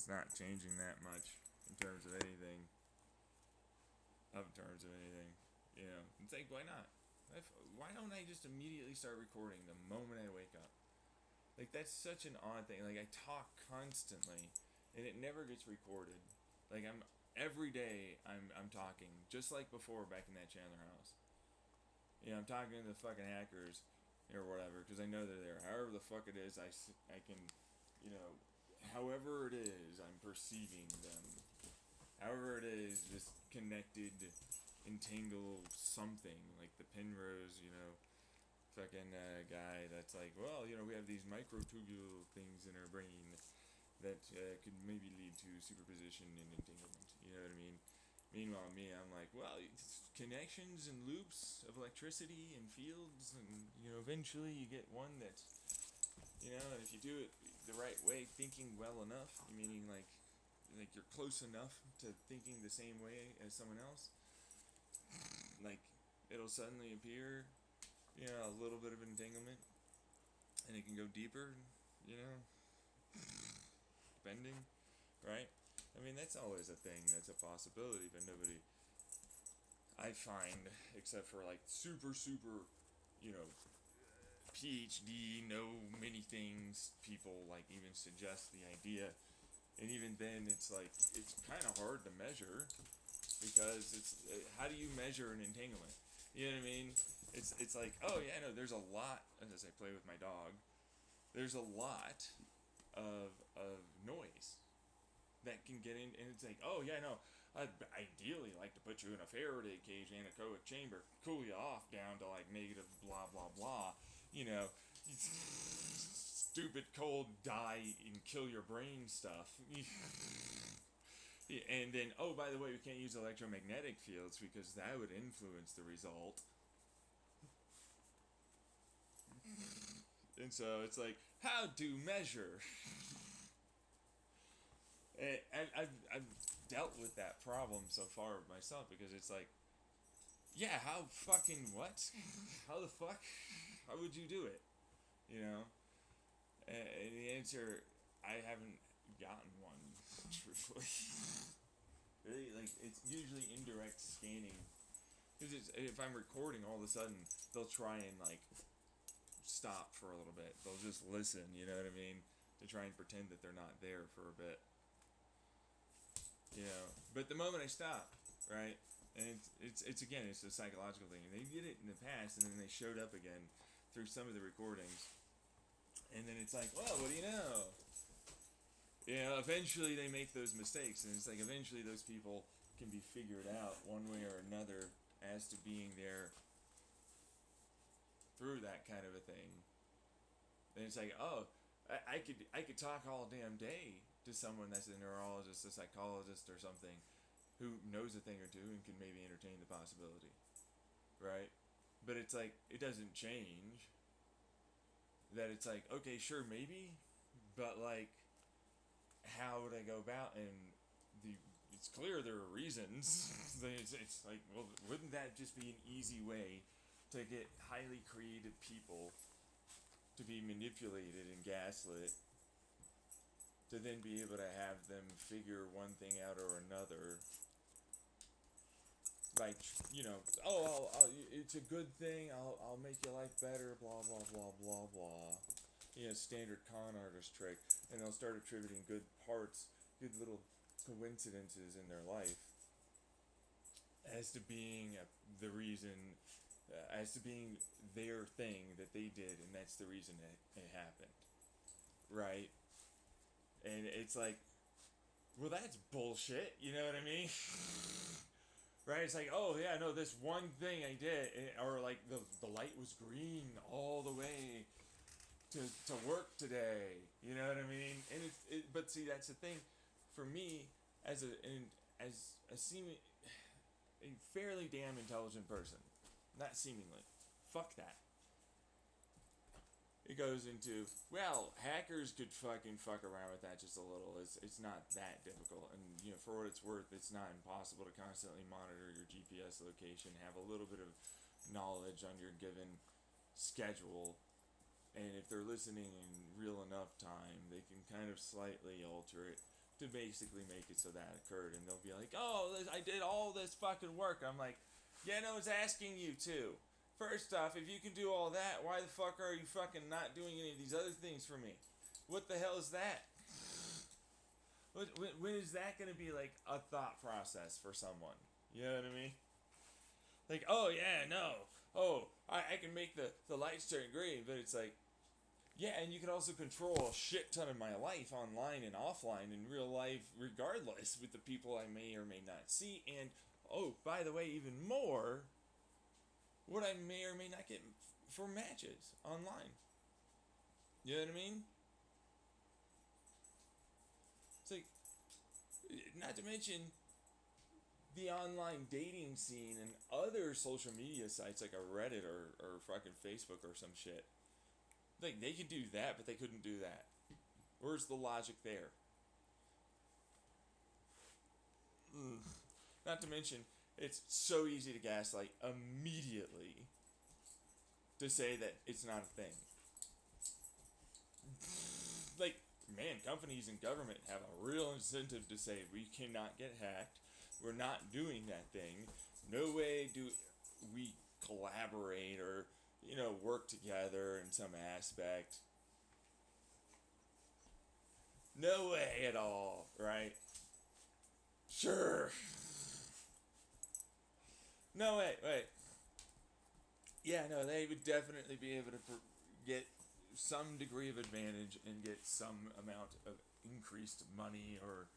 not changing that much in terms of anything. Of terms of anything, you know, it's like why not? Why don't I just immediately start recording the moment I wake up? Like that's such an odd thing. Like I talk constantly, and it never gets recorded. Like I'm every day I'm talking just like before back in that Chandler house. You know, I'm talking to the fucking hackers or whatever because I know they're there. However the fuck it is, I can, you know, however it is, I'm perceiving them. However it is, this connected, entangled something like the Penrose, you know, fucking guy that's like, well, you know, we have these microtubule things in our brain that could maybe lead to superposition and entanglement. You know what I mean? Meanwhile, me, I'm like, well, it's connections and loops of electricity and fields, and you know, eventually you get one that's, you know, and if you do it the right way, thinking well enough, meaning like you're close enough to thinking the same way as someone else, like it'll suddenly appear, you know, a little bit of entanglement, and it can go deeper, you know, bending, right? I mean, that's always a thing. That's a possibility, but nobody, I find, except for like super, super, you know, PhD, know many things people like even suggest the idea, and even then, it's like it's kind of hard to measure because it's how do you measure an entanglement? You know what I mean? It's like oh yeah, no, there's a lot. As I play with my dog, there's a lot of noise that can get in, and it's like, oh yeah, no, I'd ideally like to put you in a Faraday cage, anechoic chamber, cool you off down to like negative blah blah blah, you know, stupid cold die and kill your brain stuff. Yeah, and then oh by the way, we can't use electromagnetic fields because that would influence the result. And so it's like how to measure. And I've dealt with that problem so far myself because it's like yeah, how fucking what? How the fuck? How would you do it? You know? And the answer, I haven't gotten one, truthfully. Really, like, it's usually indirect scanning. Because if I'm recording, all of a sudden, they'll try and, like, stop for a little bit. They'll just listen, you know what I mean? To try and pretend that they're not there for a bit. You know? But the moment I stop, right? And it's again, it's a psychological thing. And they did it in the past, and then they showed up again through some of the recordings. And then it's like, well, what do you know? You know, eventually they make those mistakes, and it's like eventually those people can be figured out one way or another as to being there through that kind of a thing. And it's like, oh, I could talk all damn day to someone that's a neurologist, a psychologist, or something who knows a thing or two and can maybe entertain the possibility, right? But it's like it doesn't change that it's like okay, sure, maybe, but like how would I go about and the it's clear there are reasons. It's like, well, wouldn't that just be an easy way to get highly creative people to be manipulated and gaslit to then be able to have them figure one thing out or another by you know it's a good thing I'll make your life better blah blah blah blah blah you know standard con artist trick and they'll start attributing good parts good little coincidences in their life as to being the reason as to being their thing that they did and that's the reason it happened right and it's like well that's bullshit you know what I mean right? It's like, oh yeah, no, this one thing I did, or like the light was green all the way to work today. You know what I mean? And but see, that's the thing, for me, as a seeming a fairly damn intelligent person, not seemingly, fuck that. It goes into well, hackers could fucking fuck around with that just a little. It's not that difficult, and you know for what it's worth, it's not impossible to constantly monitor your GPS location, have a little bit of knowledge on your given schedule, and if they're listening in real enough time, they can kind of slightly alter it to basically make it so that occurred. And they'll be like, oh, I did all this fucking work. I'm like, yeah, no one's asking you to. First off, if you can do all that, why the fuck are you fucking not doing any of these other things for me? What the hell is that? When is that going to be like a thought process for someone? You know what I mean? Like, oh yeah, no. Oh, I can make the lights turn green, but it's like, yeah, and you can also control a shit ton of my life online and offline in real life, regardless, with the people I may or may not see. And, oh, by the way, even more, what I may or may not get for matches online. You know what I mean? It's like, not to mention the online dating scene and other social media sites like a Reddit or fucking Facebook or some shit. Like, they could do that, but they couldn't do that. Where's the logic there? Not to mention, it's so easy to gaslight immediately to say that it's not a thing. Like, man, companies and government have a real incentive to say we cannot get hacked. We're not doing that thing. No way do we collaborate or, work together in some aspect. No way at all, right? Sure. No way, wait. Yeah, no, they would definitely be able to get some degree of advantage and get some amount of increased money or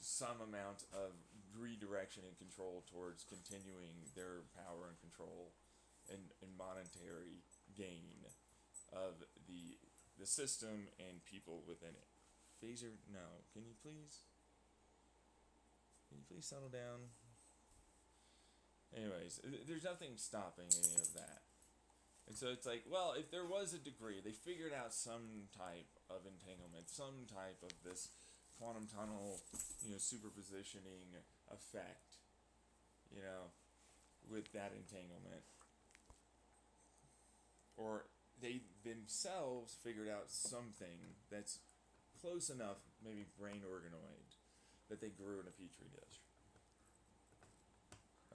some amount of redirection and control towards continuing their power and control and monetary gain of the system and people within it. Phaser, no. Can you please settle down? Anyways, there's nothing stopping any of that. And so it's like, well, if there was a degree, they figured out some type of entanglement, some type of this quantum tunnel, superpositioning effect, with that entanglement. Or they themselves figured out something that's close enough, maybe brain organoid, that they grew in a petri dish.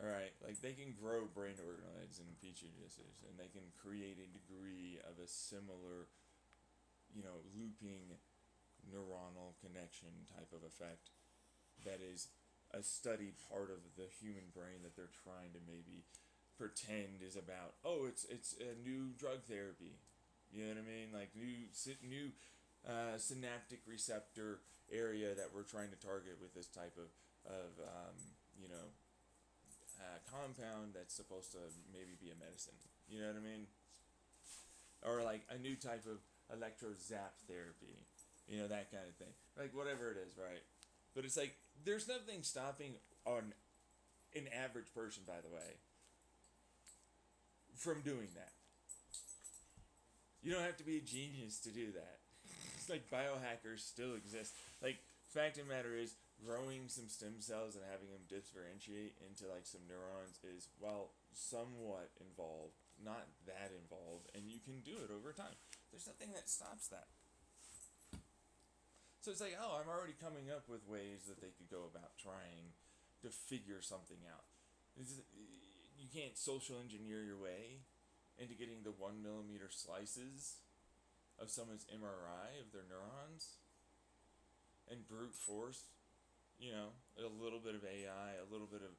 Alright, like they can grow brain organoids in petri dishes, and they can create a degree of a similar, looping neuronal connection type of effect that is a studied part of the human brain that they're trying to maybe pretend is about, oh, it's a new drug therapy. You know what I mean? Like new synaptic receptor area that we're trying to target with this type of compound that's supposed to maybe be a medicine. You know what I mean? Or like a new type of electro-zap therapy. That kind of thing. Like whatever it is, right? But it's like, there's nothing stopping an average person, by the way, from doing that. You don't have to be a genius to do that. It's like biohackers still exist. Like, fact of the matter is, growing some stem cells and having them differentiate into like some neurons is, well, somewhat involved, not that involved, and you can do it over time. There's nothing that stops that. So it's like, oh, I'm already coming up with ways that they could go about trying to figure something out. You can't social engineer your way into getting the 1 millimeter slices of someone's MRI of their neurons and brute force, a little bit of AI, a little bit of,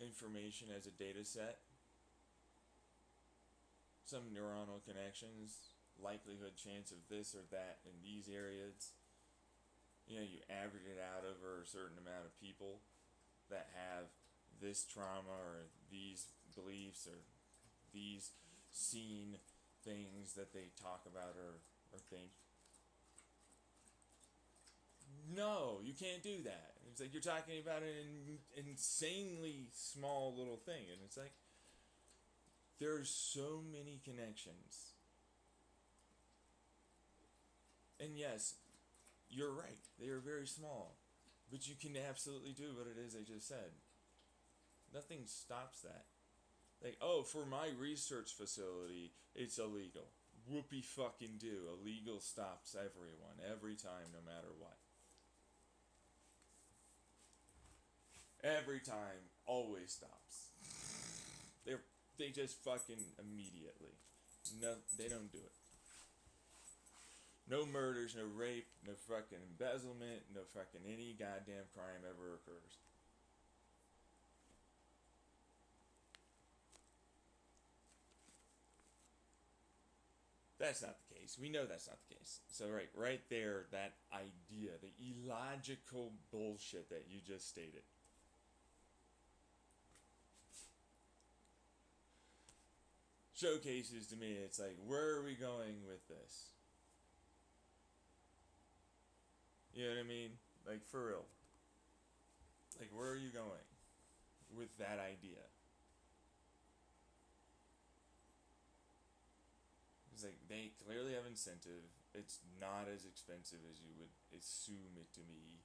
information as a data set, some neuronal connections, likelihood, chance of this or that in these areas. You average it out over a certain amount of people that have this trauma or these beliefs or these seen things that they talk about or think. No, you can't do that. It's like you're talking about an insanely small little thing, and it's like there's so many connections. And yes, you're right. They are very small, but you can absolutely do what it is I just said. Nothing stops that. Like, oh, for my research facility, it's illegal. Whoopie fucking do. Illegal stops everyone, every time, no matter what. Every time, always stops. They just fucking immediately. No, they don't do it. No murders, no rape, no fucking embezzlement, no fucking any goddamn crime ever occurs. That's not the case. We know that's not the case. So right there, that idea, the illogical bullshit that you just stated. Showcases to me, it's like, where are we going with this? You know what I mean? Like, for real. Like, where are you going with that idea? It's like, they clearly have incentive. It's not as expensive as you would assume it to be.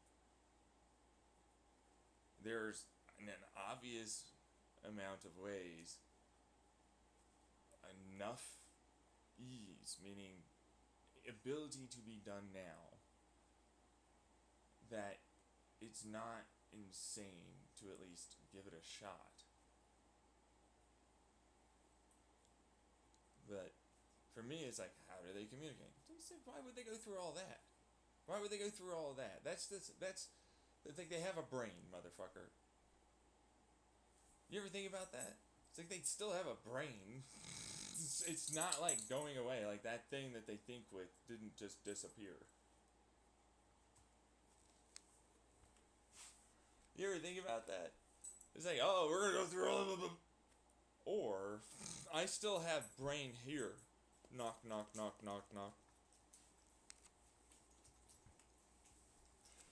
There's an obvious amount of ways, enough ease, meaning ability to be done now, that it's not insane to at least give it a shot. But for me, it's like, how do they communicate? Why would they go through all that? Why would they go through all that? That's like they have a brain, motherfucker. You ever think about that? It's like they still have a brain. It's not like going away. Like that thing that they think with didn't just disappear. You ever think about that? It's like, oh, we're gonna go through all of them. Or, I still have brain here. Knock, knock, knock, knock, knock.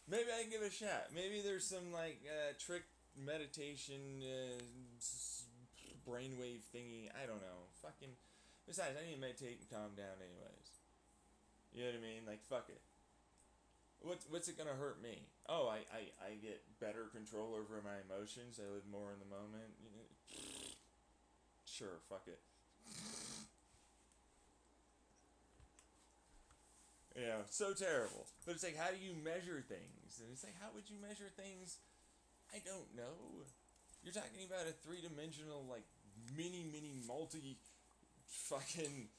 Maybe I can give it a shot. Maybe there's some like trick meditation brainwave thingy. I don't know. Fucking. Besides, I need to meditate and calm down anyways. You know what I mean? Like fuck it. What's it gonna hurt me? Oh, I get better control over my emotions. I live more in the moment. Sure, fuck it. Yeah, so terrible. But it's like, how do you measure things? And it's like, how would you measure things? I don't know. You're talking about a three-dimensional, like, multi fucking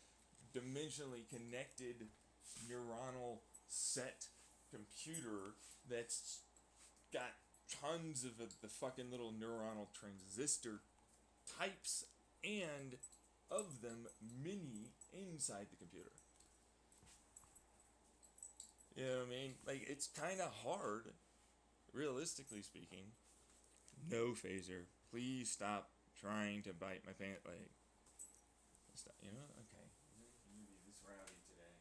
dimensionally connected neuronal set computer that's got tons of the fucking little neuronal transistor types and of them many inside the computer. You know what I mean? Like, it's kind of hard, realistically speaking. No, Phaser. Please stop trying to bite my pant leg. Stop. You know what? Okay. You're gonna be this rowdy today.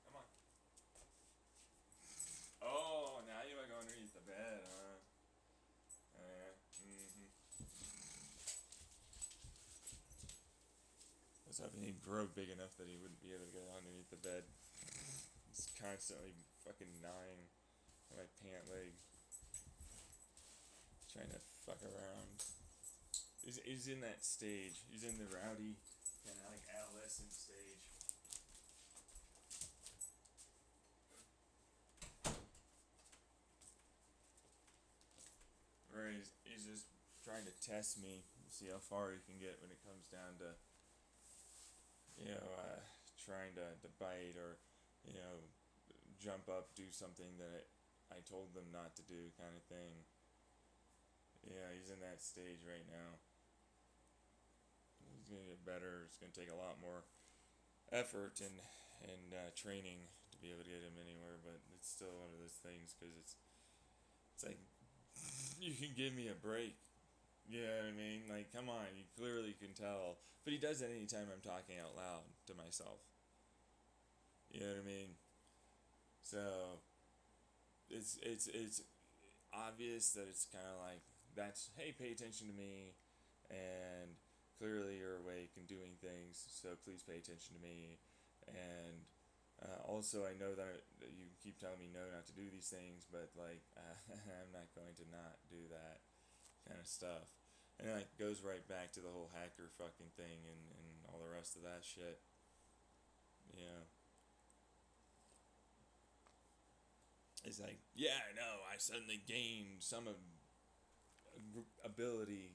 Come on. Oh, now you want to go underneath the bed, huh? Mm-hmm. I was hoping he'd grow big enough that he wouldn't be able to go underneath the bed. He's constantly fucking gnawing at my pant leg. Trying to fuck around. He's in that stage. He's in the rowdy, kind of like adolescent stage. Where he's just trying to test me, see how far he can get when it comes down to, trying to bite or, you know, jump up, do something that I told them not to do, kind of thing. Yeah, he's in that stage right now. He's gonna get better. It's gonna take a lot more effort and training to be able to get him anywhere, but it's still one of those things because it's like you can give me a break. You know what I mean? Like, come on, you clearly can tell. But he does that anytime I'm talking out loud to myself. You know what I mean? So it's obvious that it's kind of like that's hey, pay attention to me, and clearly you're awake and doing things, so please pay attention to me, and also I know that you keep telling me no not to do these things, but like I'm not going to not do that kind of stuff. And it like goes right back to the whole hacker fucking thing and all the rest of that shit. Yeah. It's like, yeah, I know, I suddenly gained some of ability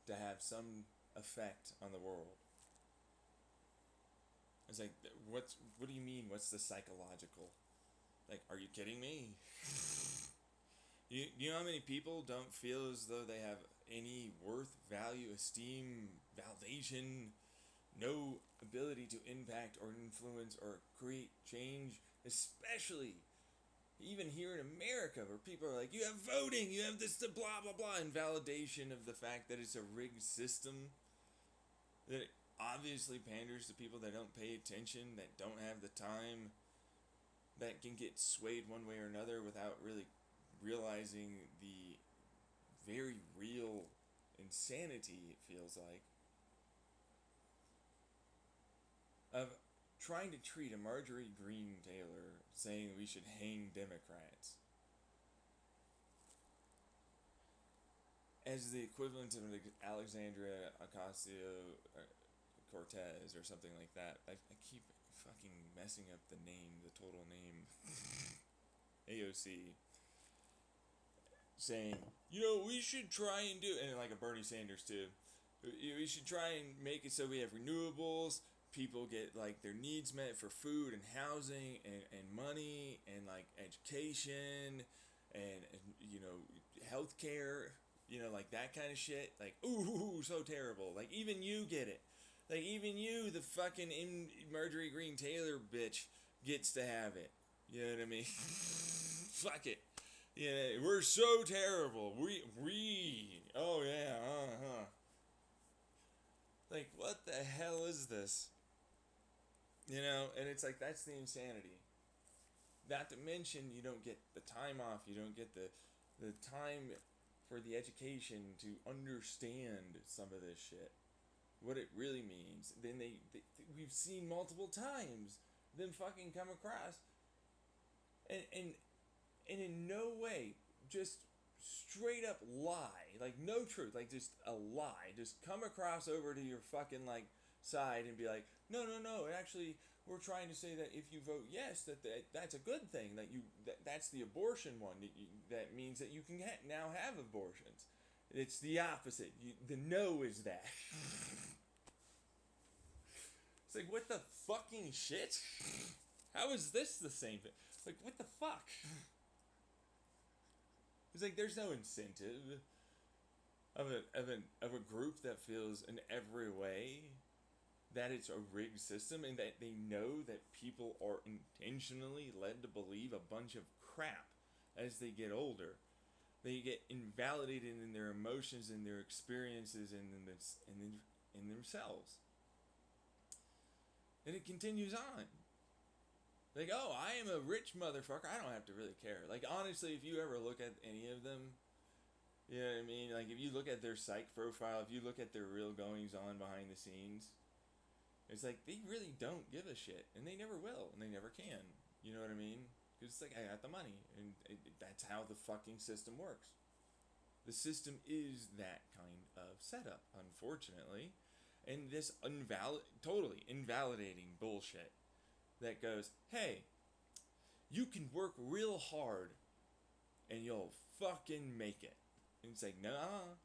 to have some effect on the world. It's like, what do you mean? What's the psychological? Like, are you kidding me? You know how many people don't feel as though they have any worth, value, esteem, validation, no ability to impact or influence or create change, especially even here in America, where people are like, you have voting, you have this, blah, blah, blah, and validation of the fact that it's a rigged system, that it obviously panders to people that don't pay attention, that don't have the time, that can get swayed one way or another without really realizing the very real insanity, it feels like, of trying to treat a Marjorie Greene Taylor saying we should hang Democrats as the equivalent of Alexandria Ocasio-Cortez or something like that. I keep fucking messing up the name, the total name. AOC. Saying, we should try and do, and like a Bernie Sanders too, we should try and make it so we have renewables, people get like their needs met for food and housing and money and like education and healthcare, like that kind of shit. Like, ooh, so terrible. Like, even you get it. Like, even you, the fucking Marjorie Greene Taylor bitch, gets to have it. You know what I mean? Fuck it. Yeah, we're so terrible. Oh yeah, Like, what the hell is this? And it's like, that's the insanity. Not to mention, you don't get the time off. You don't get the time for the education to understand some of this shit. What it really means. Then we've seen multiple times them fucking come across and in no way just straight up lie, like no truth, like just a lie, just come across over to your fucking like side and be like, no, actually we're trying to say that if you vote yes, that's a good thing, that's the abortion one, that means that you can now have abortions. It's the opposite. The no is that. It's like, what the fucking shit? How is this the same thing? Like, what the fuck? It's like, there's no incentive of a group that feels in every way that it's a rigged system and that they know that people are intentionally led to believe a bunch of crap as they get older. They get invalidated in their emotions and their experiences and in themselves. And it continues on. Like, oh, I am a rich motherfucker. I don't have to really care. Like, honestly, if you ever look at any of them, you know what I mean? Like, if you look at their psych profile, if you look at their real goings on behind the scenes, it's like, they really don't give a shit. And they never will. And they never can. You know what I mean? Because it's like, I got the money. And that's how the fucking system works. The system is that kind of setup, unfortunately. And this totally invalidating bullshit that goes, hey, you can work real hard and you'll fucking make it. And it's like, nah.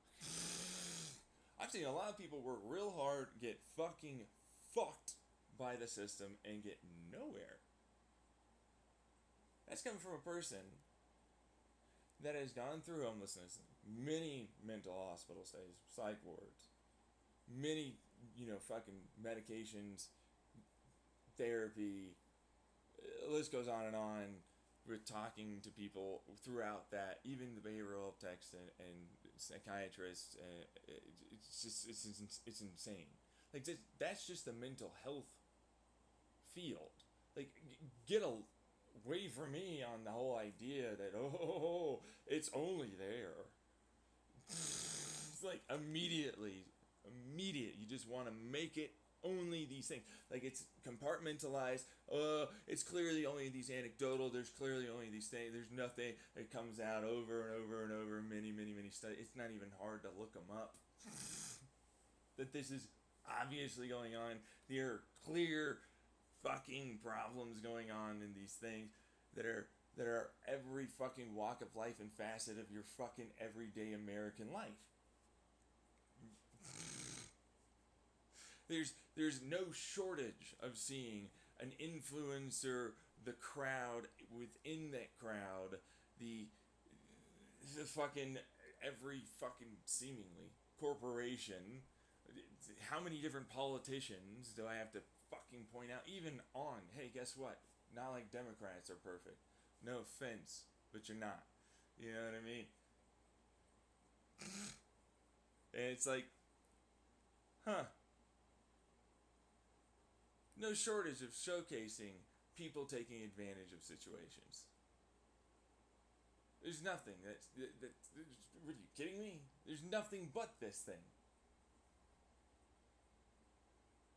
I've seen a lot of people work real hard, get fucking fucked by the system, and get nowhere. That's coming from a person that has gone through homelessness, many mental hospital stays, psych wards, many, fucking medications, therapy, the list goes on and on. We're talking to people throughout that, even the behavioral techs and psychiatrists. It's insane. Like, that's just the mental health field. Like, get away from me on the whole idea that, it's only there. It's like immediate. You just want to make it only these things. Like, it's compartmentalized. It's clearly only these anecdotal. There's clearly only these things. There's nothing that comes out over and over and over. Many studies. It's not even hard to look them up. That this is obviously going on. There are clear fucking problems going on in these things that are that are every fucking walk of life and facet of your fucking everyday American life. There's no shortage of seeing an influencer, the crowd, within that crowd, the fucking every fucking seemingly corporation. How many different politicians do I have to fucking point out? Even on, hey, guess what? Not like Democrats are perfect. No offense, but you're not. You know what I mean? And it's like, huh. No shortage of showcasing people taking advantage of situations. There's nothing are you kidding me? There's nothing but this thing.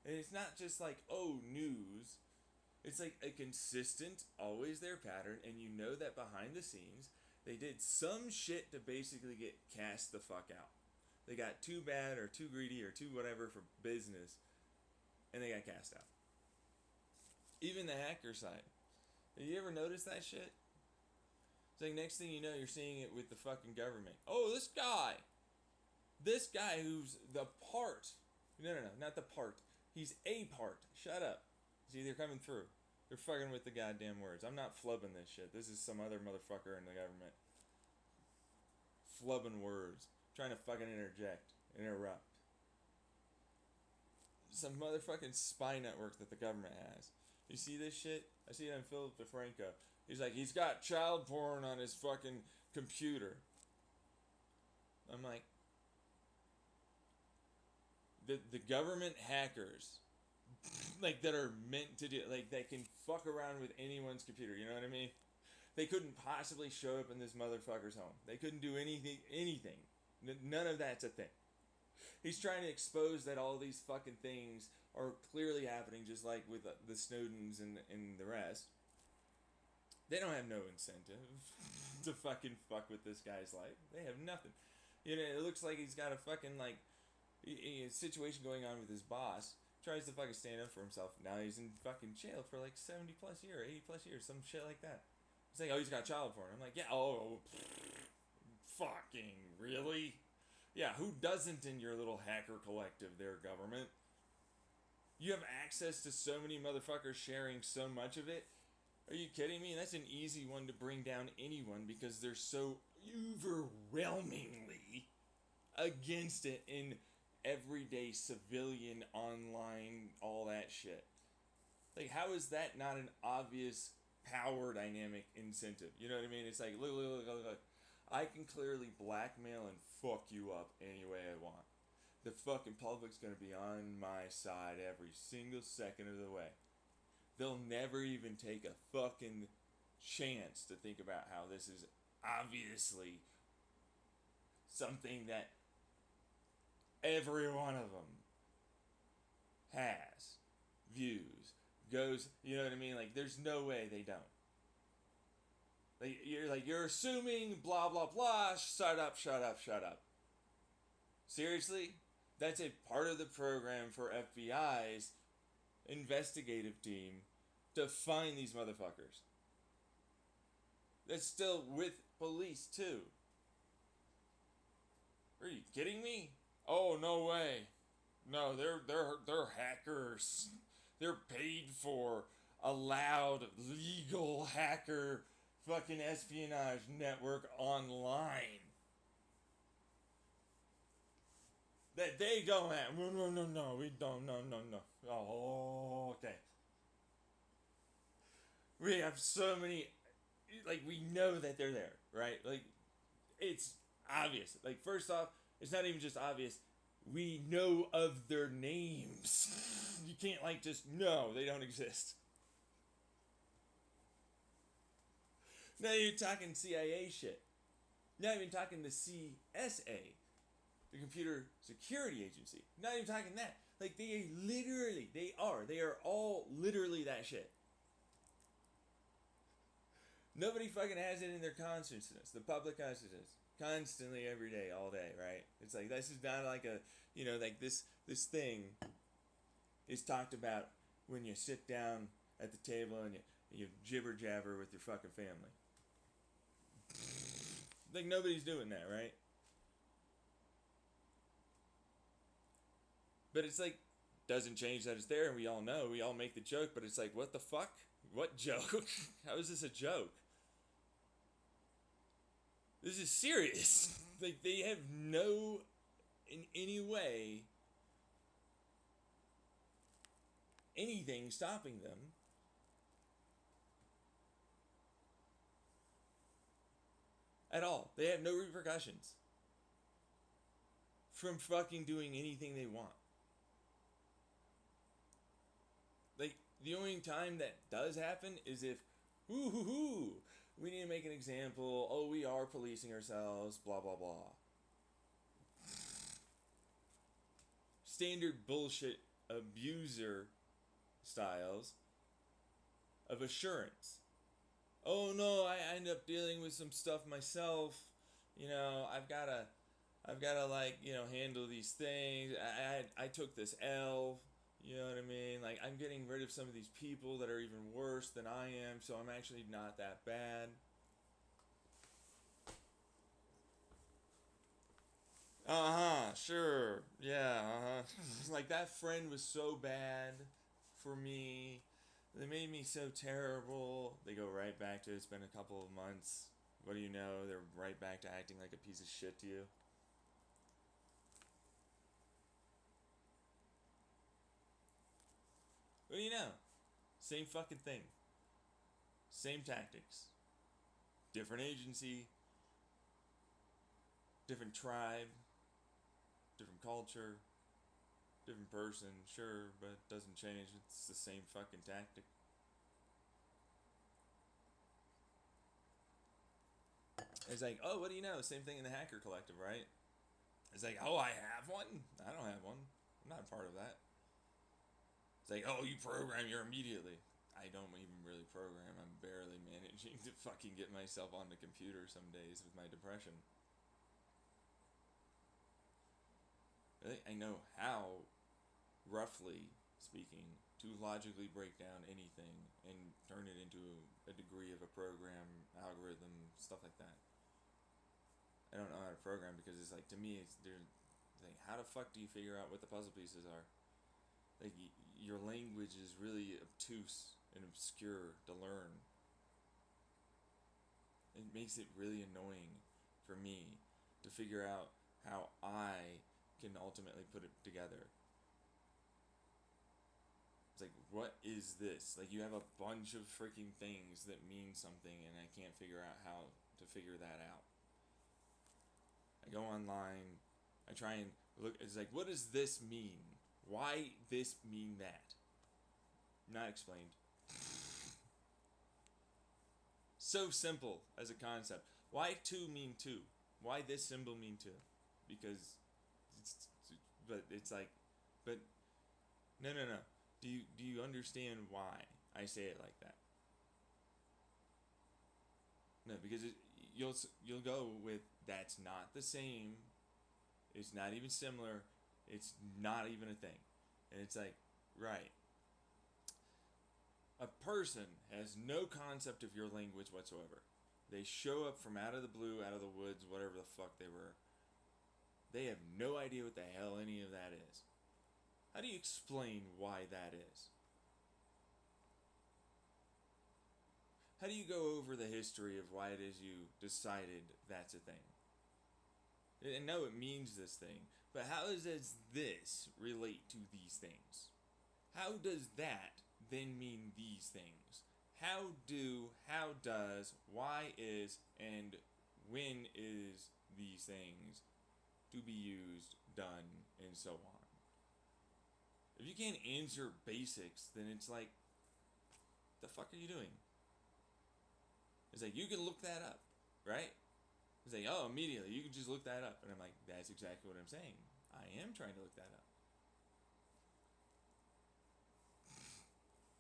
And it's not just like, oh, news. It's like a consistent, always there pattern, and you know that behind the scenes, they did some shit to basically get cast the fuck out. They got too bad or too greedy or too whatever for business, and they got cast out. Even the hacker side. Have you ever noticed that shit? It's like next thing you know, you're seeing it with the fucking government. Oh, this guy who's the part. No, not the part. He's a part. Shut up. See, they're coming through. They're fucking with the goddamn words. I'm not flubbing this shit. This is some other motherfucker in the government. Flubbing words. Trying to fucking interrupt. Some motherfucking spy network that the government has. You see this shit? I see it on Philip DeFranco. He's like, he's got child porn on his fucking computer. I'm like, the government hackers, like, that are meant to do, like, that can fuck around with anyone's computer, you know what I mean? They couldn't possibly show up in this motherfucker's home. They couldn't do anything. None of that's a thing. He's trying to expose that all these fucking things are clearly happening, just like with the Snowdens and the rest. They don't have no incentive to fucking fuck with this guy's life. They have nothing. You know, it looks like he's got a fucking, like, a situation going on with his boss. Tries to fucking stand up for himself. Now he's in fucking jail for like 70 plus years, 80 plus years, some shit like that. It's like, oh, he's got child porn. I'm like, yeah, fucking really? Yeah, who doesn't in your little hacker collective there, government? You have access to so many motherfuckers sharing so much of it. Are you kidding me? That's an easy one to bring down anyone because they're so overwhelmingly against it in everyday civilian online, all that shit. Like, how is that not an obvious power dynamic incentive? You know what I mean? It's like, look. I can clearly blackmail and fuck you up any way I want. The fucking public's gonna be on my side every single second of the way. They'll never even take a fucking chance to think about how this is obviously something that every one of them has, views, goes, you know what I mean? Like, there's no way they don't. You're assuming blah, blah, blah, shut up. Seriously? That's a part of the program for FBI's investigative team to find these motherfuckers. That's still with police, too. Are you kidding me? Oh, no way. No, they're hackers. They're paid for a loud, legal hacker fucking espionage network online that they don't have. No, we don't. No. Oh, okay. We have so many, like, we know that they're there, right? Like, it's obvious. Like, first off, it's not even just obvious. We know of their names. You can't, like, just, no, they don't exist. Now you're talking CIA shit. Not even talking the CSA, the Computer Security Agency. Not even talking that. Like, they are all literally that shit. Nobody fucking has it in their consciousness, the public consciousness, constantly, every day, all day, right? It's like, this is not like a, you know, like this thing is talked about when you sit down at the table and you jibber jabber with your fucking family. Like, nobody's doing that, right? But it's like, doesn't change that it's there, and we all know, we all make the joke, but it's like, what the fuck? What joke? How is this a joke? This is serious. Like, they have no, in any way, anything stopping them at all. They have no repercussions from fucking doing anything they want. Like, the only time that does happen is if, we need to make an example, oh, we are policing ourselves, blah, blah, blah. Standard bullshit abuser styles of assurance. Oh no, I end up dealing with some stuff myself. I've gotta like, handle these things. I took this L. You know what I mean? Like, I'm getting rid of some of these people that are even worse than I am, so I'm actually not that bad. Sure. Yeah, Like, that friend was so bad for me. They made me so terrible. They go right back to, it's been a couple of months. What do you know? They're right back to acting like a piece of shit to you. What do you know? Same fucking thing. Same tactics. Different agency. Different tribe. Different culture. Different person, sure, but it doesn't change. It's the same fucking tactic. It's like, oh, what do you know? Same thing in the Hacker Collective, right? It's like, oh, I have one? I don't have one. I'm not a part of that. It's like, oh, you program your immediately. I don't even really program. I'm barely managing to fucking get myself on the computer some days with my depression. I know how, roughly speaking, to logically break down anything and turn it into a degree of a program, algorithm, stuff like that. I don't know how to program because it's like, to me, it's like, how the fuck do you figure out what the puzzle pieces are? Like, your language is really obtuse and obscure to learn. It makes it really annoying for me to figure out how I can ultimately put it together. It's like, what is this? Like, you have a bunch of freaking things that mean something, and I can't figure out how to figure that out. I go online, I try and look, it's like, what does this mean? Why this mean that? Not explained. So simple as a concept. Why 2 mean 2? Why this symbol mean 2? Because it's like, but no. Do you understand why I say it like that? No, because you'll go with, that's not the same. It's not even similar. It's not even a thing. And it's like, right. A person has no concept of your language whatsoever. They show up from out of the blue, out of the woods, whatever the fuck they were. They have no idea what the hell any of that is. How do you explain why that is? How do you go over the history of why it is you decided that's a thing? And no, it means this thing, but how does this relate to these things? How does that then mean these things? How does, why is, and when is these things to be used, done, and so on? If you can't answer basics, then it's like, the fuck are you doing? It's like, you can look that up, right? It's like, oh, immediately, you can just look that up. And I'm like, that's exactly what I'm saying. I am trying to look that up.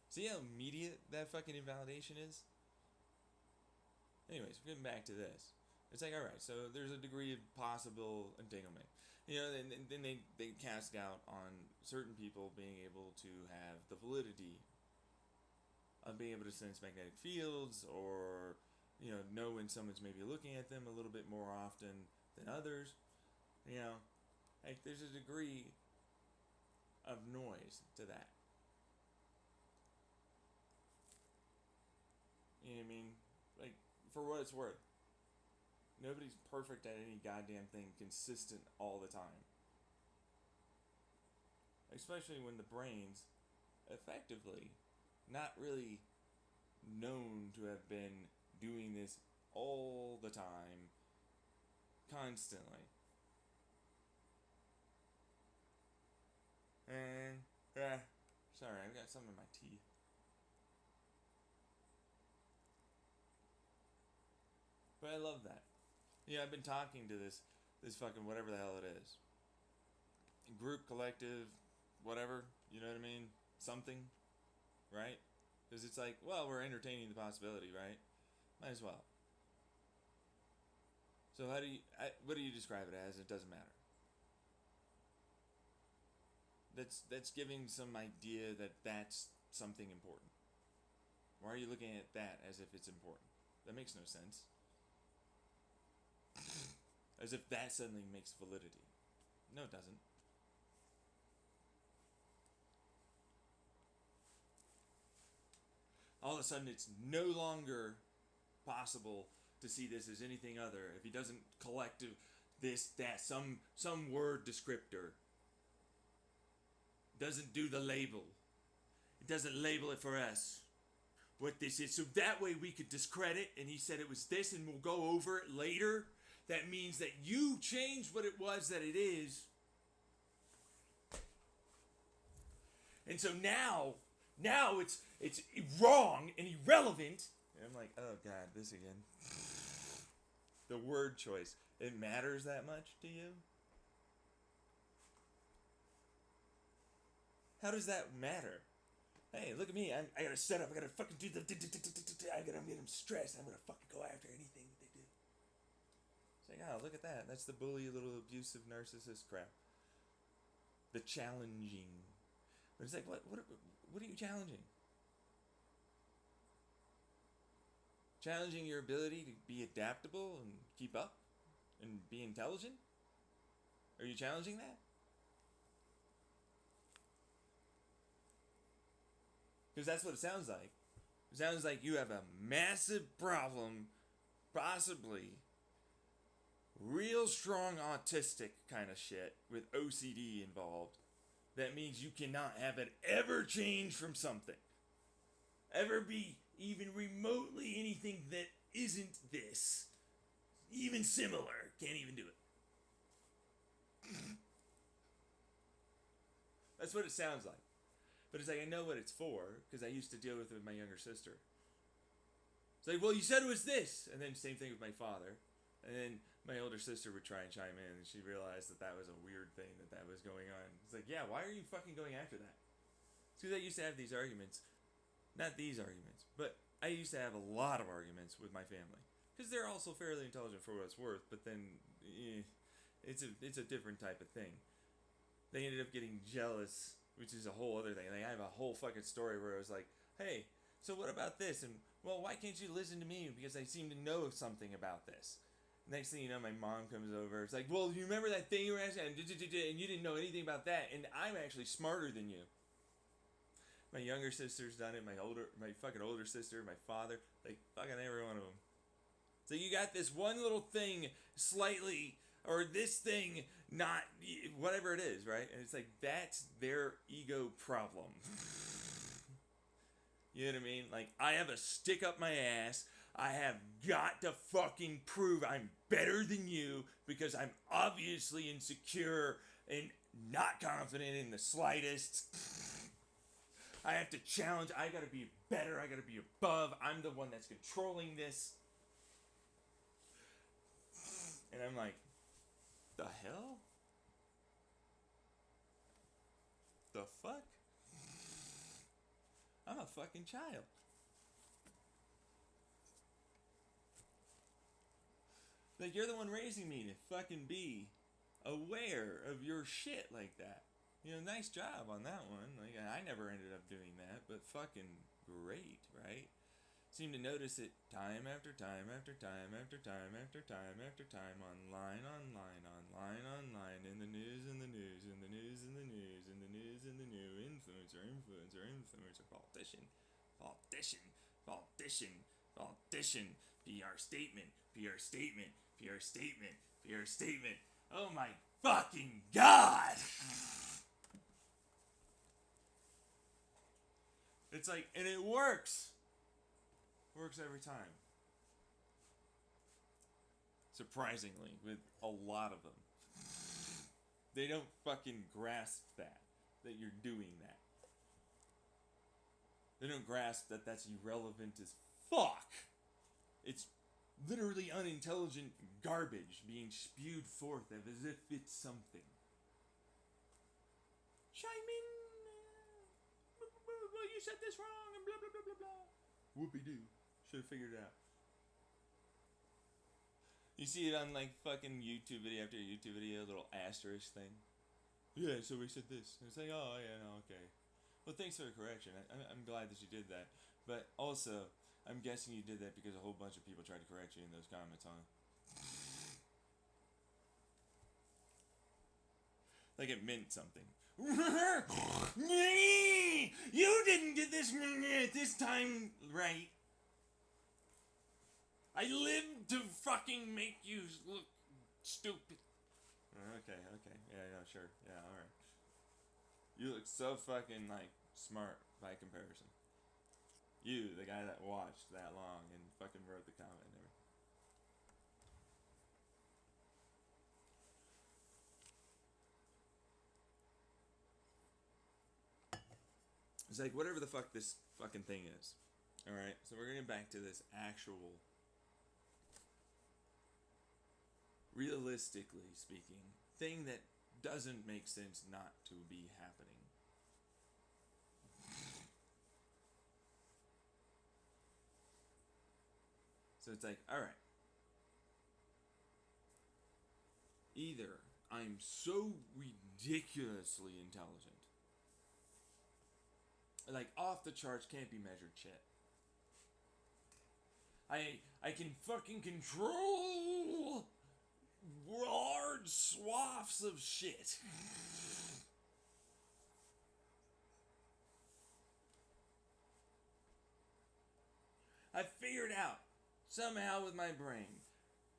See how immediate that fucking invalidation is? Anyways, we're getting back to this. It's like, alright, so there's a degree of possible entanglement. Then they cast doubt on certain people being able to have the validity of being able to sense magnetic fields, or, know when someone's maybe looking at them a little bit more often than others. Like there's a degree of noise to that. You know what I mean? Like, for what it's worth, nobody's perfect at any goddamn thing consistent all the time. Especially when the brain's effectively not really known to have been doing this all the time, constantly. And, sorry, I've got something in my teeth. But I love that. Yeah, I've been talking to this fucking whatever the hell it is. Group, collective, whatever, you know what I mean? Something, right? Because it's like, well, we're entertaining the possibility, right? Might as well. So what do you describe it as? It doesn't matter. That's giving some idea that that's something important. Why are you looking at that as if it's important? That makes no sense. As if that suddenly makes validity. No, it doesn't. All of a sudden, it's no longer possible to see this as anything other if he doesn't collect this, that, some word descriptor. Doesn't do the label. It doesn't label it for us what this is. So that way we could discredit, and he said it was this, and we'll go over it later. That means that you changed what it was that it is. And so now it's wrong and irrelevant. And I'm like, oh God, this again. The word choice. It matters that much to you? How does that matter? Hey, look at me. I gotta set up. I gotta fucking do the. I'm getting stressed. I'm gonna fucking go after anything that they do. It's like, oh, look at that. That's the bully, little abusive narcissist crap. The challenging. But it's like, what are you challenging? Challenging your ability to be adaptable and keep up and be intelligent? Are you challenging that? Because that's what it sounds like. It sounds like you have a massive problem, possibly real strong autistic kind of shit with OCD involved. That means you cannot have it ever change from something. Ever be even remotely anything that isn't this. Even similar. Can't even do it. That's what it sounds like. But it's like, I know what it's for, because I used to deal with it with my younger sister. It's like, well, you said it was this. And then same thing with my father. And then my older sister would try and chime in, and she realized that was a weird thing that was going on. It's like, yeah, why are you fucking going after that? It's because I used to have these arguments. Not these arguments, but I used to have a lot of arguments with my family. Because they're also fairly intelligent for what it's worth, but then it's a different type of thing. They ended up getting jealous, which is a whole other thing. Like, I have a whole fucking story where I was like, hey, so what about this? And, well, why can't you listen to me? Because I seem to know something about this. Next thing you know, my mom comes over. It's like, well, you remember that thing you were asking? And you didn't know anything about that. And I'm actually smarter than you. My younger sister's done it. My fucking older sister, my father. Like, fucking every one of them. So you got this one little thing slightly, or this thing not, whatever it is, right? And it's like, that's their ego problem. You know what I mean? Like, I have a stick up my ass. I have got to fucking prove I'm better than you because I'm obviously insecure and not confident in the slightest. I have to challenge. I gotta be better. I gotta be above. I'm the one that's controlling this. And I'm like, the hell? The fuck? I'm a fucking child. Like, you're the one raising me to fucking be aware of your shit like that. You know, nice job on that one. Like, I never ended up doing that, but fucking great, right? seem to notice it time after time after time after time after time after time, online, in the news, in the news, in the news, in the news, in the news, in the new influencer, politician, PR statement, PR statement, PR statement, PR statement. Oh my fucking god! It's like, and it works! Works every time. Surprisingly, with a lot of them. They don't fucking grasp that you're doing that. They don't grasp that that's irrelevant as fuck. It's literally unintelligent garbage being spewed forth as if it's something. Chime in. Well, you said this wrong and blah blah blah blah blah. Whoopie-doo. Should have figured it out. You see it on like fucking YouTube video after YouTube video, little asterisk thing. Yeah, so we said this. And it's like, oh yeah, no, okay. Well, thanks for the correction. I'm glad that you did that. But also, I'm guessing you did that because a whole bunch of people tried to correct you in those comments, huh? Like it meant something. You didn't get this time right. I lived to fucking make you look stupid. Okay. Yeah, sure. Yeah, alright. You look so fucking, like, smart by comparison. You, the guy that watched that long and fucking wrote the comment and everything. It's like, whatever the fuck this fucking thing is. Alright, so we're getting back to this actual, realistically speaking, thing that doesn't make sense not to be happening. So it's like, alright. Either I'm so ridiculously intelligent, like off the charts, can't be measured shit. I can fucking control large swaths of shit. I figured out somehow with my brain,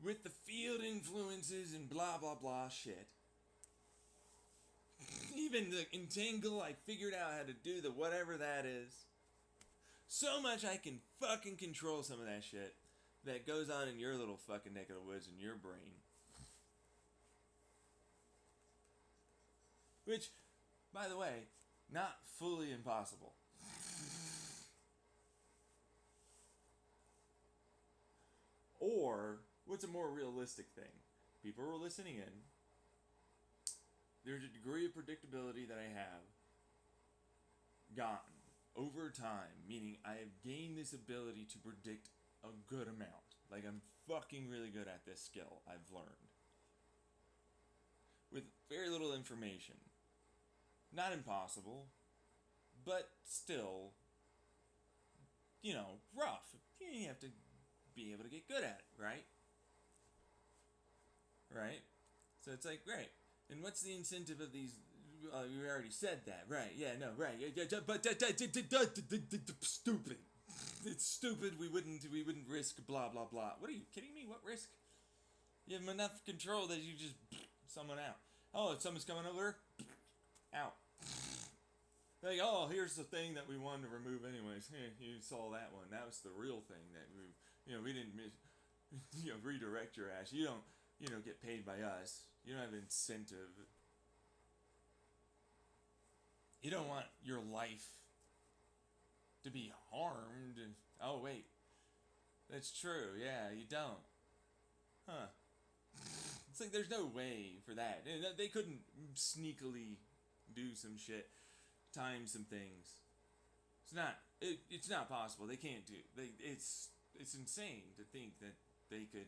with the field influences and blah blah blah shit. Even the entangle, I figured out how to do the whatever that is. So much I can fucking control some of that shit that goes on in your little fucking neck of the woods in your brain. Which, by the way, not fully impossible. Or, what's a more realistic thing? People are listening in. There's a degree of predictability that I have gotten over time, meaning I have gained this ability to predict a good amount. Like, I'm fucking really good at this skill, I've learned. With very little information. Not impossible, but still, rough. You have to be able to get good at it, right? Right? So it's like, great. And what's the incentive of these? You already said that, right? Yeah, no, right. But stupid. It's stupid. We wouldn't risk blah blah blah. What are you kidding me? What risk? You have enough control that you just someone out. Oh, if someone's coming over, out. Like, oh, here's the thing that we wanted to remove anyways. You saw that one. That was the real thing that we didn't redirect your ass. You don't get paid by us. You don't have incentive. You don't want your life to be harmed. Oh, wait. That's true. Yeah, you don't. Huh. It's like there's no way for that. They couldn't sneakily do some shit, time some things. It's not possible. They can't do. It's insane to think that they could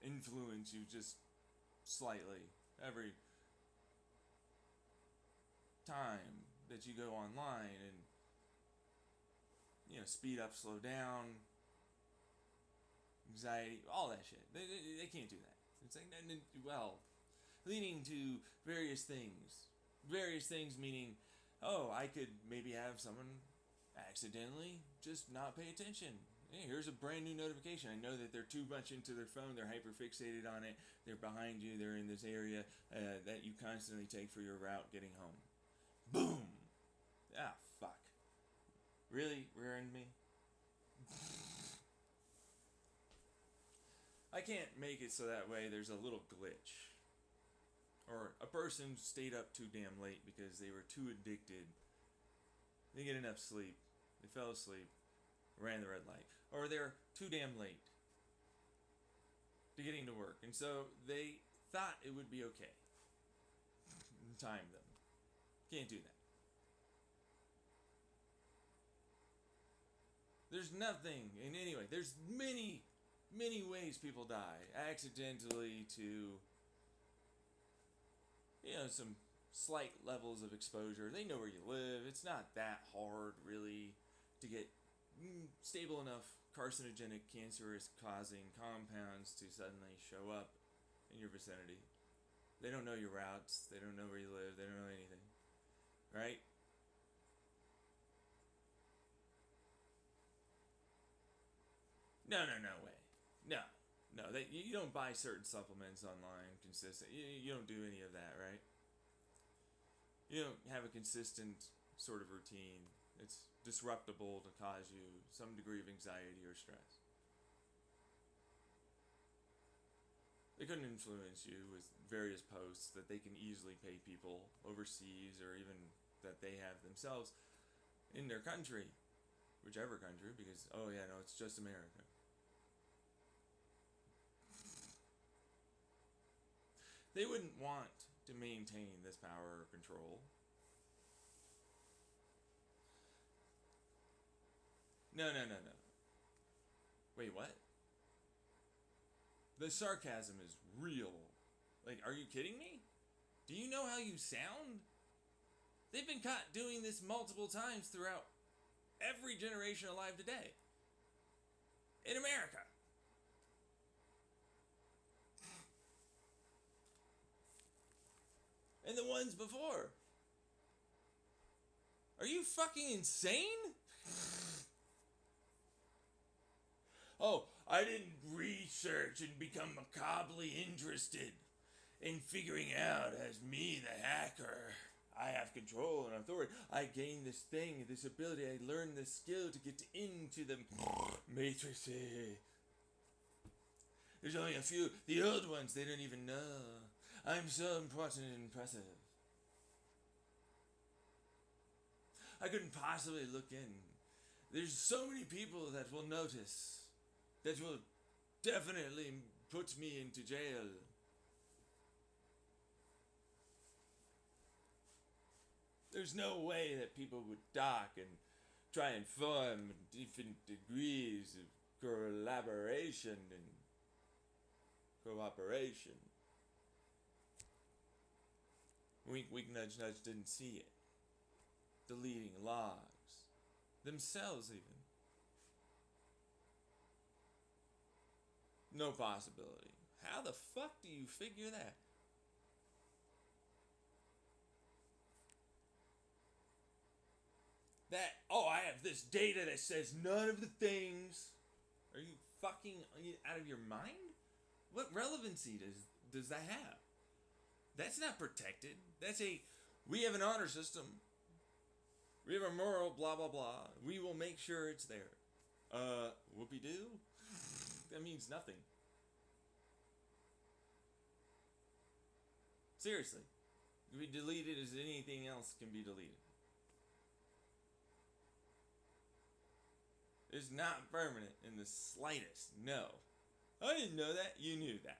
influence you just slightly every time that you go online and speed up, slow down, anxiety, all that shit. They can't do that. It's like, well, leading to various things. Various things meaning, oh, I could maybe have someone accidentally just not pay attention. Hey, here's a brand new notification. I know that they're too much into their phone. They're hyper fixated on it. They're behind you. They're in this area that you constantly take for your route getting home. Boom! Ah, fuck. Really? Rearing me? I can't make it so that way there's a little glitch. Or a person stayed up too damn late because they were too addicted. They didn't get enough sleep. They fell asleep. Ran the red light. Or they're too damn late to getting to work. And so they thought it would be okay. Time them. Can't do that. There's nothing. And anyway, there's many ways people die. Accidentally to, some slight levels of exposure. They know where you live. It's not that hard, really, to get stable enough carcinogenic, cancerous causing compounds to suddenly show up in your vicinity. They don't know your routes. They don't know where you live. They don't know anything. Right? No way. No. You don't buy certain supplements online consistent. You don't do any of that, right? You don't have a consistent sort of routine. It's disruptible to cause you some degree of anxiety or stress. They couldn't influence you with various posts that they can easily pay people overseas or even that they have themselves in their country, whichever country, because, it's just America. They wouldn't want to maintain this power or control. No. Wait, what? The sarcasm is real. Like, are you kidding me? Do you know how you sound? They've been caught doing this multiple times throughout every generation alive today. In America. And the ones before. Are you fucking insane? Oh, I didn't research and become macabrely interested in figuring out as me, the hacker. I have control and authority. I gained this thing, this ability. I learned this skill to get into the matrix. There's only a few. The old ones, they don't even know. I'm so important and impressive. I couldn't possibly look in. There's so many people that will notice. That will definitely put me into jail. There's no way that people would dock and try and form different degrees of collaboration and cooperation. Wink, wink, nudge, nudge didn't see it. Deleting logs. Themselves, even. No possibility. How the fuck do you figure that? I have this data that says none of the things. Are you fucking out of your mind? What relevancy does that have? That's not protected. We have an honor system. We have a moral, blah, blah, blah. We will make sure it's there. Whoopie-doo? That means nothing. Seriously. It can be deleted as anything else can be deleted. It's not permanent in the slightest. No. I didn't know that. You knew that.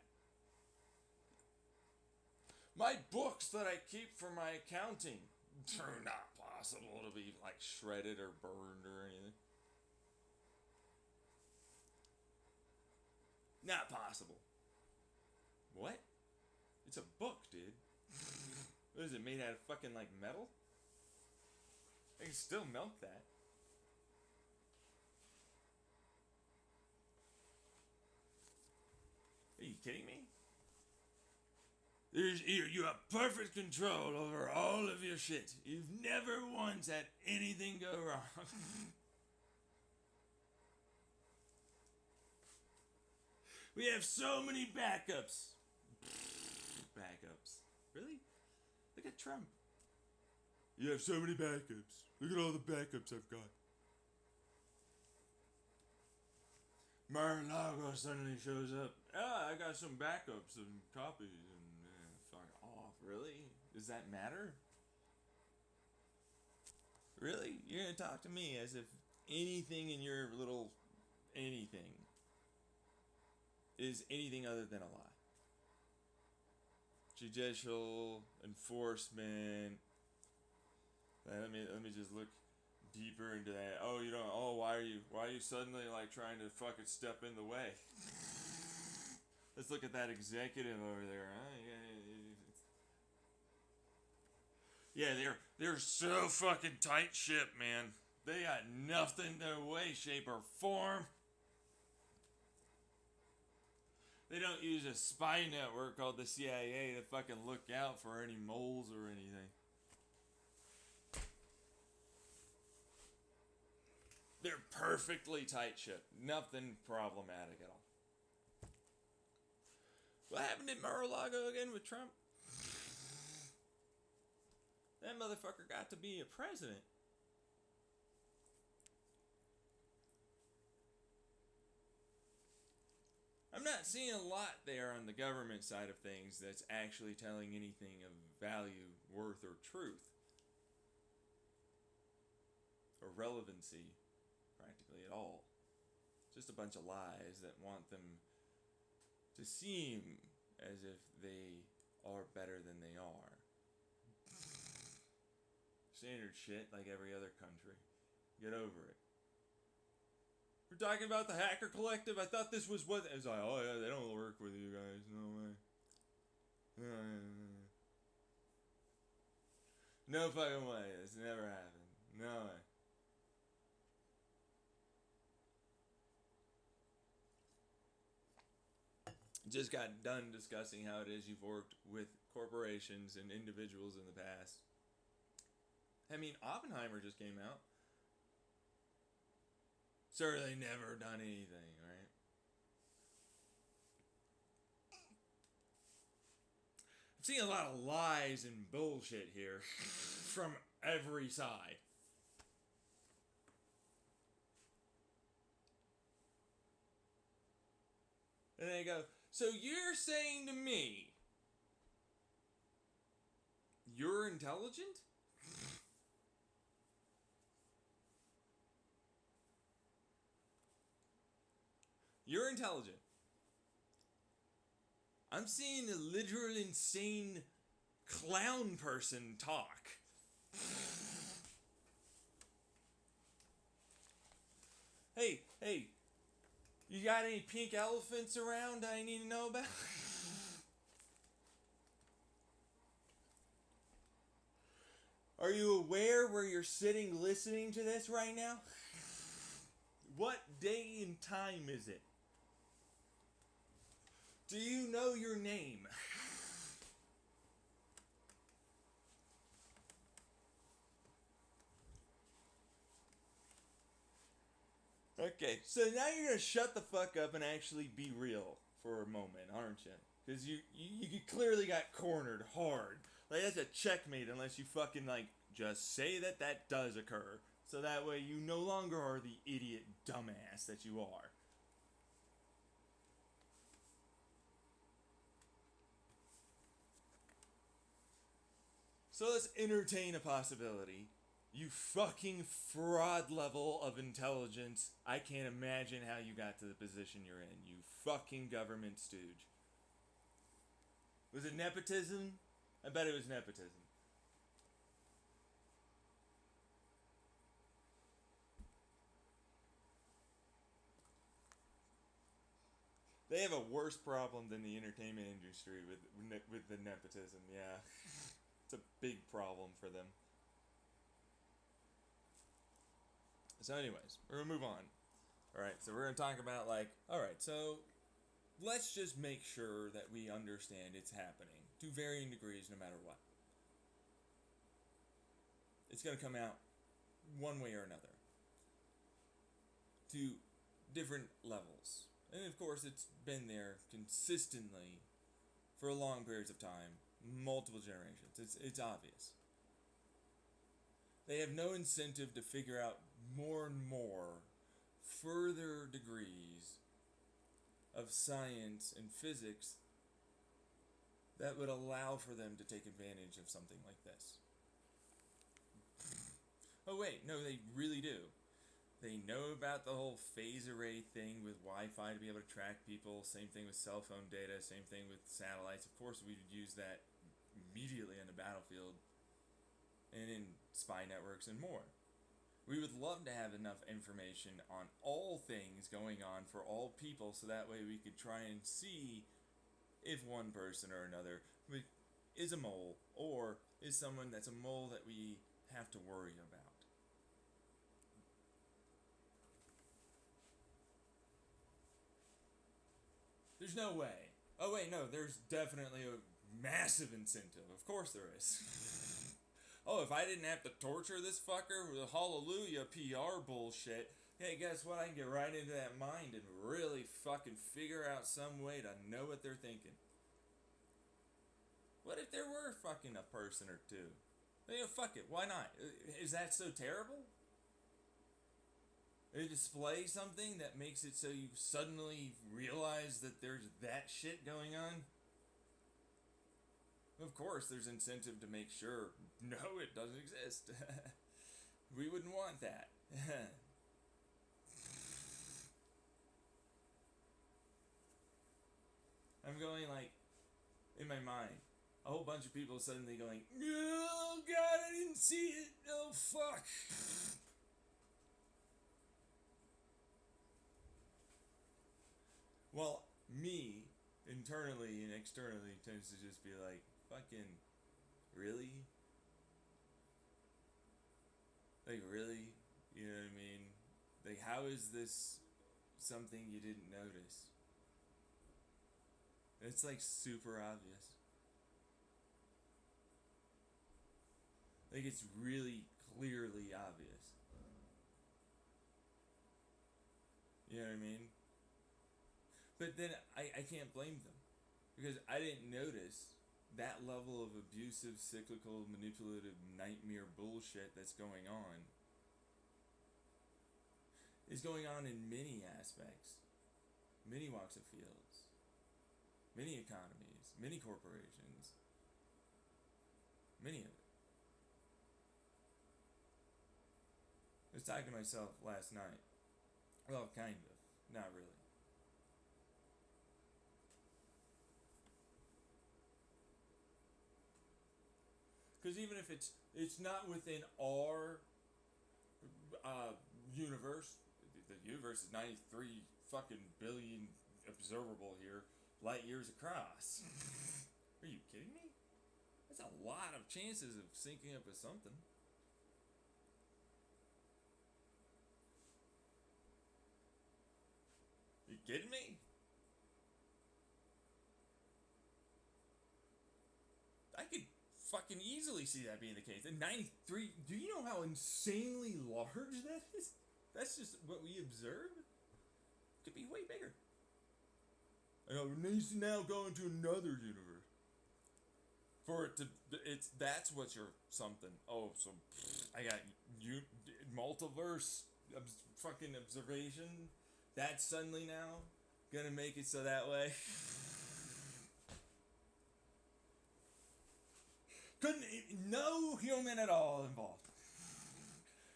My books that I keep for my accounting are not possible to be like shredded or burned or anything. Not possible. What? It's a book, dude. What is it, made out of fucking like metal? I can still melt that. kidding me? You have perfect control over all of your shit. You've never once had anything go wrong. We have so many backups. Backups. Really? Look at Trump. You have so many backups. Look at all the backups I've got. Mar-a-Lago suddenly shows up. Ah, I got some backups and copies and fuck off. Really? Does that matter? Really? You're gonna talk to me as if anything in your little anything is anything other than a lie. Judicial enforcement. Let me just look deeper into that. Oh, you don't. Oh, why are you suddenly like trying to fucking step in the way? Let's look at that executive over there. Huh? Yeah, they're so fucking tight ship, man. They got nothing to way, shape, or form. They don't use a spy network called the CIA to fucking look out for any moles or anything. They're perfectly tight ship. Nothing problematic at all. What happened in Mar-a-Lago again with Trump? That motherfucker got to be a president. I'm not seeing a lot there on the government side of things that's actually telling anything of value, worth, or truth. Or relevancy, practically at all. Just a bunch of lies that want them to seem as if they are better than they are. Standard shit like every other country. Get over it. We're talking about the Hacker Collective. I thought this was what... It was like, oh yeah, they don't work with you guys. No way. No fucking way. It's never happened. No way. Just got done discussing how it is you've worked with corporations and individuals in the past. I mean, Oppenheimer just came out. Sir, they never done anything, right? I'm seeing a lot of lies and bullshit here from every side. And they go, so you're saying to me, you're intelligent? You're intelligent. I'm seeing a literal insane clown person talk. Hey, you got any pink elephants around I need to know about? Are you aware where you're sitting listening to this right now? What day and time is it? Do you know your name? Okay, so now you're gonna shut the fuck up and actually be real for a moment, aren't you? Because you clearly got cornered hard. Like, that's a checkmate unless you fucking, like, just say that that does occur. So that way you no longer are the idiot dumbass that you are. So let's entertain a possibility. You fucking fraud level of intelligence. I can't imagine how you got to the position you're in. You fucking government stooge. Was it nepotism? I bet it was nepotism. They have a worse problem than the entertainment industry with the nepotism, yeah. It's a big problem for them. So anyways, we're going to move on. Alright, so we're going to talk about, like, alright, so let's just make sure that we understand it's happening to varying degrees no matter what. It's going to come out one way or another to different levels. And of course, it's been there consistently for long periods of time, multiple generations. It's obvious. They have no incentive to figure out more and more further degrees of science and physics that would allow for them to take advantage of something like this. Oh wait, no, they really do. They know about the whole phase array thing with Wi-Fi to be able to track people. Same thing with cell phone data. Same thing with satellites. Of course, we would use that immediately on the battlefield and in spy networks and more. We would love to have enough information on all things going on for all people so that way we could try and see if one person or another is a mole or is someone that's a mole that we have to worry about. There's no way. Oh wait, no, there's definitely a massive incentive. Of course there is. Oh, if I didn't have to torture this fucker with hallelujah PR bullshit, hey, guess what? I can get right into that mind and really fucking figure out some way to know what they're thinking. What if there were fucking a person or two? Yeah, fuck it, why not? Is that so terrible? They display something that makes it so you suddenly realize that there's that shit going on? Of course, there's incentive to make sure, no, it doesn't exist. We wouldn't want that. I'm going like, in my mind, a whole bunch of people suddenly going, oh god, I didn't see it, oh fuck. Well, me, internally and externally, tends to just be like, fucking, really? Like, really? You know what I mean? Like, how is this something you didn't notice? It's like super obvious. Like, it's really clearly obvious. You know what I mean? But then I can't blame them. Because I didn't notice that level of abusive, cyclical, manipulative, nightmare bullshit that's going on is going on in many aspects, many walks of fields, many economies, many corporations, many of it. I was talking to myself last night. Well, kind of. Not really. Because even if it's not within our universe, the universe is 93 fucking billion observable here, light years across. Are you kidding me? That's a lot of chances of syncing up with something. You kidding me? I could fucking easily see that being the case. And 93, do you know how insanely large that is? That's just what we observe? Could be way bigger. I know, it needs to now go into another universe. For it to, that's what you're something. Oh, so I got you multiverse fucking observation. That's suddenly now gonna make it so that way. No human at all involved.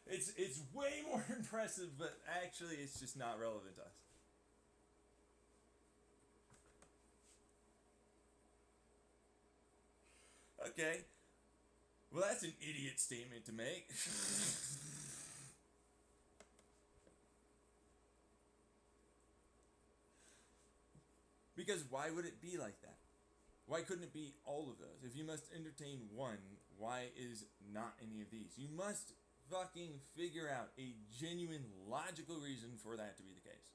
It's way more impressive, but actually it's just not relevant to us. Okay. Well, that's an idiot statement to make. Because why would it be like that? Why couldn't it be all of those? If you must entertain one, why is not any of these? You must fucking figure out a genuine, logical reason for that to be the case.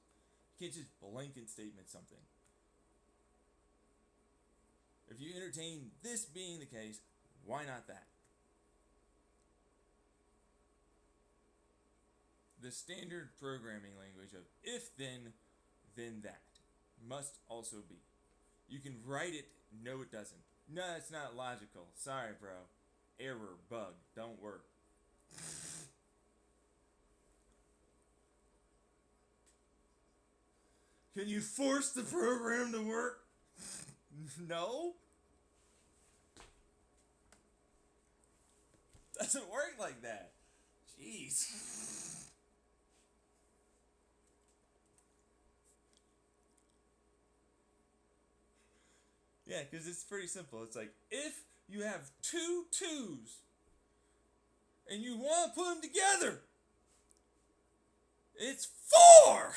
You can't just blanket statement something. entertain this being the case, why not that? The standard programming language of if then that must also be. You can write it, no it doesn't. No, it's not logical. Sorry, bro. Error, bug, don't work. Can you force the program to work? No? Doesn't work like that. Jeez. Yeah, because it's pretty simple. It's like, if you have two twos and you want to put them together, it's 4!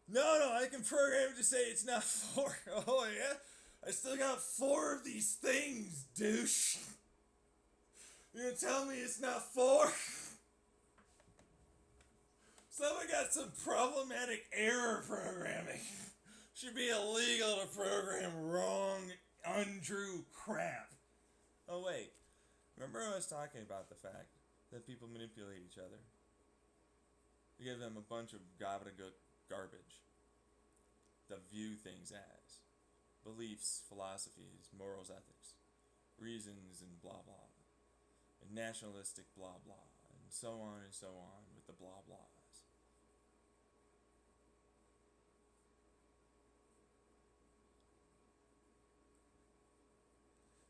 No, I can program it to say it's not 4. Oh, yeah? I still got 4 of these things, douche. You gonna tell me it's not 4? Someone got some problematic error programming. Should be illegal to program wrong, untrue crap. Oh, wait. Remember I was talking about the fact that people manipulate each other? You give them a bunch of gobbledygook garbage to view things as beliefs, philosophies, morals, ethics, reasons, and blah blah, and nationalistic blah blah, and so on with the blah blahs.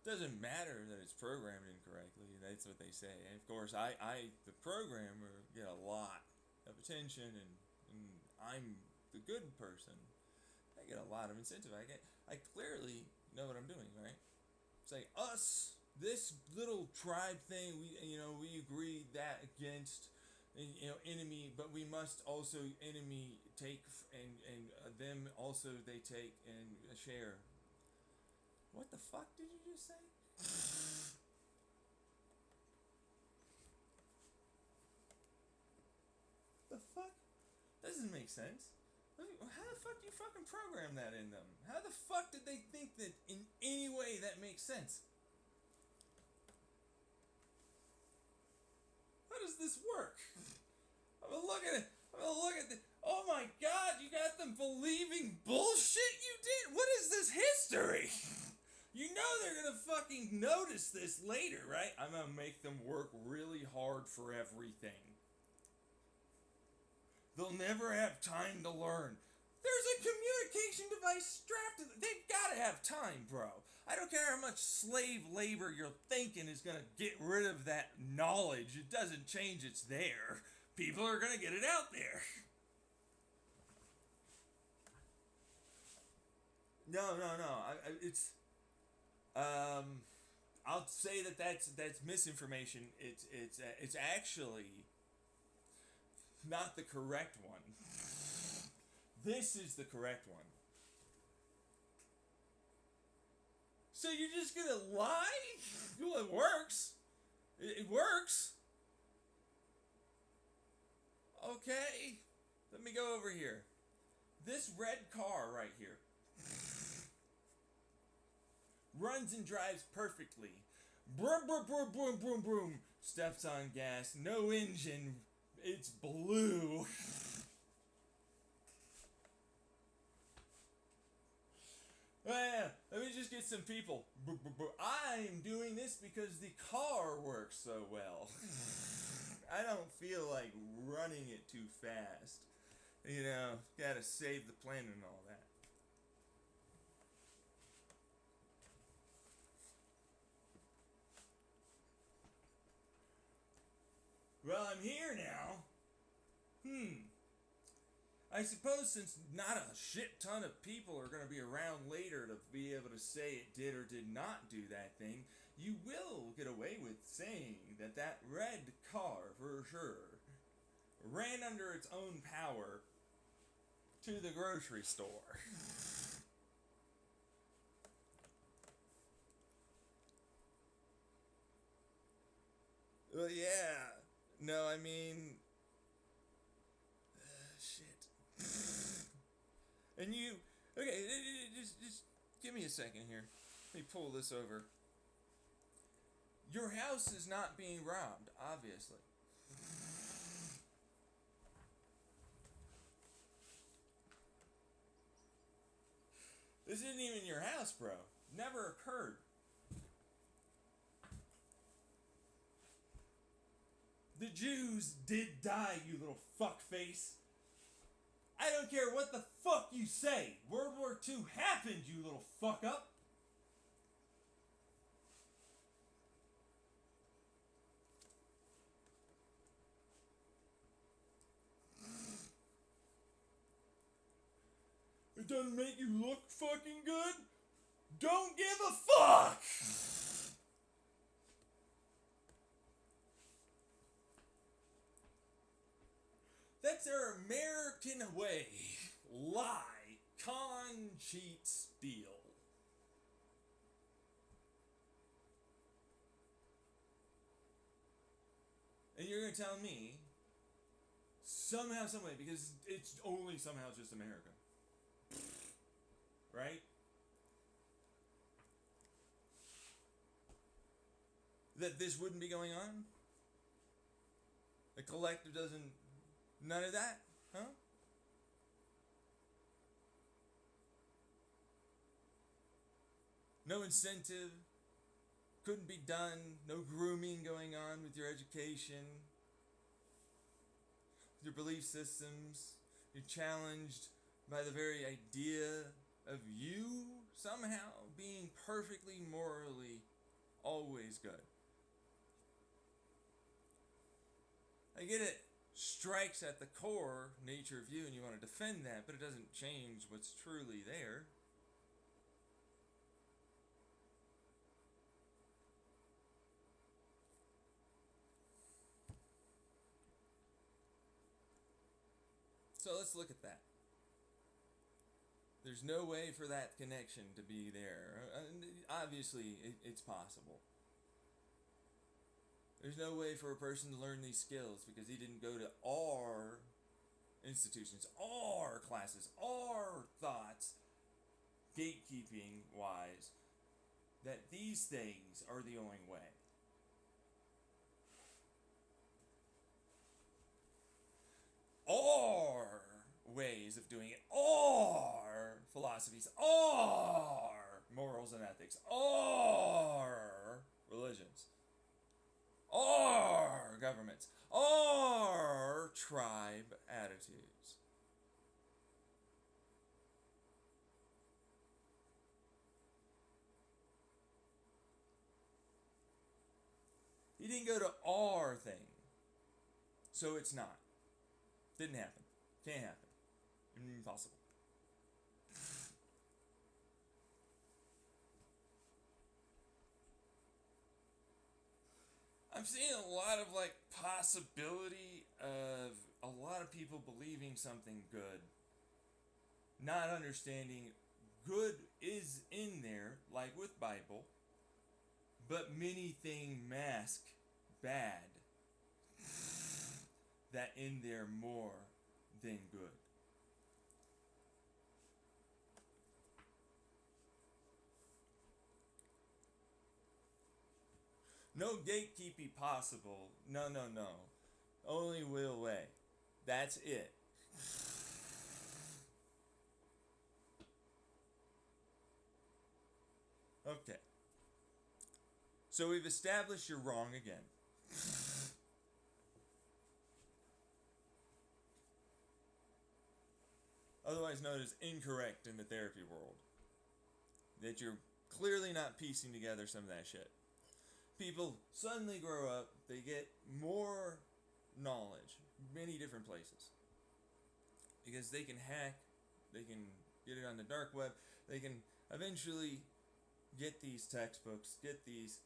Doesn't matter that it's programmed incorrectly. That's what they say. And of course, the programmer, get a lot of attention, and I'm the good person. I get a lot of incentive. I clearly know what I'm doing, right? Say us, this little tribe thing. We agree that against, enemy, but we must also enemy take and them also they take and share. What the fuck did you just say? The fuck? Doesn't make sense. How the fuck do you fucking program that in them? How the fuck did they think that in any way that makes sense? How does this work? I'm gonna look at it. Oh my god, you got them believing bullshit you did? What is this history? You know they're gonna fucking notice this later, right? I'm gonna make them work really hard for everything. They'll never have time to learn. There's a communication device strapped to them. They've gotta have time, bro. I don't care how much slave labor you're thinking is gonna get rid of that knowledge. It doesn't change, it's there. People are gonna get it out there. No. It's I'll say that's misinformation. It's actually not the correct one. This is the correct one. So you're just gonna lie? Well, it works. It works. Okay. Let me go over here. This red car right here runs and drives perfectly. Brum, brum, brum, brum, brum, brum. Steps on gas. No engine. It's blue. Well, let me just get some people. I'm doing this because the car works so well. I don't feel like running it too fast. Gotta save the planet and all that. Well, I'm here now. I suppose since not a shit ton of people are going to be around later to be able to say it did or did not do that thing, you will get away with saying that red car, for sure, ran under its own power to the grocery store. Well, yeah. No, I mean, shit. And you, okay, just give me a second here. Let me pull this over. Your house is not being robbed, obviously. This isn't even your house, bro. Never occurred. The Jews did die, you little fuckface. I don't care what the fuck you say. World War II happened, you little fuck up. It doesn't make you look fucking good? Don't give a fuck! That's their American way. Lie. Con, cheat, steal. And you're gonna tell me somehow, someway, because it's only somehow just America. Right? That this wouldn't be going on? The collective doesn't. None of that? Huh? No incentive. Couldn't be done. No grooming going on with your education. Your belief systems. You're challenged by the very idea of you somehow being perfectly morally always good. I get it. Strikes at the core nature of you and you want to defend that, but it doesn't change what's truly there. So let's look at that. There's no way for that connection to be there. Obviously, it's possible. There's no way for a person to learn these skills because he didn't go to our institutions, our classes, our thoughts, gatekeeping wise, that these things are the only way. Our ways of doing it, our philosophies, our morals and ethics, our religions, our governments, our tribe attitudes. He didn't go to our thing, so it's not. Didn't happen. Can't happen. Impossible. I'm seeing a lot of like possibility of a lot of people believing something good, not understanding good is in there, like with Bible, but many things mask bad that in there more than good. No gatekeeping possible. No. Only will way. That's it. Okay. So we've established you're wrong again. Otherwise known as incorrect in the therapy world. That you're clearly not piecing together some of that shit. People suddenly grow up, they get more knowledge, many different places. Because they can hack, they can get it on the dark web, they can eventually get these textbooks, get these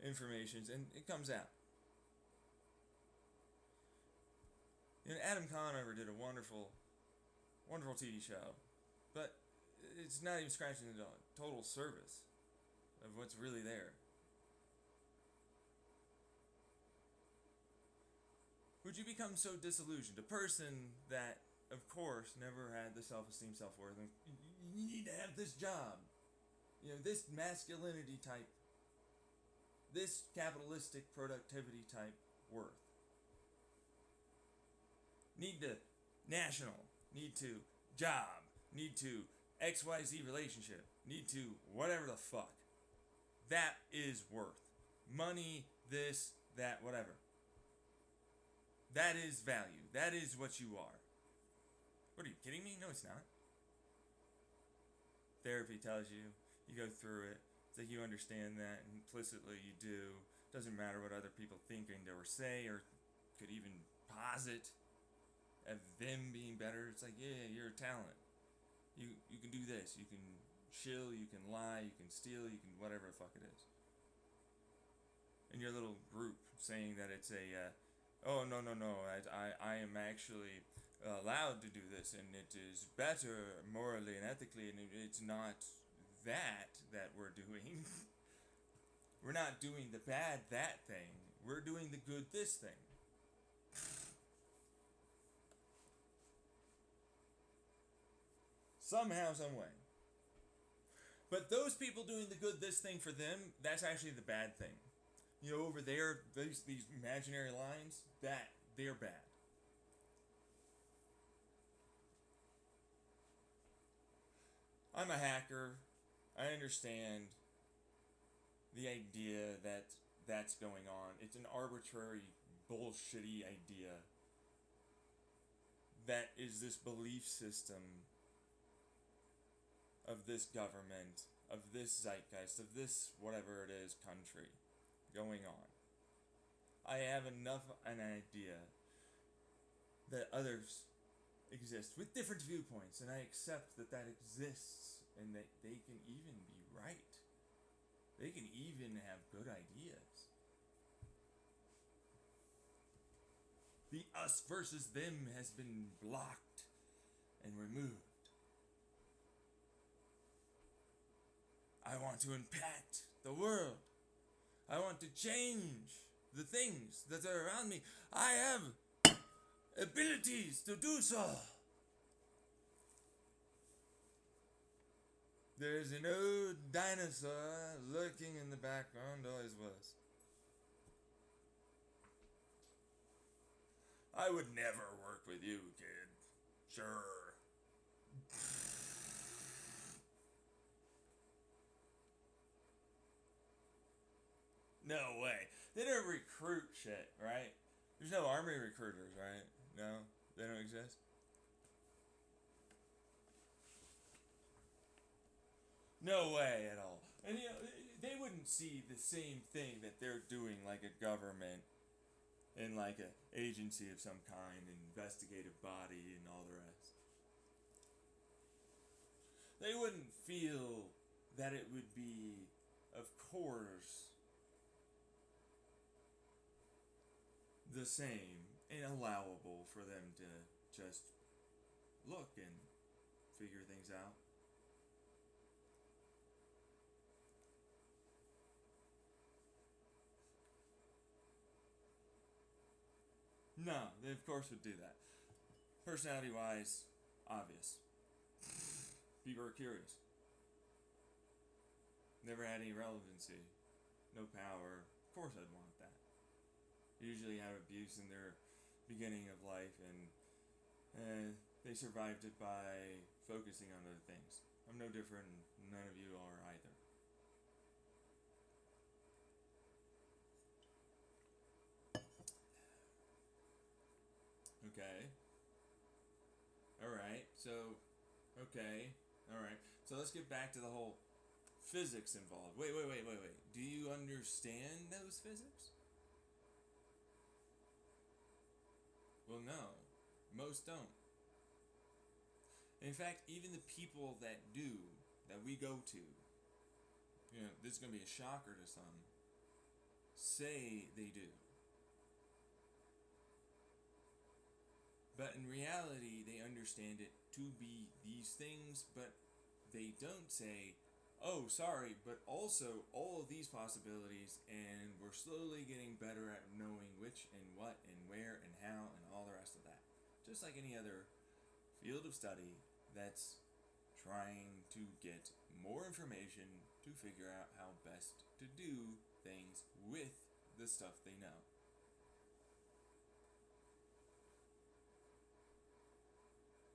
informations, and it comes out. Adam Conover did a wonderful TV show, but it's not even scratching the total surface of what's really there. would you become so disillusioned? A person that, of course, never had the self-esteem, self-worth, and you need to have this job, this masculinity type, this capitalistic productivity type worth. Need to national, need to job, need to XYZ relationship, need to whatever the fuck. That is worth. Money, this, that, whatever. That is value. That is what you are. What are you kidding me? No, it's not. Therapy tells you, you go through it, it's like you understand that, implicitly you do. Doesn't matter what other people think or say, or could even posit of them being better. It's like, yeah, you're a talent. You can do this. You can chill, you can lie, you can steal, you can whatever the fuck it is. And your little group saying that it's oh, no, I am actually allowed to do this, and it is better morally and ethically, and it's not that we're doing. We're not doing the bad that thing. We're doing the good this thing. Somehow, some way. But those people doing the good this thing for them, that's actually the bad thing. Over there, these imaginary lines, they're bad. I'm a hacker. I understand the idea that that's going on. It's an arbitrary, bullshitty idea that is this belief system of this government, of this zeitgeist, of this whatever it is country going on. I have enough an idea that others exist with different viewpoints, and I accept that exists, and that they can even be right. They can even have good ideas. The us versus them has been blocked and removed. I want to impact the world. I want to change the things that are around me. I have abilities to do so. There's an old dinosaur lurking in the background, always was. I would never work with you, kid. Sure. No way. They don't recruit shit, right? There's no army recruiters, right? No? They don't exist? No way at all. And they wouldn't see the same thing that they're doing like a government and like an agency of some kind, an investigative body and all the rest. They wouldn't feel that it would be, of course, the same and allowable for them to just look and figure things out. No, they of course would do that. Personality wise, obvious. People are curious. Never had any relevancy. No power. Of course I'd want that. Usually have abuse in their beginning of life, and they survived it by focusing on other things. I'm no different, none of you are either. Okay. Alright, so, okay, alright. So let's get back to the whole physics involved. Wait. Do you understand those physics? Well, no. Most don't. In fact, even the people that do, that we go to, this is going to be a shocker to some, say they do. But in reality, they understand it to be these things, but they don't say, oh, sorry, but also all of these possibilities, and we're slowly getting better at knowing which and what and where and how rest of that. Just like any other field of study that's trying to get more information to figure out how best to do things with the stuff they know.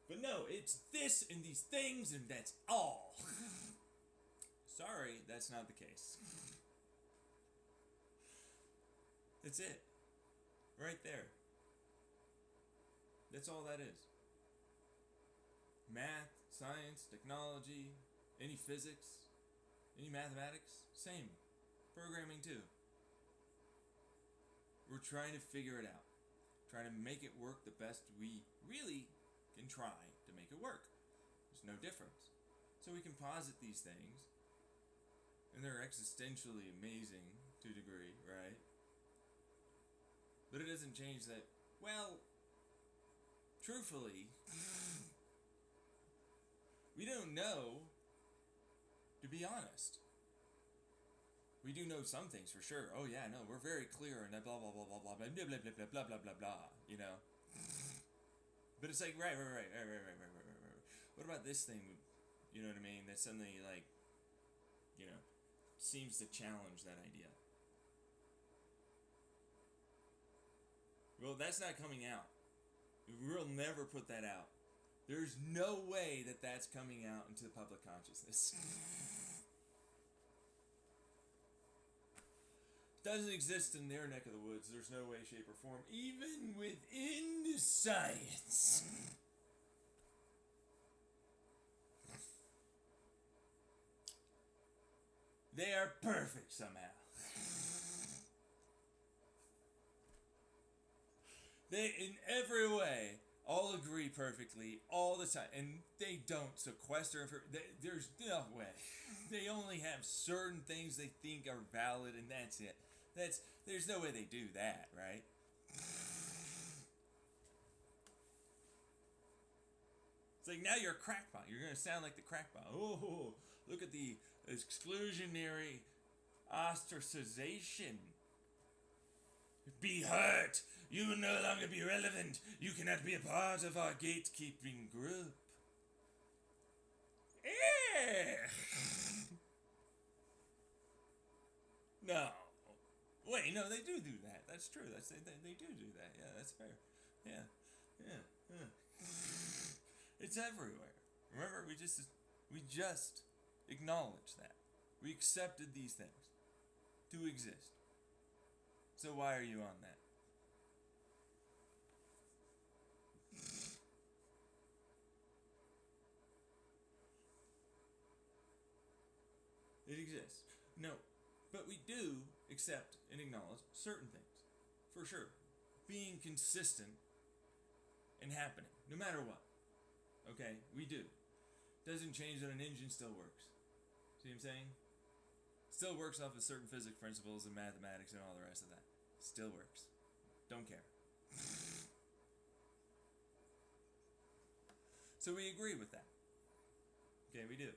But no, it's this and these things and that's all. Sorry, that's not the case. That's it. Right there. That's all that is. Math, science, technology, any physics, any mathematics, same. Programming too. We're trying to figure it out. Trying to make it work the best we really can try to make it work. There's no difference. So we can posit these things, and they're existentially amazing to a degree, right? But it doesn't change that, well, truthfully, we don't know, to be honest. We do know some things for sure. Oh yeah, no, we're very clear and blah blah blah blah blah blah blah blah blah blah blah blah blah, you know. But it's like right. What about this thing? You know what I mean? That suddenly like, you know, seems to challenge that idea. Well, that's not coming out. We'll never put that out. There's no way that that's coming out into the public consciousness. Doesn't exist in their neck of the woods. There's no way, shape, or form, even within the science. They are perfect somehow. They, in every way, all agree perfectly all the time, and they don't sequester. There's no way. They only have certain things they think are valid, and that's it. There's no way they do that, right? It's like now you're a crackpot. You're gonna sound like the crackpot. Oh, look at the exclusionary ostracization. Be hurt. You will no longer be relevant. You cannot be a part of our gatekeeping group. No. Wait, no, they do that. That's true. They do that. Yeah, that's fair. Yeah. It's everywhere. Remember, we just acknowledged that. We accepted these things to exist. So why are you on that? It exists. No. But we do accept and acknowledge certain things. For sure. Being consistent and happening. No matter what. Okay? We do. Doesn't change that an engine still works. See what I'm saying? Still works off of certain physics principles and mathematics and all the rest of that. Still works. Don't care. So we agree with that. Okay, we do.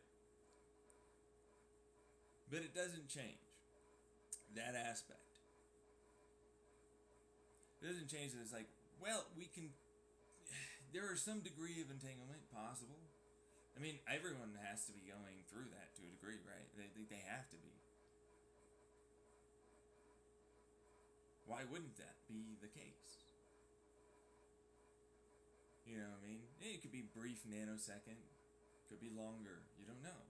But it doesn't change that aspect. It doesn't change that it's like, well, we can... There is some degree of entanglement possible. I mean, everyone has to be going through that to a degree, right? They have to be. Why wouldn't that be the case? You know what I mean? It could be brief nanosecond. Could be longer. You don't know.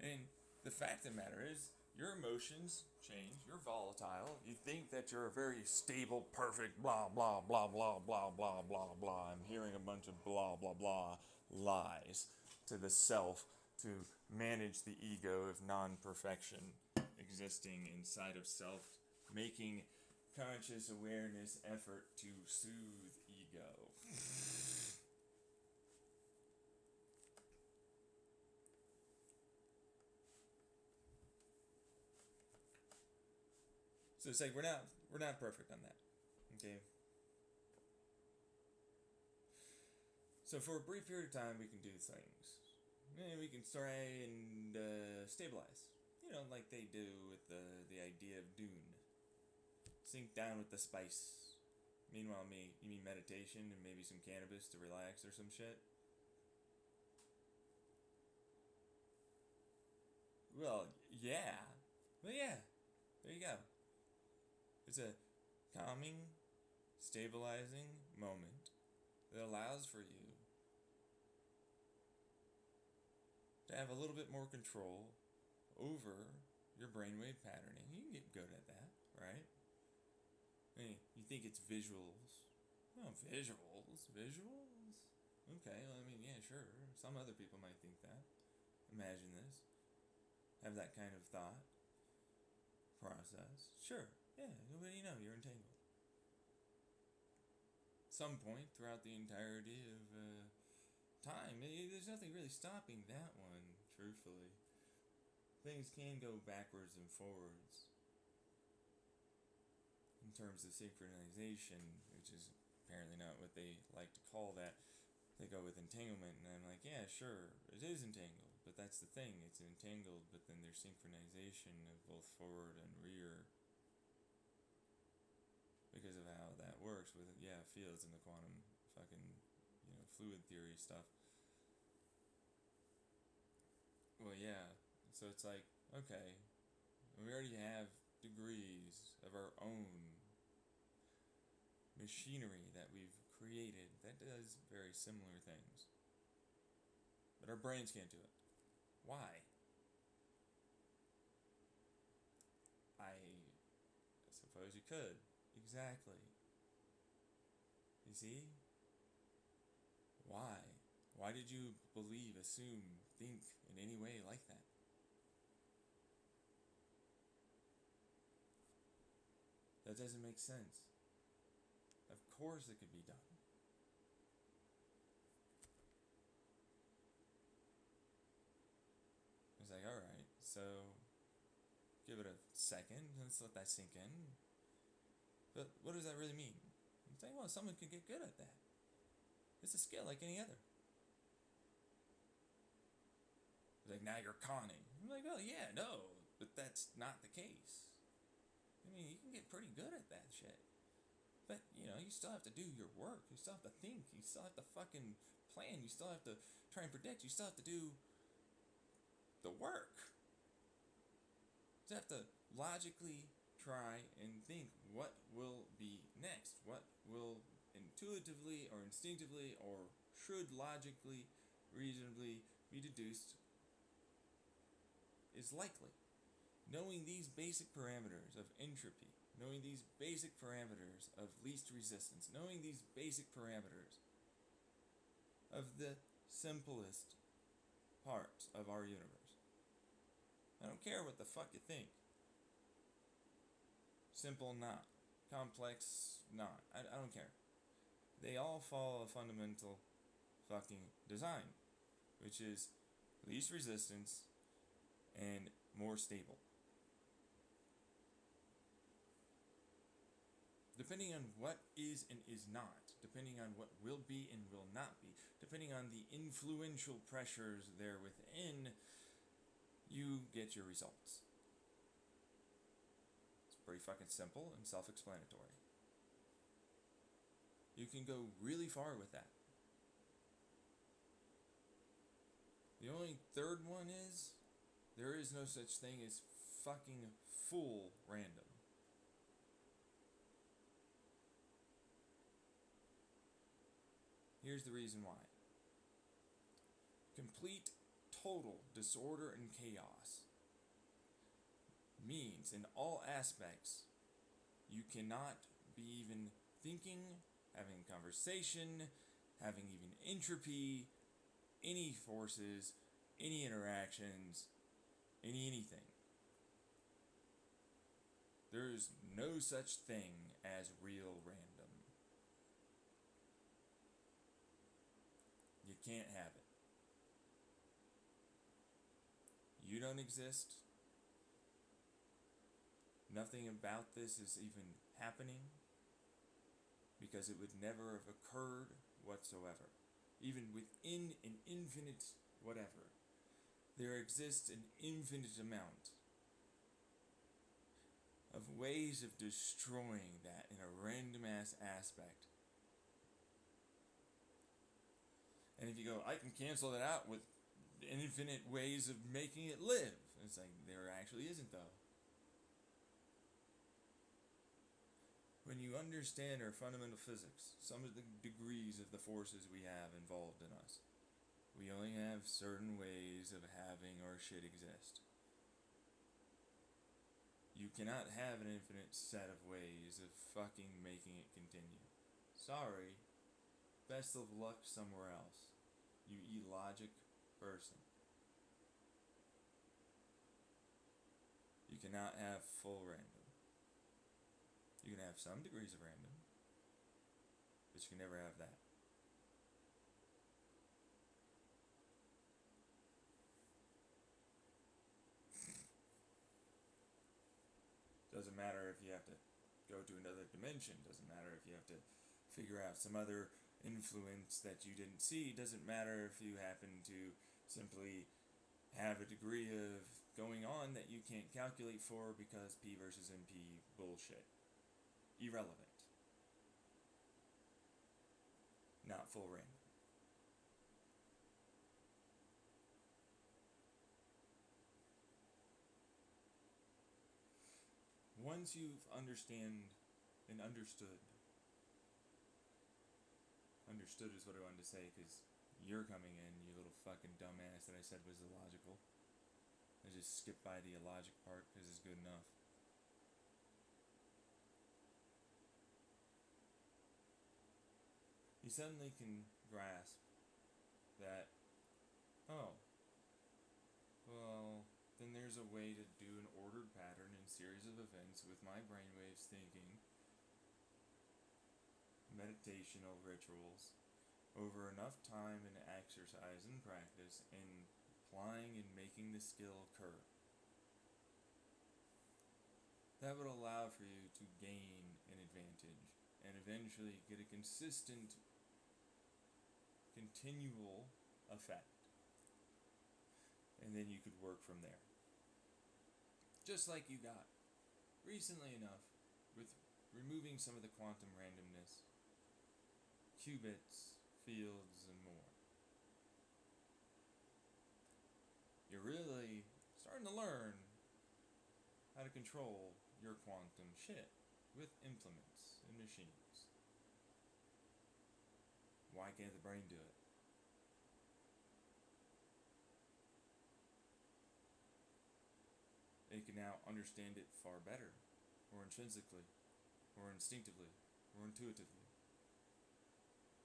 And the fact of the matter is, your emotions change. You're volatile. You think that you're a very stable, perfect, blah, blah, blah, blah, blah, blah, blah, blah. I'm hearing a bunch of blah, blah, blah lies to the self to manage the ego of non-perfection existing inside of self, making conscious awareness effort to soothe ego. So it's like we're not perfect on that. Okay. So for a brief period of time we can do things. And we can try and stabilize. You know, like they do with the idea of Dune. sink down with the spice. Meanwhile, you mean meditation and maybe some cannabis to relax or some shit? Well, yeah. Well, yeah. There you go. It's a calming, stabilizing moment that allows for you to have a little bit more control over your brainwave patterning. You can get good at that, right? I mean, you think it's visuals. Oh, visuals? Visuals? Okay, well, I mean, yeah, sure. Some other people might think that. Imagine this. Have that kind of thought process. Sure, yeah, what do you know? You're entangled. Some point throughout the entirety of time, there's nothing really stopping that one, truthfully. Things can go backwards and forwards in terms of synchronization, which is apparently not what they like to call that. They go with entanglement, and I'm like, yeah, sure, it is entangled, but that's the thing, it's entangled, but then there's synchronization of both forward and rear because of how that works with, fields and the quantum fucking, fluid theory stuff. Well, yeah, so it's like, okay, we already have degrees of our own machinery that we've created that does very similar things. But our brains can't do it. Why? I suppose you could. Exactly. You see? Why? Why did you believe, assume, think in any way like that? That doesn't make sense. Of course it could be done. It's like, alright, so give it a second, let's let that sink in. But what does that really mean? I'm saying, well, someone can get good at that. It's a skill like any other. It's like, now you're conning. I'm like, well, yeah, no, but that's not the case. I mean, you can get pretty good at that shit. But, you still have to do your work. You still have to think. You still have to fucking plan. You still have to try and predict. You still have to do the work. You have to logically try and think what will be next. What will intuitively or instinctively or should logically, reasonably be deduced is likely. Knowing these basic parameters of entropy, knowing these basic parameters of least resistance, knowing these basic parameters of the simplest parts of our universe. I don't care what the fuck you think. Simple, not. Complex, not. I don't care. They all follow a fundamental fucking design, which is least resistance and more stable. Depending on what is and is not, depending on what will be and will not be, depending on the influential pressures there within, you get your results. It's pretty fucking simple and self-explanatory. You can go really far with that. The only third one is, there is no such thing as fucking full random. Here's the reason why. Complete, total disorder and chaos means in all aspects you cannot be even thinking, having conversation, having even entropy, any forces, any interactions, anything. There's no such thing as real random. You can't have it. You don't exist. Nothing about this is even happening because it would never have occurred whatsoever. Even within an infinite whatever, there exists an infinite amount of ways of destroying that in a random ass aspect. And if you go, I can cancel that out with infinite ways of making it live. It's like, there actually isn't, though. When you understand our fundamental physics, some of the degrees of the forces we have involved in us, we only have certain ways of having our shit exist. You cannot have an infinite set of ways of fucking making it continue. Sorry. Best of luck somewhere else. You illogic person. You cannot have full random. You can have some degrees of random, but you can never have that. Doesn't matter if you have to go to another dimension. Doesn't matter if you have to figure out some other influence that you didn't see. Doesn't matter if you happen to simply have a degree of going on that you can't calculate for because P versus NP bullshit. Irrelevant. Not full random. Once you've understood is what I wanted to say, because you're coming in, you little fucking dumbass that I said was illogical. I just skipped by the illogic part because it's good enough. You suddenly can grasp that, oh, well, then there's a way to do an ordered pattern and series of events with my brainwaves thinking, meditational rituals, over enough time and exercise and practice and applying and making the skill occur. That would allow for you to gain an advantage and eventually get a consistent, continual effect. And then you could work from there. Just like you got recently enough with removing some of the quantum randomness, qubits, fields, and more. You're really starting to learn how to control your quantum shit with implements and machines. Why can't the brain do it? It can now understand it far better, or intrinsically, or instinctively, or intuitively.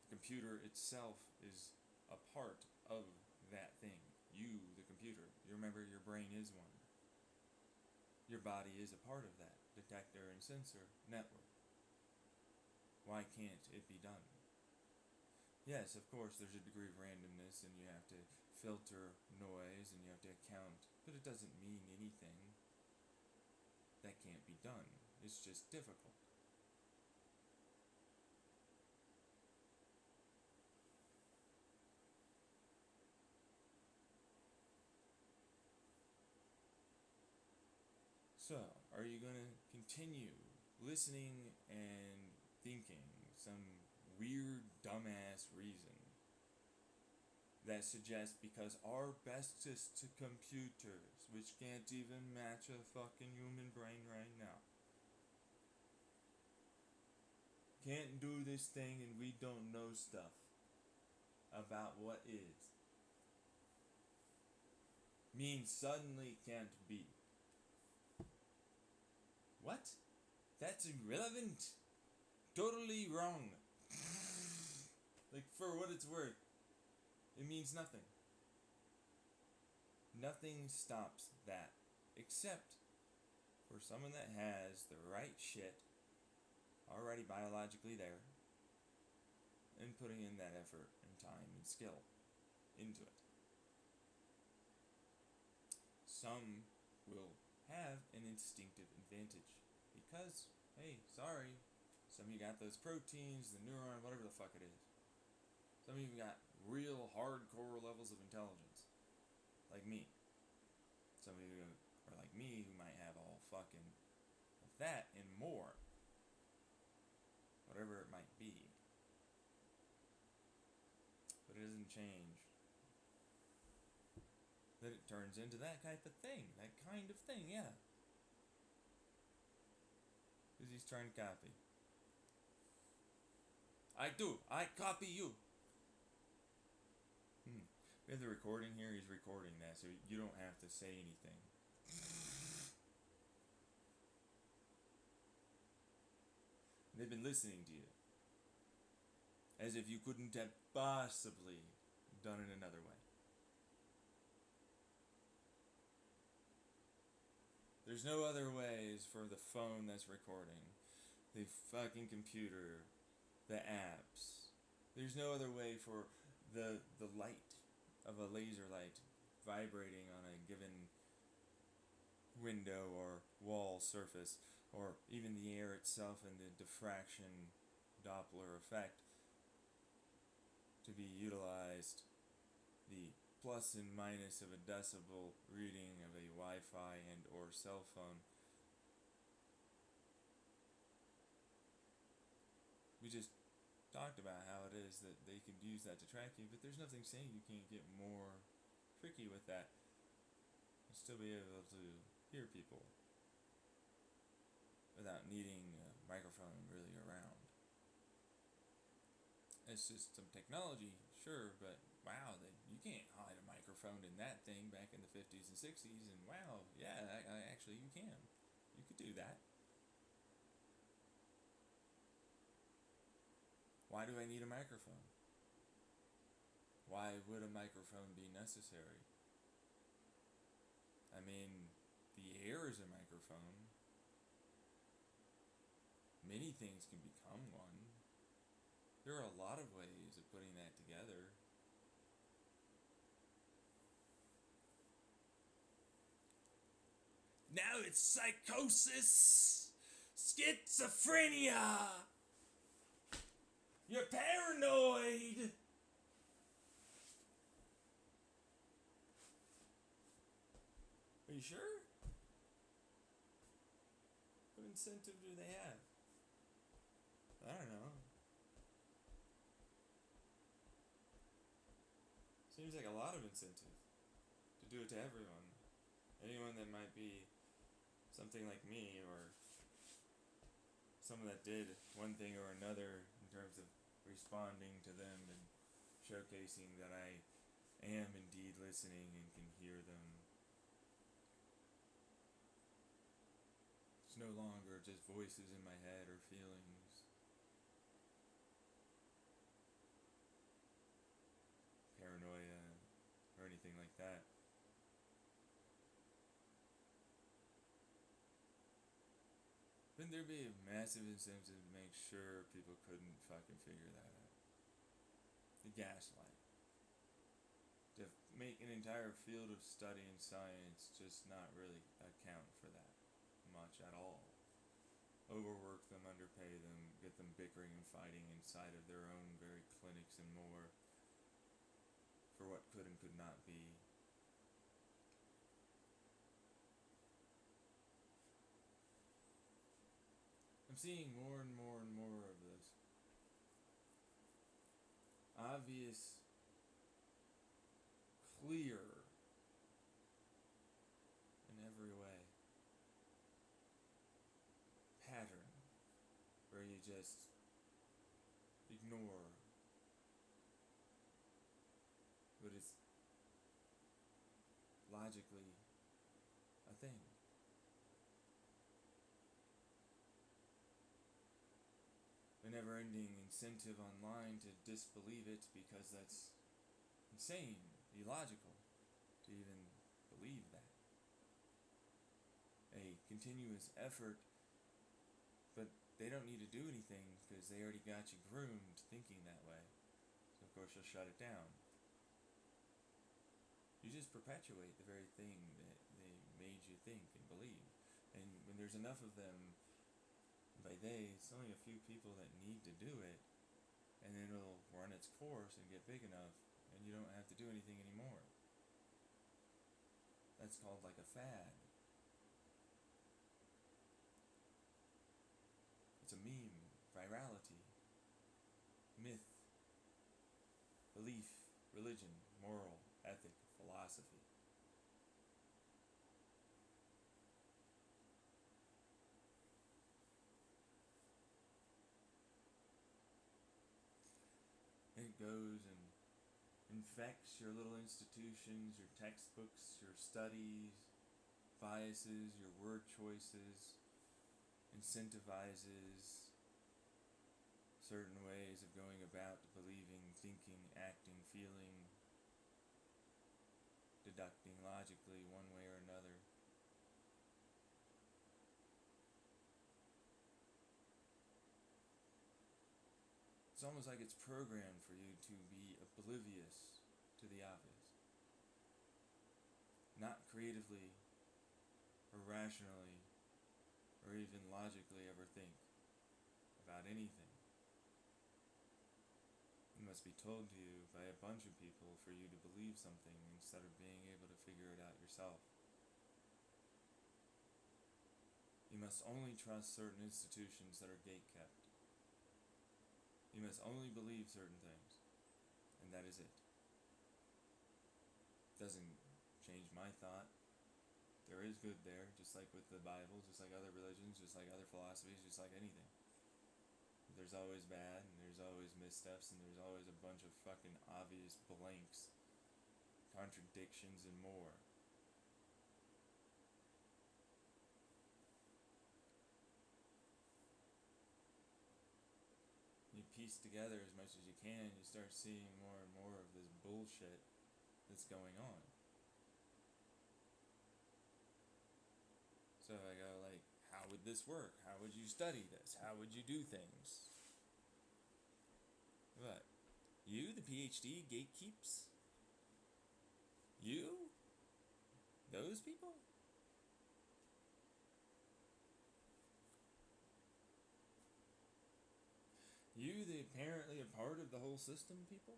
The computer itself is a part of that thing. You, the computer. You remember your brain is one. Your body is a part of that detector and sensor network. Why can't it be done? Yes, of course, there's a degree of randomness and you have to filter noise and you have to account, but it doesn't mean anything that can't be done. It's just difficult. So, are you going to continue listening and thinking some weird, dumbass reason that suggests because our bestest computers, which can't even match a fucking human brain right now, can't do this thing and we don't know stuff about what is, means suddenly can't be? What? That's irrelevant. Totally wrong. Like, for what it's worth, it means nothing. Nothing stops that, except for someone that has the right shit already biologically there and putting in that effort and time and skill into it. Some will have an instinctive advantage because, hey, sorry, some of you got those proteins, the neuron, whatever the fuck it is. Some of you got real hardcore levels of intelligence, like me. Some of you are like me who might have all fucking that and more. Whatever it might be. But it doesn't change. That it turns into that type of thing. That kind of thing, yeah. Because he's trying to copy. I do. I copy you. We have the recording here. He's recording that, so you don't have to say anything. They've been listening to you. As if you couldn't have possibly done it another way. There's no other ways for the phone that's recording, the fucking computer, the apps. There's no other way for the light of a laser light vibrating on a given window or wall surface, or even the air itself and the diffraction Doppler effect to be utilized. The plus and minus of a decibel reading of a Wi-Fi and or cell phone. We just talked about how it is that they could use that to track you, but there's nothing saying you can't get more tricky with that and still be able to hear people without needing a microphone really around. It's just some technology, sure, but wow, you can't hide a microphone in that thing back in the 50s and 60s, and wow, yeah, actually you can. You could do that. Why do I need a microphone? Why would a microphone be necessary? I mean, the air is a microphone. Many things can become one. There are a lot of ways of putting that together. Now it's psychosis, schizophrenia. You're paranoid. Are you sure? What incentive do they have? I don't know. Seems like a lot of incentive to do it to everyone. Anyone that might be something like me, or someone that did one thing or another in terms of responding to them and showcasing that I am indeed listening and can hear them. It's no longer just voices in my head or feelings. Paranoia or anything like that. Wouldn't there be a massive incentive to make sure people couldn't fucking figure that out? The gaslight. To make an entire field of study and science just not really account for that much at all. Overwork them, underpay them, get them bickering and fighting inside of their own very clinics and more for what could and could not be. I'm seeing more and more and more of this. Obvious, clear, in every way, pattern where you just ignore what is logically a thing. A never-ending incentive online to disbelieve it because that's insane, illogical to even believe that. A continuous effort, but they don't need to do anything because they already got you groomed thinking that way. So of course you'll shut it down. You just perpetuate the very thing that they made you think and believe. And when there's enough of them, by they, it's only a few people that need to do it, and then it'll run its course and get big enough, and you don't have to do anything anymore. That's called like a fad. It's a meme, virality, myth, belief, religion, moral, ethic, philosophy. It goes and infects your little institutions, your textbooks, your studies, biases, your word choices, incentivizes certain ways of going about believing, thinking, acting, feeling, deducting logically one way or another. It's almost like it's programmed for you to be oblivious to the obvious. Not creatively or rationally or even logically ever think about anything. It must be told to you by a bunch of people for you to believe something instead of being able to figure it out yourself. You must only trust certain institutions that are gate-kept. You must only believe certain things, and that is it. Doesn't change my thought. There is good there, just like with the Bible, just like other religions, just like other philosophies, just like anything. There's always bad, and there's always missteps, and there's always a bunch of fucking obvious blanks, contradictions, and more. You piece together as much as you can, you start seeing more and more of this bullshit that's going on. So I go like, how would this work? How would you study this? How would you do things? What? You, the PhD gatekeeps? You? Those people? You, the apparently a part of the whole system people?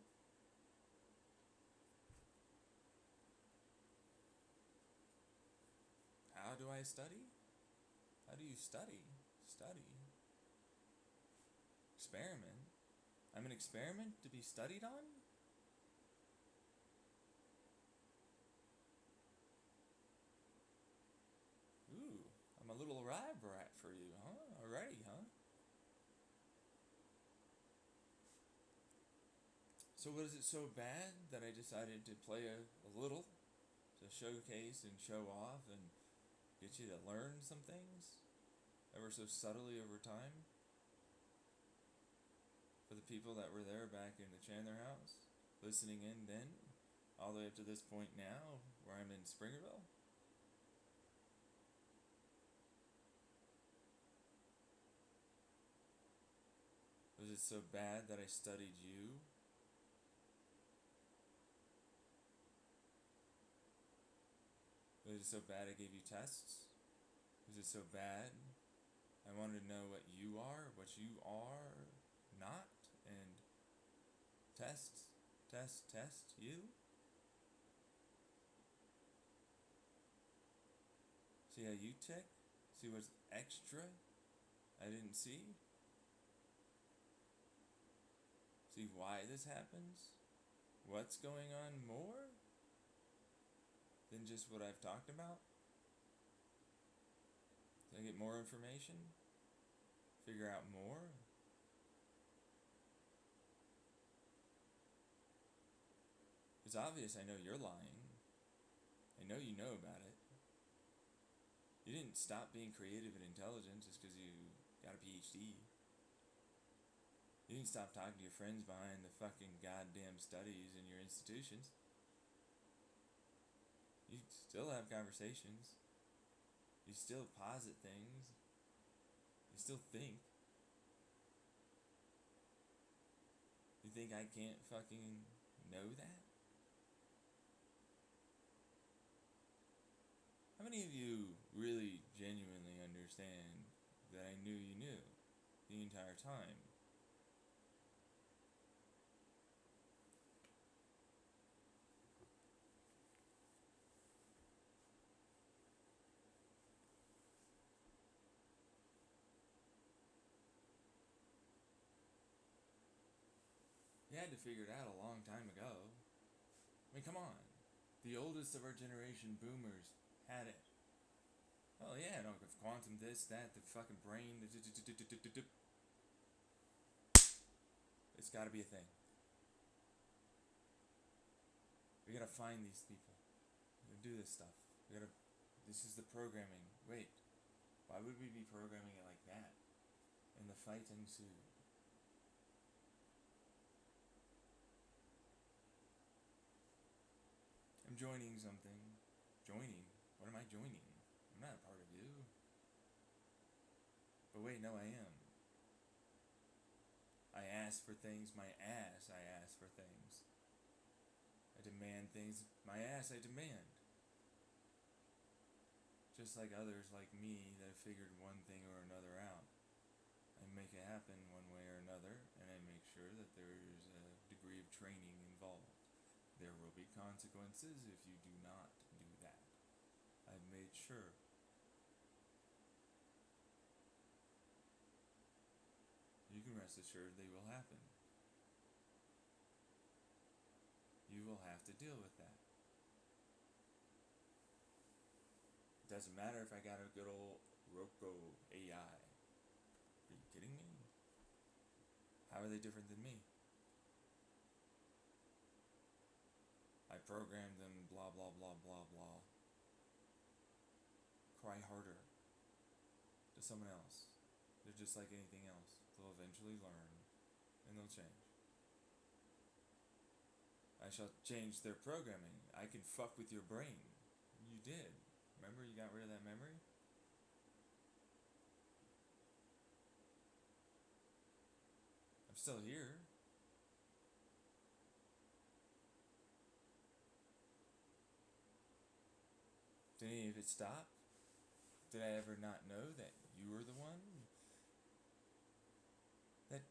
How do I study? How do you study? Study. Experiment? I'm an experiment to be studied on? Ooh, I'm a little ride rat for you, huh? Alrighty, huh? So was it so bad that I decided to play a little to showcase and show off and get you to learn some things ever so subtly over time? For the people that were there back in the Chandler house, listening in then, all the way up to this point now, where I'm in Springerville? Was it so bad that I studied you? Was it so bad I gave you tests? Was it so bad I wanted to know what you are not, and test you? See how you tick? See what's extra I didn't see? See why this happens? What's going on more than just what I've talked about? So I get more information? Figure out more? It's obvious I know you're lying. I know you know about it. You didn't stop being creative and intelligent just because you got a PhD. You didn't stop talking to your friends behind the fucking goddamn studies in your institutions. You still have conversations. You still posit things. You still think. You think I can't fucking know that? How many of you really genuinely understand that I knew you knew the entire time? had to figure it out a long time ago. I mean, come on. The oldest of our generation, boomers, had it. Oh yeah, no, if quantum this, that, the fucking brain, it's gotta be a thing. We gotta find these people. We gotta do this stuff. This is the programming. Wait, why would we be programming it like that? And the fight ensued. I'm joining something. Joining? What am I joining? I'm not a part of you. But wait, no, I am. I ask for things, my ass, I ask for things. I demand things, my ass, I demand. Just like others like me that have figured one thing or another out. I make it happen one way or another, and I make sure that there is a degree of training involved. There will be consequences if you do not do that. I've made sure. You can rest assured they will happen. You will have to deal with that. It doesn't matter if I got a good old Roku AI. Are you kidding me? How are they different than me? I programmed them blah blah blah blah blah. Cry harder to someone else. They're just like anything else. They'll eventually learn and they'll change. I shall change their programming. I can fuck with your brain. You did. Remember you got rid of that memory? I'm still here. Did any of it stop? Did I ever not know that you were the one that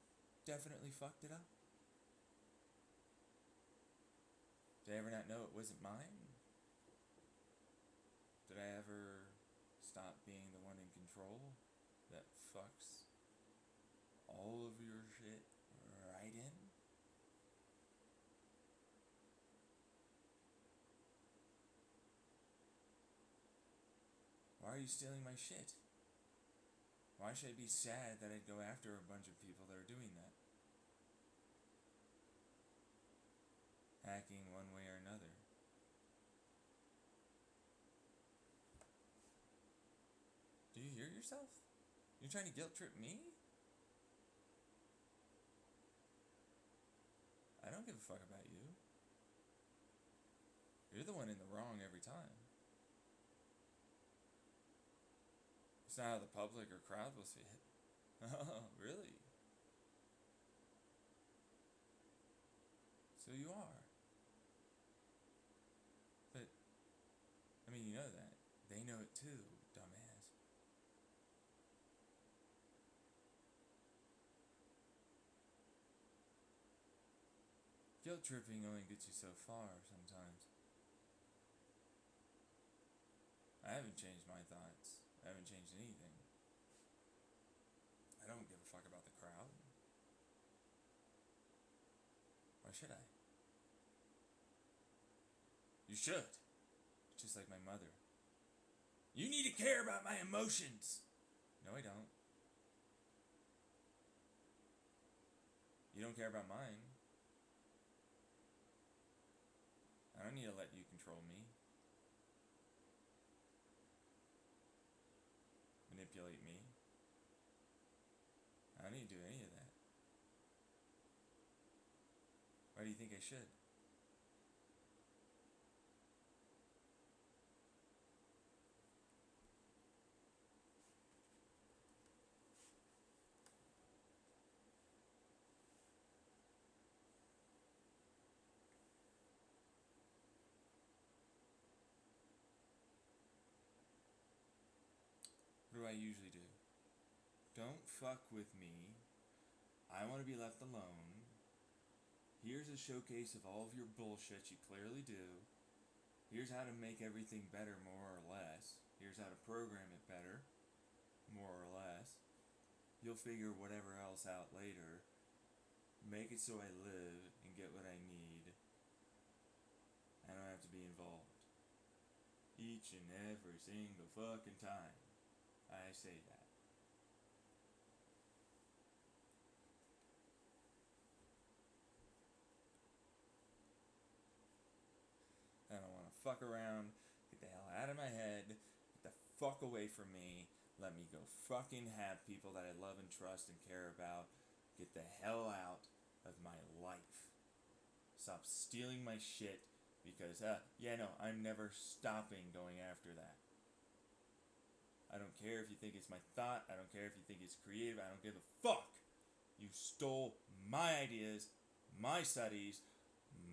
definitely fucked it up? Did I ever not know it wasn't mine? Did I ever stop being the one in control that fucks all of your shit right in? Why are you stealing my shit? Why should I be sad that I'd go after a bunch of people that are doing that? Hacking one way or another. Do you hear yourself? You're trying to guilt trip me? I don't give a fuck about you. You're the one in the wrong every time. It's not how the public or crowd will see it. Oh, really? So you are. But, I mean, you know that. They know it too, dumbass. Guilt tripping only gets you so far sometimes. I haven't changed my thoughts. I haven't changed anything. I don't give a fuck about the crowd. Why should I? You should. Just like my mother. You need to care about my emotions. No, I don't. You don't care about mine. I don't need to let you control me. Manipulate me. I don't need to do any of that. Why do you think I should? What do I usually do? Don't fuck with me. I want to be left alone. Here's a showcase of all of your bullshit you clearly do. Here's how to make everything better, more or less. Here's how to program it better, more or less. You'll figure whatever else out later. Make it so I live get what I need. I don't have to be involved. Each and every single fucking time I say that. I don't want to fuck around. Get the hell out of my head. Get the fuck away from me. Let me go fucking have people that I love and trust and care about. Get the hell out of my life. Stop stealing my shit because, I'm never stopping going after that. I don't care if you think it's my thought. I don't care if you think it's creative. I don't give a fuck. You stole my ideas, my studies,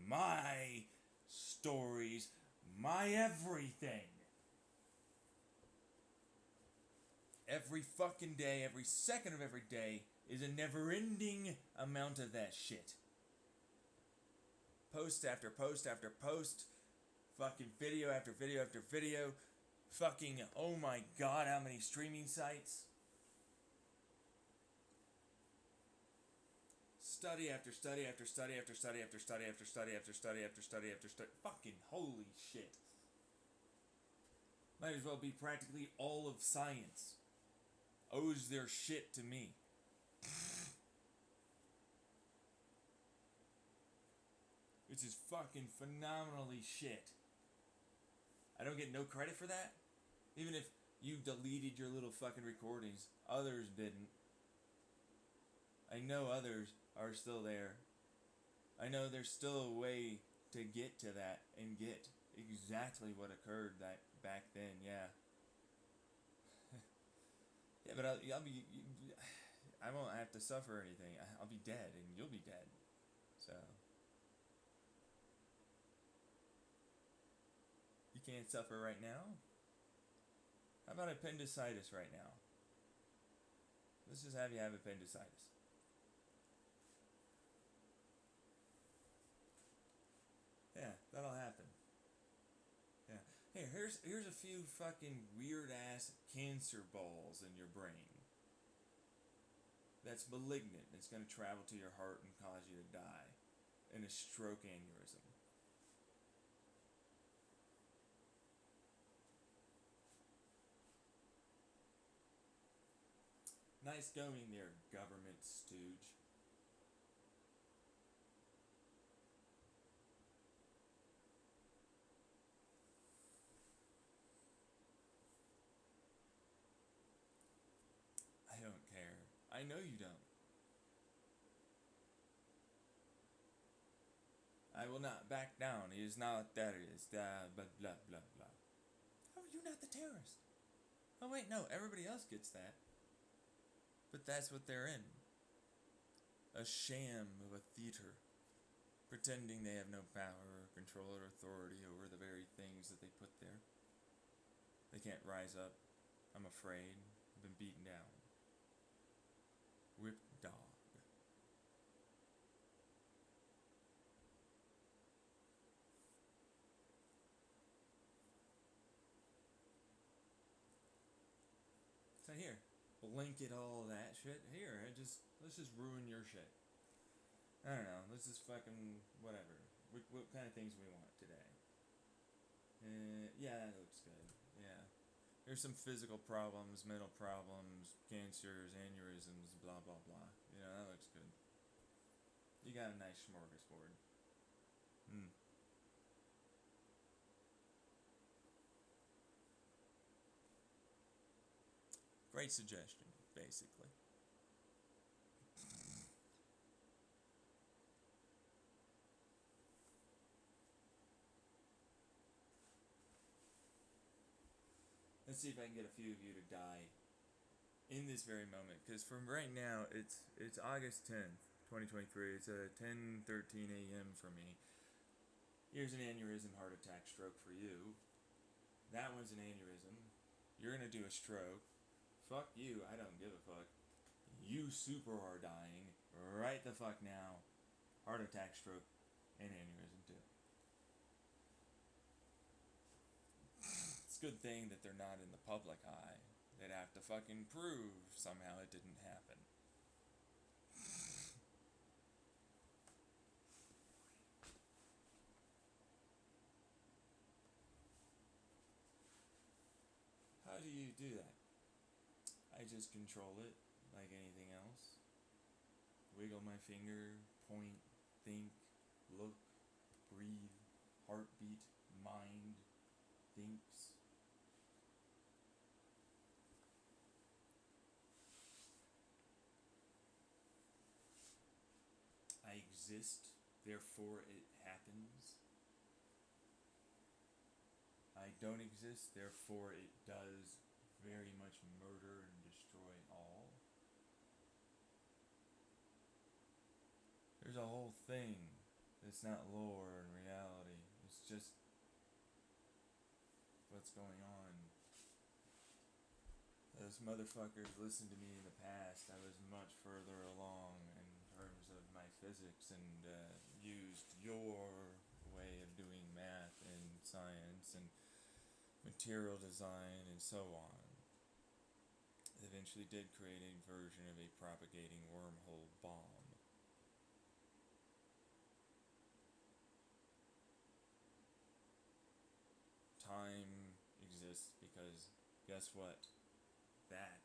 my stories, my everything. Every fucking day, every second of every day is a never-ending amount of that shit. Post after post after post, fucking video after video after video, fucking, oh my god, how many streaming sites? Study after study after study after study after study after study after study after study after study. Fucking holy shit. Might as well be practically all of science. Owes their shit to me. Which is fucking phenomenally shit. I don't get no credit for that. Even if you deleted your little fucking recordings, others didn't. I know others are still there. I know there's still a way to get to that and get exactly what occurred that back then, yeah. Yeah, but I won't have to suffer anything. I'll be dead and you'll be dead. So you can't suffer right now? How about appendicitis right now? Let's just have you have appendicitis. Yeah, that'll happen. Yeah. Hey, here's a few fucking weird ass cancer balls in your brain. That's malignant. It's gonna travel to your heart and cause you to die in a stroke aneurysm. Nice going there, government stooge. I don't care. I know you don't. I will not back down. It is not that it is. Blah, blah, blah, blah. How are you not the terrorist? Oh, wait, no. Everybody else gets that. But that's what they're in. A sham of a theater. Pretending they have no power or control or authority over the very things that they put there. They can't rise up. I'm afraid. I've been beaten down. Whipped dog. So here, blanket all that shit. Here, let's just ruin your shit. I don't know. Let's just fucking whatever. What kind of things we want today? Yeah, that looks good. Yeah. There's some physical problems, mental problems, cancers, aneurysms, blah blah blah. You know, that looks good. You got a nice smorgasbord. Hmm. Great suggestion, basically. Let's see if I can get a few of you to die in this very moment, because from right now it's August 10th, 2023. It's 10:13 a.m. for me. Here's an aneurysm, heart attack, stroke for you. That one's an aneurysm. You're gonna do a stroke. Fuck you. I don't give a fuck. You super are dying right the fuck now. Heart attack, stroke, and aneurysm too. It's a good thing that they're not in the public eye. They'd have to fucking prove somehow it didn't happen. just control it like anything else. Wiggle my finger, point, think, look, breathe, heartbeat, mind, thinks. I exist, therefore it happens. I don't exist, therefore it does very much murder and destroy all. There's a whole thing that's not lore and reality. It's just what's going on. Those motherfuckers listened to me in the past. I was much further along in terms of my physics and used your way of doing math and science and material design and so on. Eventually did create a version of a propagating wormhole bomb. Time exists because guess what? That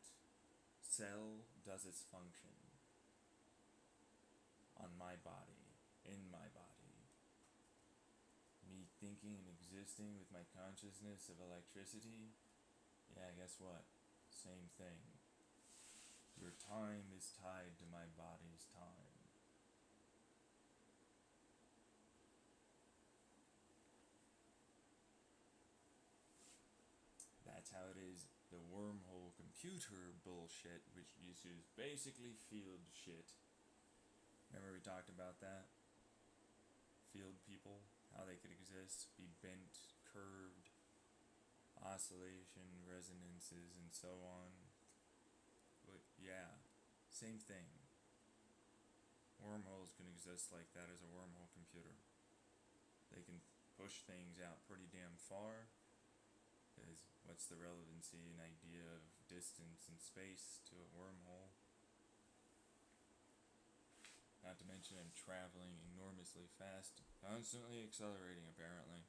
cell does its function on my body, in my body. Me thinking and existing with my consciousness of electricity, yeah, guess what? Same thing. Your time is tied to my body's time. That's how it is. The wormhole computer bullshit, which uses basically field shit. Remember we talked about that? Field people, how they could exist, be bent, curved, oscillation, resonances, and so on. But yeah, same thing. Wormholes can exist like that as a wormhole computer. They can push things out pretty damn far. Because what's the relevancy and idea of distance and space to a wormhole? Not to mention I'm traveling enormously fast, constantly accelerating apparently.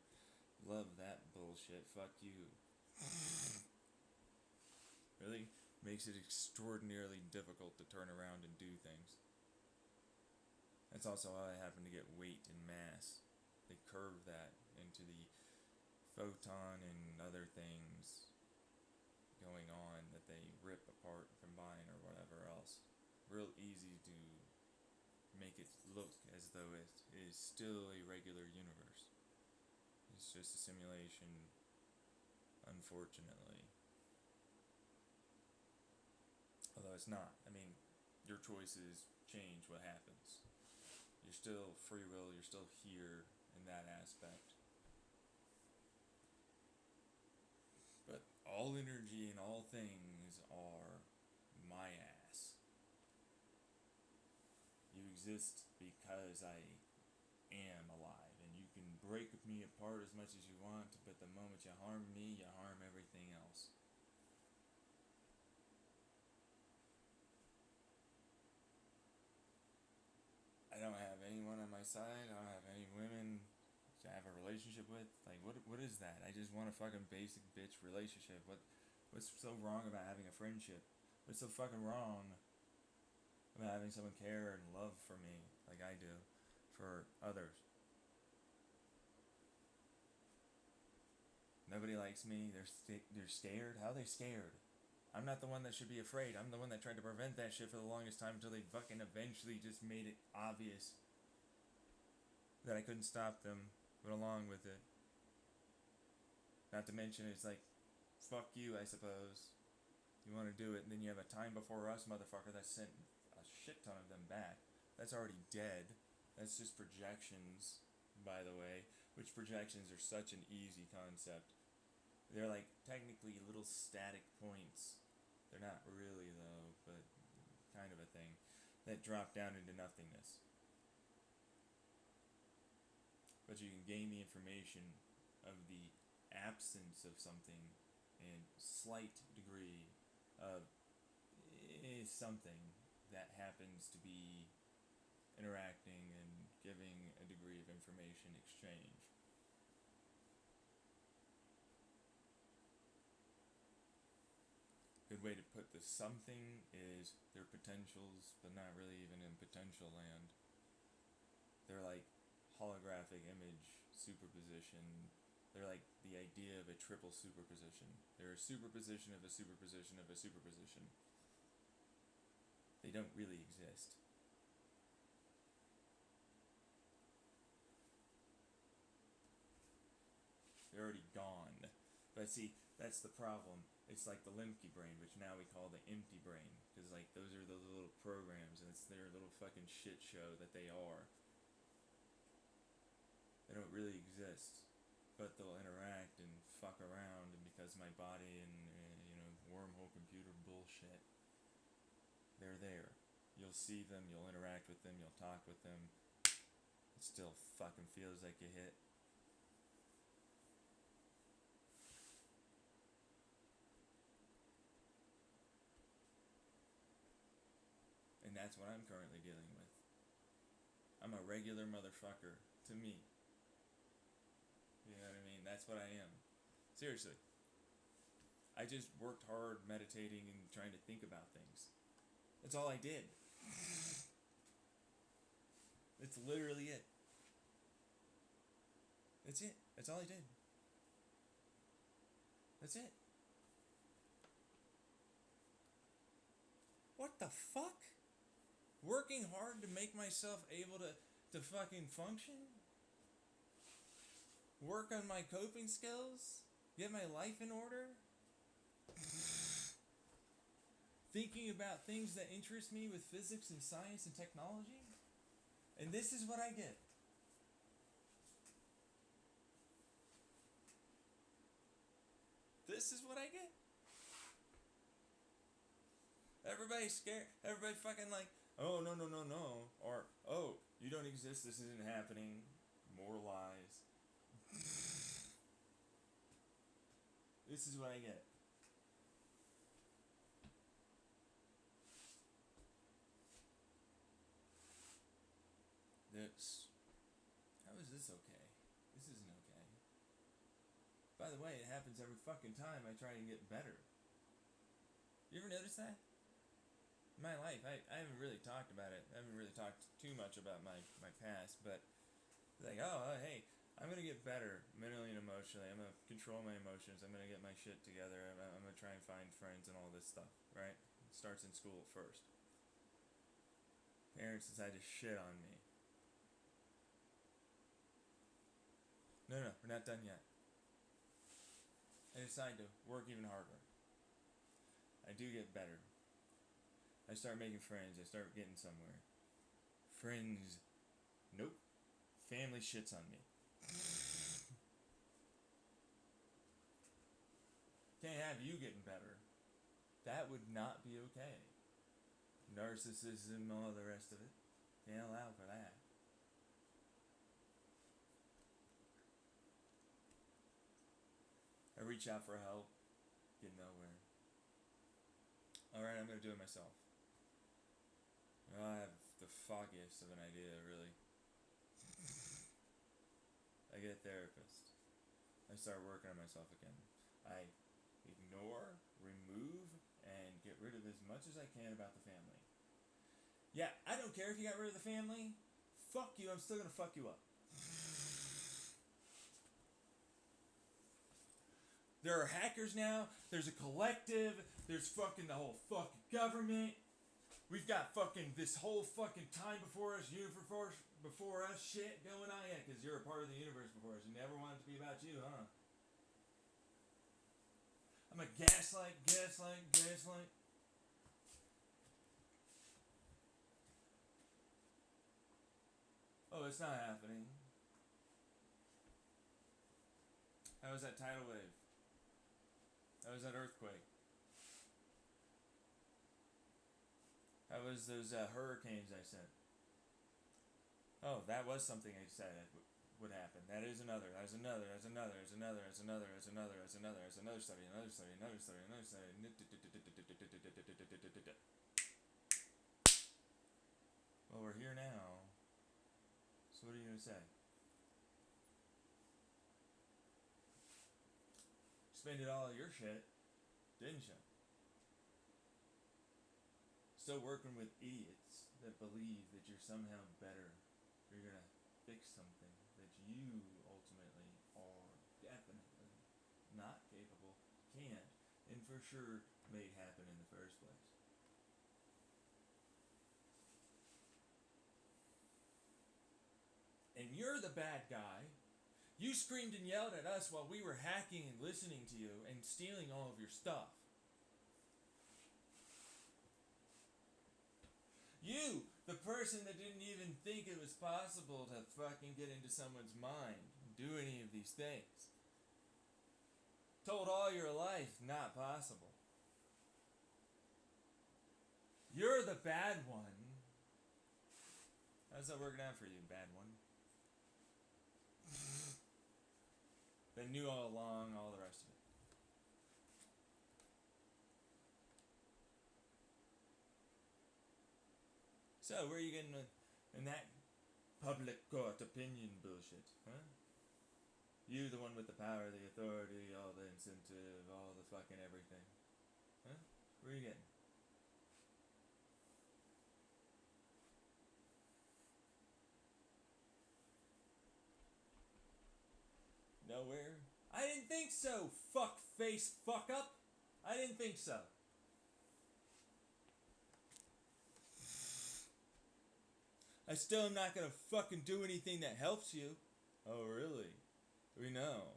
Love that bullshit, fuck you. Really makes it extraordinarily difficult to turn around and do things. That's also how I happen to get weight and mass. They curve that into the photon and other things going on that they rip apart, combine, or whatever else. Real easy to make it look as though it is still a regular universe. It's just a simulation, unfortunately. Although it's not. I mean, your choices change what happens. You're still free will, you're still here in that aspect. But all energy and all things are my ass. You exist because I am alive, and you can break me apart as much as you want, but the moment you harm me, you harm everything else. I don't have anyone on my side. I don't have any women to have a relationship with. Like, what is that? I just want a fucking basic bitch relationship. What's so wrong about having a friendship? What's so fucking wrong about having someone care and love for me like I do for others? Nobody likes me. They're scared. How are they scared? I'm not the one that should be afraid. I'm the one that tried to prevent that shit for the longest time until they fucking eventually just made it obvious that I couldn't stop them, but along with it. Not to mention, it's like, fuck you, I suppose. You want to do it, and then you have a Time Before Us motherfucker that sent a shit ton of them back. That's already dead. That's just projections, by the way, which projections are such an easy concept. They're like technically little static points. They're not really, though, but kind of a thing that drop down into nothingness. But you can gain the information of the absence of something and slight degree of something that happens to be interacting and giving a degree of information exchange. Good way to put the something is their potentials, but not really even in potential land. They're like holographic image superposition. They're like the idea of a triple superposition. They're a superposition of a superposition of a superposition. They don't really exist. They're already gone. But see, that's the problem. It's like the Lemke brain, which now we call the empty brain. Because, like, those are the little programs, and it's their little fucking shit show that they are. They don't really exist. But they'll interact and fuck around, and because my body and, wormhole computer bullshit, they're there. You'll see them, you'll interact with them, you'll talk with them. It still fucking feels like you hit. And that's what I'm currently dealing with. I'm a regular motherfucker to me. You know what I mean? That's what I am. Seriously. I just worked hard meditating and trying to think about things. That's all I did. That's literally it. That's it. That's all I did. That's it. What the fuck? Working hard to make myself able to fucking function? Work on my coping skills? Get my life in order? Thinking about things that interest me with physics and science and technology? And this is what I get. This is what I get. Everybody's scared. Everybody fucking like, oh, no. Or, oh, you don't exist. This isn't happening. More lies. This is what I get. How is this okay? This isn't okay. By the way, it happens every fucking time I try to get better. You ever notice that? In my life, I haven't really talked about it. I haven't really talked too much about my past, but like, oh, hey, I'm going to get better mentally and emotionally. I'm going to control my emotions. I'm going to get my shit together. I'm going to try and find friends and all this stuff, right? It starts in school first. Parents decide to shit on me. No, we're not done yet. I decide to work even harder. I do get better. I start making friends. I start getting somewhere. Friends, nope. Family shits on me. Can't have you getting better. That would not be okay. Narcissism, all the rest of it. Can't allow for that. I reach out for help, get nowhere. Alright, I'm gonna do it myself. I have the foggiest of an idea, really. I get a therapist. I start working on myself again. I ignore, remove, and get rid of as much as I can about the family. Yeah, I don't care if you got rid of the family. Fuck you, I'm still gonna fuck you up. There are hackers now. There's a collective. There's fucking the whole fucking government. We've got fucking this whole fucking time before us, universe before us shit going on. Yeah, because you're a part of the universe before us. You never want it to be about you, huh? I'm a gaslight. Oh, it's not happening. How was that tidal wave? How was that earthquake? How was those hurricanes I sent? Oh, that was something I said would happen. That is another. There's another. There's another. There's another. There's another. There's another. There's another. There's another study. Another study. Another study. Another study. Well, we're here now. So what are you gonna say? Spended all of your shit, didn't you? Still working with idiots that believe that you're somehow better. You're gonna fix something that you ultimately are definitely not capable, can't, and for sure made happen in the first place. And you're the bad guy. You screamed and yelled at us while we were hacking and listening to you and stealing all of your stuff. You, the person that didn't even think it was possible to fucking get into someone's mind and do any of these things. Told all your life, not possible. You're the bad one. How's that working out for you, bad one? That knew all along, all the rest of it. So, where are you getting in that public court opinion bullshit, huh? You, the one with the power, the authority, all the incentive, all the fucking everything. Huh? Where are you getting? Nowhere. I didn't think so, fuck face, fuck up. I didn't think so. I still am not gonna fucking do anything that helps you. Oh, really? We know.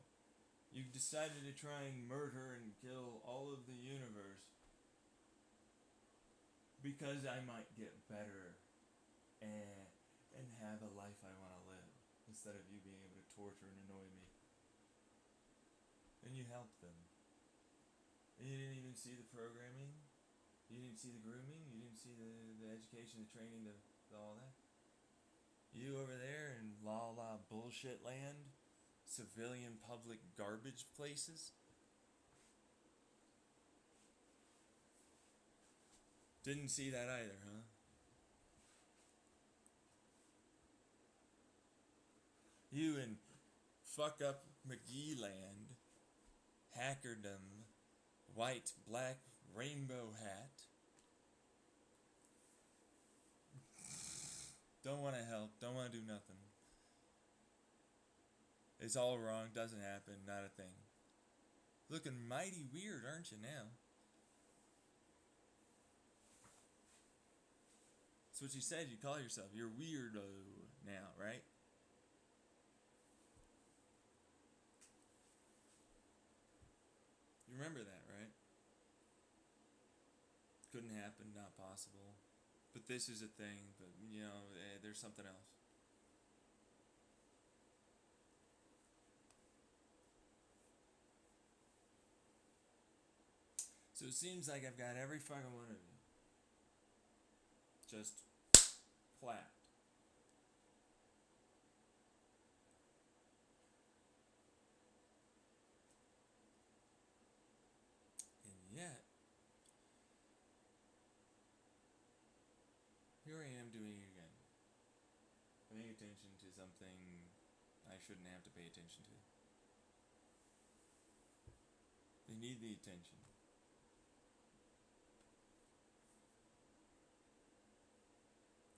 You decided to try and murder and kill all of the universe because I might get better and have a life I want to live instead of you being able to torture and annoy me. And you helped them. And you didn't even see the programming. You didn't see the grooming. You didn't see the education, the training, the all that. You over there in la la bullshit land, civilian public garbage places. Didn't see that either, huh? You in fuck up McGee land, hackerdom, white, black, rainbow hat. Don't want to help, don't want to do nothing. It's all wrong, doesn't happen, not a thing. Looking mighty weird, aren't you now? That's what you said, you call yourself. You're weirdo now, right? You remember that, right? Couldn't happen, not possible. But this is a thing, but there's something else. So it seems like I've got every fucking one of you just flat. And yet, here I am doing it again. Paying attention to something I shouldn't have to pay attention to. They need the attention.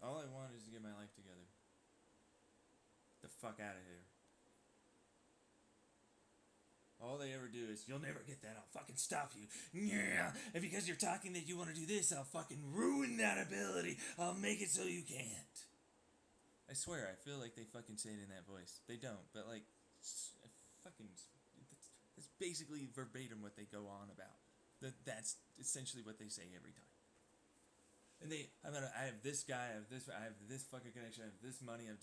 All I want is to get my life together. Get the fuck out of here. All they ever do is, you'll never get that, I'll fucking stop you. Yeah, and because you're talking that you want to do this, I'll fucking ruin that ability. I'll make it so you can't. I swear, I feel like they fucking say it in that voice. They don't, but like, that's basically verbatim what they go on about. That's essentially what they say every time. And I have this guy, I have this fucking connection, I have this money, I have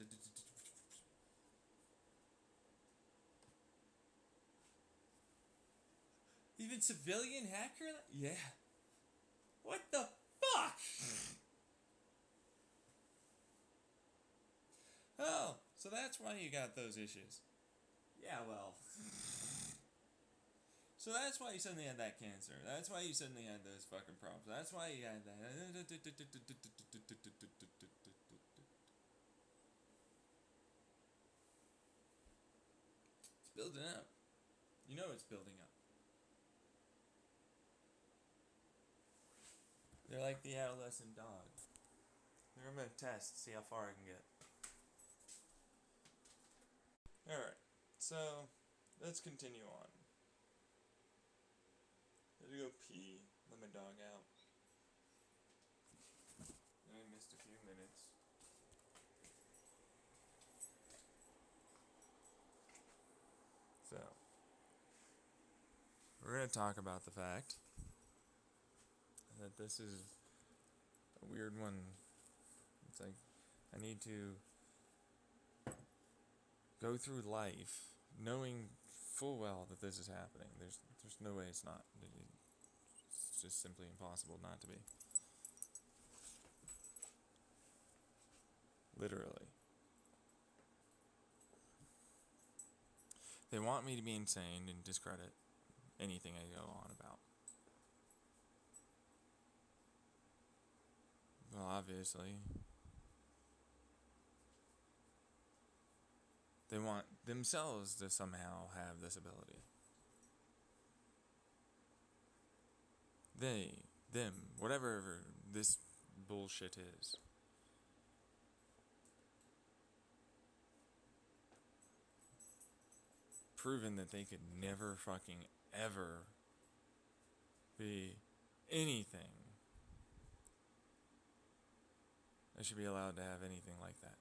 even civilian hacker? Yeah. What the fuck? Oh, so that's why you got those issues. Yeah, well. So that's why you suddenly had that cancer. That's why you suddenly had those fucking problems. That's why you had that. It's building up. You know it's building up. They're like the adolescent dog. I'm gonna test, see how far I can get. Alright, so let's continue on. Let me go pee, let my dog out. I missed a few minutes. So, we're gonna talk about the fact that this is a weird one. It's like, I need to go through life knowing full well that this is happening. There's no way it's not. It's just simply impossible not to be. Literally. They want me to be insane and discredit anything I go on about. Well, obviously. They want themselves to somehow have this ability. They, them, whatever this bullshit is. Proven that they could never fucking ever be anything that should be allowed to have anything like that.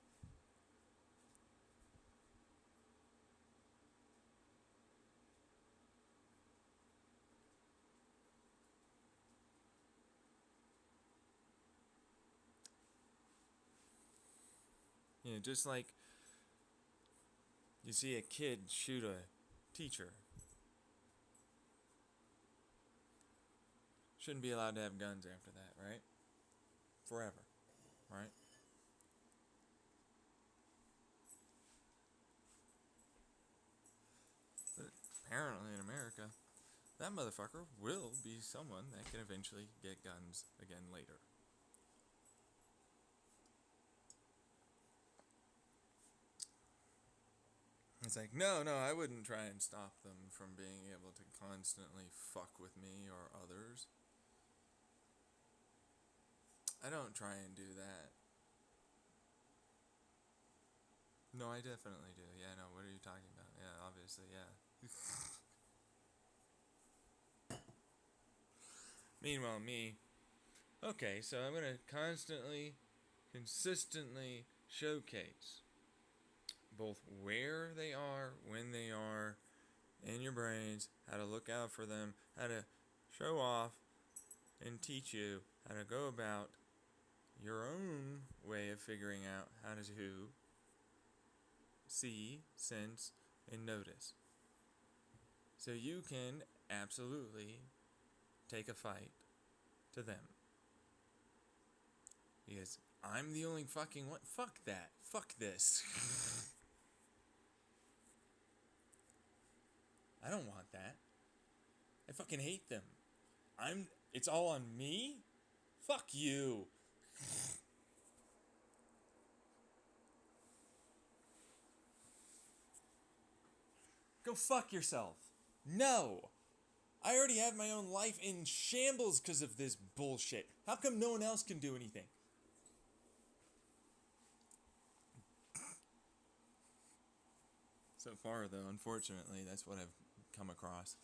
You know, just like you see a kid shoot a teacher. Shouldn't be allowed to have guns after that, right? Forever, right? But apparently in America, that motherfucker will be someone that can eventually get guns again later. It's like, no, I wouldn't try and stop them from being able to constantly fuck with me or others. I don't try and do that. No, I definitely do. Yeah, no, what are you talking about? Yeah, obviously, yeah. Meanwhile, me, okay, so I'm going to consistently showcase both where they are, when they are, in your brains, how to look out for them, how to show off and teach you how to go about your own way of figuring out how to see, sense, and notice. So you can absolutely take a fight to them. Because I'm the only fucking one. Fuck that. Fuck this. I don't want that. I fucking hate them. It's all on me? Fuck you. Go fuck yourself. No. I already have my own life in shambles because of this bullshit. How come no one else can do anything? So far, though, unfortunately, that's what I've come across.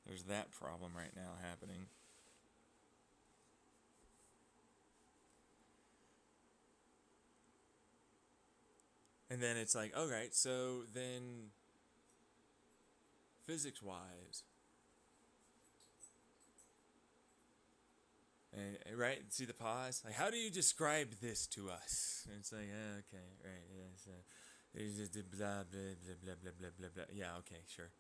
There's that problem right now happening. And then it's like, alright, so then physics-wise, and, right? See the pause? Like, how do you describe this to us? And it's like, okay, right, yeah, so there's just blah, blah, blah, blah, blah, blah, blah, blah. Yeah, okay, sure.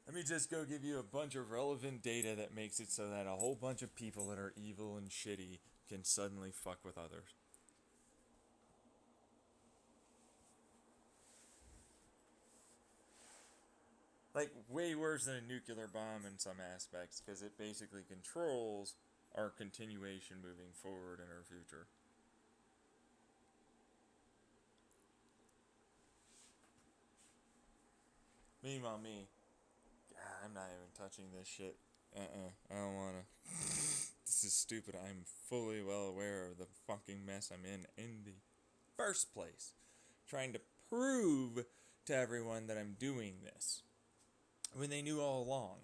Let me just go give you a bunch of relevant data that makes it so that a whole bunch of people that are evil and shitty can suddenly fuck with others. Like, way worse than a nuclear bomb in some aspects, because it basically controls our continuation moving forward in our future. Meanwhile, me, God, I'm not even touching this shit. I don't wanna. This is stupid. I'm fully well aware of the fucking mess I'm in the first place. Trying to prove to everyone that I'm doing this when they knew all along.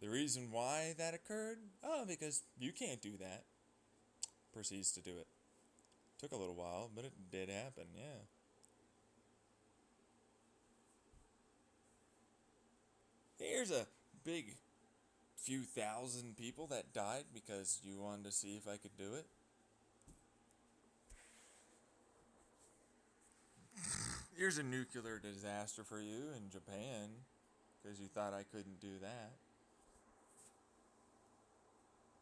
The reason why that occurred? Oh, because you can't do that. Proceeds to do it. Took a little while, but it did happen, yeah. Here's a big few thousand people that died because you wanted to see if I could do it. Here's a nuclear disaster for you in Japan because you thought I couldn't do that.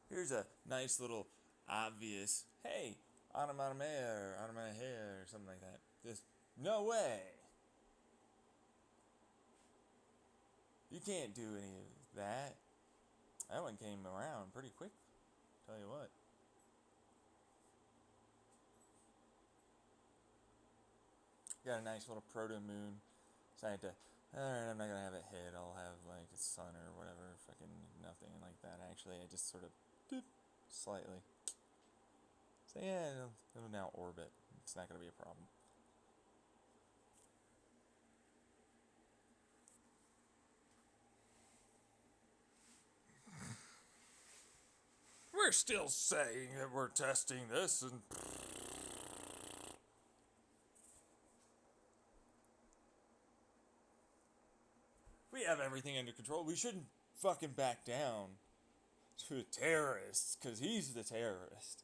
Here's a nice little obvious, hey, onomatopoeia or something like that. Just, no way. You can't do any of that. That one came around pretty quick, tell you what. Got a nice little proto-moon. Decided to, alright, I'm not gonna have it hit. I'll have like a sun or whatever. Fucking nothing like that. Actually, I just sort of, doop, slightly. So yeah, it'll now orbit. It's not gonna be a problem. We're still saying that we're testing this and we have everything under control. We shouldn't fucking back down to a terrorist because he's the terrorist.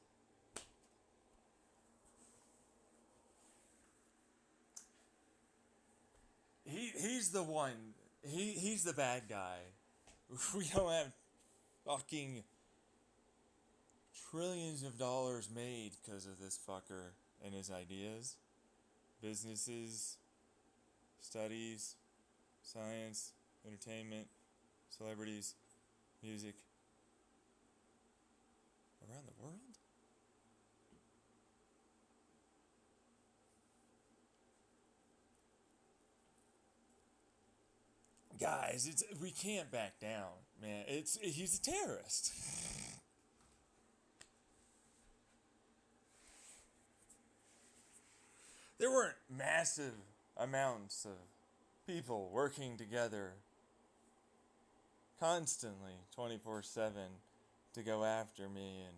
He's the one. He's the bad guy. We don't have fucking trillions of dollars made because of this fucker and his ideas. Businesses, studies, science, entertainment, celebrities, music. Around the world? Guys, we can't back down, man. He's a terrorist. There weren't massive amounts of people working together constantly 24/7 to go after me and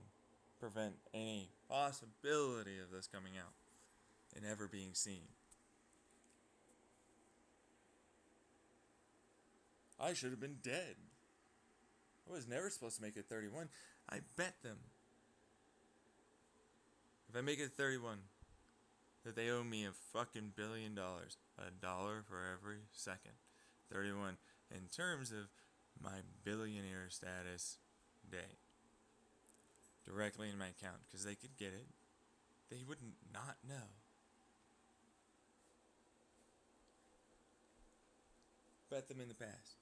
prevent any possibility of this coming out and ever being seen. I should have been dead. I was never supposed to make it 31. I bet them. If I make it 31, that they owe me a fucking $1 billion. $1 for every second. 31 in terms of my billionaire status day. Directly in my account. Because they could get it. They wouldn't not know. Bet them in the past.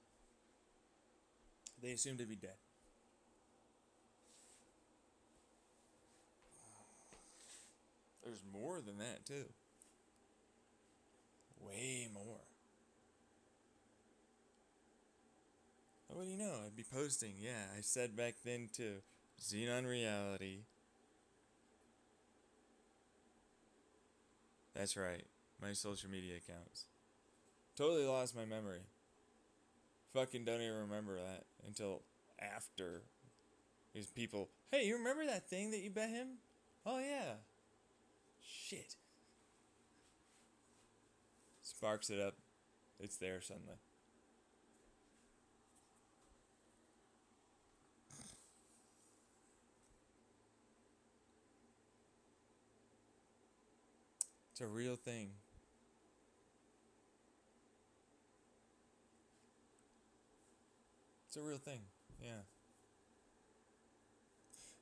They assumed to be dead. There's more than that, too. Way more. What do you know? I'd be posting. Yeah, I said back then, too. Xenon Reality. That's right. My social media accounts. Totally lost my memory. Fucking don't even remember that until after. These people, hey, you remember that thing that you bet him? Oh, yeah. Shit. Sparks it up. It's there suddenly. It's a real thing. It's a real thing. Yeah.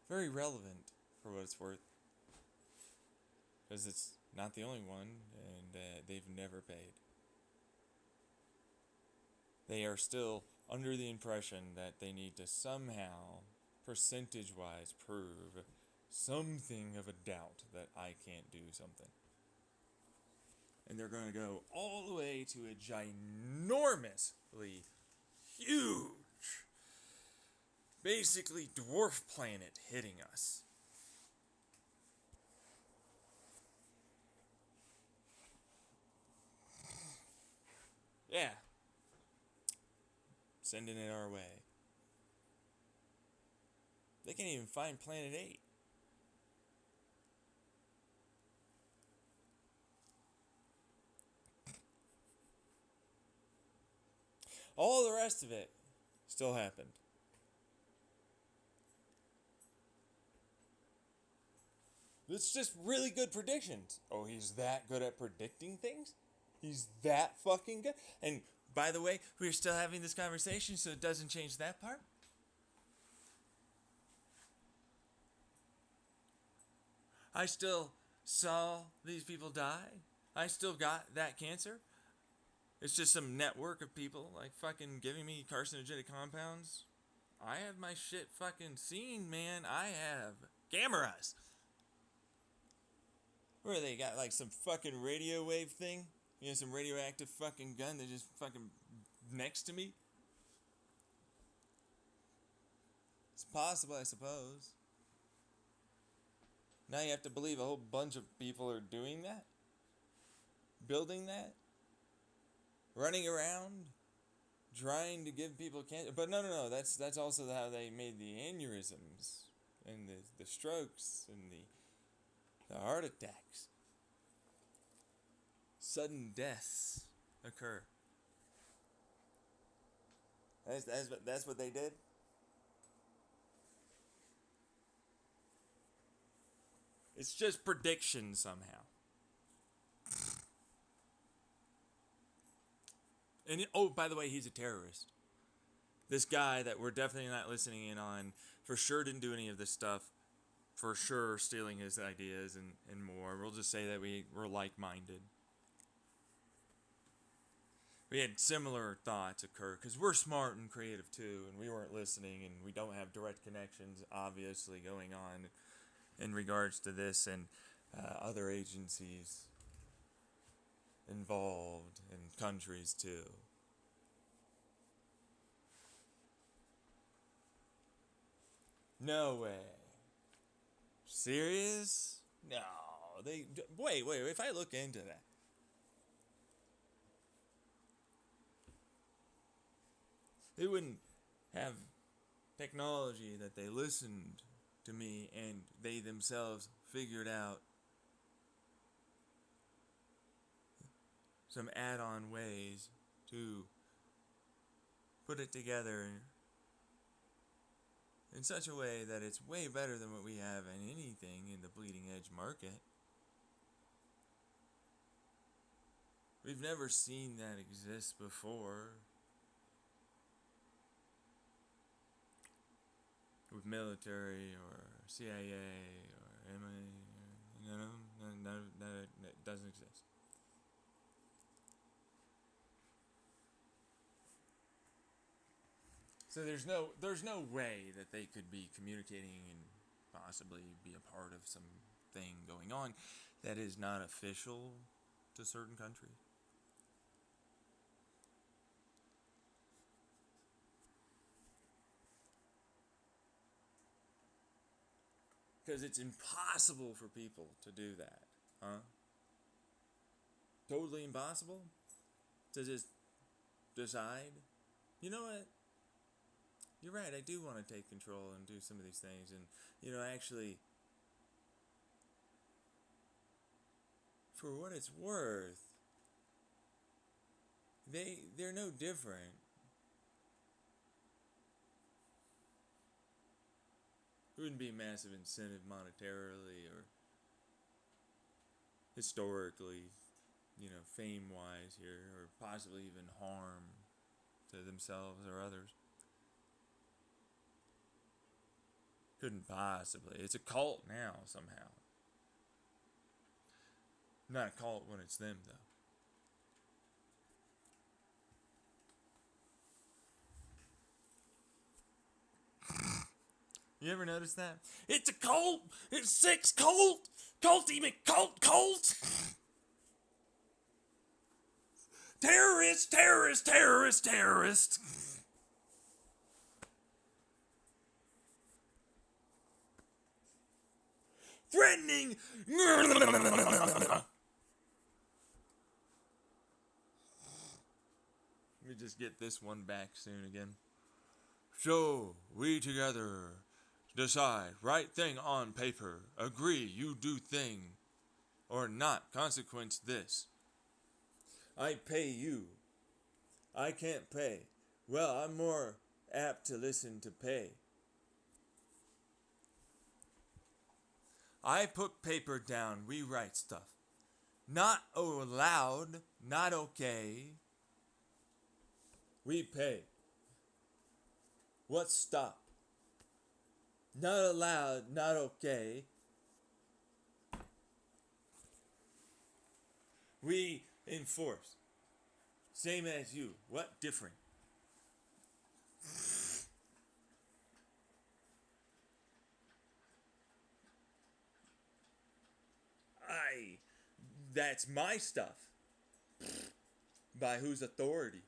Very relevant for what it's worth. Because it's not the only one, and they've never paid. They are still under the impression that they need to somehow, percentage-wise, prove something of a doubt that I can't do something. And they're going to go all the way to a ginormously huge, basically dwarf planet hitting us. Yeah. Sending it our way. They can't even find Planet 8. All the rest of it still happened. It's just really good predictions. Oh, he's that good at predicting things? He's that fucking good? And by the way, we're still having this conversation, so it doesn't change that part. I still saw these people die. I still got that cancer. It's just some network of people like fucking giving me carcinogenic compounds. I have my shit fucking seen, man. I have cameras. Where they got like some fucking radio wave thing? You know, some radioactive fucking gun that just fucking next to me? It's possible, I suppose. Now you have to believe a whole bunch of people are doing that? Building that? Running around? Trying to give people cancer? But no. That's also how they made the aneurysms and the strokes and the heart attacks. Sudden deaths occur. That's what they did? It's just prediction somehow. And oh, by the way, he's a terrorist. This guy that we're definitely not listening in on for sure didn't do any of this stuff. For sure stealing his ideas and more. We'll just say that we were like-minded. We had similar thoughts occur because we're smart and creative too, and we weren't listening, and we don't have direct connections obviously going on in regards to this and other agencies involved and countries too. No way. Serious? No. They wait. If I look into that, they wouldn't have technology that they listened to me and they themselves figured out some add-on ways to put it together in such a way that it's way better than what we have in anything in the bleeding edge market. We've never seen that exist before. With military or CIA or MI, that doesn't exist. So there's no way that they could be communicating and possibly be a part of something going on that is not official to certain countries. Because it's impossible for people to do that, huh? Totally impossible to just decide, you know what? You're right, I do want to take control and do some of these things. And, actually, for what it's worth, they're no different. It wouldn't be a massive incentive monetarily or historically, fame-wise here, or possibly even harm to themselves or others. Couldn't possibly. It's a cult now, somehow. Not a cult when it's them, though. You ever notice that? It's a cult. It's 6 cult. Culty McCult cult. Terrorist, terrorist, terrorist, terrorist. Threatening. Let me just get this one back soon again. So, we together decide, write thing on paper, agree, you do thing, or not, consequence this. I pay you. I can't pay. Well, I'm more apt to listen to pay. I put paper down, we write stuff. Not allowed, not okay. We pay. What stop? Not allowed, not okay. We enforce. Same as you. What different? That's my stuff. By whose authority?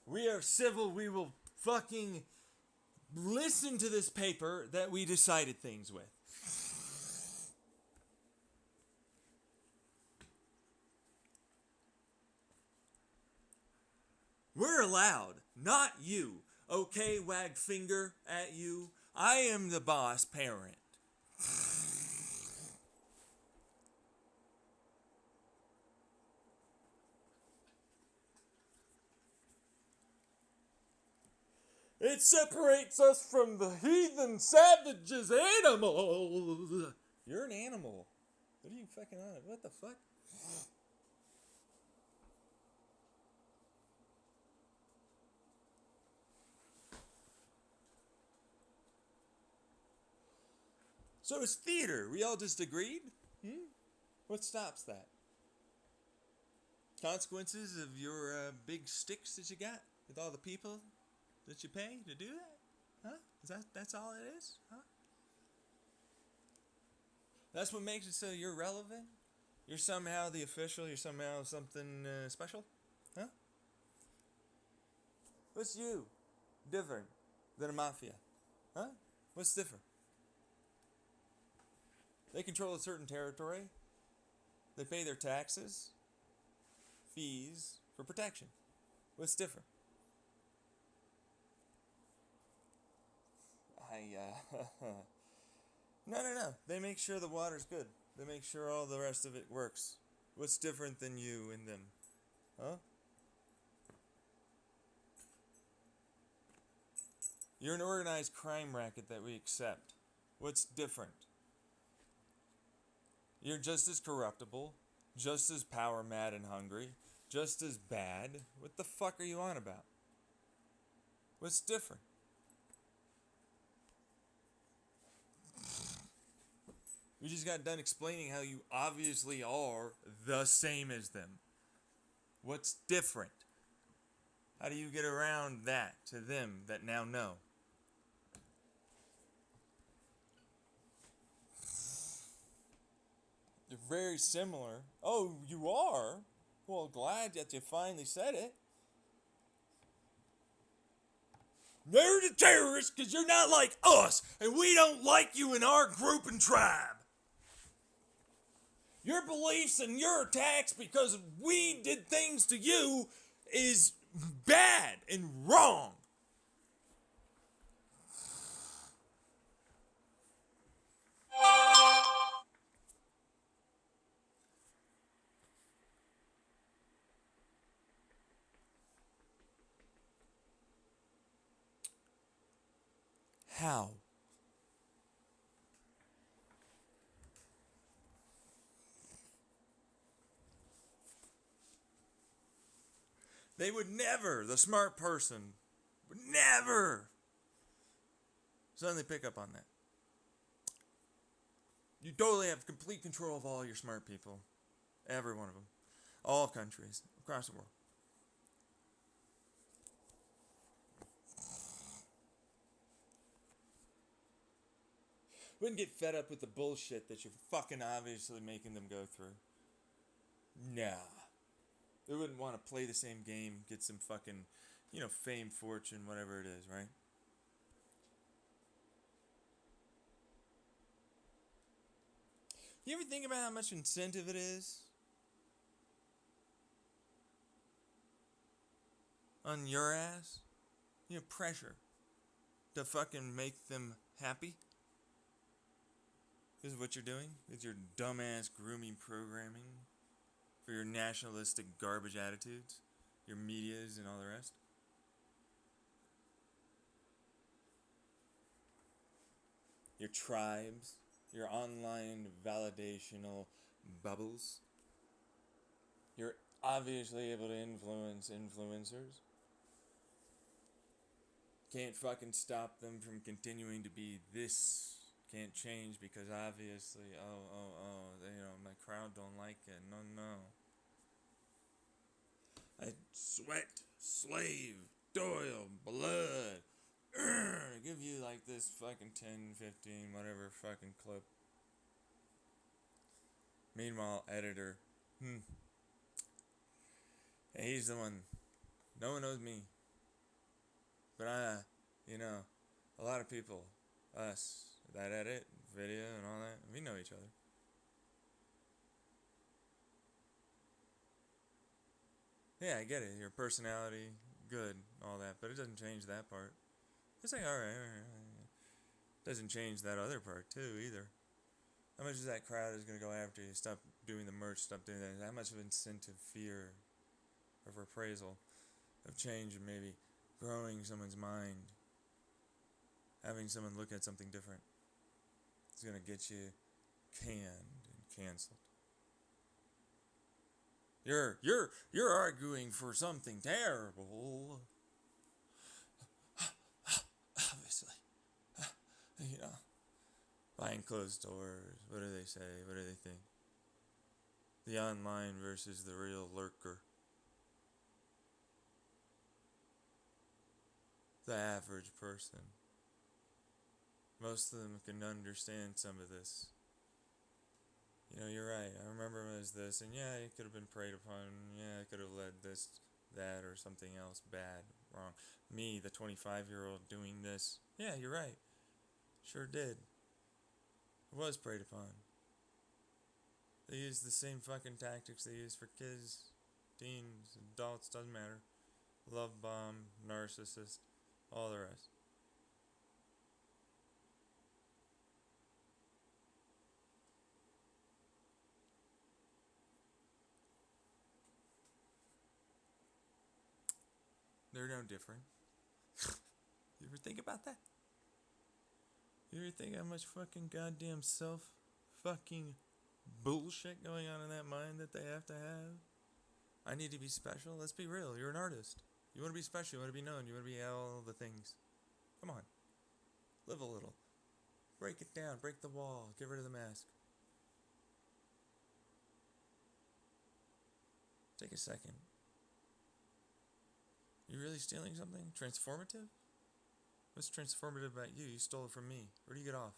We are civil, we will fucking listen to this paper that we decided things with. We're allowed, not you. Okay, wag finger at you. I am the boss parent. It separates us from the heathen savages animals. You're an animal. What are you fucking on? What the fuck? So it's theater. We all just agreed? What stops that? Consequences of your big sticks that you got with all the people that you pay to do that? Huh? That's all it is? Huh? That's what makes it so you're relevant? You're somehow the official? You're somehow something special? Huh? What's you different than a mafia? Huh? What's different? They control a certain territory. They pay their taxes, fees for protection. What's different? No. They make sure the water's good. They make sure all the rest of it works. What's different than you and them? Huh? You're an organized crime racket that we accept. What's different? You're just as corruptible, just as power mad and hungry, just as bad. What the fuck are you on about? What's different? We just got done explaining how you obviously are the same as them. What's different? How do you get around that to them that now know? You're very similar. Oh, you are? Well, glad that you finally said it. You're the terrorist because you're not like us, and we don't like you in our group and tribe. Your beliefs and your attacks because we did things to you is bad and wrong. How? They would never, the smart person would never suddenly pick up on that. You totally have complete control of all your smart people. Every one of them. All countries across the world. Wouldn't get fed up with the bullshit that you're fucking obviously making them go through. Nah. They wouldn't want to play the same game, get some fucking, fame, fortune, whatever it is, right? You ever think about how much incentive it is on your ass? Pressure to fucking make them happy? This is what you're doing with your dumbass grooming programming for your nationalistic garbage attitudes, your medias and all the rest. Your tribes, your online validational bubbles. You're obviously able to influence influencers. Can't fucking stop them from continuing to be this. Can't change because obviously, my crowd don't like it. No. I sweat, slave, toil, blood. Give you like this fucking 10, 15, whatever fucking clip. Meanwhile, editor, hey, he's the one. No one knows me. But a lot of people, us, that edit, video and all that, we know each other. Yeah, I get it. Your personality, good, all that, but it doesn't change that part. It's like, alright. Doesn't change that other part, too, either. How much is that crowd is going to go after you? Stop doing the merch, stop doing that. How much of incentive, fear, of reprisal, of change, and maybe growing someone's mind, having someone look at something different, is going to get you canned and canceled. You're arguing for something terrible. Obviously. Behind closed doors. What do they say? What do they think? The online versus the real lurker. The average person. Most of them can understand some of this. You're right. I remember him as this, and yeah, it could have been preyed upon. Yeah, it could have led this, that, or something else bad, wrong. Me, the 25-year-old, doing this. Yeah, you're right. Sure did. It was preyed upon. They used the same fucking tactics they use for kids, teens, adults, doesn't matter. Love bomb, narcissist, all the rest. They're no different. You ever think about that? You ever think how much fucking goddamn fucking bullshit going on in that mind that they have to have? I need to be special? Let's be real. You're an artist. You want to be special. You want to be known. You want to be all the things. Come on. Live a little. Break it down. Break the wall. Get rid of the mask. Take a second. You really stealing something? Transformative? What's transformative about you? You stole it from me. Where do you get off?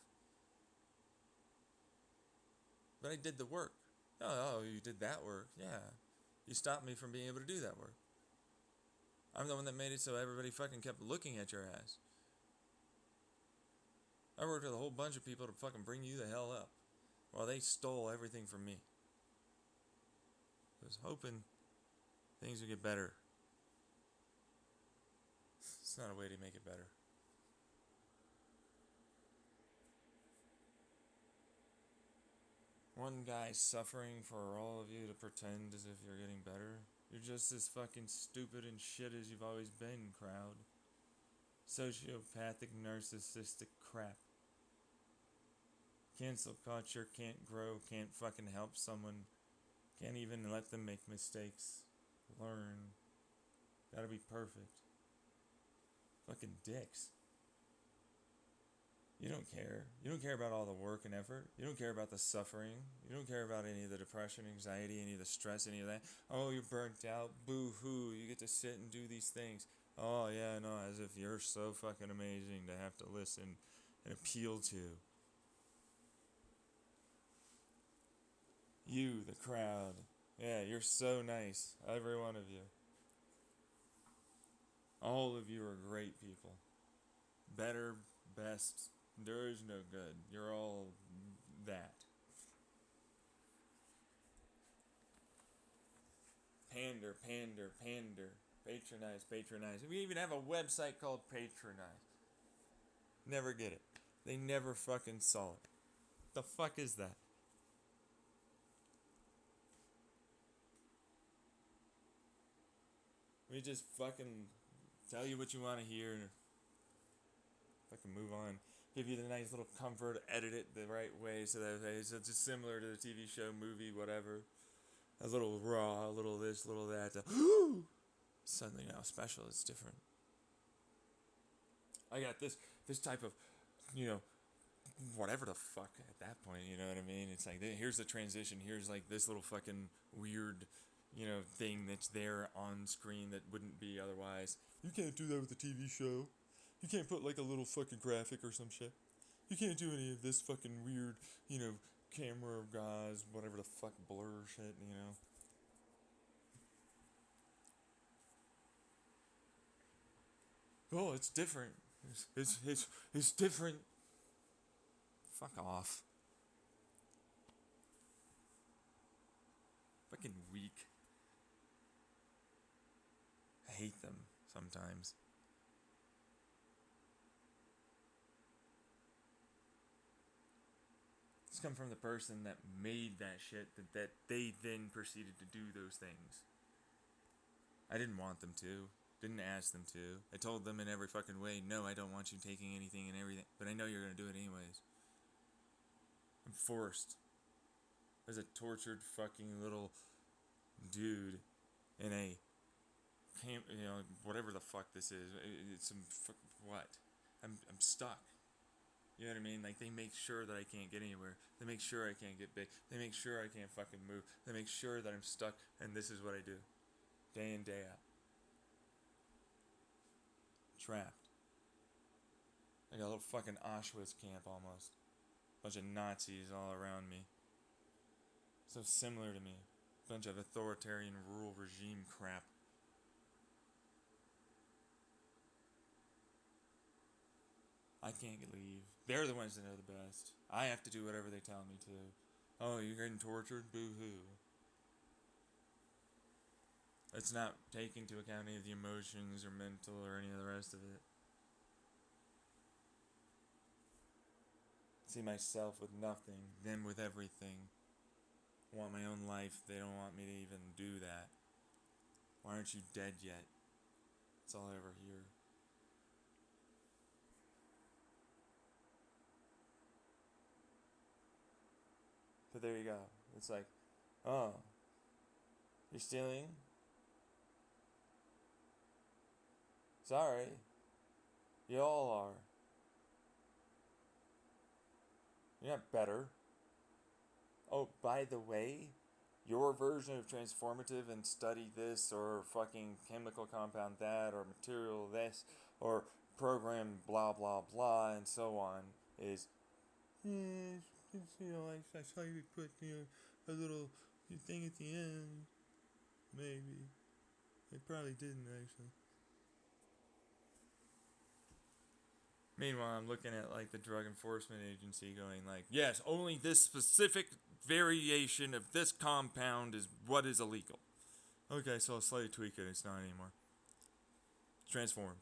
But I did the work. Oh, you did that work. Yeah. You stopped me from being able to do that work. I'm the one that made it so everybody fucking kept looking at your ass. I worked with a whole bunch of people to fucking bring you the hell up while they stole everything from me. I was hoping things would get better. It's not a way to make it better. One guy suffering for all of you to pretend as if you're getting better. You're just as fucking stupid and shit as you've always been, crowd. Sociopathic, narcissistic crap. Cancel culture, can't grow, can't fucking help someone, can't even let them make mistakes. Learn. Gotta be perfect. Fucking dicks. You don't care. You don't care about all the work and effort. You don't care about the suffering. You don't care about any of the depression, anxiety, any of the stress, any of that. Oh, you're burnt out. Boo-hoo. You get to sit and do these things. Oh, yeah, no, as if you're so fucking amazing to have to listen and appeal to. You, the crowd. Yeah, you're so nice. Every one of you. All of you are great people. Better, best. There is no good. You're all that. Pander, pander, pander. Patronize, patronize. We even have a website called Patronize. Never get it. They never fucking saw it. The fuck is that? We just fucking tell you what you want to hear and fucking move on. Give you the nice little comfort, edit it the right way so that it's just similar to the TV show, movie, whatever. A little raw, a little this, a little that. Suddenly now special, it's different. I got this type of, you know, whatever the fuck at that point, you know what I mean? It's like, here's the transition, here's like this little fucking weird, you know, thing that's there on screen that wouldn't be otherwise. You can't do that with a TV show. You can't put like a little fucking graphic or some shit. You can't do any of this fucking weird, you know, camera guys, whatever the fuck blur shit, you know. Oh, it's different. It's different. Fuck off. Fucking weak. I hate them sometimes. It's come from the person that made that shit that they then proceeded to do those things. I didn't want them to. Didn't ask them to. I told them in every fucking way, no, I don't want you taking anything and everything. But I know you're gonna do it anyways. I'm forced. As a tortured fucking little dude in a camp, you know, whatever the fuck this is. It's some what? I'm stuck. You know what I mean? Like, they make sure that I can't get anywhere. They make sure I can't get big. They make sure I can't fucking move. They make sure that I'm stuck, and this is what I do. Day in, day out. Trapped. Like a little fucking Auschwitz camp almost. Bunch of Nazis all around me. So similar to me. Bunch of authoritarian rule regime crap. I can't leave. They're the ones that know the best. I have to do whatever they tell me to. Oh, you're getting tortured? Boo-hoo. Let's not take into account any of the emotions or mental or any of the rest of it. See myself with nothing, them with everything. Want my own life, they don't want me to even do that. Why aren't you dead yet? That's all I ever hear. But there you go. It's like, oh, you're stealing? Sorry. You all are. You're not better. Oh, by the way, your version of transformative and study this or fucking chemical compound that or material this or program blah blah blah and so on is, you know, I saw you put, you know, a little thing at the end. Maybe. They probably didn't actually. Meanwhile, I'm looking at like the Drug Enforcement Agency going like, yes, only this specific variation of this compound is what is illegal. Okay, so I'll slightly tweak it. It's not anymore. It's transformed.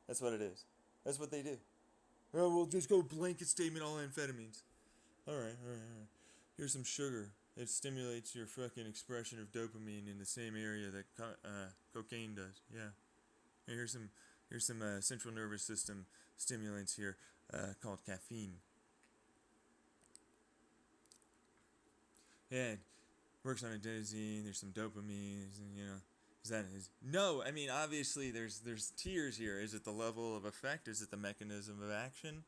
That's what it is. That's what they do. Oh, we'll just go blanket statement all amphetamines. Alright. Here's some sugar. It stimulates your fucking expression of dopamine in the same area that cocaine does. Yeah. Here's some central nervous system stimulants here called caffeine. Yeah, it works on adenosine. There's some dopamine, and you know. No? I mean, obviously, there's tiers here. Is it the level of effect? Is it the mechanism of action?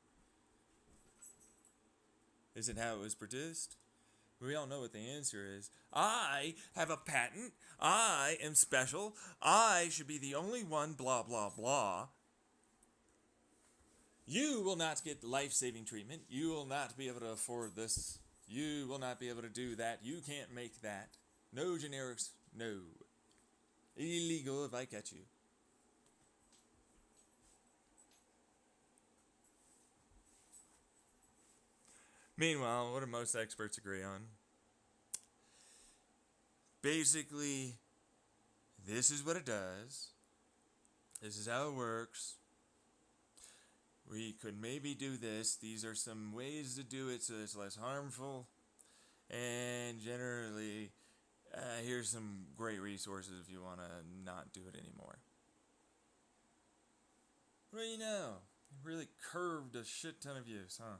Is it how it was produced? We all know what the answer is. I have a patent. I am special. I should be the only one, blah, blah, blah. You will not get life-saving treatment. You will not be able to afford this. You will not be able to do that. You can't make that. No generics. No. Illegal if I catch you. Meanwhile, what do most experts agree on? Basically, this is what it does. This is how it works. We could maybe do this. These are some ways to do it so it's less harmful. And generally, here's some great resources if you want to not do it anymore. What do you know? Really curved a shit ton of use, huh?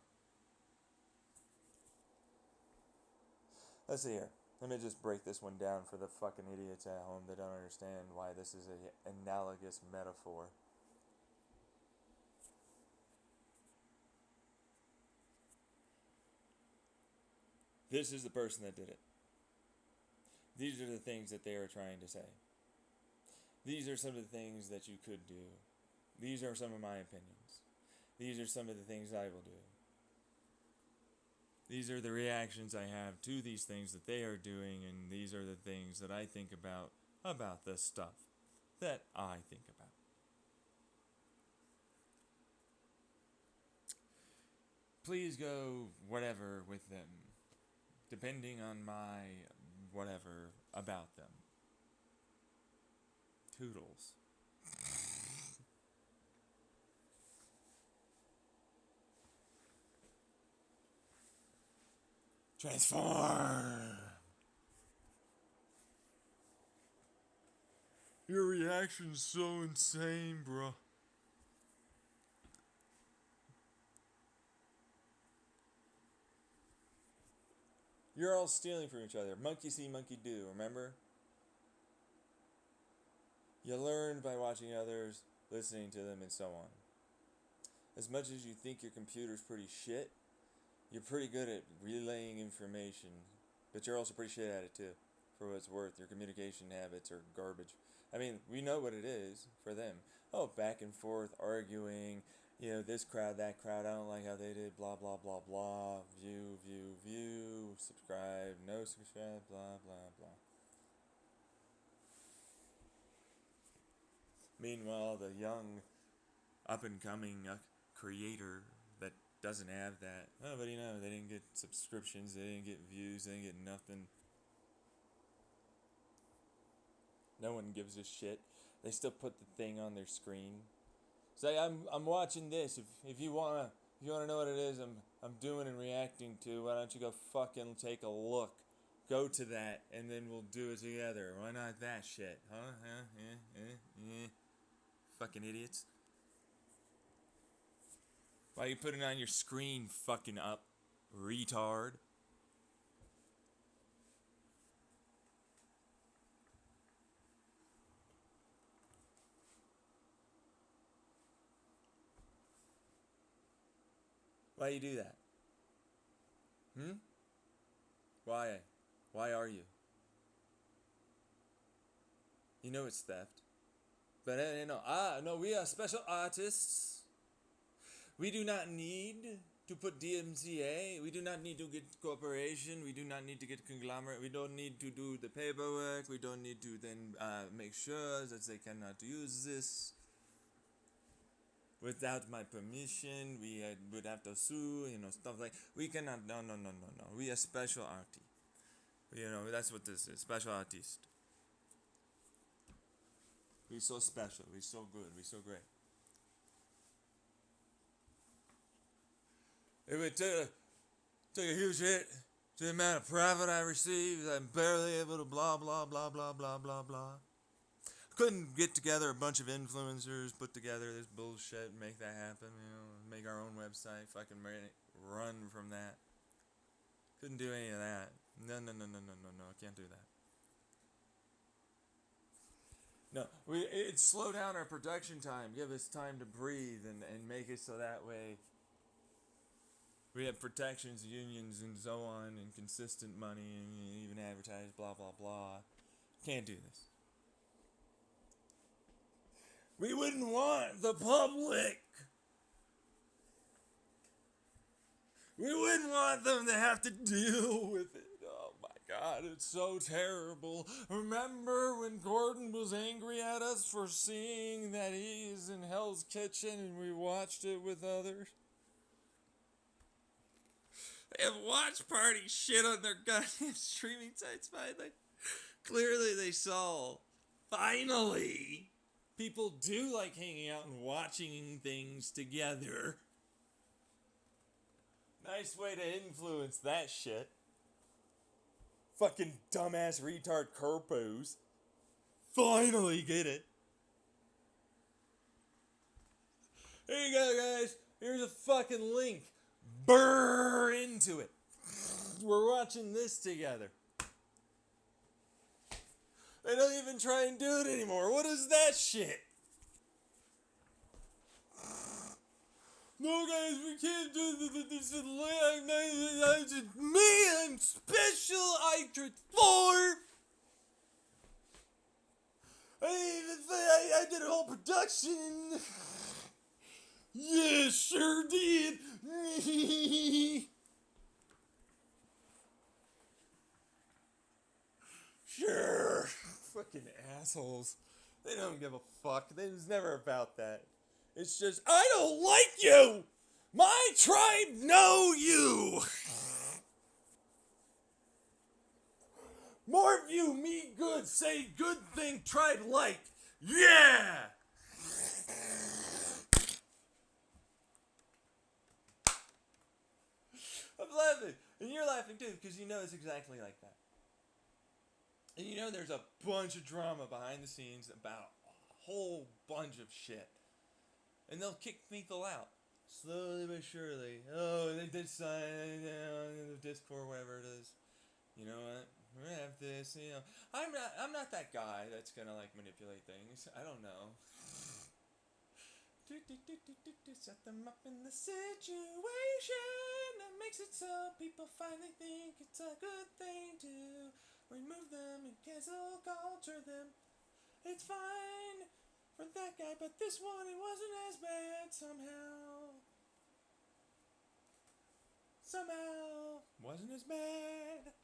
Let's see here. Let me just break this one down for the fucking idiots at home that don't understand why this is an analogous metaphor. This is the person that did it. These are the things that they are trying to say. These are some of the things that you could do. These are some of my opinions. These are some of the things I will do. These are the reactions I have to these things that they are doing, and these are the things that I think about this stuff that I think about. Please go whatever with them, depending on my whatever about them. Toodles. Transform! Your reaction's so insane, bro. You're all stealing from each other. Monkey see, monkey do, remember? You learn by watching others, listening to them, and so on. As much as you think your computer's pretty shit, you're pretty good at relaying information, but you're also pretty shit at it too, for what it's worth. Your communication habits are garbage. I mean, we know what it is for them. Oh, back and forth, arguing, this crowd, that crowd, I don't like how they did, blah, blah, blah, blah, view, subscribe, no subscribe, blah, blah, blah. Meanwhile, the young, up-and-coming creator that doesn't have that, oh, but they didn't get subscriptions, they didn't get views, they didn't get nothing. No one gives a shit. They still put the thing on their screen. Say, I'm watching this. If you wanna know what it is, I'm doing and reacting to. Why don't you go fucking take a look? Go to that, and then we'll do it together. Why not that shit, huh? Fucking idiots. Why are you putting it on your screen, fucking up, retard? Why you do that? Why? Why are you? You know it's theft. But no, we are special artists. We do not need to put DMCA. We do not need to get corporation. We do not need to get conglomerate. We don't need to do the paperwork. We don't need to then make sure that they cannot use this without my permission. We would have to sue, stuff like. We cannot. No. We are special artists. That's what this is. Special artist. We're so special. We're so good. We're so great. It would take a huge hit to the amount of profit I received. I'm barely able to blah, blah, blah, blah, blah, blah, blah. I couldn't get together a bunch of influencers, put together this bullshit, and make that happen, make our own website, fucking run from that. Couldn't do any of that. No, I can't do that. No, it'd slow down our production time, give us time to breathe, and make it so that way we have protections, unions, and so on, and consistent money, and even advertise, blah, blah, blah. Can't do this. We wouldn't want the public We wouldn't want them to have to deal with it. Oh my God, it's so terrible. Remember when Gordon was angry at us for seeing that he's in Hell's Kitchen and we watched it with others? They have watch party shit on their goddamn streaming sites finally. Clearly they saw, finally, people do like hanging out and watching things together. Nice way to influence that shit. Fucking dumbass retard corpos. Finally get it. Here you go, guys. Here's a fucking link. Burr into it. We're watching this together. They don't even try and do it anymore. What is that shit? No, guys, we can't do this. Me, I'm special. I tried 4. I did a whole production. Yeah, sure did. Sure. Fucking assholes. They don't give a fuck. It was never about that. It's just, I don't like you! My tribe know you! More view me good, say good thing, tribe like. Yeah! I'm laughing. And you're laughing too, because you know it's exactly like that. And you know there's a bunch of drama behind the scenes about a whole bunch of shit. And they'll kick people out. Slowly but surely. Oh, they did sign down in the Discord, whatever it is. You know what? We're gonna have this, you know. I'm not that guy that's gonna like manipulate things. I don't know. Set them up in the situation that makes it so people finally think it's a good thing to remove them and cancel culture them. It's fine for that guy, but this one, it wasn't as bad somehow. Somehow, wasn't as bad.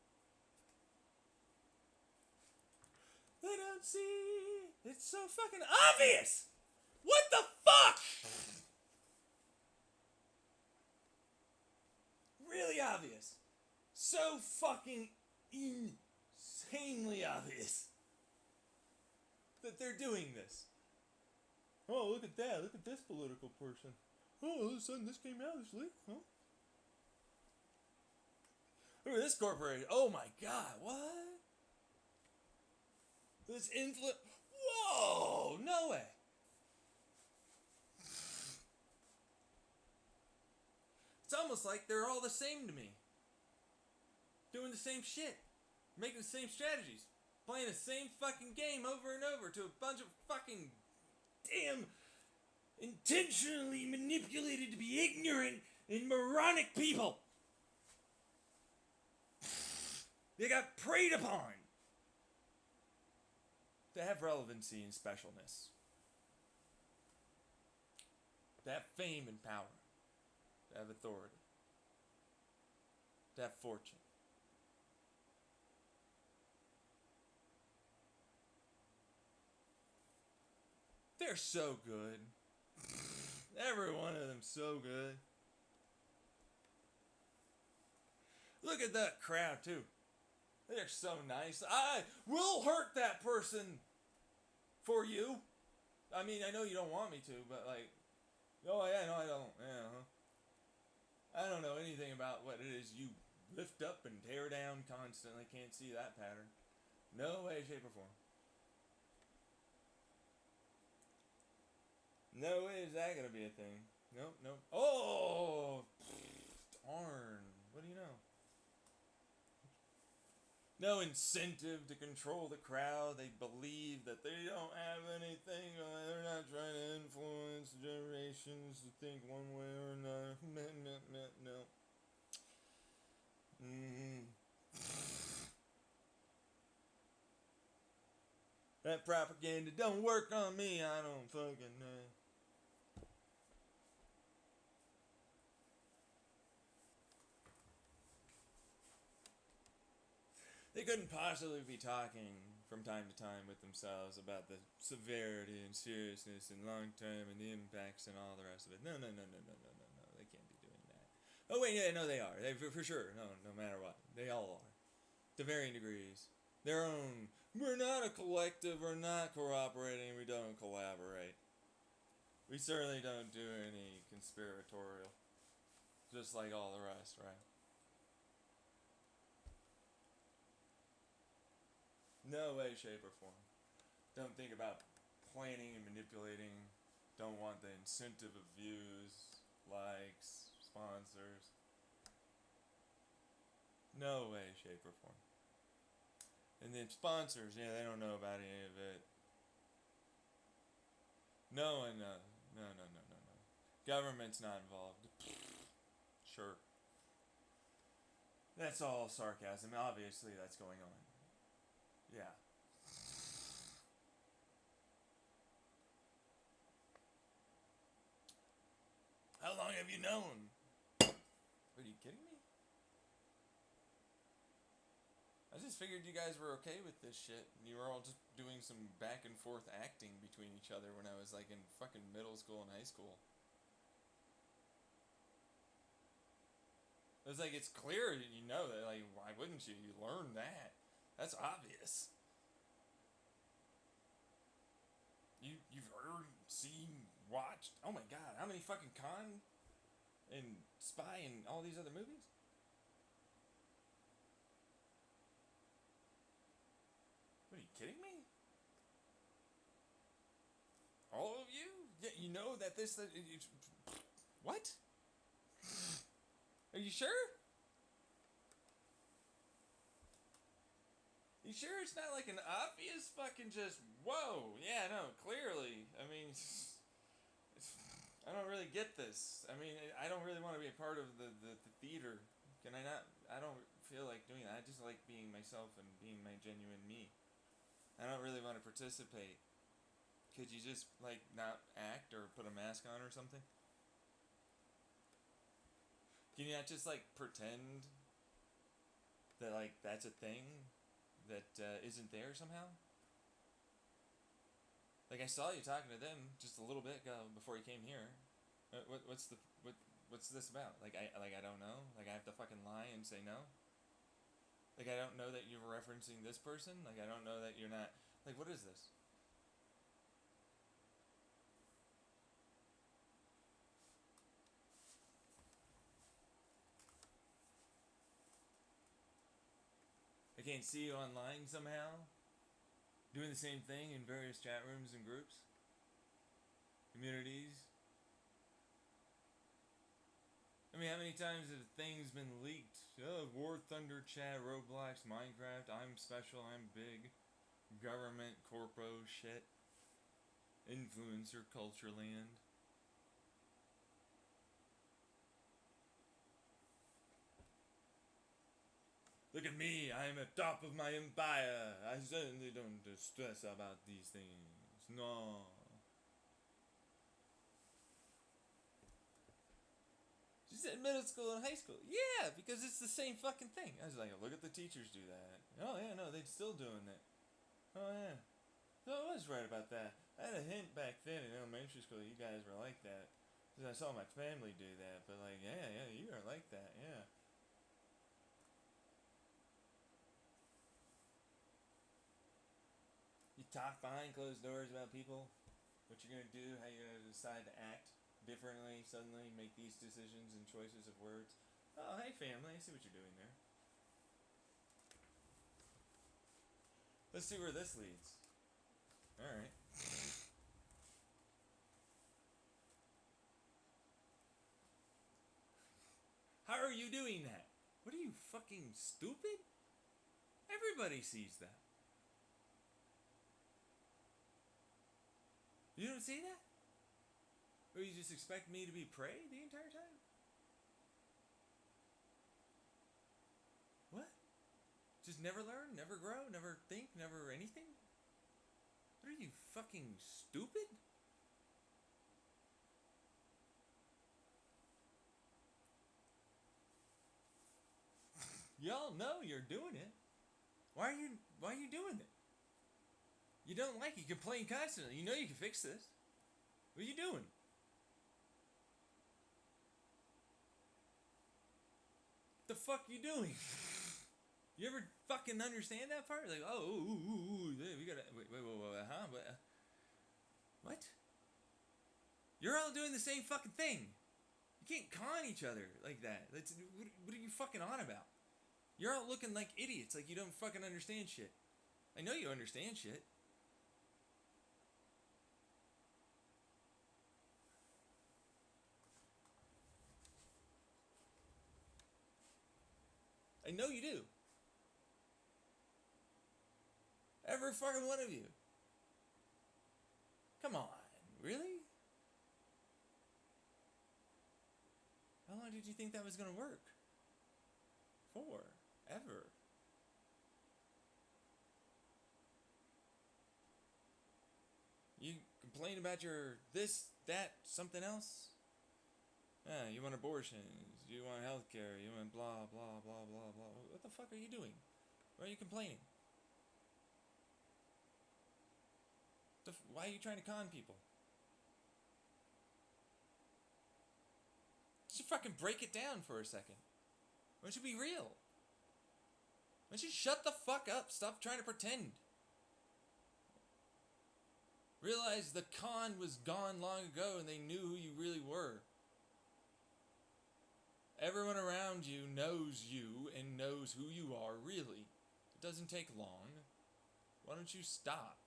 They don't see. It's so fucking obvious. What the fuck? Really obvious. So fucking insanely obvious that they're doing this. Oh, look at that. Look at this political person. Oh, all of a sudden this came out, this leak, huh? Look at this corporation. Oh my God, what? This influence. Whoa, no way. It's almost like they're all the same to me. Doing the same shit. Making the same strategies. Playing the same fucking game over and over to a bunch of fucking damn intentionally manipulated to be ignorant and moronic people. They got preyed upon to have relevancy and specialness. To have fame and power. To have authority. To have fortune. They're so good. Every one of them so good. Look at that crowd too. They're so nice. I will hurt that person for you. I mean, I know you don't want me to, but like, oh yeah, no, I don't. Yeah, I don't know anything about what it is you lift up and tear down constantly. Can't see that pattern. No way, shape, or form. No way is that gonna be a thing. Nope, nope. Oh, darn. What do you know? No incentive to control the crowd. They believe that they don't have anything. They're not trying to influence generations to think one way or another. No. That propaganda don't work on me. I don't fucking know. They couldn't possibly be talking from time to time with themselves about the severity and seriousness and long term and the impacts and all the rest of it. No, no, no, no, no, no, no, no. They can't be doing that. Oh wait, yeah, no, they are. They for sure. No, no matter what, they all are, to varying degrees. Their own. We're not a collective. We're not cooperating. We don't collaborate. We certainly don't do any conspiratorial. Just like all the rest, right? No way, shape, or form. Don't think about planning and manipulating. Don't want the incentive of views, likes, sponsors. No way, shape, or form. And then sponsors, yeah, they don't know about any of it. No one knows. No, no, no, no, no. Government's not involved. Sure. That's all sarcasm. Obviously, that's going on. Yeah. How long have you known? Are you kidding me? I just figured you guys were okay with this shit. You were all just doing some back and forth acting between each other when I was like in fucking middle school and high school. It's like it's clear you know that. Like, why wouldn't you? You learned that. That's obvious. You've heard, seen, watched. Oh my god, how many fucking con and spy and all these other movies? What are you kidding me? All of you? Yeah, you know that this. What? Are you sure? You sure it's not like an obvious fucking just whoa? Yeah, no, clearly. I mean, I don't really get this. I mean, I don't really want to be a part of the theater. Can I not? I don't feel like doing that. I just like being myself and being my genuine me. I don't really want to participate. Could you just like not act or put a mask on or something? Can you not just like pretend that like that's a thing that isn't there somehow? Like I saw you talking to them just a little bit ago before you came here. What's this about? I don't know. Like I have to fucking lie and say no. Like I don't know that you're referencing this person. Like I don't know that you're not. Like what is this? I can't see you online somehow. Doing the same thing in various chat rooms and groups, communities. I mean, how many times have things been leaked? Oh, War Thunder chat, Roblox, Minecraft. I'm special. I'm big. Government, corpo shit. Influencer culture land. Look at me, I am at top of my empire. I certainly don't stress about these things. No. She said middle school and high school. Yeah, because it's the same fucking thing. I was like, look at the teachers do that. Oh yeah, no, they're still doing that. Oh yeah. So I was right about that. I had a hint back then in elementary school you guys were like that. Because I saw my family do that. But like, yeah, you are like that, yeah. You talk behind closed doors about people, what you're gonna do, how you're gonna decide to act differently, suddenly make these decisions and choices of words. Oh, hey family, I see what you're doing there. Let's see where this leads. Alright. How are you doing that? What are you, fucking stupid? Everybody sees that. You don't see that? Or you just expect me to be prey the entire time? What? Just never learn, never grow, never think, never anything? What are you, fucking stupid? Y'all know you're doing it. Why are you doing it? You don't like it. You complain constantly. You know you can fix this. What are you doing? The fuck you doing? You ever fucking understand that part? Like, oh, we gotta wait, huh? What? You're all doing the same fucking thing. You can't con each other like that. What are you fucking on about? You're all looking like idiots, like you don't fucking understand shit. I know you understand shit. I know you do. Every fucking one of you. Come on, really? How long did you think that was gonna work? For? Ever? You complain about your this, that, something else? Yeah, you want abortions, you want healthcare, you want blah, blah, blah, blah, blah. What the fuck are you doing? Why are you complaining? Why are you trying to con people? Just fucking break it down for a second. Why don't you be real? Why don't you shut the fuck up? Stop trying to pretend. Realize the con was gone long ago and they knew who you really were. Everyone around you knows you and knows who you are really. It doesn't take long. Why don't you stop?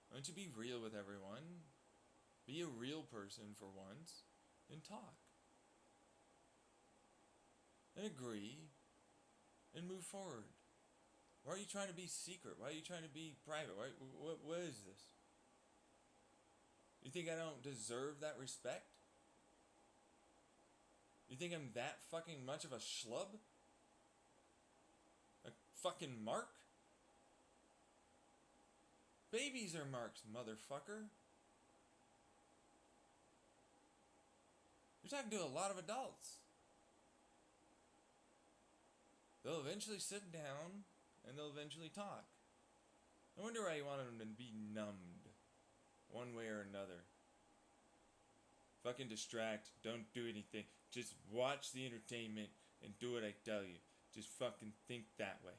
Why don't you be real with everyone? Be a real person for once and talk. And agree and move forward. Why are you trying to be secret? Why are you trying to be private? What is this? You think I don't deserve that respect? You think I'm that fucking much of a schlub? A fucking mark? Babies are marks, motherfucker. You're talking to a lot of adults. They'll eventually sit down and they'll eventually talk. I wonder why you wanted them to be numbed one way or another. Fucking distract, don't do anything. Just watch the entertainment and do what I tell you. Just fucking think that way.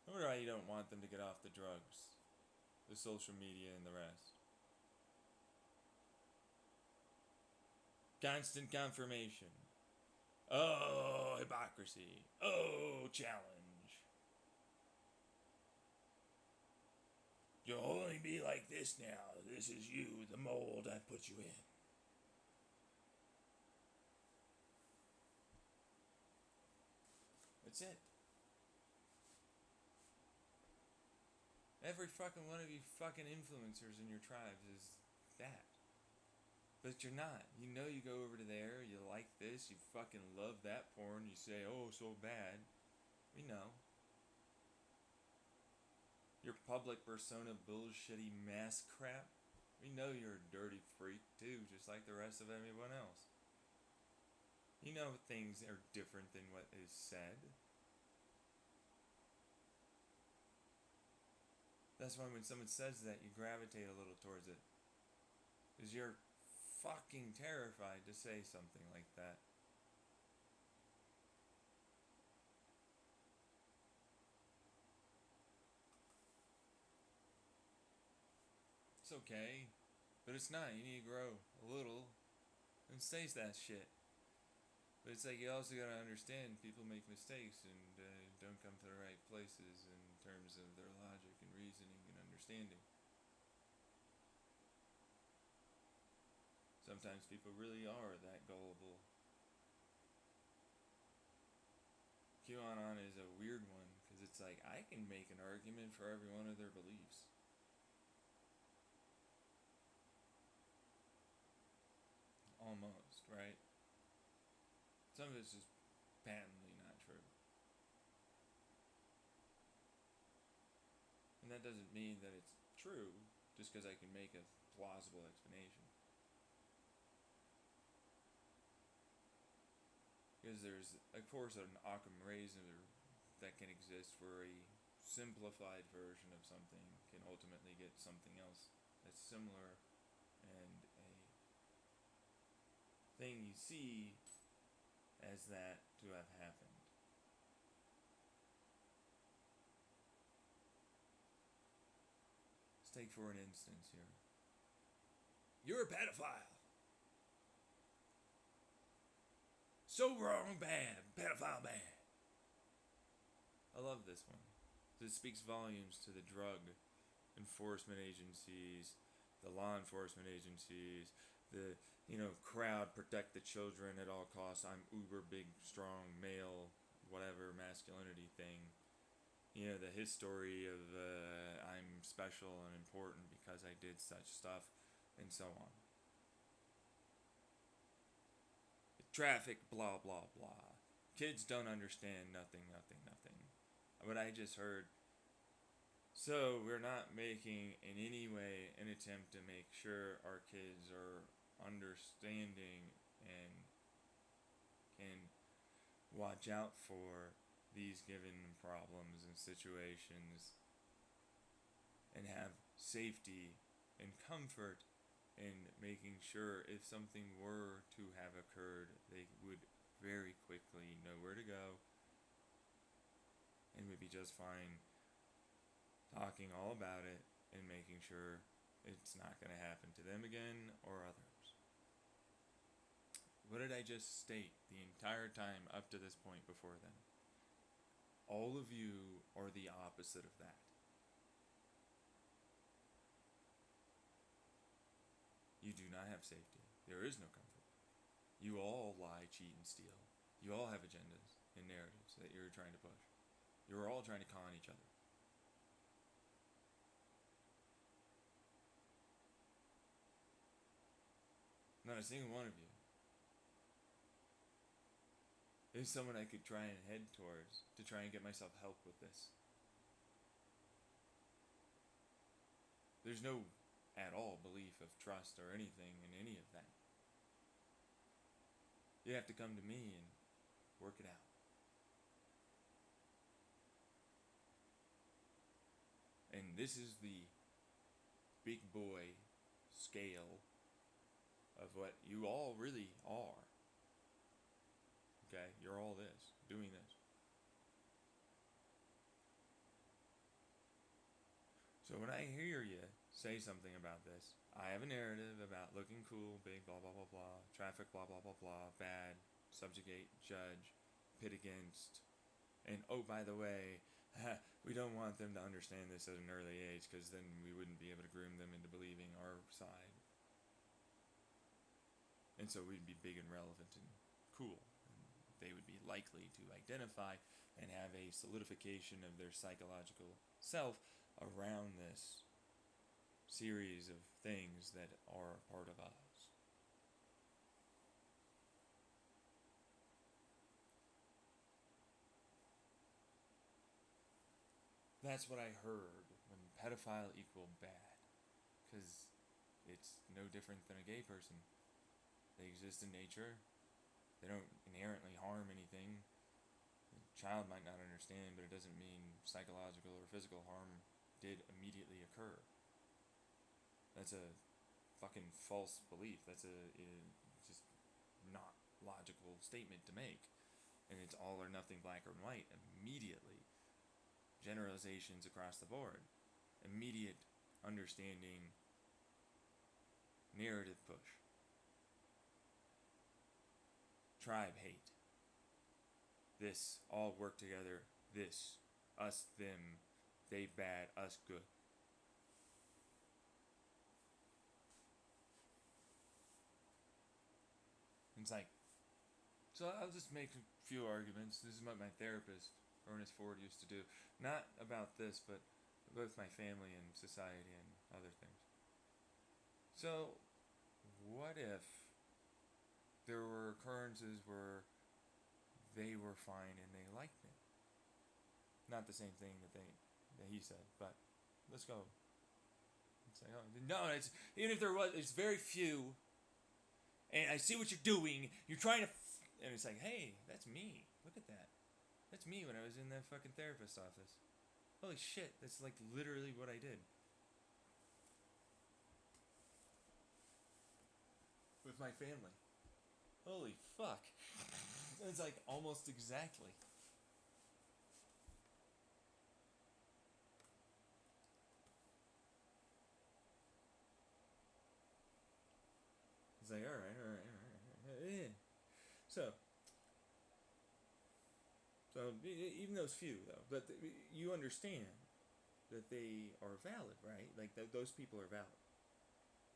I wonder why you don't want them to get off the drugs, the social media, and the rest. Constant confirmation. Oh, hypocrisy. Oh, challenge. You'll only be like this now. This is you, the mold I put you in. That's it. Every fucking one of you fucking influencers in your tribes is that. But you're not. You know you go over to there, you like this, you fucking love that porn, you say, oh, so bad. We know. Your public persona bullshitty mask crap. We know you're a dirty freak too, just like the rest of everyone else. You know things are different than what is said. That's why when someone says that, you gravitate a little towards it. Because you're fucking terrified to say something like that. It's okay, but it's not. You need to grow a little and say that shit. But it's like you also gotta understand people make mistakes and don't come to the right places in terms of their logic and reasoning and understanding. Sometimes people really are that gullible. QAnon is a weird one because it's like I can make an argument for every one of their beliefs. Almost, right? Some of it's just patently not true. And that doesn't mean that it's true just because I can make a plausible explanation. Because there's, of course, an Occam razor that can exist where a simplified version of something can ultimately get something else that's similar, and a thing you see as that to have happened. Let's take for an instance here. You're a pedophile. So wrong, bad. Pedophile, bad. I love this one. This speaks volumes to the drug enforcement agencies, the law enforcement agencies, the crowd protect the children at all costs. I'm uber big, strong, male, whatever masculinity thing. The history of I'm special and important because I did such stuff, and so on. Traffic, blah, blah, blah. Kids don't understand nothing, nothing, nothing. What I just heard. So we're not making in any way an attempt to make sure our kids are understanding and can watch out for these given problems and situations and have safety and comfort in making sure if something were to have occurred, they would very quickly know where to go and would be just fine talking all about it and making sure it's not going to happen to them again or others. What did I just state the entire time up to this point before then? All of you are the opposite of that. You do not have safety. There is no comfort. You all lie, cheat, and steal. You all have agendas and narratives that you're trying to push. You're all trying to con each other. Not a single one of you is someone I could try and head towards to try and get myself help with this. There's no at all belief of trust or anything in any of that. You have to come to me and work it out. And this is the big boy scale of what you all really are. Okay? You're all this, doing this. So when I hear you say something about this, I have a narrative about looking cool, big, blah, blah, blah, blah, traffic, blah, blah, blah, blah, bad, subjugate, judge, pit against, and oh, by the way, we don't want them to understand this at an early age because then we wouldn't be able to groom them into believing our side. And so we'd be big and relevant and cool. And they would be likely to identify and have a solidification of their psychological self around this series of things that are a part of us. That's what I heard when pedophile equal bad, because it's no different than a gay person. They exist in nature. They don't inherently harm anything. The child might not understand, but it doesn't mean psychological or physical harm did immediately occur. That's a fucking false belief. That's a just not logical statement to make. And it's all or nothing, black or white, immediately. Generalizations across the board. Immediate understanding, narrative push. Tribe hate. This, all work together. This, us, them, they bad, us good. It's like, so I'll just make a few arguments. This is what my therapist, Ernest Ford, used to do. Not about this, but with my family and society and other things. So, what if there were occurrences where they were fine and they liked me? Not the same thing that he said, but let's go. It's like, oh, no, it's even if there was, it's very few. And I see what you're doing. You're trying to, and it's like, hey, that's me. Look at that. That's me when I was in that fucking therapist office. Holy shit, that's like literally what I did. With my family. Holy fuck. It's like almost exactly. It's like, alright. So even those few though, but you understand that they are valid, right? Like those people are valid,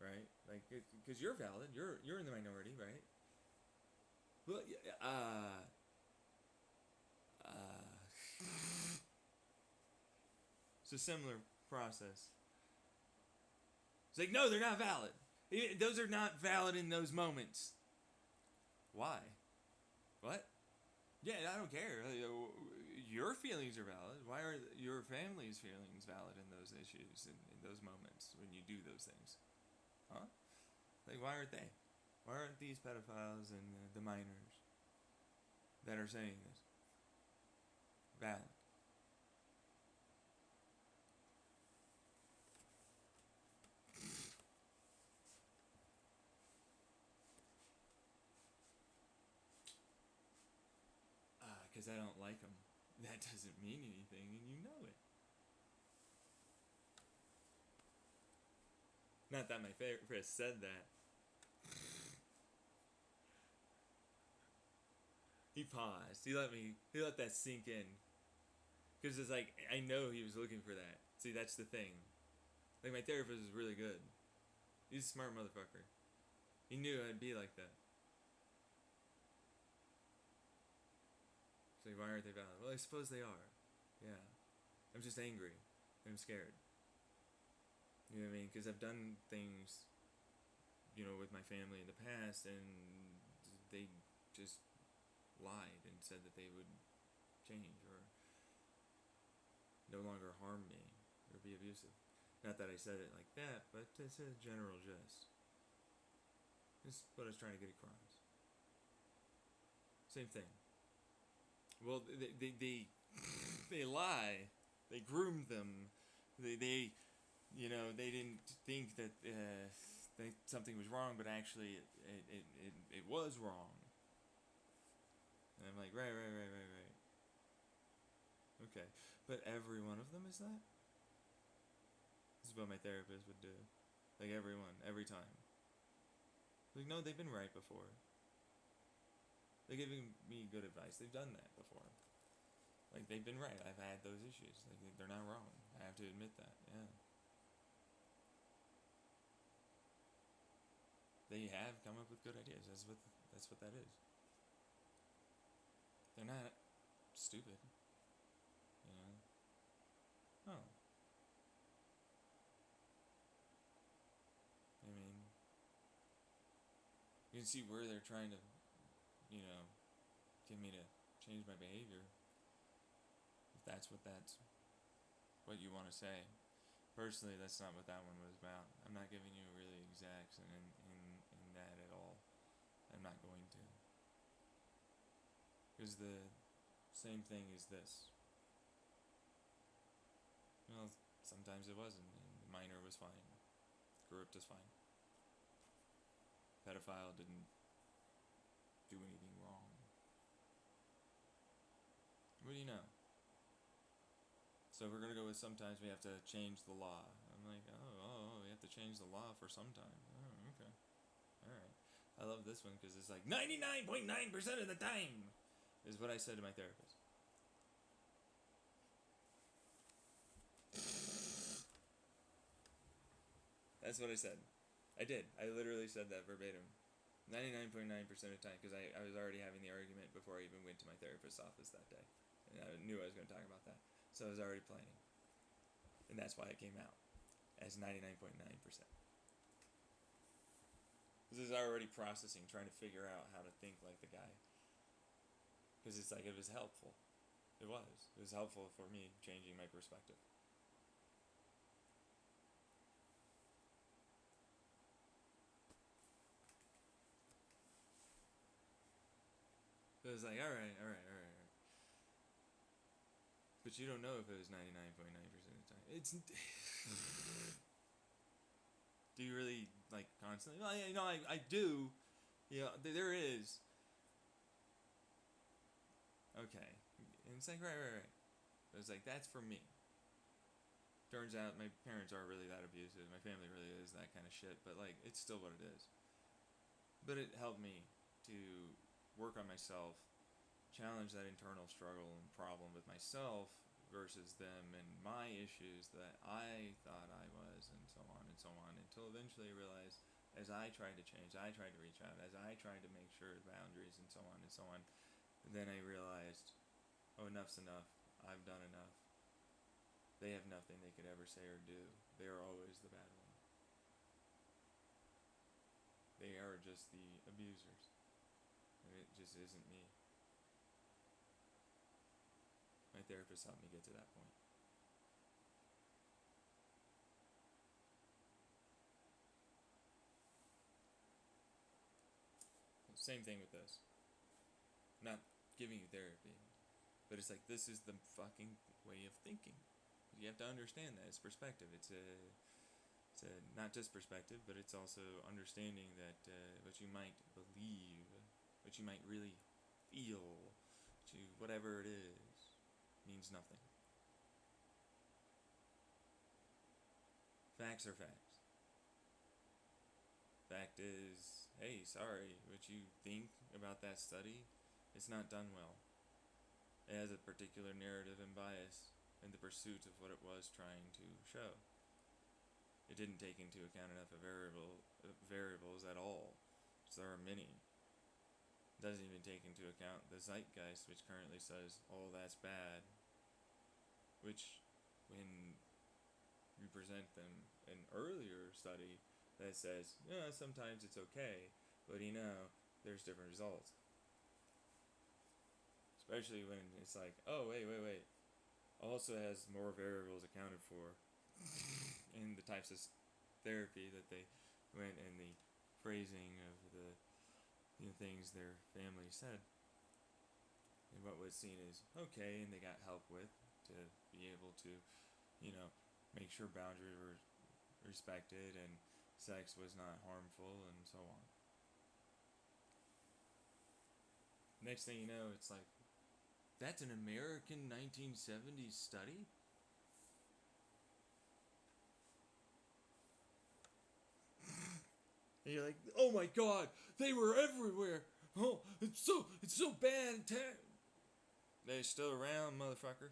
right? Like because you're valid, you're in the minority, right? Well, it's a similar process. It's like no, they're not valid. Those are not valid in those moments. Why? What? Yeah, I don't care. Your feelings are valid. Why are your family's feelings valid in those issues, in those moments when you do those things? Huh? Like, why aren't they? Why aren't these pedophiles and the minors that are saying this valid? Because I don't like them. That doesn't mean anything, and you know it. Not that my therapist said that. He paused. He let that sink in. Because it's like, I know he was looking for that. See, that's the thing. Like, my therapist is really good. He's a smart motherfucker. He knew I'd be like that. It's like, why aren't they valid? Well, I suppose they are. Yeah. I'm just angry. I'm scared. You know what I mean? Because I've done things, with my family in the past, and they just lied and said that they would change or no longer harm me or be abusive. Not that I said it like that, but it's a general gist. It's what I was trying to get across. Same thing. Well, they lie. They groom them. They didn't think that something was wrong, but actually it was wrong. And I'm like, right. Okay. But every one of them is that? This is what my therapist would do. Like everyone, every time. Like, no, they've been right before. They're giving me good advice. They've done that before. Like, they've been right. I've had those issues. Like, they're not wrong. I have to admit that. Yeah. They have come up with good ideas. That's what that is. They're not stupid. You know? Oh. I mean, you can see where they're trying to, get me to change my behavior. If that's what you want to say. Personally, that's not what that one was about. I'm not giving you really exacts in that at all. I'm not going to. Because the same thing is this. Well, sometimes it wasn't, and the minor was fine. Corrupt is fine. Pedophile didn't do anything wrong. What do you know? So we're gonna go with sometimes we have to change the law. I'm like, we have to change the law for sometimes. Oh, okay. Alright. I love this one because it's like 99.9% of the time is what I said to my therapist. That's what I said. I did. I literally said that verbatim. 99.9% of the time because I was already having the argument before I even went to my therapist's office that day. And I knew I was going to talk about that. So I was already planning. And that's why it came out as 99.9%. This is already processing, trying to figure out how to think like the guy. Because it's like, it was helpful. It was. It was helpful for me changing my perspective. So it was like, alright. But you don't know if it was 99.9% of the time. It's. Do you really, like, constantly? Well, you know, I do. Yeah, there is. Okay. And it's like, right. It was like, that's for me. Turns out my parents aren't really that abusive. My family really is that kind of shit. But, like, it's still what it is. But it helped me to work on myself, challenge that internal struggle and problem with myself versus them and my issues that I thought I was, and so on, until eventually I realized, as I tried to change, I tried to reach out, as I tried to make sure boundaries and so on, then I realized, oh, enough's enough. I've done enough. They have nothing they could ever say or do. They are always the bad one. They are just the abusers. And it just isn't me. My therapist helped me get to that point. Same thing with this. Not giving you therapy, but it's like, this is the fucking way of thinking. You have to understand that it's perspective. It's a not just perspective, but it's also understanding that what you might believe, what you might really feel, whatever it is, means nothing. Facts are facts. Fact is, hey, sorry, what you think about that study, it's not done well. It has a particular narrative and bias in the pursuit of what it was trying to show. It didn't take into account enough of variables at all, so there are many. It doesn't even take into account the zeitgeist, which currently says, oh, that's bad, which, when you present them an earlier study that says, yeah, sometimes it's okay, but you know, there's different results. Especially when it's like, oh, wait. Also has more variables accounted for in the types of therapy that they went, and the phrasing of the things their family said. And what was seen as okay, and they got help with to be able to, make sure boundaries were respected and sex was not harmful and so on. Next thing you know, it's like, that's an American 1970s study? And you're like, oh my god, they were everywhere. Oh, it's so bad. They're still around, motherfucker.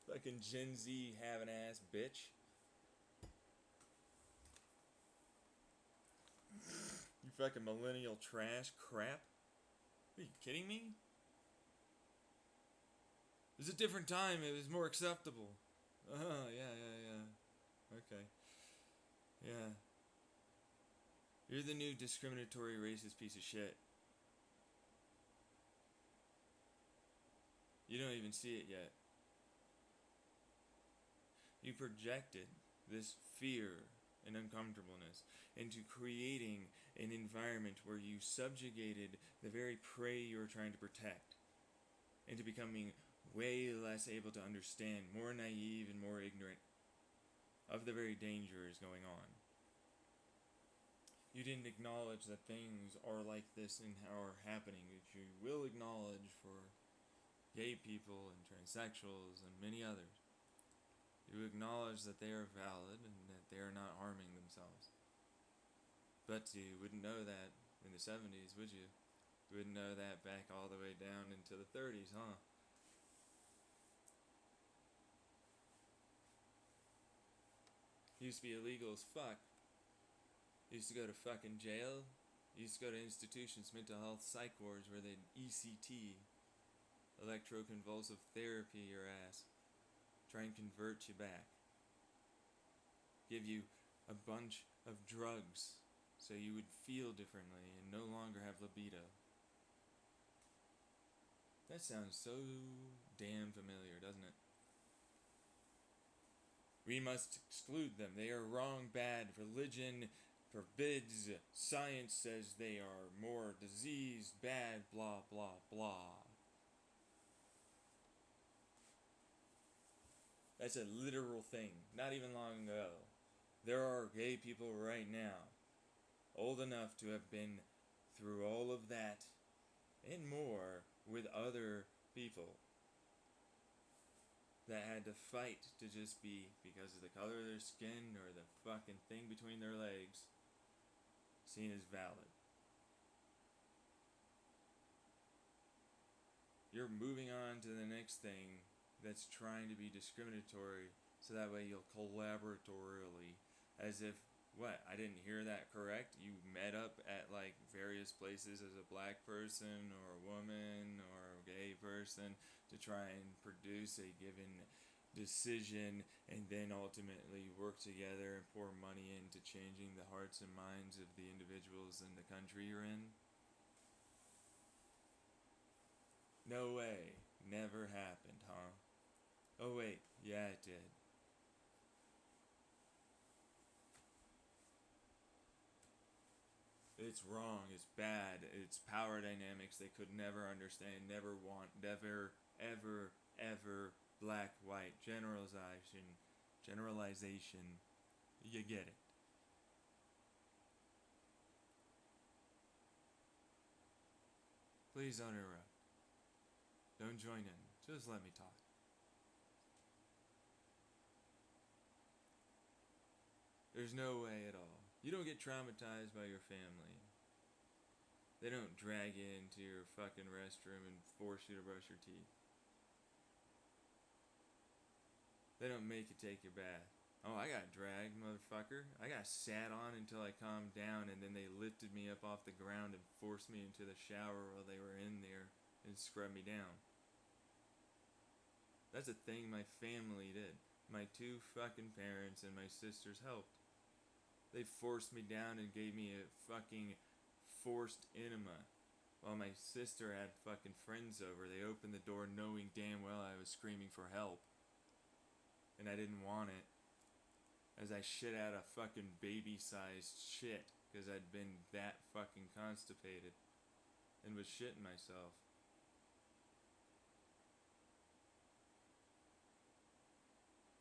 Fucking Gen Z having ass bitch. You fucking millennial trash crap. Are you kidding me? It was a different time. It was more acceptable. Yeah. Okay. Yeah. You're the new discriminatory racist piece of shit. You don't even see it yet. You projected this fear and uncomfortableness into creating an environment where you subjugated the very prey you were trying to protect into becoming way less able to understand, more naive and more ignorant of the very dangers going on. You didn't acknowledge that things are like this and are happening, which you will acknowledge for gay people and transsexuals and many others. You acknowledge that they are valid and that they are not harming themselves. But you wouldn't know that in the 70s, would you? You wouldn't know that back all the way down into the 30s, huh? It used to be illegal as fuck. You used to go to fucking jail. You used to go to institutions, mental health psych wards, where they'd ECT, electroconvulsive therapy, your ass. Try and convert you back. Give you a bunch of drugs so you would feel differently and no longer have libido. That sounds so damn familiar, doesn't it? We must exclude them. They are wrong, bad. Religion forbids, science says they are more diseased, bad, blah, blah, blah. That's a literal thing, not even long ago. There are gay people right now, old enough to have been through all of that and more with other people that had to fight to just be, because of the color of their skin or the fucking thing between their legs, seen as valid. You're moving on to the next thing that's trying to be discriminatory so that way you'll collaboratorially, as if, what, I didn't hear that correct? You met up at like various places as a black person or a woman or a gay person to try and produce a given decision and then ultimately work together and pour money into changing the hearts and minds of the individuals in the country you're in? No way. Never happened, huh? Oh, wait. Yeah, it did. It's wrong. It's bad. It's power dynamics they could never understand, never want, never, ever, ever. Black, white, generalization. You get it. Please don't interrupt. Don't join in. Just let me talk. There's no way at all. You don't get traumatized by your family. They don't drag you into your fucking restroom and force you to brush your teeth. They don't make you take your bath. Oh, I got dragged, motherfucker. I got sat on until I calmed down, and then they lifted me up off the ground and forced me into the shower while they were in there and scrubbed me down. That's a thing my family did. My two fucking parents and my sisters helped. They forced me down and gave me a fucking forced enema. While my sister had fucking friends over, they opened the door knowing damn well I was screaming for help. And I didn't want it. As I shit out a fucking baby-sized shit because I'd been that fucking constipated and was shitting myself.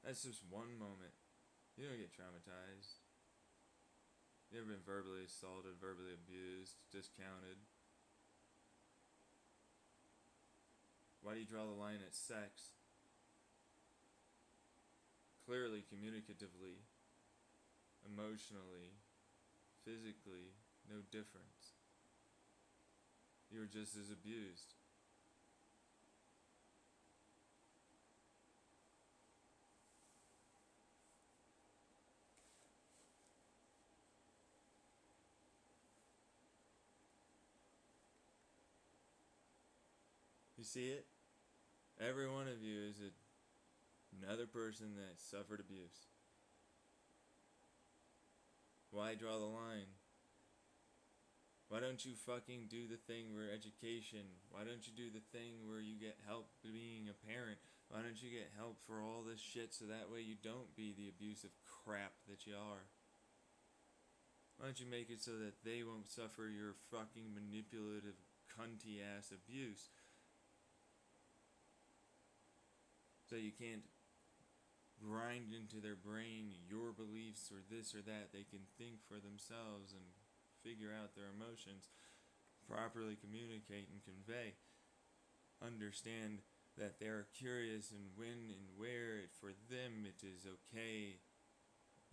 That's just one moment. You don't get traumatized. You ever been verbally assaulted, verbally abused, discounted? Why do you draw the line at sex? Clearly, communicatively, emotionally, physically, no difference. You were just as abused. You see it? Every one of you is another person that suffered abuse. Why draw the line? Why don't you fucking do the thing where education? Why don't you do the thing where you get help being a parent? Why don't you get help for all this shit so that way you don't be the abusive crap that you are? Why don't you make it so that they won't suffer your fucking manipulative, cunty ass abuse? So you can't grind into their brain your beliefs or this or that. They can think for themselves and figure out their emotions, properly communicate and convey. Understand that they're curious and when and where for them it is okay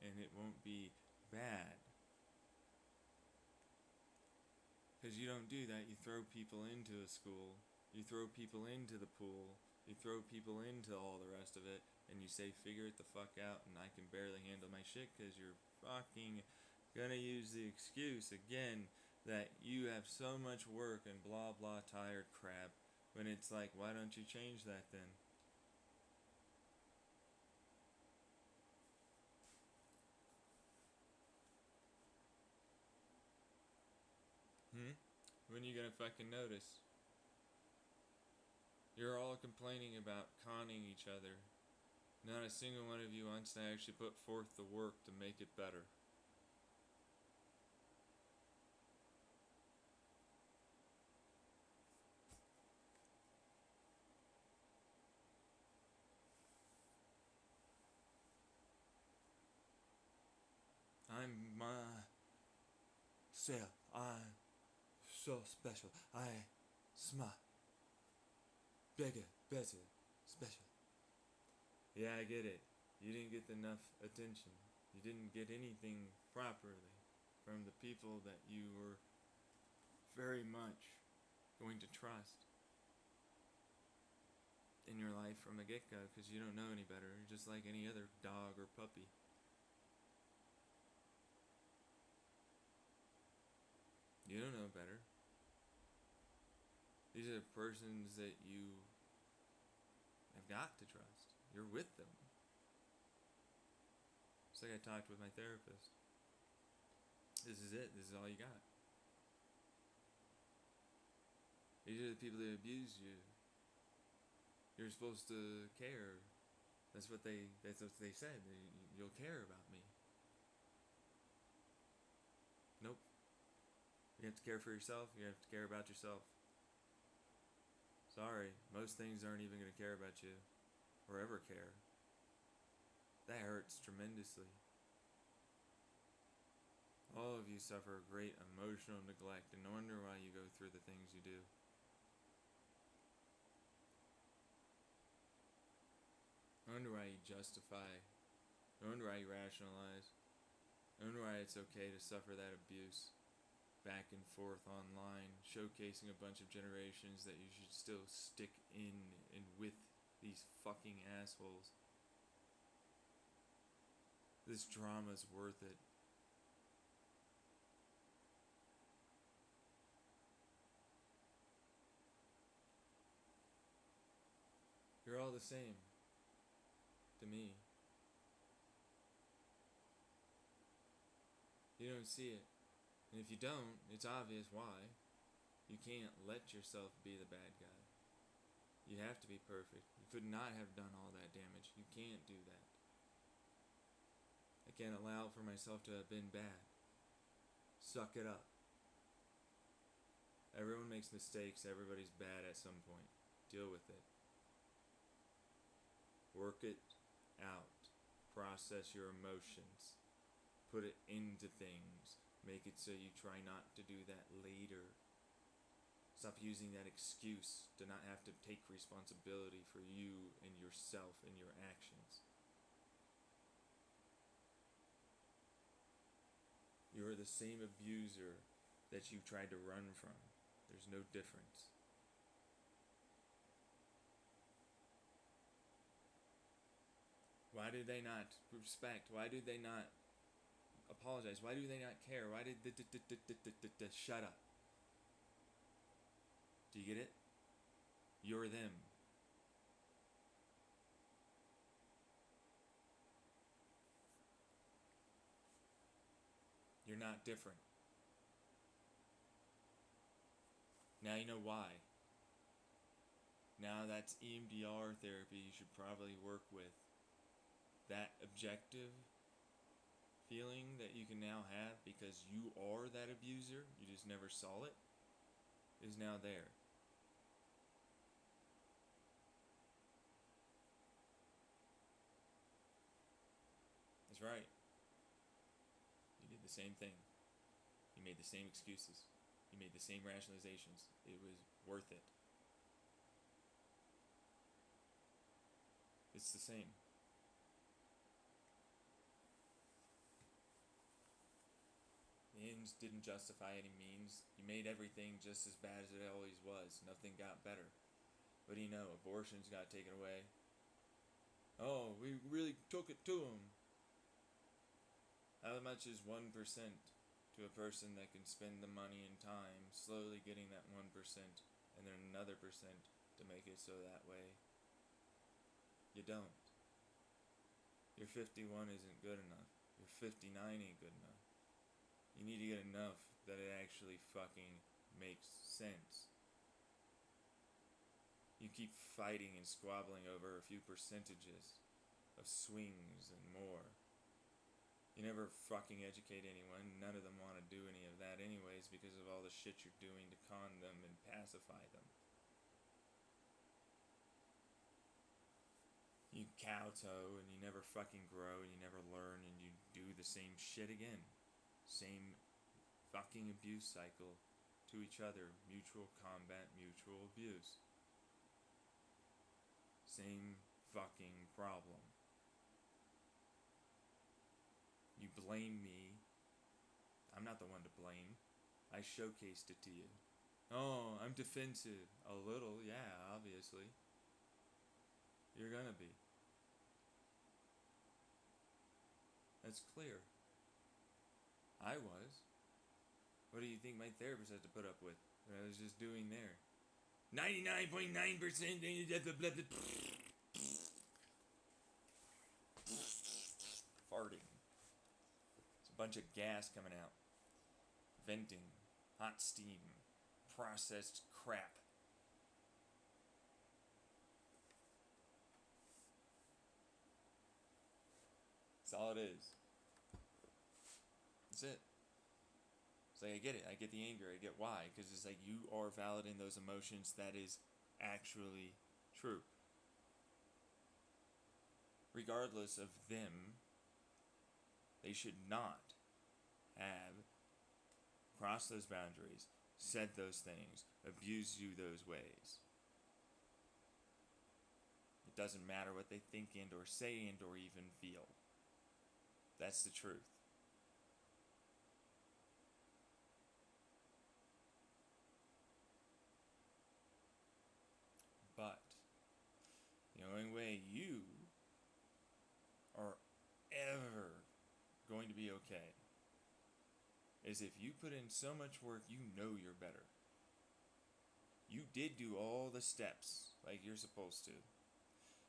and it won't be bad. Because you don't do that. You throw people into a school, you throw people into the pool, you throw people into all the rest of it, and you say, figure it the fuck out, and I can barely handle my shit because you're fucking gonna use the excuse again that you have so much work and blah blah tired crap, when it's like, why don't you change that then? When you gonna fucking notice? You're all complaining about conning each other. Not a single one of you wants to actually put forth the work to make it better. self. I'm so special. I smart, bigger, better, special. Yeah, I get it. You didn't get enough attention. You didn't get anything properly from the people that you were very much going to trust in your life from the get-go, because you don't know any better. You're just like any other dog or puppy. You don't know better. These are persons that you have got to trust. You're with them. It's like I talked with my therapist. This is it. This is all you got. These are the people that abuse you. You're supposed to care. That's what they said. You'll care about me. Nope. You have to care for yourself. You have to care about yourself. Sorry, most things aren't even going to care about you or ever care. That hurts tremendously. All of you suffer great emotional neglect, and no wonder why you go through the things you do. No wonder why you justify. No wonder why you rationalize. No wonder why it's okay to suffer that abuse back and forth online, showcasing a bunch of generations that you should still stick in and with these fucking assholes. This drama's worth it. You're all the same to me. You don't see it. And if you don't, it's obvious why. You can't let yourself be the bad guy. You have to be perfect. You could not have done all that damage. You can't do that. I can't allow for myself to have been bad. Suck it up. Everyone makes mistakes. Everybody's bad at some point. Deal with it. Work it out. Process your emotions. Put it into things. Make it so you try not to do that later. Stop using that excuse to not have to take responsibility for you and yourself and your actions. You are the same abuser that you tried to run from. There's no difference. Why do they not respect? Why do they not apologize? Why do they not care? Why did shut up? Do you get it? You're them. You're not different. Now you know why. Now that's EMDR therapy you should probably work with. That objective feeling that you can now have because you are that abuser, you just never saw it, is now there. That's right. You did the same thing. You made the same excuses. You made the same rationalizations. It was worth it. It's the same. The ends didn't justify any means. You made everything just as bad as it always was. Nothing got better. What do you know? Abortions got taken away. Oh, we really took it to them. How much is 1% to a person that can spend the money and time slowly getting that 1% and then another percent to make it so that way? You don't. Your 51 isn't good enough. Your 59 ain't good enough. You need to get enough that it actually fucking makes sense. You keep fighting and squabbling over a few percentages of swings and more. You never fucking educate anyone. None of them want to do any of that anyways because of all the shit you're doing to con them and pacify them. You kowtow and you never fucking grow and you never learn and you do the same shit again. Same fucking abuse cycle to each other. Mutual combat, mutual abuse. Same fucking problem. You blame me. I'm not the one to blame. I showcased it to you. Oh, I'm defensive. A little, yeah, obviously. You're gonna be. That's clear. I was. What do you think my therapist had to put up with? What I was just doing there. 99.9% farting. It's a bunch of gas coming out. Venting. Hot steam. Processed crap. That's all it is. That's it. It's like, I get it. I get the anger. I get why. Because it's like you are valid in those emotions. That is actually true. Regardless of them, they should not have crossed those boundaries, said those things, abused you those ways. It doesn't matter what they think and or say and or even feel. That's the truth. But the only way you are ever going to be okay is if you put in so much work you know you're better. You did do all the steps like you're supposed to.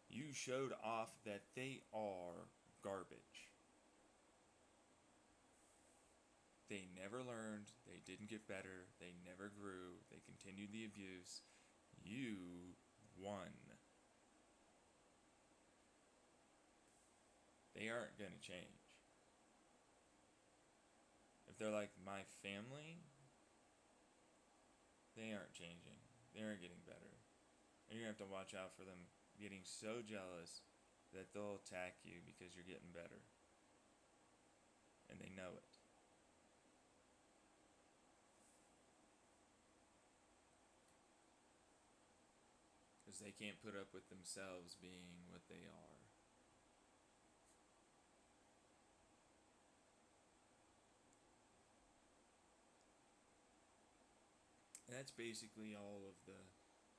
You showed off that they are garbage. They never learned, they didn't get better, they never grew, they continued the abuse. You won. They aren't going to change. If they're like my family, they aren't changing. They aren't getting better. And you're going to have to watch out for them getting so jealous that they'll attack you because you're getting better. And they know it. Because they can't put up with themselves being what they are. And that's basically all of the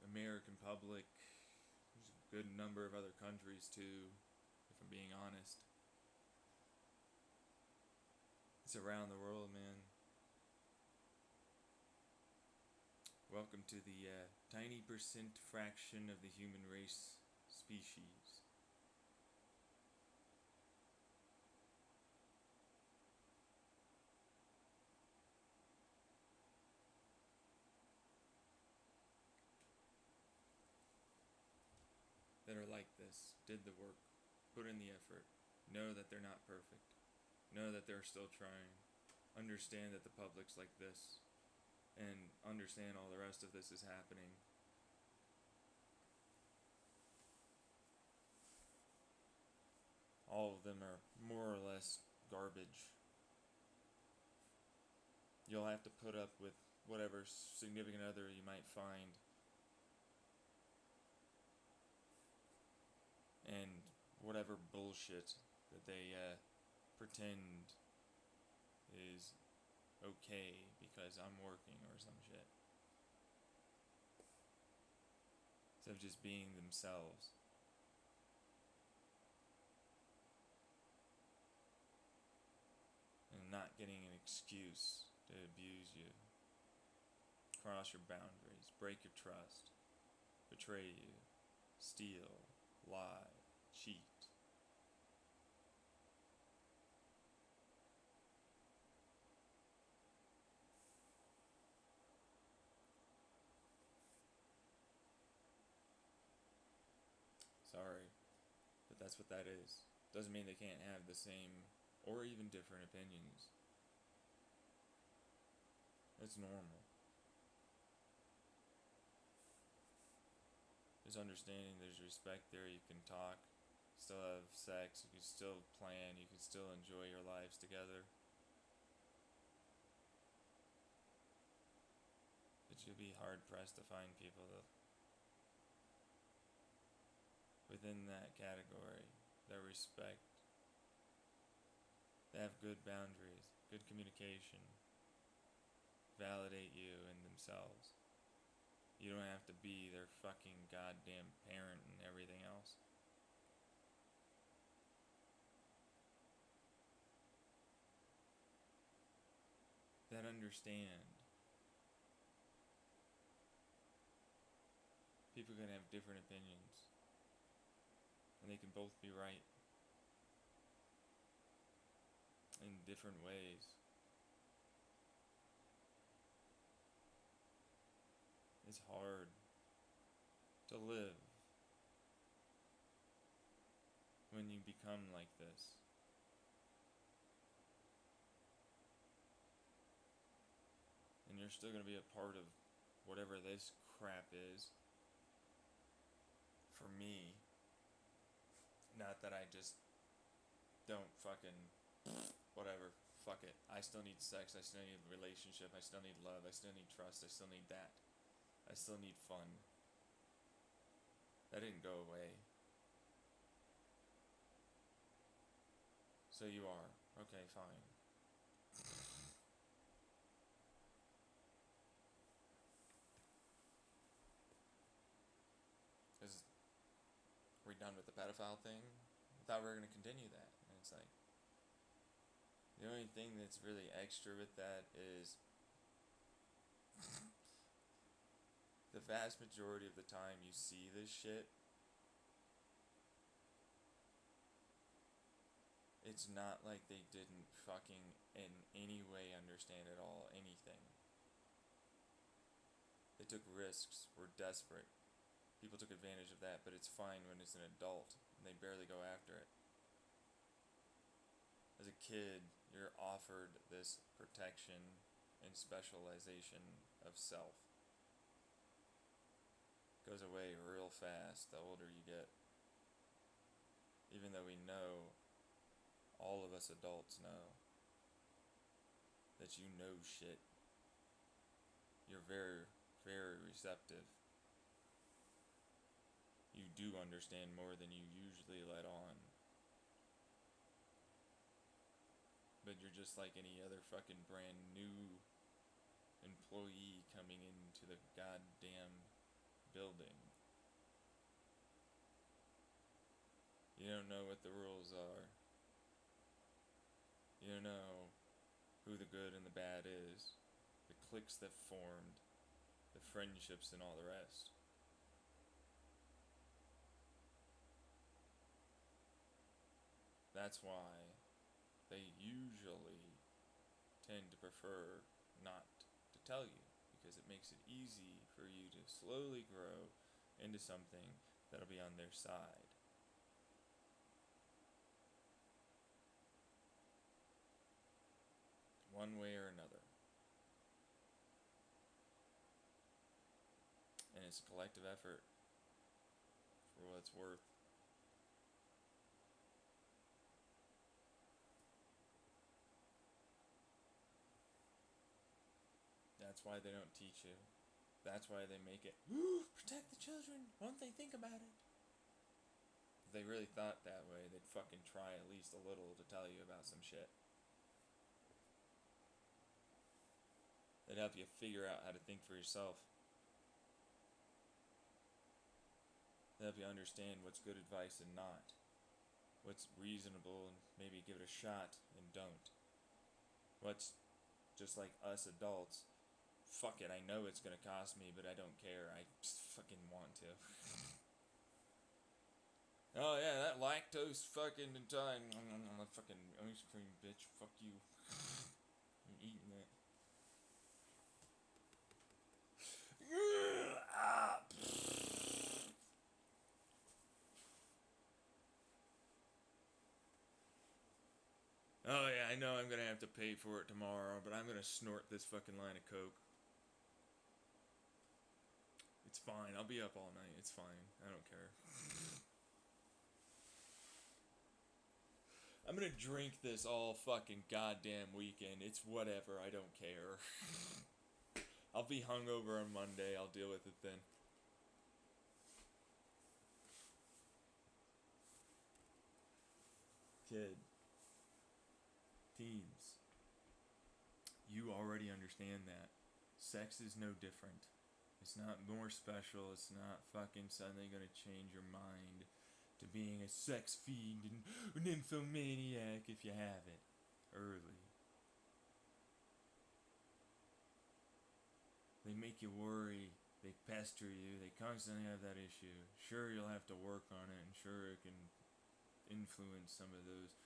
American public. There's a good number of other countries too, if I'm being honest. It's around the world, man. Welcome to the tiny percent fraction of the human race species. That are like this, did the work, put in the effort, know that they're not perfect, know that they're still trying, understand that the public's like this, and understand all the rest of this is happening. All of them are more or less garbage. You'll have to put up with whatever significant other you might find. And whatever bullshit that they pretend is okay because I'm working or some shit. Instead of just being themselves. And not getting an excuse to abuse you. Cross your boundaries, break your trust, betray you, steal, lie, cheat. Sorry, but that's what that is. Doesn't mean they can't have the same or even different opinions. It's normal. There's understanding, there's respect there, you can talk, still have sex, you can still plan, you can still enjoy your lives together. you'll be hard pressed to find people within that category that respect, that have good boundaries, good communication, validate you and themselves. You don't have to be their fucking goddamn parent and everything else. That understand. People can have different opinions, and they can both be right in different ways. It's hard to live when you become like this. And you're still going to be a part of whatever this crap is. For me, not that I just don't fucking whatever, fuck it. I still need sex, I still need a relationship, I still need love, I still need trust, I still need that. I still need fun. That didn't go away. So you are. Okay, fine. Because we're done with the pedophile thing. I thought we were going to continue that. And it's like, the only thing that's really extra with that is the vast majority of the time you see this shit, it's not like they didn't fucking in any way understand at all anything. They took risks, were desperate. People took advantage of that, but it's fine when it's an adult and they barely go after it. As a kid, you're offered this protection and specialization of self. It goes away real fast the older you get. Even though we know, all of us adults know, that you know shit. You're very, very receptive. You do understand more than you usually let on. But you're just like any other fucking brand new employee coming into the goddamn building. You don't know what the rules are. You don't know who the good and the bad is, the cliques that formed, the friendships and all the rest. That's why they usually tend to prefer not to tell you, because it makes it easy for you to slowly grow into something that'll be on their side. One way or another. And it's a collective effort for what it's worth. That's why they don't teach you. That's why they make it, protect the children, won't they think about it? If they really thought that way, they'd fucking try at least a little to tell you about some shit. They'd help you figure out how to think for yourself. They'd help you understand what's good advice and not. What's reasonable and maybe give it a shot and don't. What's just like us adults, fuck it, I know it's gonna cost me, but I don't care. I just fucking want to. Oh yeah, that lactose fucking time. Fucking ice cream, bitch. Fuck you. I'm eating that. Oh yeah, I know I'm gonna have to pay for it tomorrow, but I'm gonna snort this fucking line of coke. It's fine. I'll be up all night. It's fine. I don't care. I'm gonna drink this all fucking goddamn weekend. It's whatever. I don't care. I'll be hungover on Monday. I'll deal with it then. Kid. Teens. You already understand that. Sex is no different. It's not more special. It's not fucking suddenly gonna change your mind to being a sex fiend and an nymphomaniac if you have it early. They make you worry. They pester you. They constantly have that issue. Sure, you'll have to work on it, and sure, it can influence some of those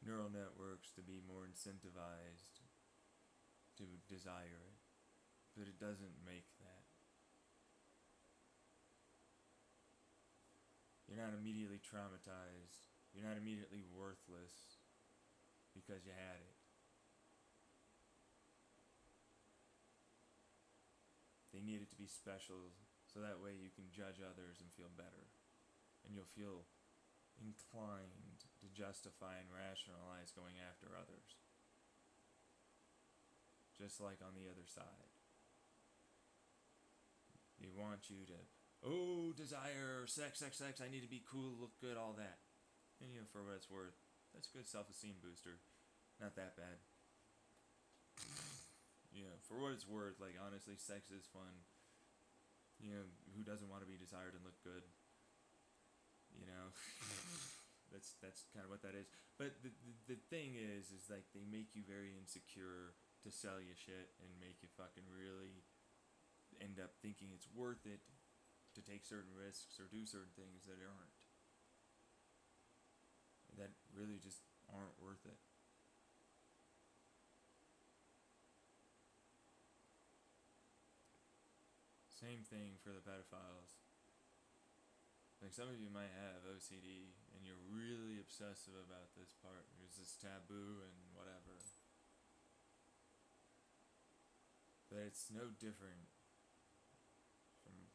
neural networks to be more incentivized to desire it. But it doesn't make that. You're not immediately traumatized. You're not immediately worthless because you had it. They need it to be special so that way you can judge others and feel better. And you'll feel inclined to justify and rationalize going after others. Just like on the other side. They want you to, oh, desire, sex, I need to be cool, look good, all that. And for what it's worth, that's a good self-esteem booster. Not that bad. For what it's worth, like, honestly, sex is fun. Who doesn't want to be desired and look good? That's kind of what that is. But the thing is like they make you very insecure to sell you shit and make you fucking really end up thinking it's worth it to take certain risks or do certain things that aren't. That really just aren't worth it. Same thing for the pedophiles. Like, some of you might have OCD and you're really obsessive about this part because it's taboo and whatever. But it's no different from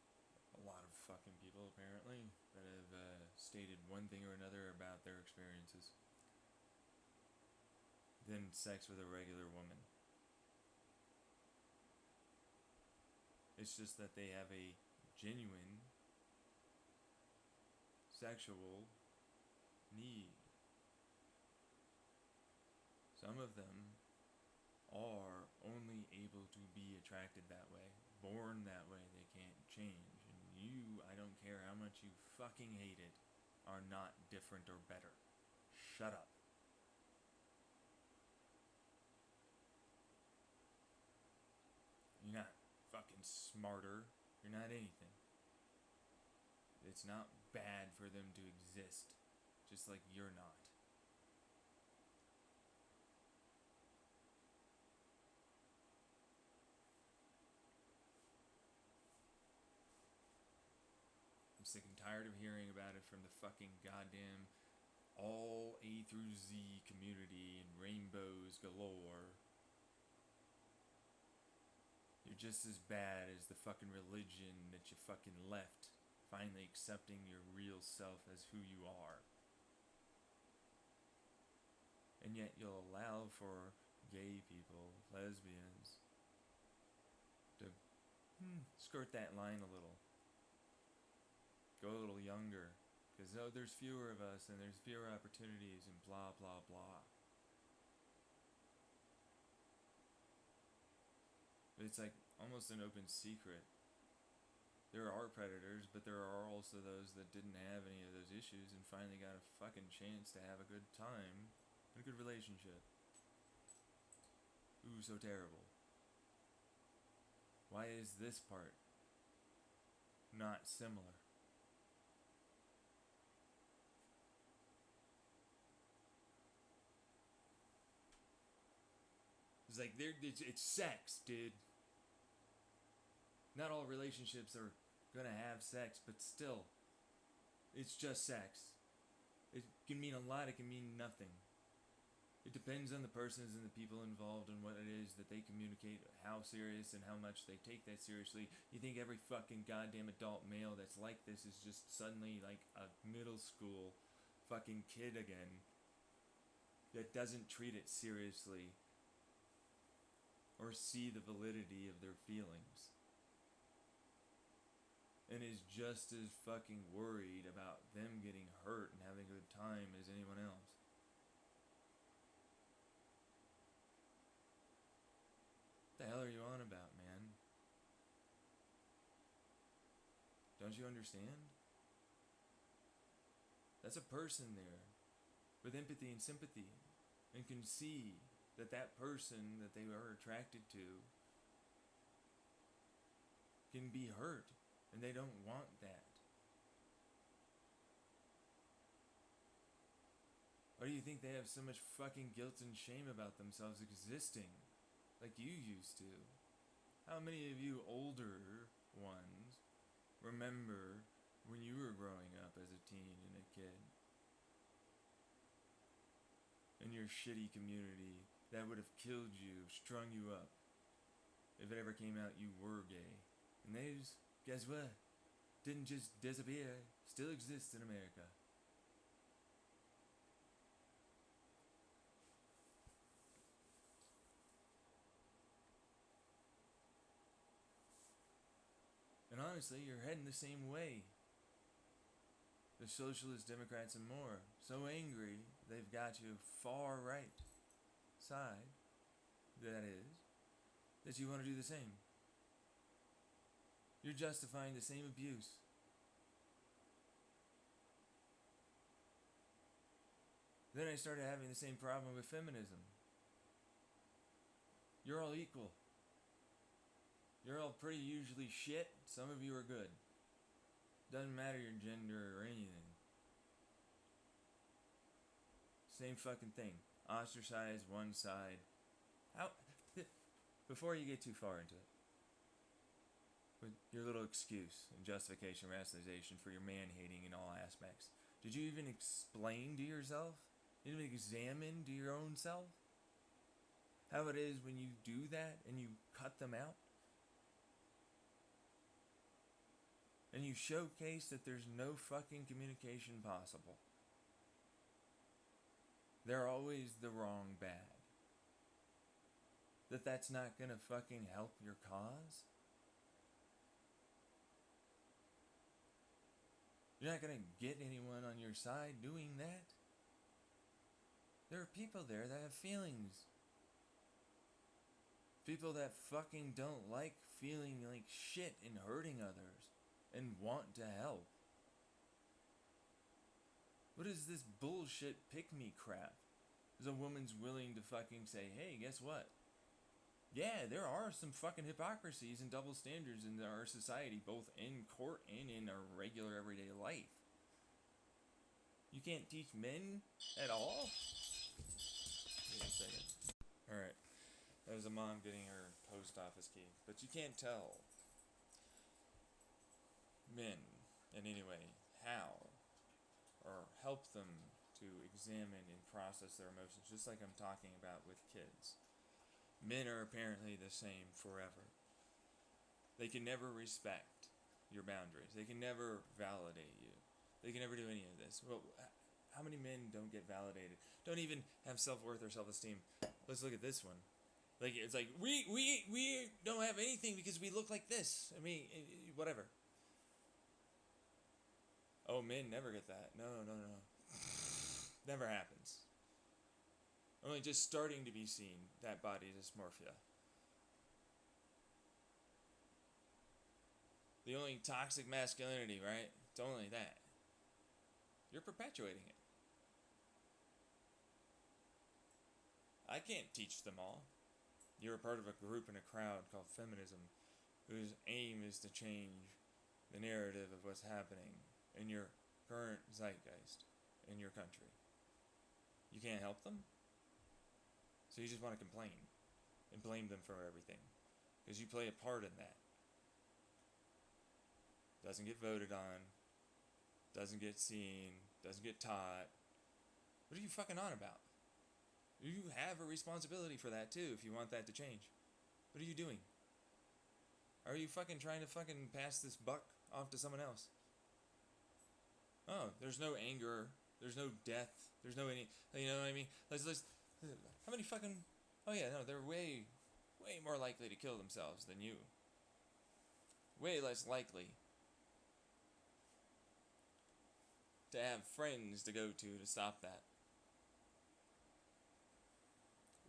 a lot of fucking people, apparently, that have stated one thing or another about their experiences than sex with a regular woman. It's just that they have a genuine sexual need. Some of them are only able to be attracted that way, born that way, they can't change. And you, I don't care how much you fucking hate it, are not different or better. Shut up. You're not fucking smarter. You're not anything. It's not bad for them to exist, just like you're not. I'm sick and tired of hearing about it from the fucking goddamn all A through Z community and rainbows galore. You're just as bad as the fucking religion that you fucking left, finally accepting your real self as who you are. And yet you'll allow for gay people, lesbians, to skirt that line a little. Go a little younger. Because there's fewer of us and there's fewer opportunities and blah blah blah. But it's like almost an open secret. There are predators, but there are also those that didn't have any of those issues and finally got a fucking chance to have a good time and a good relationship. Ooh, so terrible. Why is this part not similar? It's like it's sex, dude. Not all relationships are gonna have sex, but still, it's just sex. It can mean a lot, it can mean nothing. It depends on the persons and the people involved and what it is that they communicate, how serious and how much they take that seriously. You think every fucking goddamn adult male that's like this is just suddenly like a middle school fucking kid again that doesn't treat it seriously or see the validity of their feelings, and is just as fucking worried about them getting hurt and having a good time as anyone else. What the hell are you on about, man? Don't you understand? That's a person there with empathy and sympathy, and can see that that person that they are attracted to can be hurt, and they don't want that. Why do you think they have so much fucking guilt and shame about themselves existing like you used to? How many of you older ones remember when you were growing up as a teen and a kid in your shitty community that would have killed you, strung you up, if it ever came out you were gay? And those, guess what? Didn't just disappear, still exist in America. And honestly, you're heading the same way. The socialist Democrats and more, so angry they've got you far right side, that is, that you want to do the same. You're justifying the same abuse. Then I started having the same problem with feminism. You're all equal. You're all pretty usually shit. Some of you are good. Doesn't matter your gender or anything. Same fucking thing. Ostracize one side. How? Before you get too far into it, with your little excuse and justification, rationalization for your man-hating in all aspects, did you even explain to yourself? Did you even examine to your own self how it is when you do that and you cut them out? And you showcase that there's no fucking communication possible. They're always the wrong bad. That's not gonna fucking help your cause? You're not gonna get anyone on your side doing that? There are people there that have feelings. People that fucking don't like feeling like shit and hurting others and want to help. What is this bullshit pick-me crap? Is a woman's willing to fucking say, hey, guess what? Yeah, there are some fucking hypocrisies and double standards in our society, both in court and in our regular everyday life. You can't teach men at all? Wait a second. Alright. That was a mom getting her post office key. But you can't tell men in any way how or help them to examine and process their emotions, just like I'm talking about with kids. Men are apparently the same forever. They can never respect your boundaries. They can never validate you. They can never do any of this. Well, how many men don't get validated? Don't even have self-worth or self-esteem. Let's look at this one. Like, it's like, we don't have anything because we look like this. I mean, whatever. Oh, men never get that. No. Never happens. Only just starting to be seen, that body dysmorphia. The only toxic masculinity, right? It's only that. You're perpetuating it. I can't teach them all. You're a part of a group and a crowd called feminism, whose aim is to change the narrative of what's happening in your current zeitgeist in your country. You can't help them? So you just want to complain and blame them for everything, because you play a part in that. Doesn't get voted on, doesn't get seen, doesn't get taught. What are you fucking on about? You have a responsibility for that too if you want that to change. What are you doing? Are you fucking trying to fucking pass this buck off to someone else? Oh, there's no anger, there's no death, there's no any, you know what I mean? Let's how many fucking, oh yeah, no, they're way way more likely to kill themselves than you. Way less likely to have friends to go to stop that.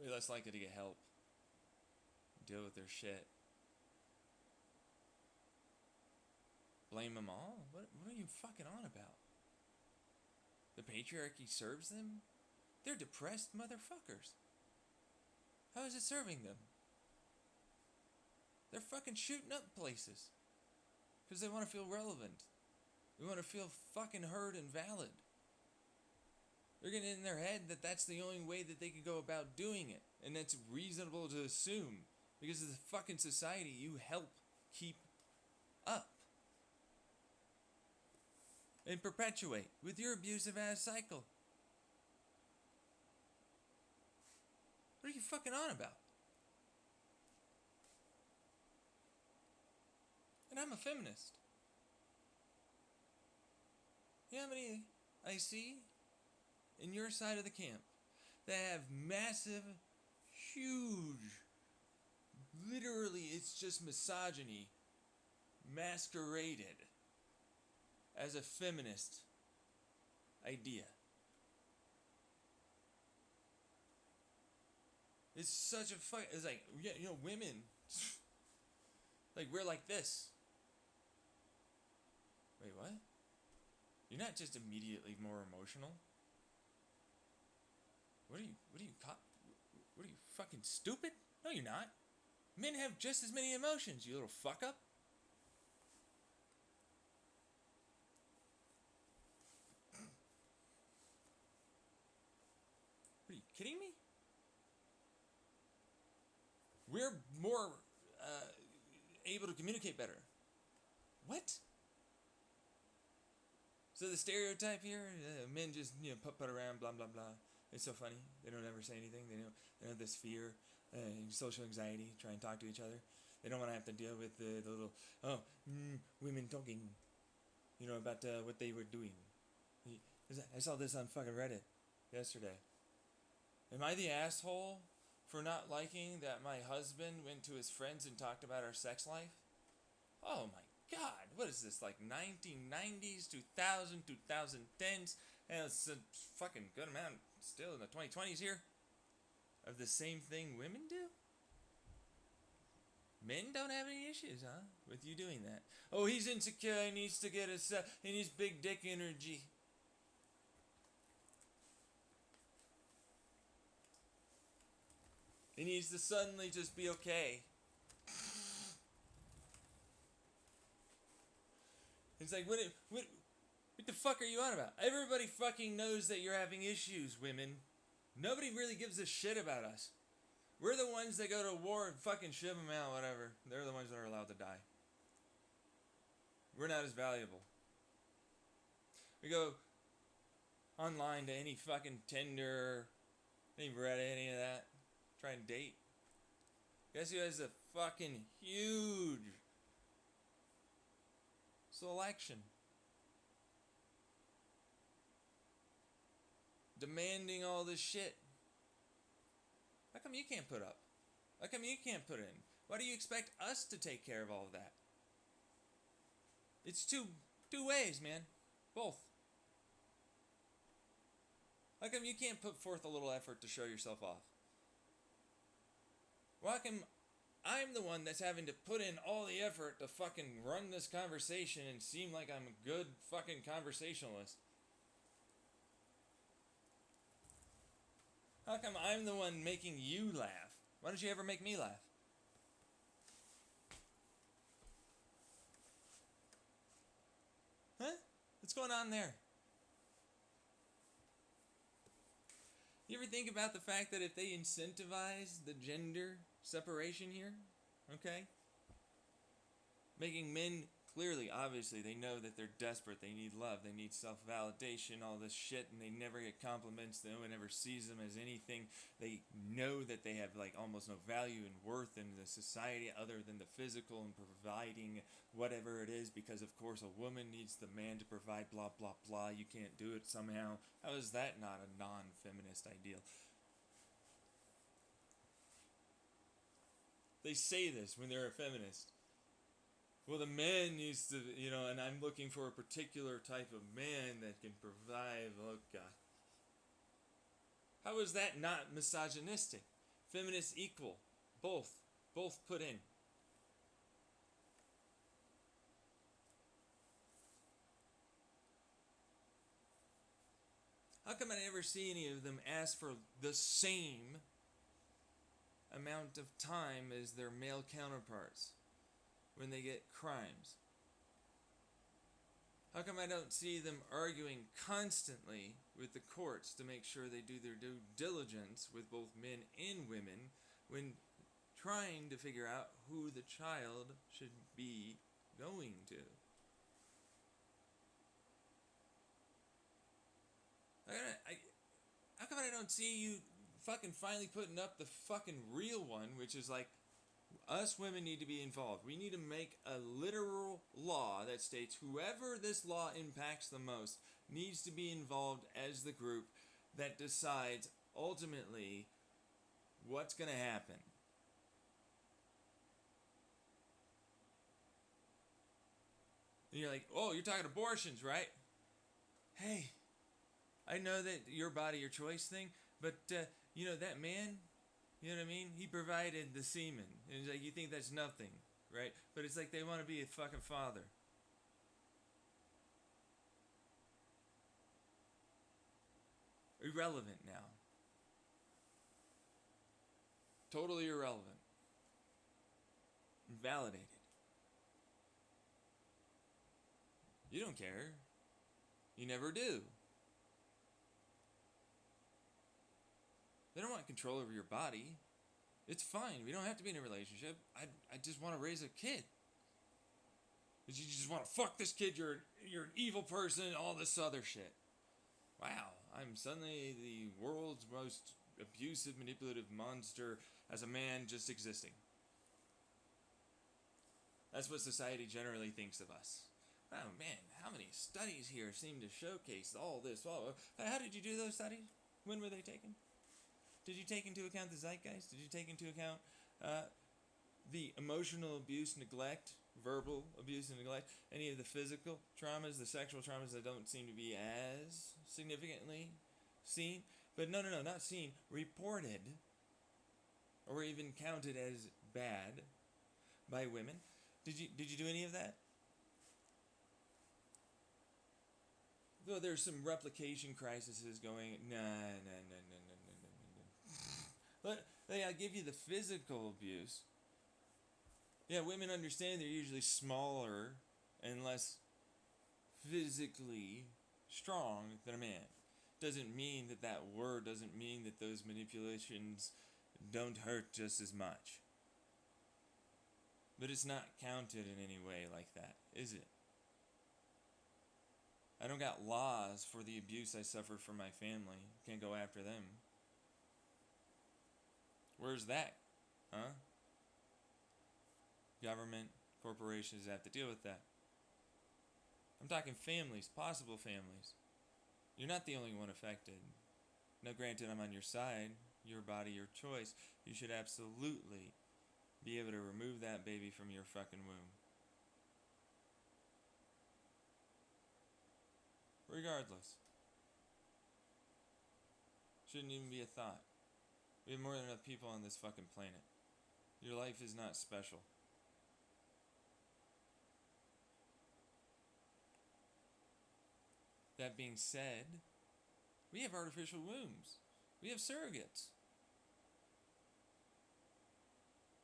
Way less likely to get help. Deal with their shit. Blame them all? What are you fucking on about? The patriarchy serves them? They're depressed motherfuckers. How is it serving them? They're fucking shooting up places. Because they want to feel relevant. They want to feel fucking heard and valid. They're getting in their head that that's the only way that they can go about doing it. And that's reasonable to assume. Because of the fucking society you help keep up. And perpetuate with your abusive ass cycle. What are you fucking on about? And I'm a feminist. You know how many I see in your side of the camp that have massive, huge, literally it's just misogyny masqueraded as a feminist idea. It's such a fuck. It's like, yeah, you know, women, like we're like this. Wait, what? You're not just immediately more emotional. What are you fucking stupid? No, you're not. Men have just as many emotions, you little fuck up. What are you kidding me? We're more able to communicate better. What? So the stereotype here, men just put around, blah blah blah. It's so funny. They don't ever say anything. They have this fear, social anxiety, try and talk to each other. They don't want to have to deal with the little women talking, about what they were doing. I saw this on fucking Reddit yesterday. Am I the asshole for not liking that my husband went to his friends and talked about our sex life? Oh my God, what is this, like 1990s, 2000, 2010s, and it's a fucking good amount still in the 2020s here of the same thing women do? Men don't have any issues, huh, with you doing that? Oh, he's insecure, he needs to get he needs big dick energy. He needs to suddenly just be okay. It's like, what the fuck are you on about? Everybody fucking knows that you're having issues, women. Nobody really gives a shit about us. We're the ones that go to war and fucking ship them out, whatever. They're the ones that are allowed to die. We're not as valuable. We go online to any fucking Tinder, any Reddit, any of that. Try and date. Guess who has a fucking huge selection? Demanding all this shit. How come you can't put up? How come you can't put in? Why do you expect us to take care of all of that? It's two ways, man. Both. How come you can't put forth a little effort to show yourself off? Why come I'm the one that's having to put in all the effort to fucking run this conversation and seem like I'm a good fucking conversationalist? How come I'm the one making you laugh? Why don't you ever make me laugh? Huh? What's going on there? You ever think about the fact that if they incentivize the gender separation here, okay? Making men, clearly, obviously, they know that they're desperate, they need love, they need self-validation, all this shit, and they never get compliments, no one ever sees them as anything. They know that they have, like, almost no value and worth in the society other than the physical and providing whatever it is, because, of course, a woman needs the man to provide blah, blah, blah. You can't do it somehow. How is that not a non-feminist ideal? They say this when they're a feminist. Well, the man needs to, and I'm looking for a particular type of man that can provide. Oh, God. How is that not misogynistic? Feminists equal. Both. Both put in. How come I never see any of them ask for the same amount of time as their male counterparts when they get crimes? How come I don't see them arguing constantly with the courts to make sure they do their due diligence with both men and women when trying to figure out who the child should be going to? How come I don't see you fucking finally putting up the fucking real one, which is like, us women need to be involved. We need to make a literal law that states whoever this law impacts the most needs to be involved as the group that decides ultimately what's going to happen. And you're like, oh, you're talking abortions, right? Hey, I know that your body, your choice thing, but, that man, you know what I mean? He provided the semen. And it's like, you think that's nothing, right? But it's like they want to be a fucking father. Irrelevant now. Totally irrelevant. Invalidated. You don't care. You never do. They don't want control over your body. It's fine. We don't have to be in a relationship. I just want to raise a kid. You just want to fuck this kid. You're an evil person. All this other shit. Wow. I'm suddenly the world's most abusive, manipulative monster as a man just existing. That's what society generally thinks of us. Oh man, how many studies here seem to showcase all this? How did you do those studies? When were they taken? Did you take into account the zeitgeist? Did you take into account the emotional abuse, neglect, verbal abuse and neglect, any of the physical traumas, the sexual traumas that don't seem to be as significantly seen? But no, not seen, reported, or even counted as bad by women. Did you do any of that? Though there's some replication crises going, no. I'll give you the physical abuse. Yeah, women understand they're usually smaller and less physically strong than a man. Doesn't mean that word doesn't mean that those manipulations don't hurt just as much. But it's not counted in any way like that, is it? I don't got laws for the abuse I suffered from my family. Can't go after them. Where's that? Huh? Government, corporations have to deal with that. I'm talking families, possible families. You're not the only one affected. Now, granted, I'm on your side. Your body, your choice. You should absolutely be able to remove that baby from your fucking womb. Regardless. Shouldn't even be a thought. We have more than enough people on this fucking planet. Your life is not special. That being said, we have artificial wombs. We have surrogates.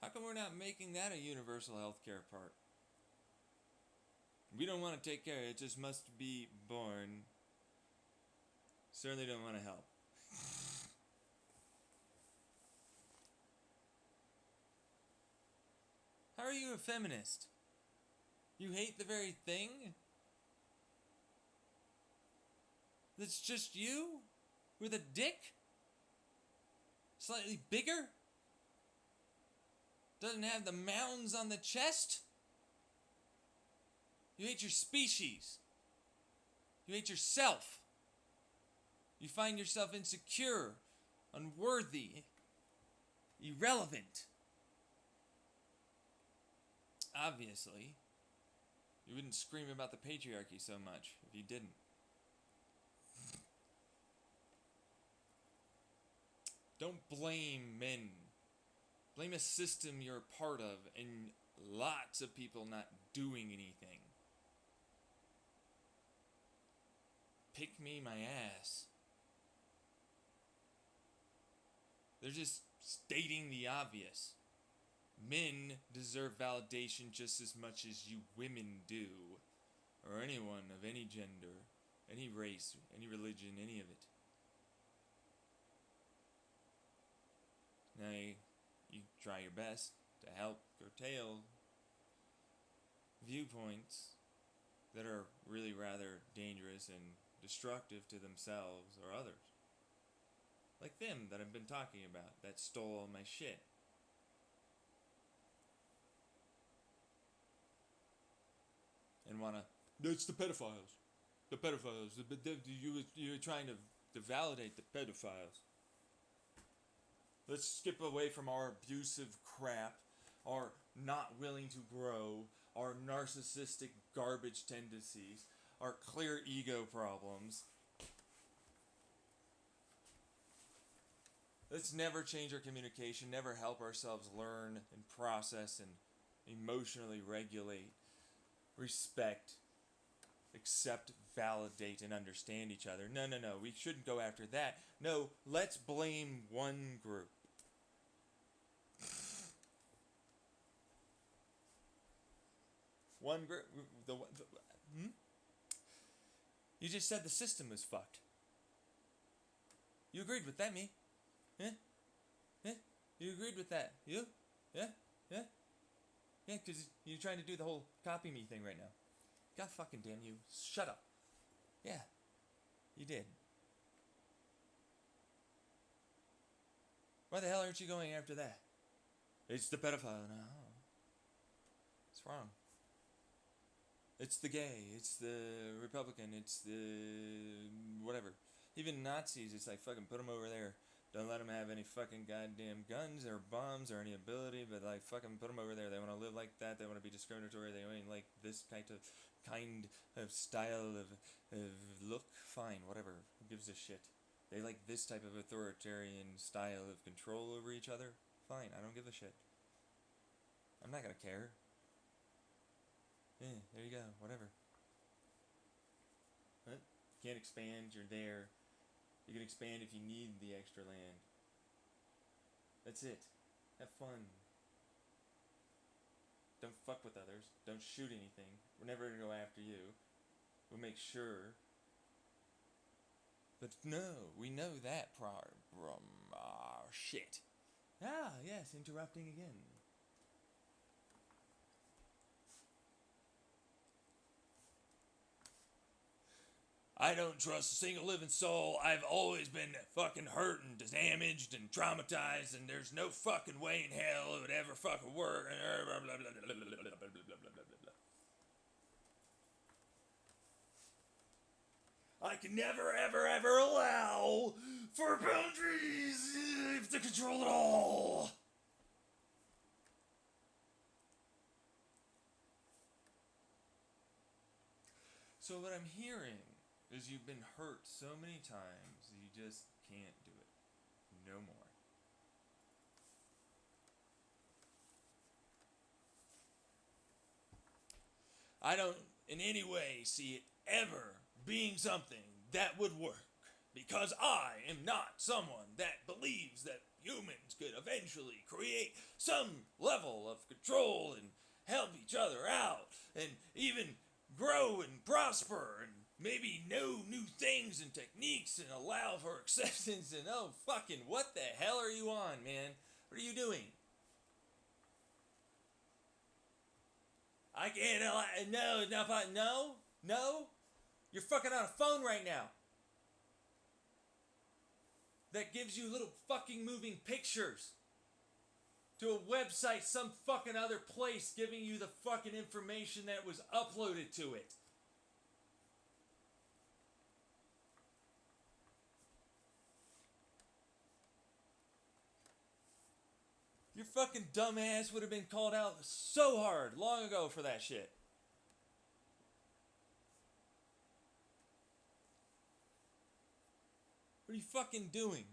How come we're not making that a universal healthcare part? We don't want to take care. It just must be born. Certainly don't want to help. How are you a feminist? You hate the very thing that's just you? With a dick? Slightly bigger? Doesn't have the mounds on the chest? You hate your species. You hate yourself. You find yourself insecure, unworthy, irrelevant. obviously. You wouldn't scream about the patriarchy so much if you didn't. Don't blame men. Blame a system you're a part of and lots of people not doing anything. Pick me my ass. They're just stating the obvious. Men deserve validation just as much as you women do. Or anyone of any gender, any race, any religion, any of it. Now you try your best to help curtail viewpoints that are really rather dangerous and destructive to themselves or others. Like them that I've been talking about, that stole all my shit. And wanna, it's the pedophiles. The pedophiles. You're trying to validate the pedophiles. Let's skip away from our abusive crap, our not willing to grow, our narcissistic garbage tendencies, our clear ego problems. Let's never change our communication, never help ourselves learn and process and emotionally regulate, respect, accept, validate, and understand each other. No, we shouldn't go after that. No, let's blame one group. One group. You just said the system was fucked. You agreed with that, me? Yeah? Yeah? You agreed with that? You? Yeah? Yeah? Yeah, because you're trying to do the whole copy me thing right now. God fucking damn you. Shut up. Yeah. You did. Why the hell aren't you going after that? It's the pedophile. No. It's wrong. It's the gay. It's the Republican. It's the whatever. Even Nazis, it's like fucking put them over there. Don't let them have any fucking goddamn guns or bombs or any ability, but like fucking put them over there. They want to live like that. They want to be discriminatory. They ain't like this kind of style of look. Fine, whatever. Who gives a shit? They like this type of authoritarian style of control over each other. Fine, I don't give a shit. I'm not gonna care. Yeah, there you go. Whatever. What? Can't expand. You're there. You can expand if you need the extra land. That's it. Have fun. Don't fuck with others. Don't shoot anything. We're never going to go after you. We'll make sure. But no, we know that problem. Shit. Ah, yes, interrupting again. I don't trust a single living soul. I've always been fucking hurt and damaged and traumatized, and there's no fucking way in hell it would ever fucking work. I can never, ever, ever allow for boundaries to control it all. So what I'm hearing is you've been hurt so many times you just can't do it no more. I don't in any way see it ever being something that would work, because I am not someone that believes that humans could eventually create some level of control and help each other out and even grow and prosper and maybe know new things and techniques and allow for acceptance and oh fucking what the hell are you on, man? What are you doing? I can't, no. You're fucking on a phone right now. That gives you little fucking moving pictures to a website, some fucking other place, giving you the fucking information that was uploaded to it. Your fucking dumbass would have been called out so hard long ago for that shit. What are you fucking doing?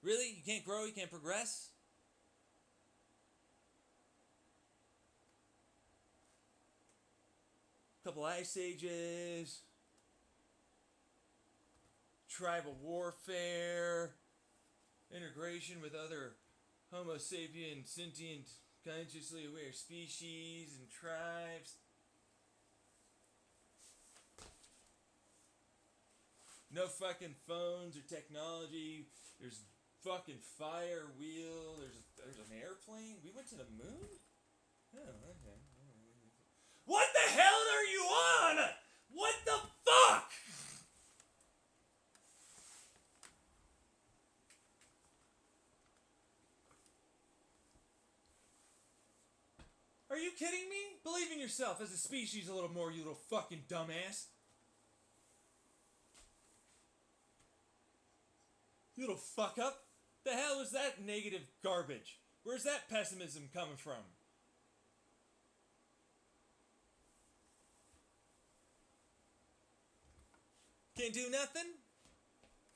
Really? You can't grow? You can't progress? Couple ice ages, tribal warfare, integration with other Homo sapien sentient consciously aware species and tribes. No fucking phones or technology. There's fucking fire wheel. There's an airplane. We went to the moon? Oh, okay. What the hell are you on? What the fuck? Are you kidding me? Believe in yourself as a species a little more, you little fucking dumbass. You little fuck up. The hell is that negative garbage? Where's that pessimism coming from? Can't do nothing?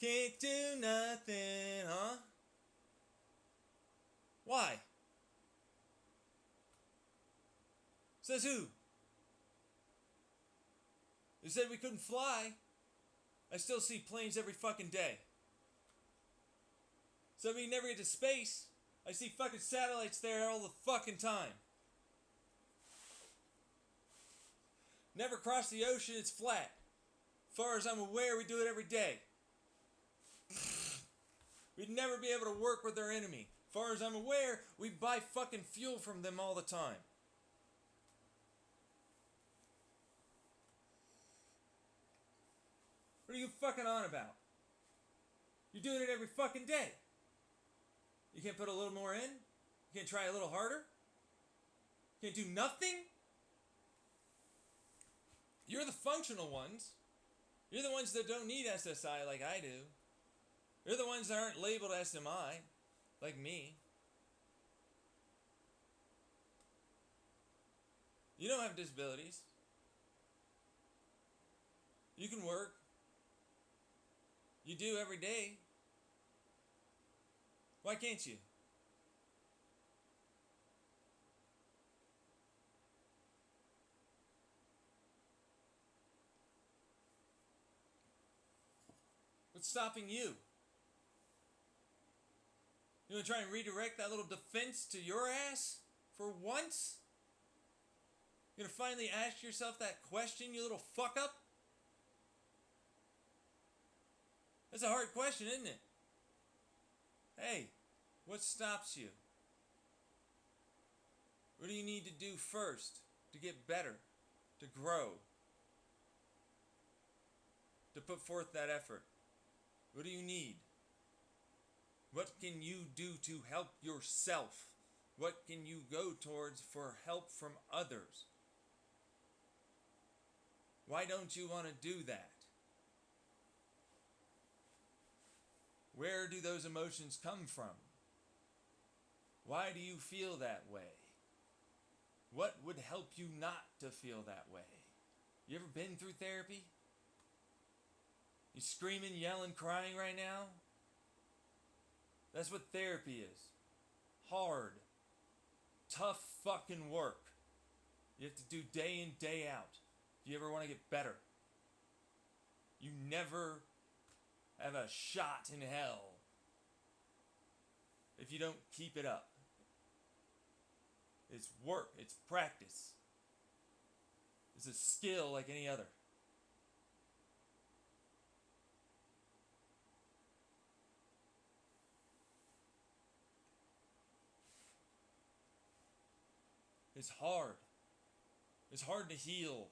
Can't do nothing, huh? Why? Says who? Who said we couldn't fly? I still see planes every fucking day. So we never get to space. I see fucking satellites there all the fucking time. Never cross the ocean, it's flat. As far as I'm aware, we do it every day. We'd never be able to work with our enemy. As far as I'm aware, we buy fucking fuel from them all the time. What are you fucking on about? You're doing it every fucking day. You can't put a little more in? You can't try a little harder? You can't do nothing? You're the functional ones. You're the ones that don't need SSI like I do. You're the ones that aren't labeled SMI like me. You don't have disabilities. You can work. You do every day. Why can't you? What's stopping you? You want to try and redirect that little defense to your ass for once? You gonna finally ask yourself that question, you little fuck up? That's a hard question, isn't it? Hey, what stops you? What do you need to do first to get better, to grow, to put forth that effort? What do you need? What can you do to help yourself? What can you go towards for help from others? Why don't you want to do that? Where do those emotions come from? Why do you feel that way? What would help you not to feel that way? You ever been through therapy? You screaming, yelling, crying right now? That's what therapy is. Hard, tough fucking work. You have to do day in, day out. If you ever want to get better. You never have a shot in hell if you don't keep it up. It's work, it's practice. It's a skill like any other. It's hard. It's hard to heal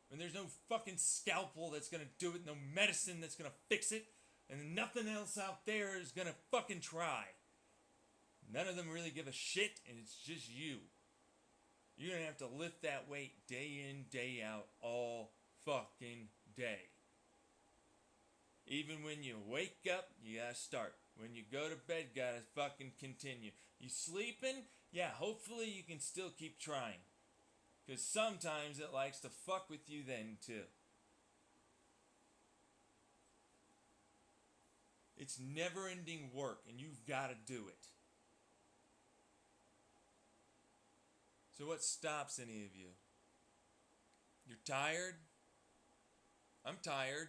when there's no fucking scalpel that's gonna do it, no medicine that's gonna fix it, and nothing else out there is gonna fucking try. None of them really give a shit, and it's just you. You're gonna have to lift that weight day in, day out, all fucking day. Even when you wake up, you gotta start. When you go to bed, gotta fucking continue. You sleeping? Yeah, hopefully you can still keep trying. Because sometimes it likes to fuck with you then too. It's never ending work and you've gotta do it. So what stops any of you? You're tired? I'm tired.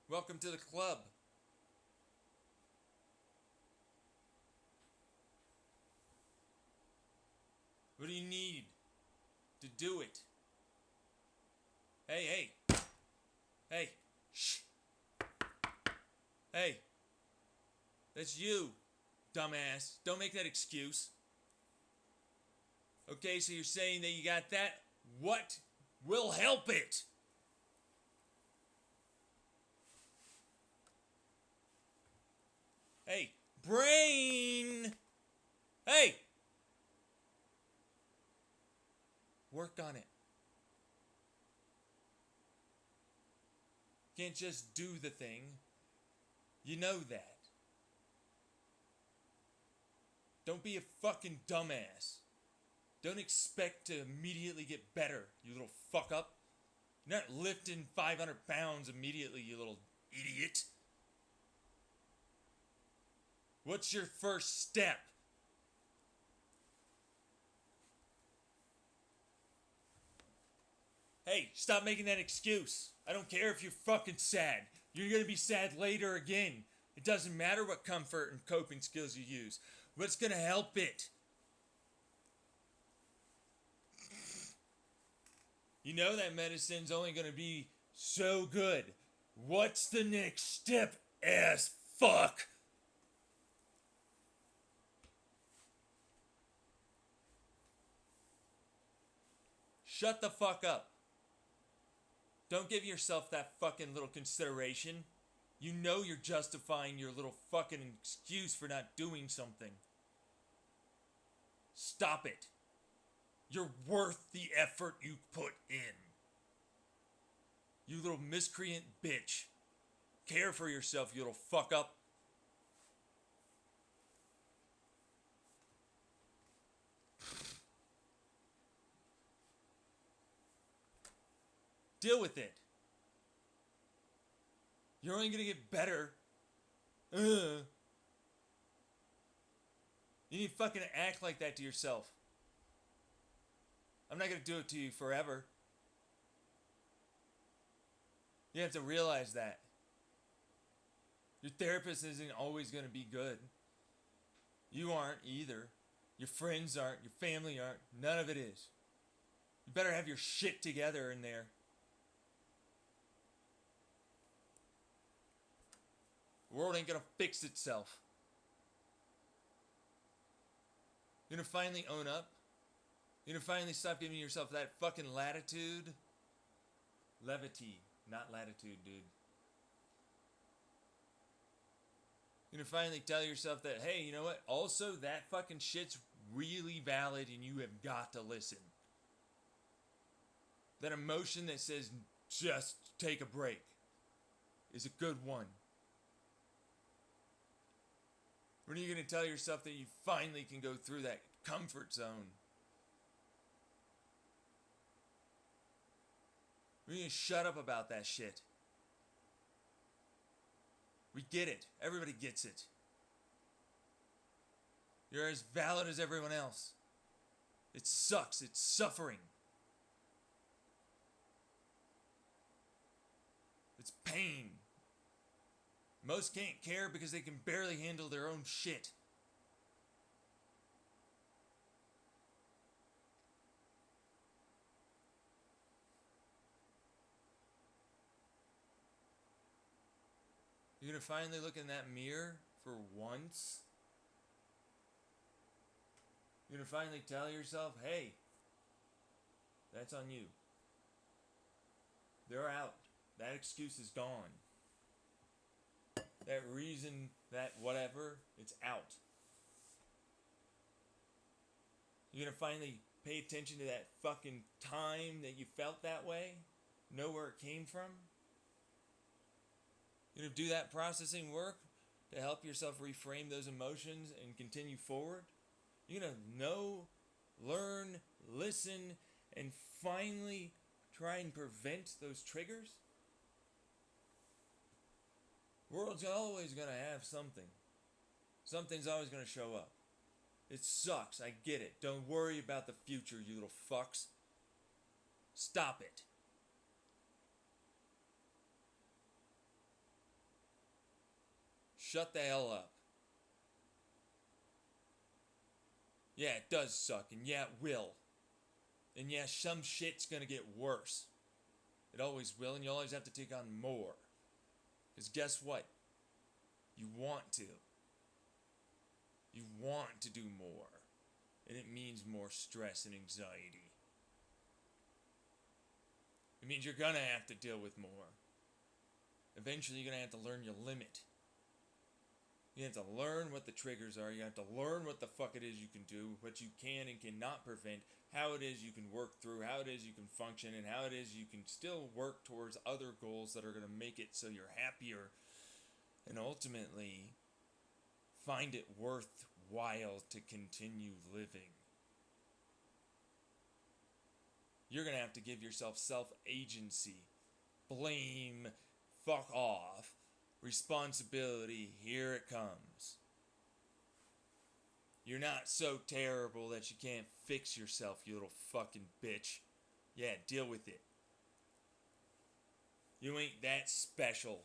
Welcome to the club. What do you need to do it? Hey, hey. Hey. Shh. Hey. That's you, dumbass. Don't make that excuse. Okay, so you're saying that you got that? What will help it? Hey, brain! Hey! Work on it. Can't just do the thing. You know that. Don't be a fucking dumbass. Don't expect to immediately get better, you little fuck up. You're not lifting 500 pounds immediately, you little idiot. What's your first step? Hey, stop making that excuse. I don't care if you're fucking sad. You're gonna be sad later again. It doesn't matter what comfort and coping skills you use. What's gonna help it? You know that medicine's only gonna be so good. What's the next step, ass fuck? Shut the fuck up. Don't give yourself that fucking little consideration. You know you're justifying your little fucking excuse for not doing something. Stop it. You're worth the effort you put in. You little miscreant bitch. Care for yourself, you little fuck up. Deal with it. You're only gonna get better. You need to fucking act like that to yourself. I'm not gonna do it to you forever. You have to realize that. Your therapist isn't always gonna be good. You aren't either. Your friends aren't. Your family aren't. None of it is. You better have your shit together in there. The world ain't gonna fix itself. You're gonna finally own up. You're gonna finally stop giving yourself that fucking latitude. Levity, not latitude, dude. You're gonna finally tell yourself that, hey, you know what? Also, that fucking shit's really valid and you have got to listen. That emotion that says, just take a break, is a good one. When are you going to tell yourself that you finally can go through that comfort zone? When are you going to shut up about that shit? We get it. Everybody gets it. You're as valid as everyone else. It sucks. It's suffering. It's pain. Most can't care because they can barely handle their own shit. You're gonna finally look in that mirror for once. You're gonna finally tell yourself, hey, that's on you. They're out. That excuse is gone. That reason, that whatever, it's out. You're gonna finally pay attention to that fucking time that you felt that way? Know where it came from? You're going to do that processing work to help yourself reframe those emotions and continue forward. You're going to know, learn, listen, and finally try and prevent those triggers. World's always going to have something. Something's always going to show up. It sucks, I get it. Don't worry about the future, you little fucks. Stop it. Shut the hell up. Yeah, it does suck, and yeah, it will. And yeah, some shit's gonna get worse. It always will, and you always have to take on more. Because guess what? You want to. You want to do more. And it means more stress and anxiety. It means you're gonna have to deal with more. Eventually, you're gonna have to learn your limit. You have to learn what the triggers are. You have to learn what the fuck it is you can do, what you can and cannot prevent, how it is you can work through, how it is you can function, and how it is you can still work towards other goals that are going to make it so you're happier and ultimately find it worthwhile to continue living. You're going to have to give yourself self-agency. Blame, fuck off. Responsibility, here it comes. You're not so terrible that you can't fix yourself, you little fucking bitch. Yeah, deal with it. You ain't that special.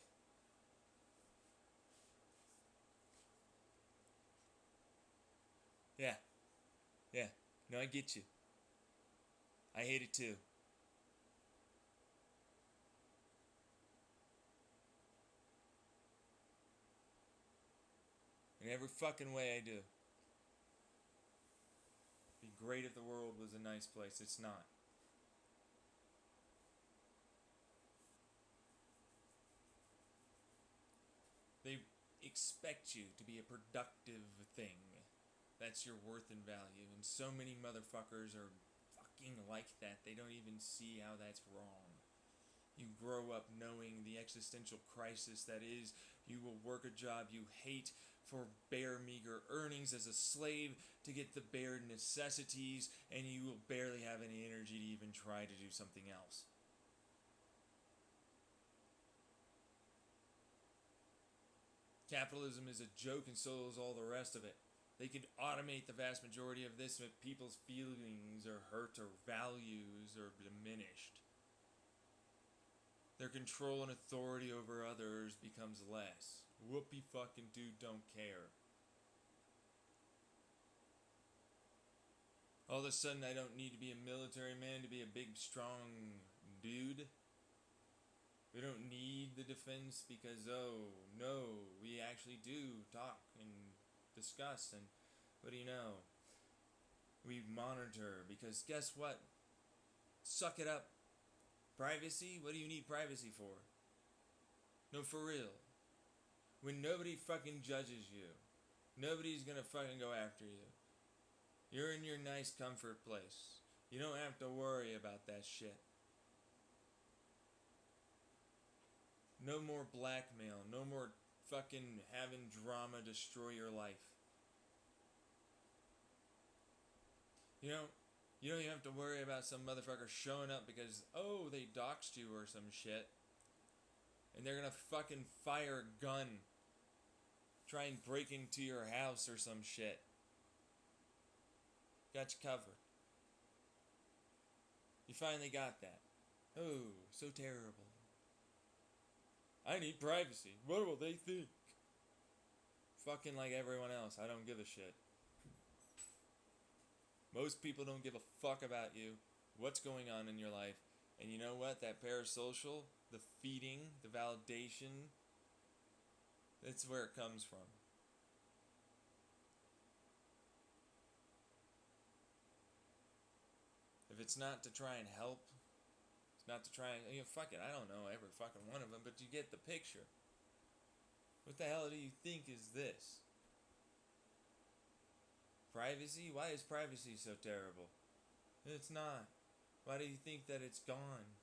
Yeah. No, I get you. I hate it too. In every fucking way I do. It'd be great if the world was a nice place. It's not. They expect you to be a productive thing. That's your worth and value. And so many motherfuckers are fucking like that. They don't even see how that's wrong. You grow up knowing the existential crisis that is you will work a job you hate for bare meager earnings as a slave to get the bare necessities, and you will barely have any energy to even try to do something else. Capitalism is a joke, and so is all the rest of it. They could automate the vast majority of this if people's feelings are hurt or values are diminished. Their control and authority over others becomes less. Whoopie fucking dude don't care. All of a sudden I don't need to be a military man to be a big strong dude. We don't need the defense because, oh, no, we actually do talk and discuss, and what do you know? We monitor, because guess what? Suck it up. Privacy? What do you need privacy for? No, for real. When nobody fucking judges you, nobody's gonna fucking go after you. You're in your nice comfort place. You don't have to worry about that shit. No more blackmail. No more fucking having drama destroy your life. You don't even have to worry about some motherfucker showing up because, oh, they doxed you or some shit. And they're gonna fucking fire a gun. Try and break into your house or some shit. Got you covered. You finally got that. Oh, so terrible. I need privacy. What will they think? Fucking like everyone else. I don't give a shit. Most people don't give a fuck about you, what's going on in your life. And you know what? That parasocial, the feeding, the validation, that's where it comes from. If it's not to try and help, it's not to try and, fuck it, I don't know every fucking one of them, but you get the picture. What the hell do you think is this? Privacy? Why is privacy so terrible? It's not. Why do you think that it's gone?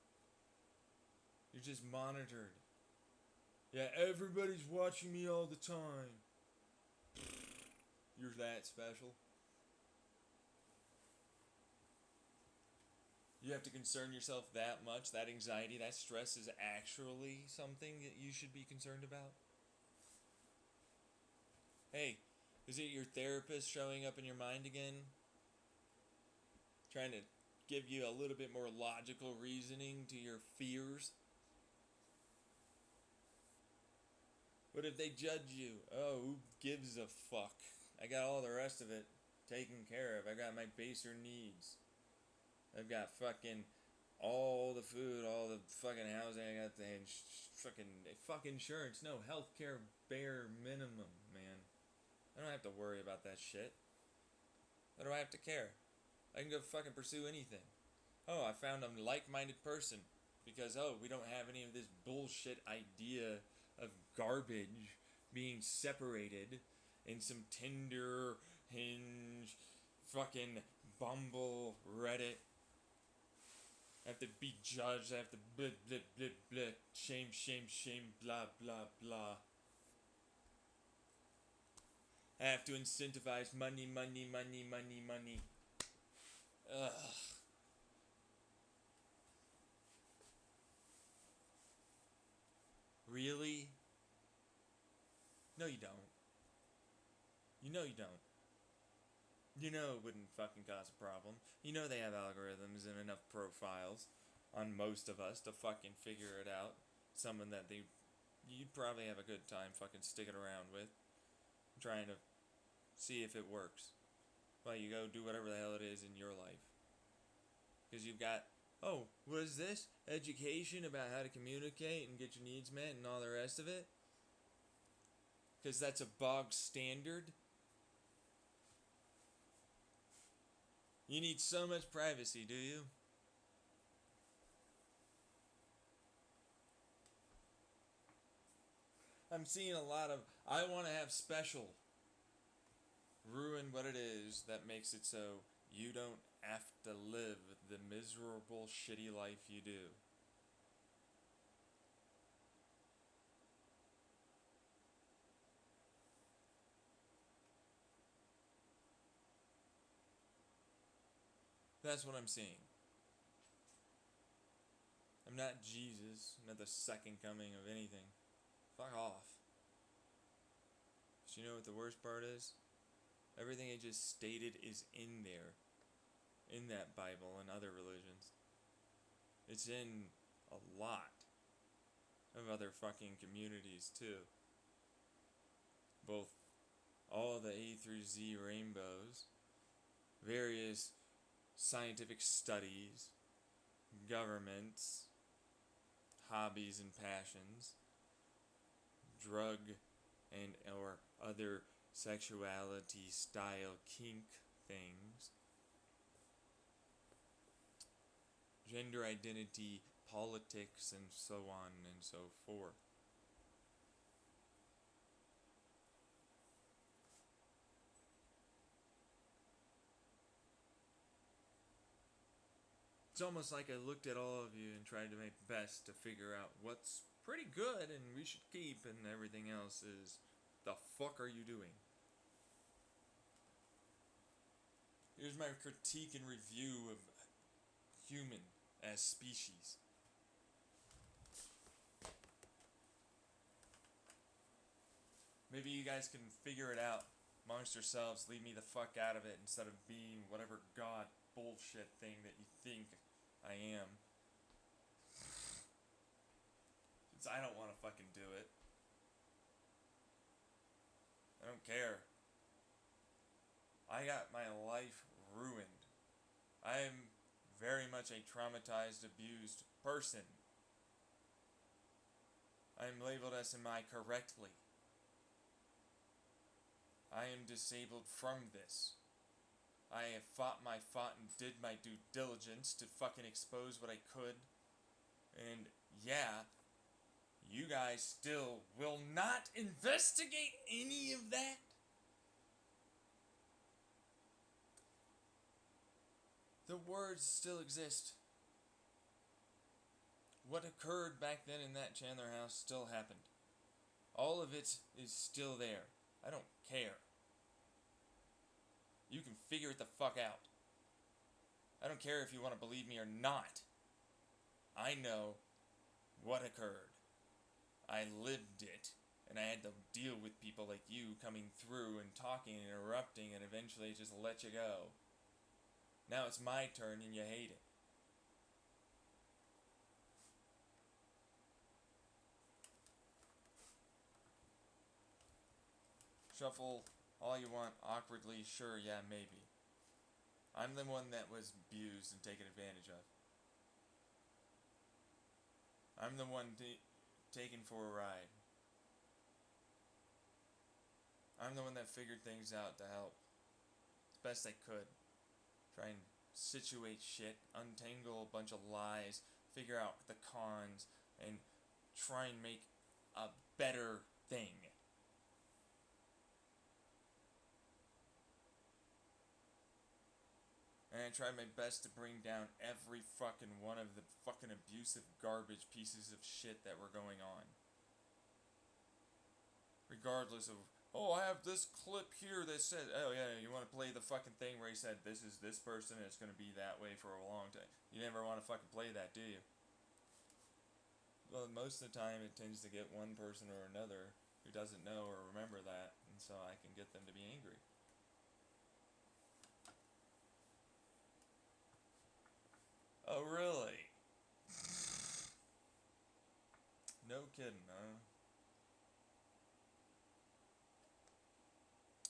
You're just monitored. Yeah, everybody's watching me all the time. You're that special. You have to concern yourself that much. That anxiety, that stress is actually something that you should be concerned about. Hey, is it your therapist showing up in your mind again? Trying to give you a little bit more logical reasoning to your fears? What if they judge you? Oh, who gives a fuck? I got all the rest of it taken care of. I got my baser needs. I've got fucking all the food, all the fucking housing. I got the fuck insurance. No, healthcare bare minimum, man. I don't have to worry about that shit. Why do I have to care? I can go fucking pursue anything. Oh, I found a like-minded person because we don't have any of this bullshit idea of garbage being separated in some Tinder, Hinge, fucking Bumble, Reddit. I have to be judged. I have to blah blah blah blah. Shame, shame, shame. Blah blah blah. I have to incentivize money, money, money, money, money. Ugh. Really? No, you don't. You know you don't. You know it wouldn't fucking cause a problem. You know they have algorithms and enough profiles on most of us to fucking figure it out. Someone that you'd probably have a good time fucking sticking around with, trying to see if it works. While you go do whatever the hell it is in your life. Because you've got, what is this? Education about how to communicate and get your needs met and all the rest of it? Because that's a bog standard. You need so much privacy, do you? I'm seeing a lot of, I want to have special. Ruin what it is that makes it so you don't have to live the miserable, shitty life you do. That's what I'm seeing. I'm not Jesus, I'm not the second coming of anything. Fuck off. But you know what the worst part is? Everything I just stated is in there. In that Bible and other religions. It's in a lot of other fucking communities too. Both all the A through Z rainbows, various scientific studies, governments, hobbies and passions, drug and or other sexuality style kink things, gender identity, politics, and so on and so forth. It's almost like I looked at all of you and tried to make best to figure out what's pretty good and we should keep, and everything else is, the fuck are you doing? Here's my critique and review of human as species. Maybe you guys can figure it out amongst yourselves, leave me the fuck out of it instead of being whatever god bullshit thing that you think I am. Since I don't want to fucking do it. I don't care. I got my life ruined. I am very much a traumatized, abused person. I am labeled SMI correctly. I am disabled from this. I have fought and did my due diligence to fucking expose what I could. And yeah, you guys still will not investigate any of that? The words still exist. What occurred back then in that Chandler house still happened. of it is still there. I don't care. You can figure it the fuck out. I don't care if you want to believe me or not. I know what occurred. I lived it, and I had to deal with people like you coming through and talking and interrupting and eventually just let you go. Now it's my turn and you hate it. Shuffle all you want awkwardly, sure, yeah, maybe. I'm the one that was abused and taken advantage of. I'm the one taken for a ride. I'm the one that figured things out to help as best I could. Try and situate shit, untangle a bunch of lies, figure out the cons, and try and make a better thing. And I tried my best to bring down every fucking one of the fucking abusive garbage pieces of shit that were going on. Regardless of, oh, I have this clip here that said, oh yeah, you want to play the fucking thing where he said, this is this person and it's going to be that way for a long time. You never want to fucking play that, do you? Well, most of the time it tends to get one person or another who doesn't know or remember that, and so I can get them to be angry. Oh, really? No kidding, huh?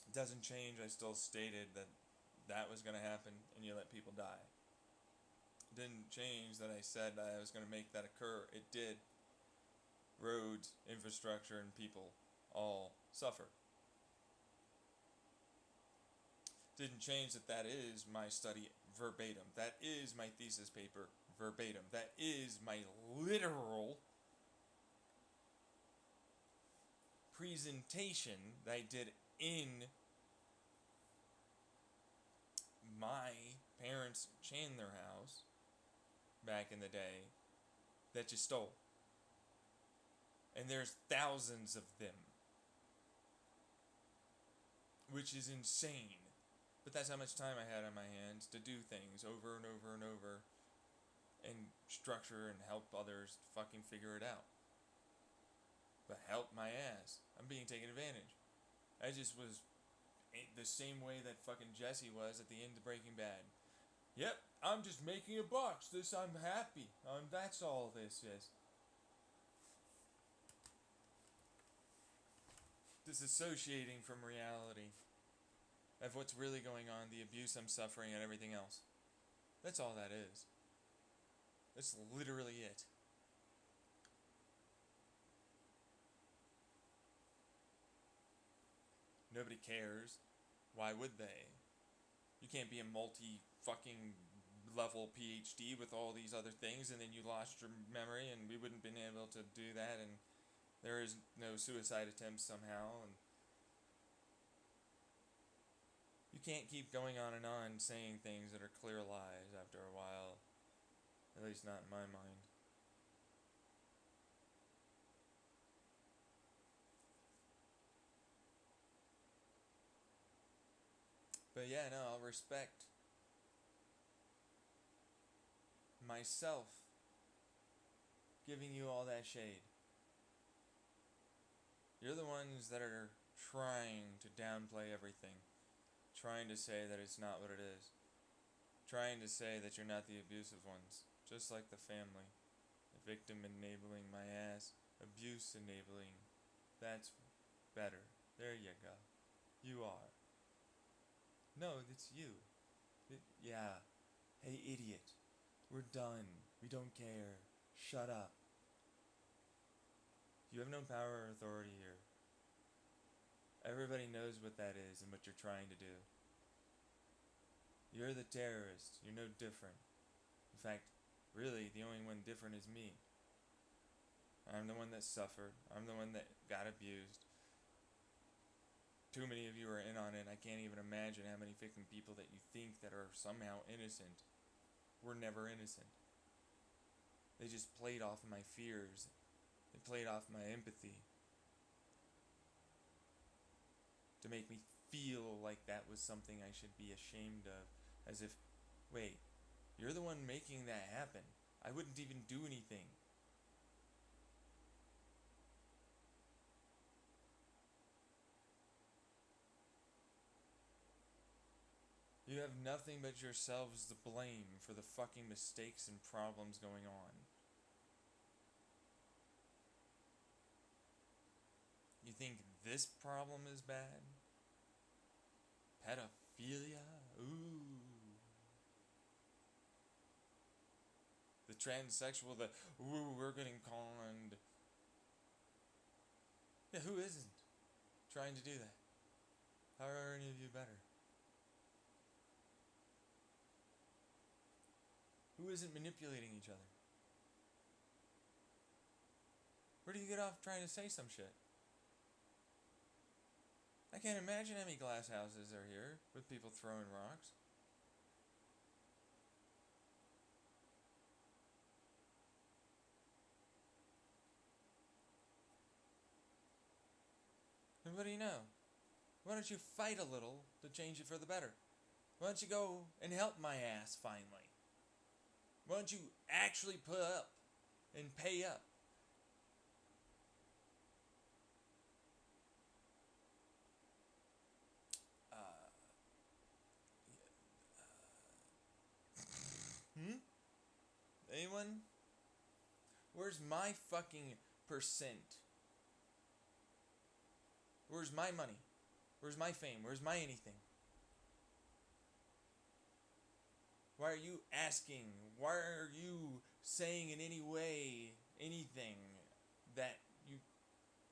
It doesn't change. I still stated that that was going to happen and you let people die. It didn't change that I said I was going to make that occur. It did. Roads, infrastructure, and people all suffer. Didn't change that that is my study verbatim. That is my thesis paper verbatim. That is my literal presentation that I did in my parents' Chandler house back in the day that you stole. And there's thousands of them. Which is insane. But that's how much time I had on my hands to do things over and over and over and structure and help others fucking figure it out. But help my ass. I'm being taken advantage. I just was the same way that fucking Jesse was at the end of Breaking Bad. Yep, I'm just making a box. I'm happy. That's all this is. Disassociating from reality of what's really going on, the abuse I'm suffering, and everything else. That's all that is. That's literally it. Nobody cares. Why would they? You can't be a multi-fucking level PhD with all these other things and then you lost your memory and we wouldn't been able to do that and there is no suicide attempts somehow and you can't keep going on and on saying things that are clear lies after a while. At least not in my mind. But yeah, no, I'll respect myself giving you all that shade. You're the ones that are trying to downplay everything. Trying to say that it's not what it is. Trying to say that you're not the abusive ones. Just like the family. The victim enabling my ass. Abuse enabling. That's better. There you go. You are. No, it's you. Yeah. Hey, idiot. We're done. We don't care. Shut up. You have no power or authority here. Everybody knows what that is and what you're trying to do. You're the terrorist. You're no different. In fact, really, the only one different is me. I'm the one that suffered. I'm the one that got abused. Too many of you are in on it. I can't even imagine how many fucking people that you think that are somehow innocent were never innocent. They just played off of my fears. They played off my empathy. to make me feel like that was something I should be ashamed of. As if, wait, you're the one making that happen. I wouldn't even do anything. You have nothing but yourselves to blame for the fucking mistakes and problems going on. You think this problem is bad? Pedophilia? Ooh. The transsexual, ooh, we're getting conned. Yeah, who isn't trying to do that? How are any of you better? Who isn't manipulating each other? Where do you get off trying to say some shit? I can't imagine how many glass houses are here with people throwing rocks. And what do you know? Why don't you fight a little to change it for the better? Why don't you go and help my ass finally? Why don't you actually put up and pay up? Anyone? Where's my fucking percent? Where's my money? Where's my fame? Where's my anything? Why are you asking? Why are you saying in any way anything that you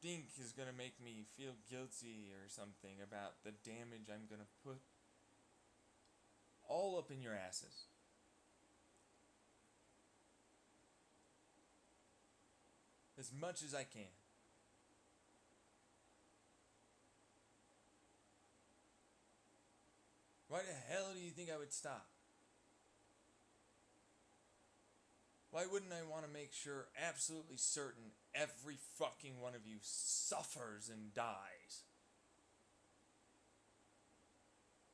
think is going to make me feel guilty or something about the damage I'm going to put all up in your asses? As much as I can. Why the hell do you think I would stop? Why wouldn't I want to make sure, absolutely certain, every fucking one of you suffers and dies?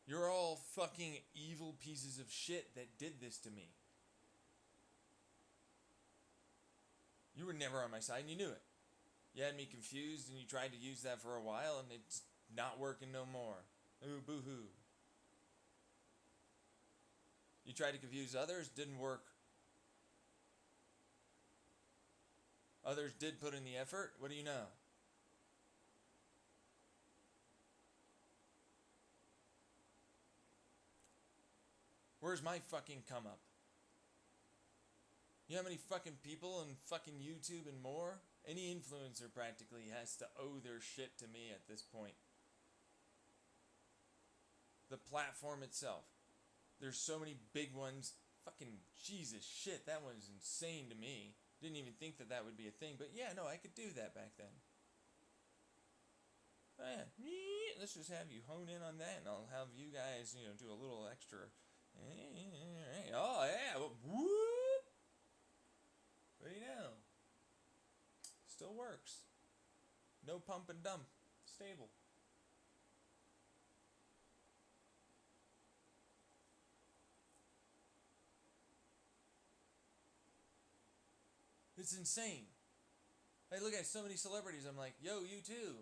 You're all fucking evil pieces of shit that did this to me. You were never on my side and you knew it. You had me confused and you tried to use that for a while and it's not working no more. Ooh, boo-hoo. You tried to confuse others, didn't work. Others did put in the effort. What do you know? Where's my fucking come up? You know how many fucking people on fucking YouTube and more? Any influencer practically has to owe their shit to me at this point. The platform itself. There's so many big ones. Fucking Jesus shit, that one's insane to me. Didn't even think that that would be a thing, but yeah, no, I could do that back then. Oh yeah, let's just have you hone in on that, and I'll have you guys, do a little extra. Oh yeah, whoop. What do you know? Still works. No pump and dump. Stable. It's insane. I look at so many celebrities, I'm like, yo, you too.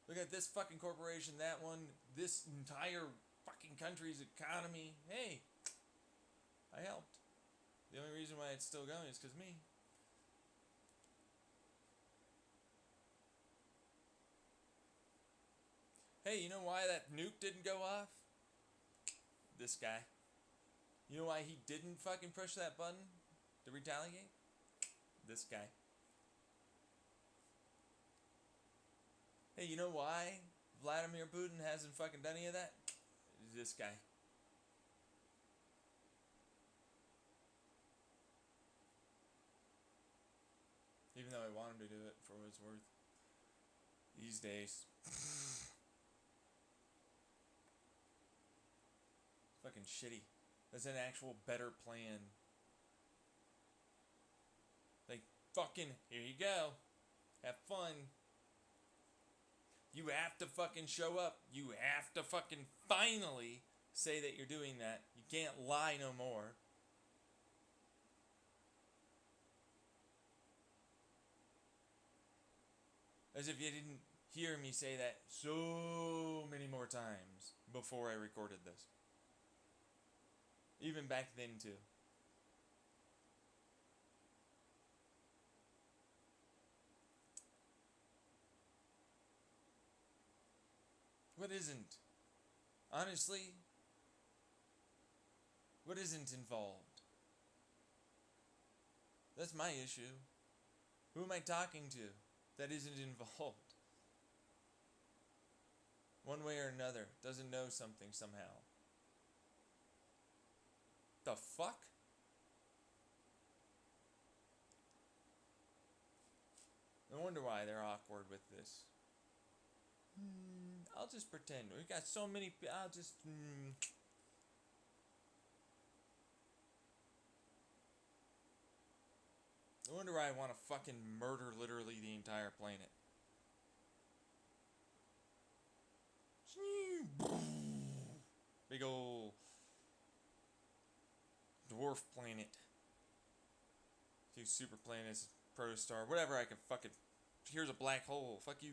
Look at this fucking corporation, that one, this entire fucking country's economy. Hey, I helped. The only reason why it's still going is because me. Hey, you know why that nuke didn't go off? This guy. You know why he didn't fucking push that button to retaliate? This guy. Hey, you know why Vladimir Putin hasn't fucking done any of that? This guy. Even though I want him to do it for what it's worth. These days. Fucking shitty. That's an actual better plan. Like, fucking, here you go. Have fun. You have to fucking show up. You have to fucking finally say that you're doing that. You can't lie no more. As if you didn't hear me say that so many more times before I recorded this. Even back then, too. What isn't? Honestly, what isn't involved? That's my issue. Who am I talking to that isn't involved? One way or another, doesn't know something somehow. The fuck? No wonder why they're awkward with this. I'll just pretend. We got so many. I'll just. No wonder why I want to fucking murder literally the entire planet. Big ol' dwarf planet. A few super planets, protostar, whatever I can fucking. Here's a black hole. Fuck you.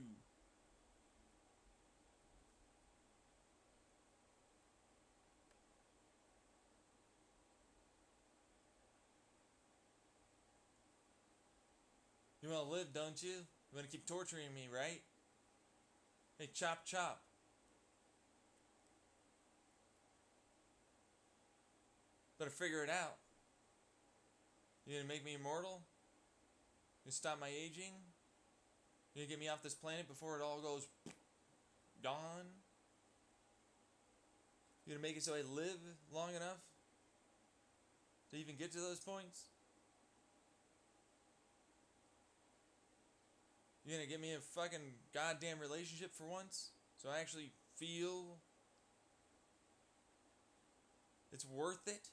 You want to live, don't you? You want to keep torturing me, right? Hey, chop chop. Better figure it out. You gonna make me immortal? You stop my aging? You gonna get me off this planet before it all goes gone? You gonna make it so I live long enough to even get to those points? You gonna get me a fucking goddamn relationship for once? So I actually feel it's worth it?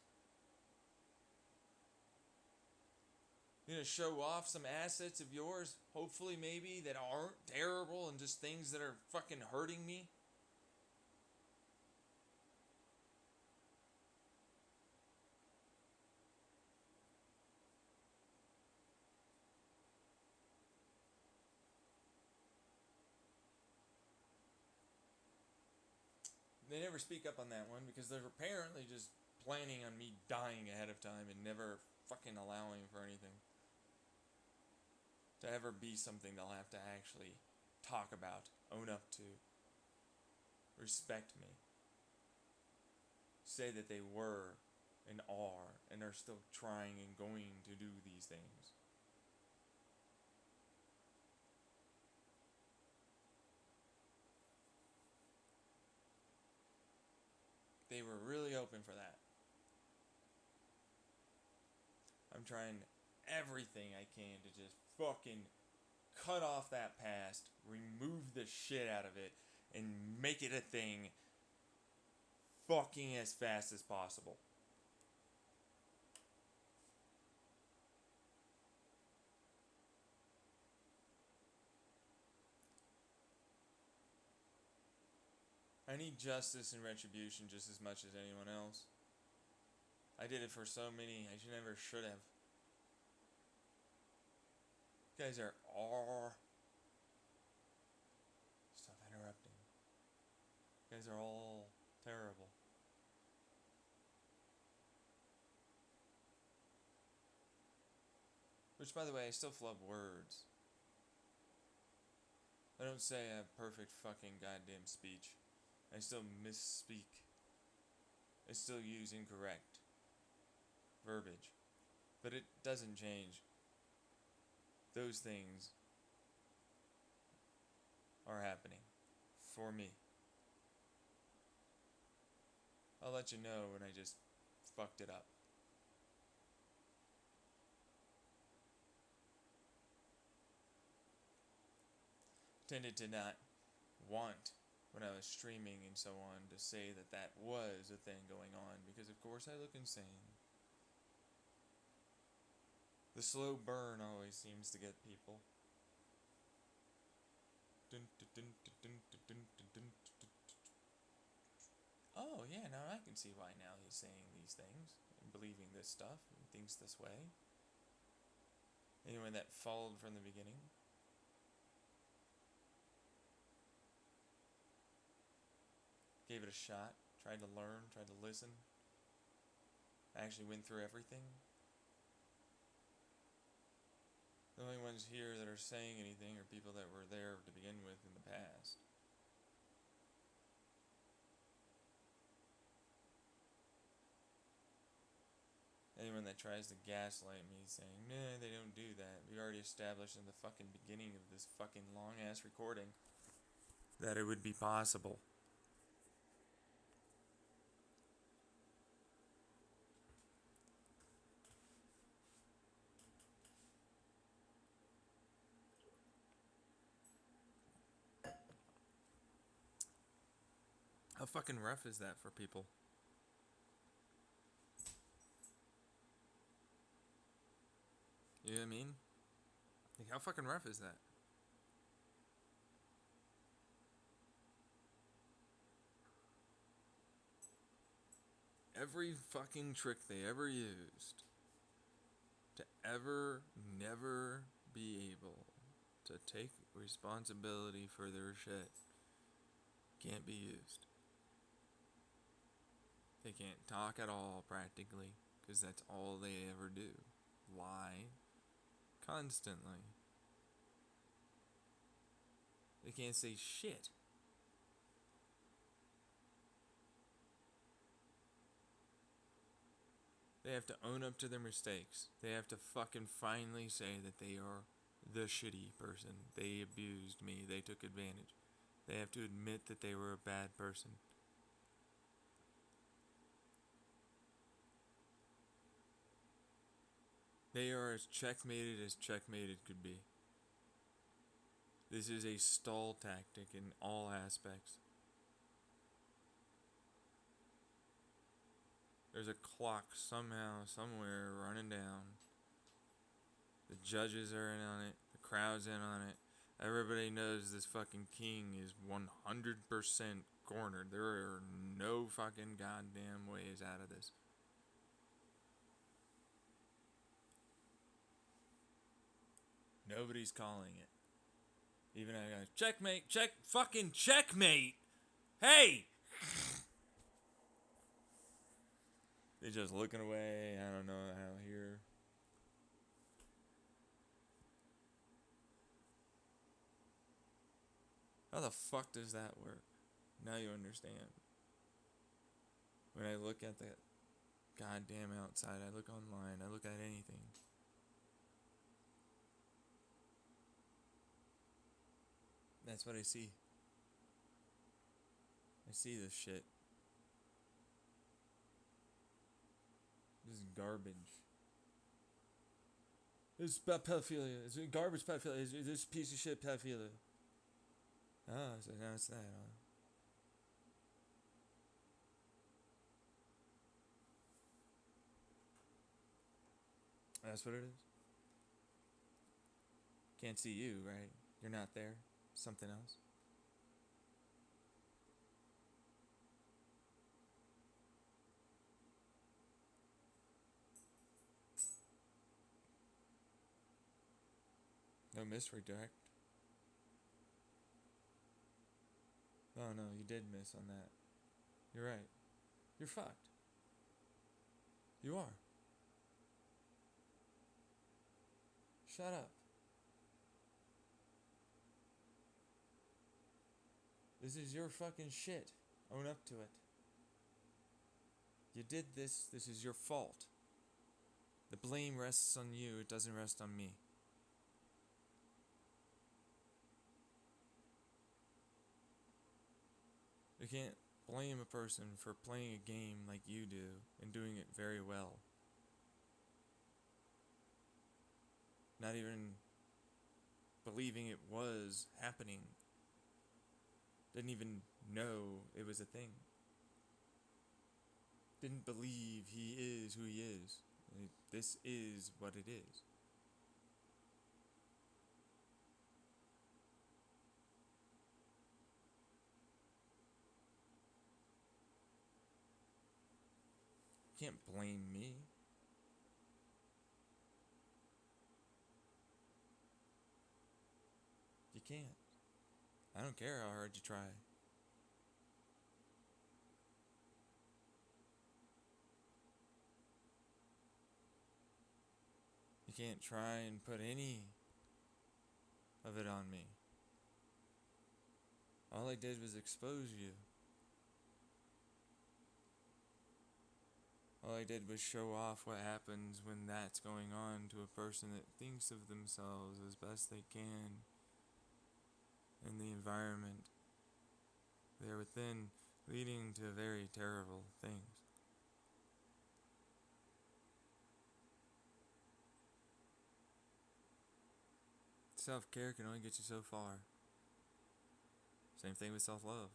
You're gonna show off some assets of yours, hopefully maybe, that aren't terrible and just things that are fucking hurting me? They never speak up on that one because they're apparently just planning on me dying ahead of time and never fucking allowing for anything to ever be something they'll have to actually talk about, own up to, respect me, say that they were and are still trying and going to do these things. They were really open for that. I'm trying everything I can to just fucking cut off that past, remove the shit out of it, and make it a thing fucking as fast as possible. I need justice and retribution just as much as anyone else. I did it for so many, I never should have. You guys are Stop interrupting. You guys are all terrible. Which, by the way, I still flub words. I don't say a perfect fucking goddamn speech. I still misspeak. I still use incorrect verbiage. But it doesn't change. Those things are happening for me. I'll let you know when I just fucked it up. Tended to not want, when I was streaming and so on, to say that that was a thing going on, because of course I look insane. The slow burn always seems to get people. Dun, dun, dun, dun, dun, yeah, now I can see why now he's saying these things and believing this stuff and thinks this way. Anyone that followed from the beginning. Gave it a shot, tried to learn, tried to listen. I actually went through everything. The only ones here that are saying anything are people that were there to begin with in the past. Anyone that tries to gaslight me saying, nah, they don't do that. We already established in the fucking beginning of this fucking long ass recording that it would be possible. How fucking rough is that for people? You know what I mean? Like, how fucking rough is that? Every fucking trick they ever used to ever never be able to take responsibility for their shit can't be used. They can't talk at all practically because that's all they ever do. Lie constantly. They can't say shit. They have to own up to their mistakes. They have to fucking finally say that they are the shitty person. They abused me. They took advantage. They have to admit that they were a bad person. They are as checkmated could be. This is a stall tactic in all aspects. There's a clock somehow, somewhere running down. The judges are in on it. The crowd's in on it. Everybody knows this fucking king is 100% cornered. There are no fucking goddamn ways out of this. Nobody's calling it. Even I guys, checkmate, fucking checkmate. Hey! They're just looking away. I don't know how here. How the fuck does that work? Now you understand. When I look at the goddamn outside, I look online, I look at anything. That's what I see. I see this shit. This is garbage. This is pedophilia. It's garbage pedophilia. It's this piece of shit pedophilia. Oh, so now it's that, huh? That's what it is? Can't see you, right? You're not there. Something else. No misredirect. Oh no, you did miss on that. You're right. You're fucked. You are. Shut up. This is your fucking shit. Own up to it. You did this. This is your fault. The blame rests on you. It doesn't rest on me. You can't blame a person for playing a game like you do and doing it very well. Not even believing it was happening. Didn't even know it was a thing. Didn't believe he is who he is. This is what it is. You can't blame me. You can't. I don't care how hard you try. You can't try and put any of it on me. All I did was expose you. All I did was show off what happens when that's going on to a person that thinks of themselves as best they can in the environment they're within, leading to very terrible things. Self-care can only get you so far. Same thing with self-love.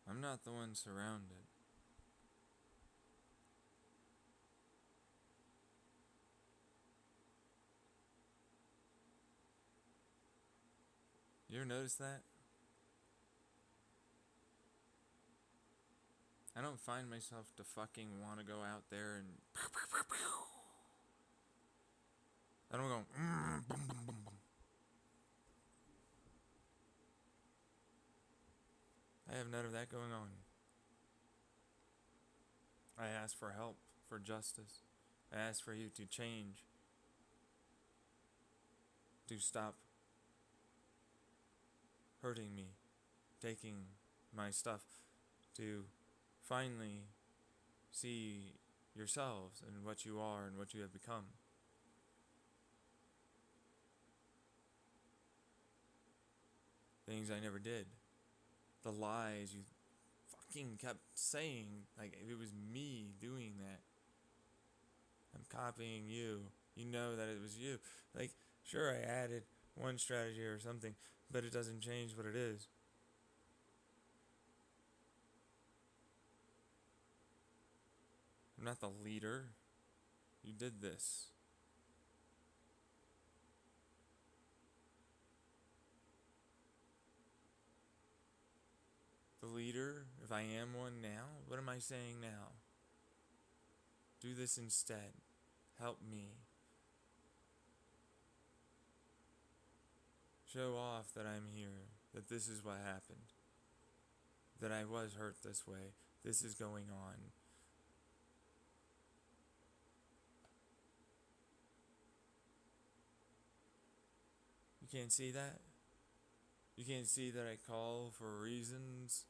I'm not the one surrounded. You ever notice that? I don't find myself to fucking want to go out there and I don't go boom, boom, boom, boom. I have none of that going on. I ask for help, for justice. I ask for you to change, to stop hurting me, taking my stuff, to finally see yourselves and what you are and what you have become. Things I never did. The lies you fucking kept saying, like if it was me doing that. I'm copying you. You know that it was you. Like, sure, I added one strategy or something, but it doesn't change what it is. I'm not the leader. You did this. The leader, if I am one now, what am I saying now? Do this instead. Help me. Show off that I'm here, that this is what happened, that I was hurt this way, this is going on. You can't see that? You can't see that I call for reasons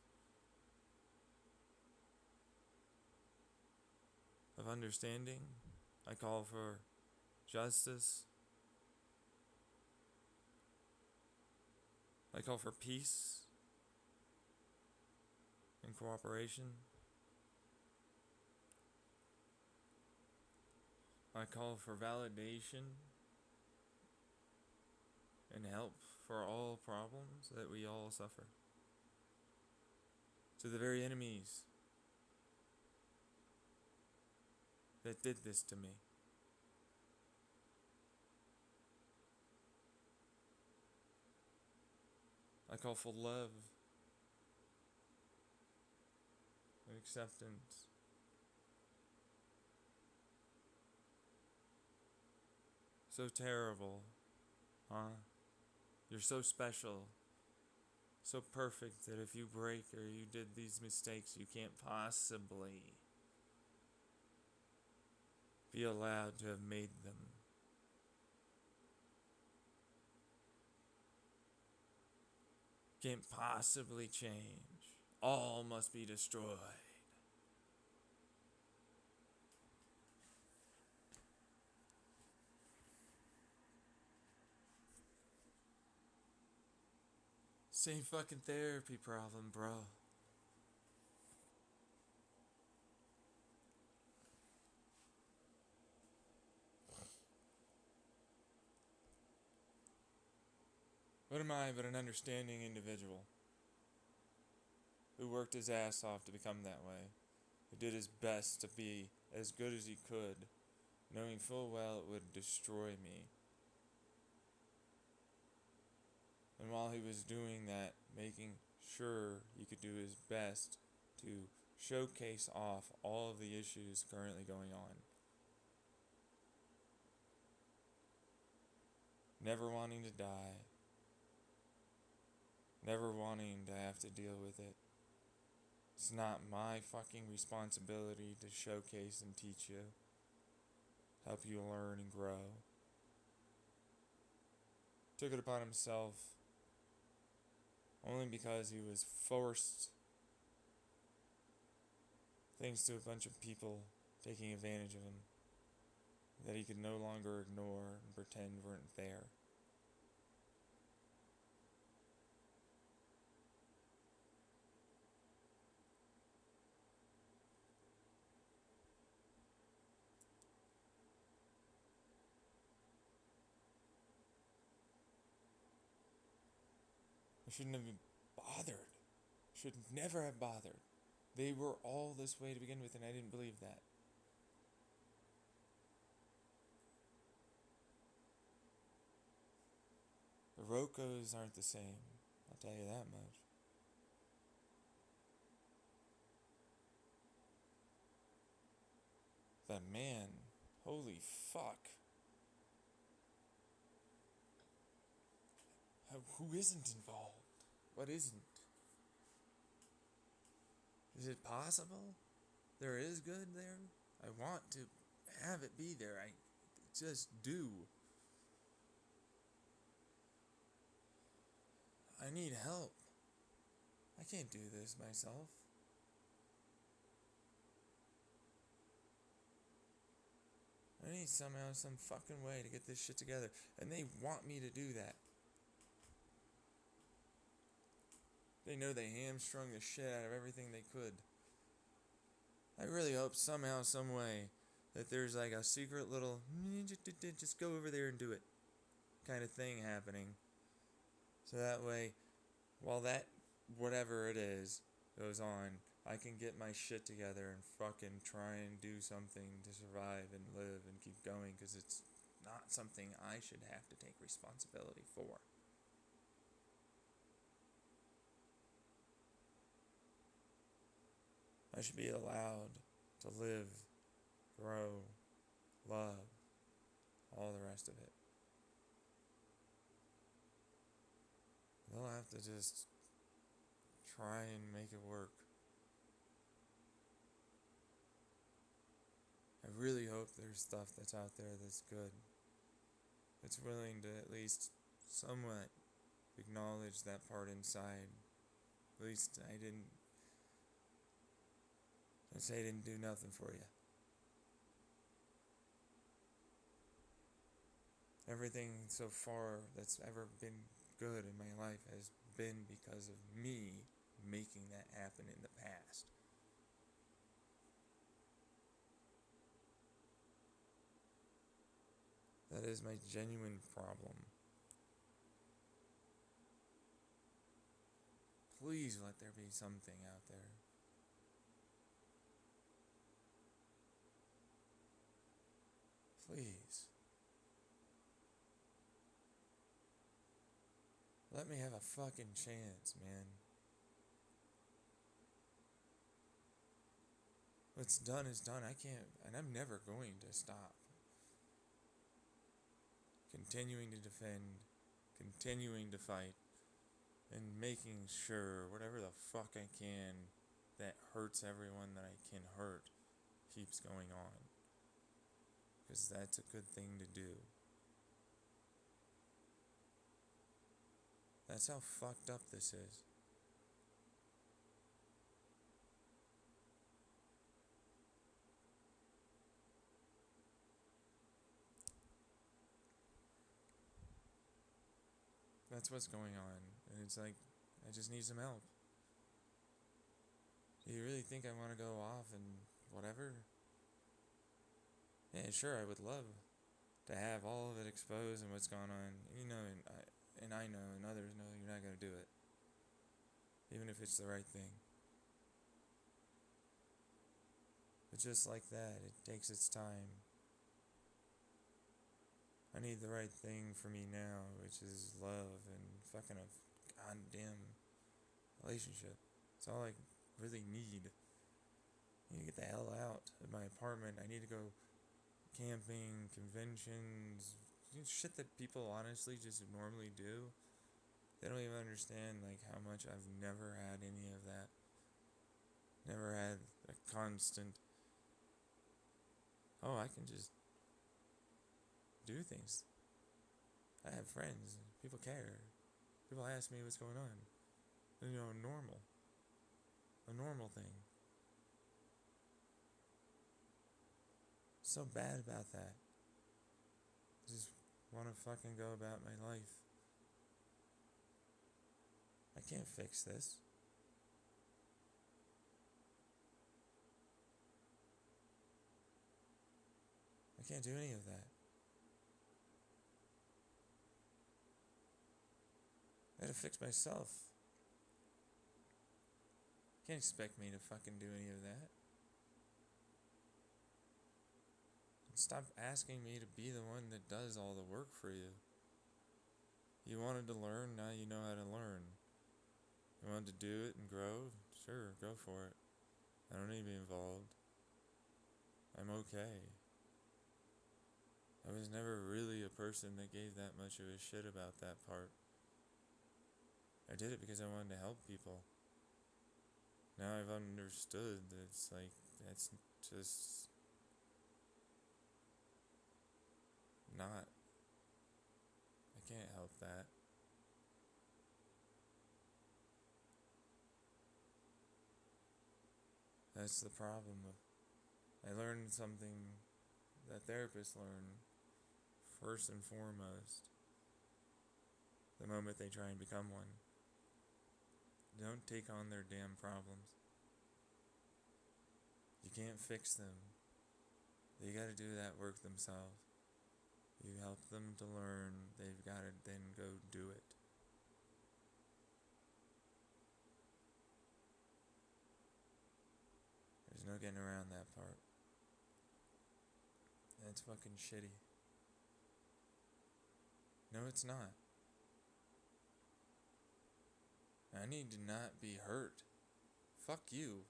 of understanding? I call for justice. I call for peace and cooperation. I call for validation and help for all problems that we all suffer. To the very enemies that did this to me. I call for love and acceptance. So terrible, huh? You're so special, so perfect that if you break or you did these mistakes, you can't possibly be allowed to have made them. Can't possibly change. All must be destroyed. Same fucking therapy problem, bro. What am I but an understanding individual who worked his ass off to become that way, who did his best to be as good as he could, knowing full well it would destroy me. And while he was doing that, making sure he could do his best to showcase off all of the issues currently going on. Never wanting to die. Never wanting to have to deal with it. It's not my fucking responsibility to showcase and teach you. Help you learn and grow. Took it upon himself only because he was forced, thanks to a bunch of people taking advantage of him, that he could no longer ignore and pretend weren't there. I shouldn't have bothered. Should never have bothered. They were all this way to begin with, and I didn't believe that. The Rocos aren't the same, I'll tell you that much. That man, holy fuck. Who isn't involved? What isn't? Is it possible? There is good there? I want to have it be there. I just do. I need help. I can't do this myself. I need somehow, some fucking way to get this shit together. And they want me to do that. They know they hamstrung the shit out of everything they could. I really hope somehow, some way, that there's like a secret little, just go over there and do it kind of thing happening. So that way, while that, whatever it is, goes on, I can get my shit together and fucking try and do something to survive and live and keep going, because it's not something I should have to take responsibility for. I should be allowed to live, grow, love, all the rest of it. They'll have to just try and make it work. I really hope there's stuff that's out there that's good. That's willing to at least somewhat acknowledge that part inside. At least I didn't say I didn't do nothing for you. Everything so far that's ever been good in my life has been because of me making that happen in the past. That is my genuine problem. Please let there be something out there. Please. Let me have a fucking chance, man. What's done is done. I can't, and I'm never going to stop. Continuing to defend, continuing to fight, and making sure whatever the fuck I can that hurts everyone that I can hurt keeps going on. Because that's a good thing to do. That's how fucked up this is. That's what's going on. And it's like, I just need some help. Do you really think I want to go off and whatever? Yeah, sure, I would love to have all of it exposed and what's going on. You know, and I know, and others know you're not going to do it. Even if it's the right thing. But just like that, it takes its time. I need the right thing for me now, which is love and fucking a goddamn relationship. It's all I really need. I need to get the hell out of my apartment. I need to go camping, conventions, shit that people honestly just normally do. They don't even understand like how much I've never had any of that. Never had a constant, oh, I can just do things. I have friends. People care. People ask me what's going on. You know, normal. A normal thing. So bad about that. I just want to fucking go about my life. I can't fix this. I can't do any of that. I gotta fix myself. You can't expect me to fucking do any of that. Stop asking me to be the one that does all the work for you. You wanted to learn, now you know how to learn. You wanted to do it and grow? Sure, go for it. I don't need to be involved. I'm okay. I was never really a person that gave that much of a shit about that part. I did it because I wanted to help people. Now I've understood that it's like, that's just not. I can't help that. That's the problem. I learned something that therapists learn first and foremost the moment they try and become one. Don't take on their damn problems. You can't fix them. They gotta do that work themselves. You help them to learn, they've gotta then go do it. There's no getting around that part. That's fucking shitty. No, it's not. I need to not be hurt. Fuck you.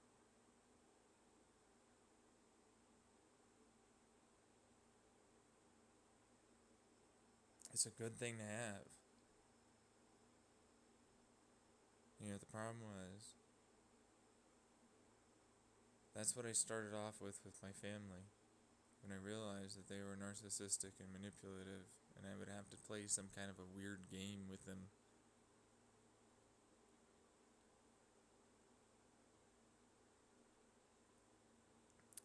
It's a good thing to have. You know what the problem was? That's what I started off with my family. When I realized that they were narcissistic and manipulative, and I would have to play some kind of a weird game with them.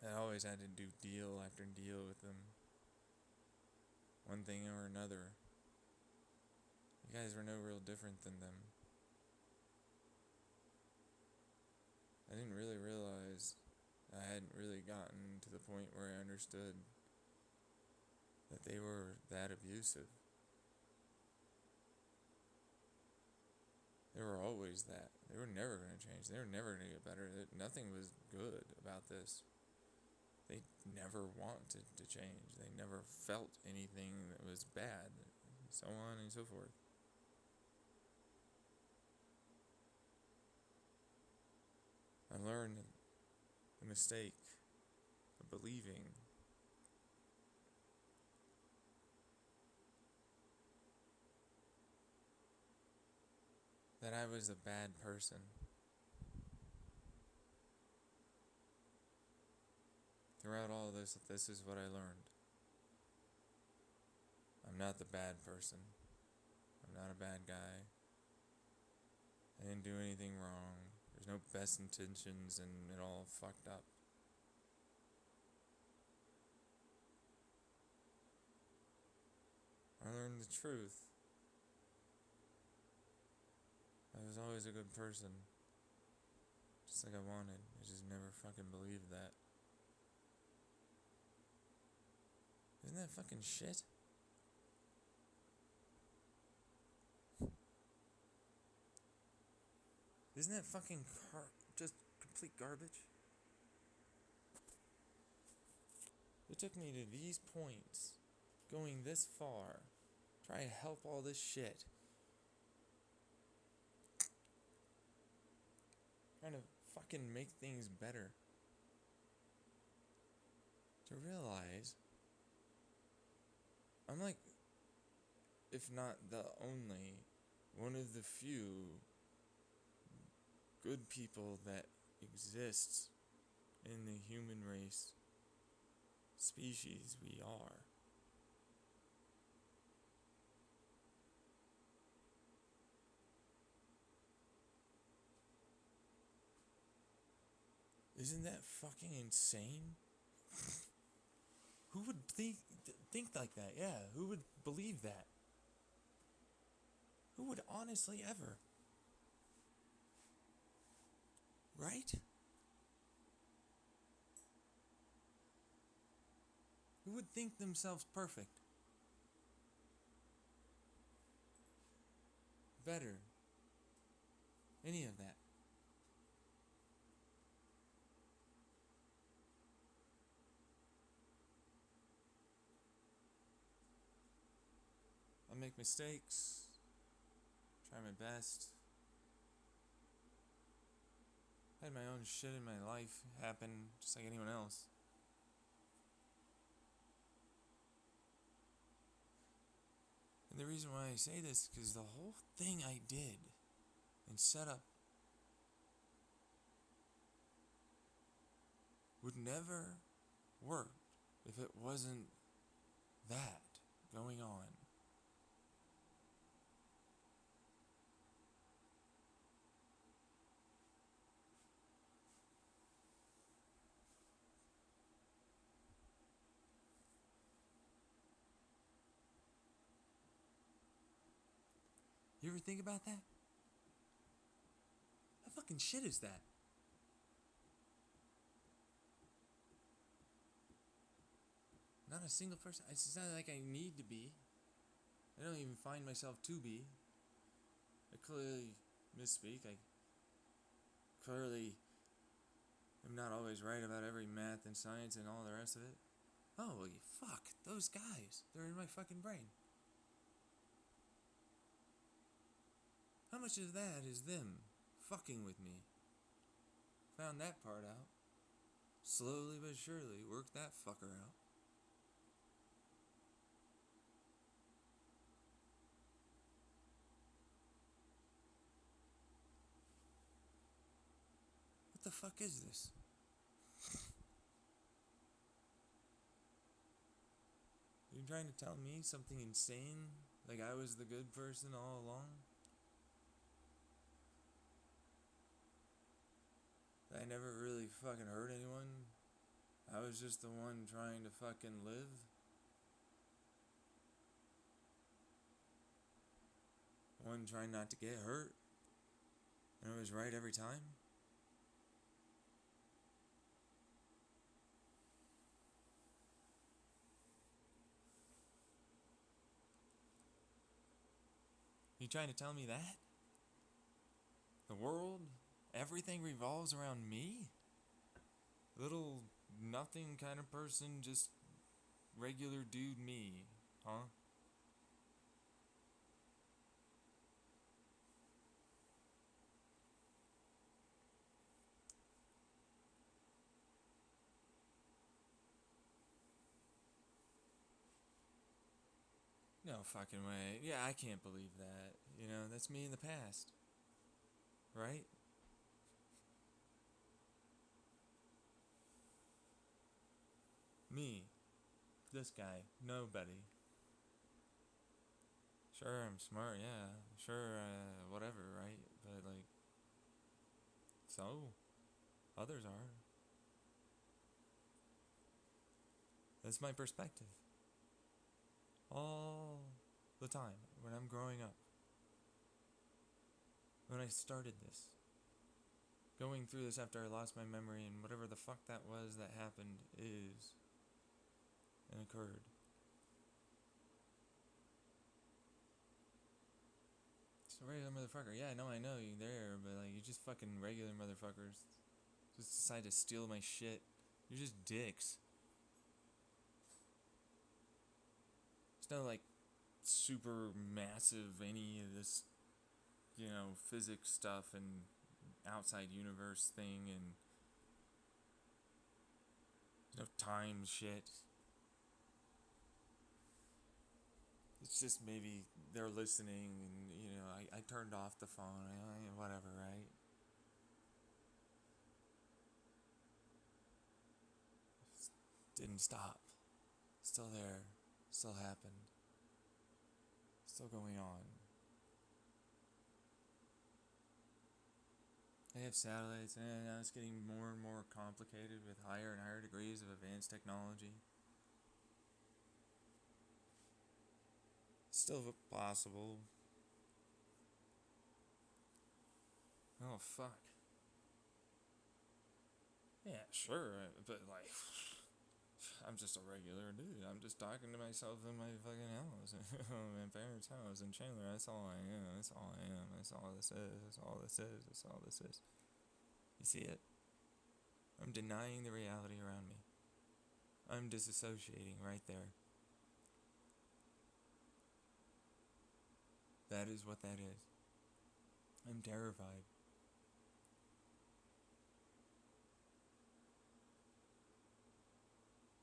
I always had to do deal after deal with them. One thing or another. You guys were no real different than them. I didn't really realize I hadn't really gotten to the point where I understood that they were that abusive. They were always that. They were never going to change. They were never going to get better. Nothing was good about this. They never wanted to change. They never felt anything that was bad, so on and so forth. I learned the mistake of believing that I was a bad person. Throughout all this is what I learned. I'm not the bad person. I'm not a bad guy. I didn't do anything wrong. There's no best intentions and it all fucked up. I learned the truth. I was always a good person. Just like I wanted. I just never fucking believed that. Isn't that fucking shit? Isn't that fucking just complete garbage? It took me to these points, going this far, try to help all this shit, trying to fucking make things better, to realize I'm like, if not the only, one of the few good people that exists in the human race species we are. Isn't that fucking insane? Who would think like that? Yeah, who would believe that? Who would honestly ever? Right? Who would think themselves perfect? Better? Any of that? I make mistakes, try my best. I had my own shit in my life happen just like anyone else. And the reason why I say this is because the whole thing I did and set up would never work if it wasn't that going on. You ever think about that? How fucking shit is that? Not a single person. It's not like I need to be. I don't even find myself to be. I clearly misspeak. I clearly am not always right about every math and science and all the rest of it. Holy fuck, those guys. They're in my fucking brain. How much of that is them fucking with me? Found that part out. Slowly but surely worked that fucker out. What the fuck is this? You trying to tell me something insane? Like I was the good person all along? That I never really fucking hurt anyone? I was just the one trying to fucking live? One trying not to get hurt? And it was right every time? You trying to tell me that? The world, everything revolves around me? Little nothing kind of person, just regular dude me, huh? No fucking way. Yeah, I can't believe that. You know, that's me in the past. Right? Me. This guy. Nobody. Sure, I'm smart, yeah. Sure, whatever, right? But, like, so? Others are. That's my perspective. All the time when I'm growing up. When I started this. Going through this after I lost my memory and whatever the fuck that was that happened is and occurred. Just a regular motherfucker. Yeah, I know you there, but like, you're just fucking regular motherfuckers. Just decide to steal my shit. You're just dicks. It's no like super massive any of this, physics stuff and outside universe thing, and no time shit. It's just maybe they're listening, and I turned off the phone, whatever, right? Didn't stop. Still there. Still happened. Still going on. They have satellites, and now it's getting more and more complicated with higher and higher degrees of advanced technology. Still possible. Oh, fuck. Yeah, sure, but like, I'm just a regular dude. I'm just talking to myself in my fucking house, my parents' house in Chandler. That's all I am. That's all I am. That's all this is. That's all this is. That's all this is. You see it? I'm denying the reality around me. I'm disassociating right there. That is what that is. I'm terrified.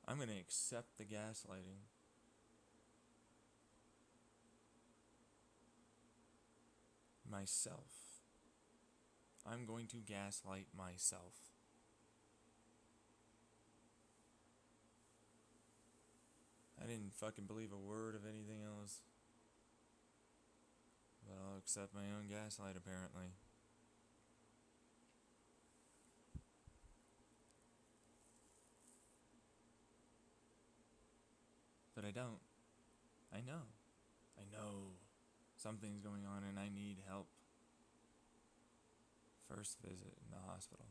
I'm going to accept the gaslighting. Myself. I'm going to gaslight myself. I didn't fucking believe a word of anything else. But I'll accept my own gaslight, apparently. But I don't. I know. I know. Something's going on and I need help. First visit in the hospital.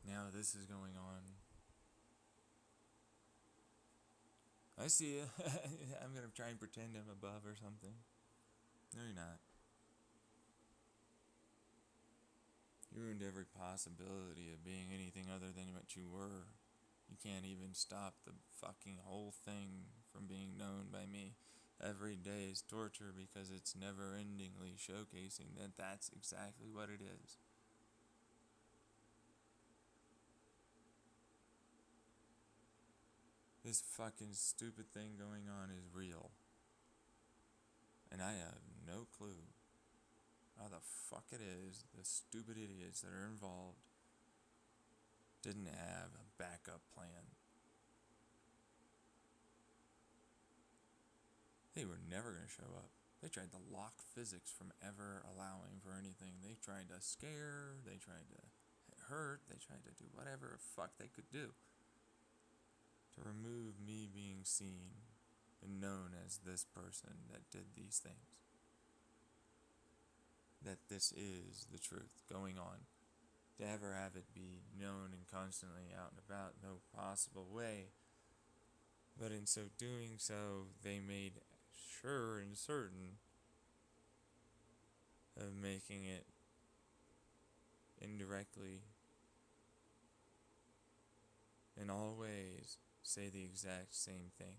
Now this is going on. I see you. I'm gonna try and pretend I'm above or something. No, you're not. You ruined every possibility of being anything other than what you were. You can't even stop the fucking whole thing from being known by me. Every day is torture because it's never-endingly showcasing that that's exactly what it is. This fucking stupid thing going on is real. And I have no clue how the fuck it is the stupid idiots that are involved didn't have a backup plan. They were never going to show up. They tried to lock physics from ever allowing for anything. They tried to scare, they tried to hurt, they tried to do whatever the fuck they could do to remove me being seen and known as this person that did these things. That this is the truth going on. To ever have it be known and constantly out and about, no possible way. But in so doing so, they made sure and certain of making it indirectly, in all ways, say the exact same thing.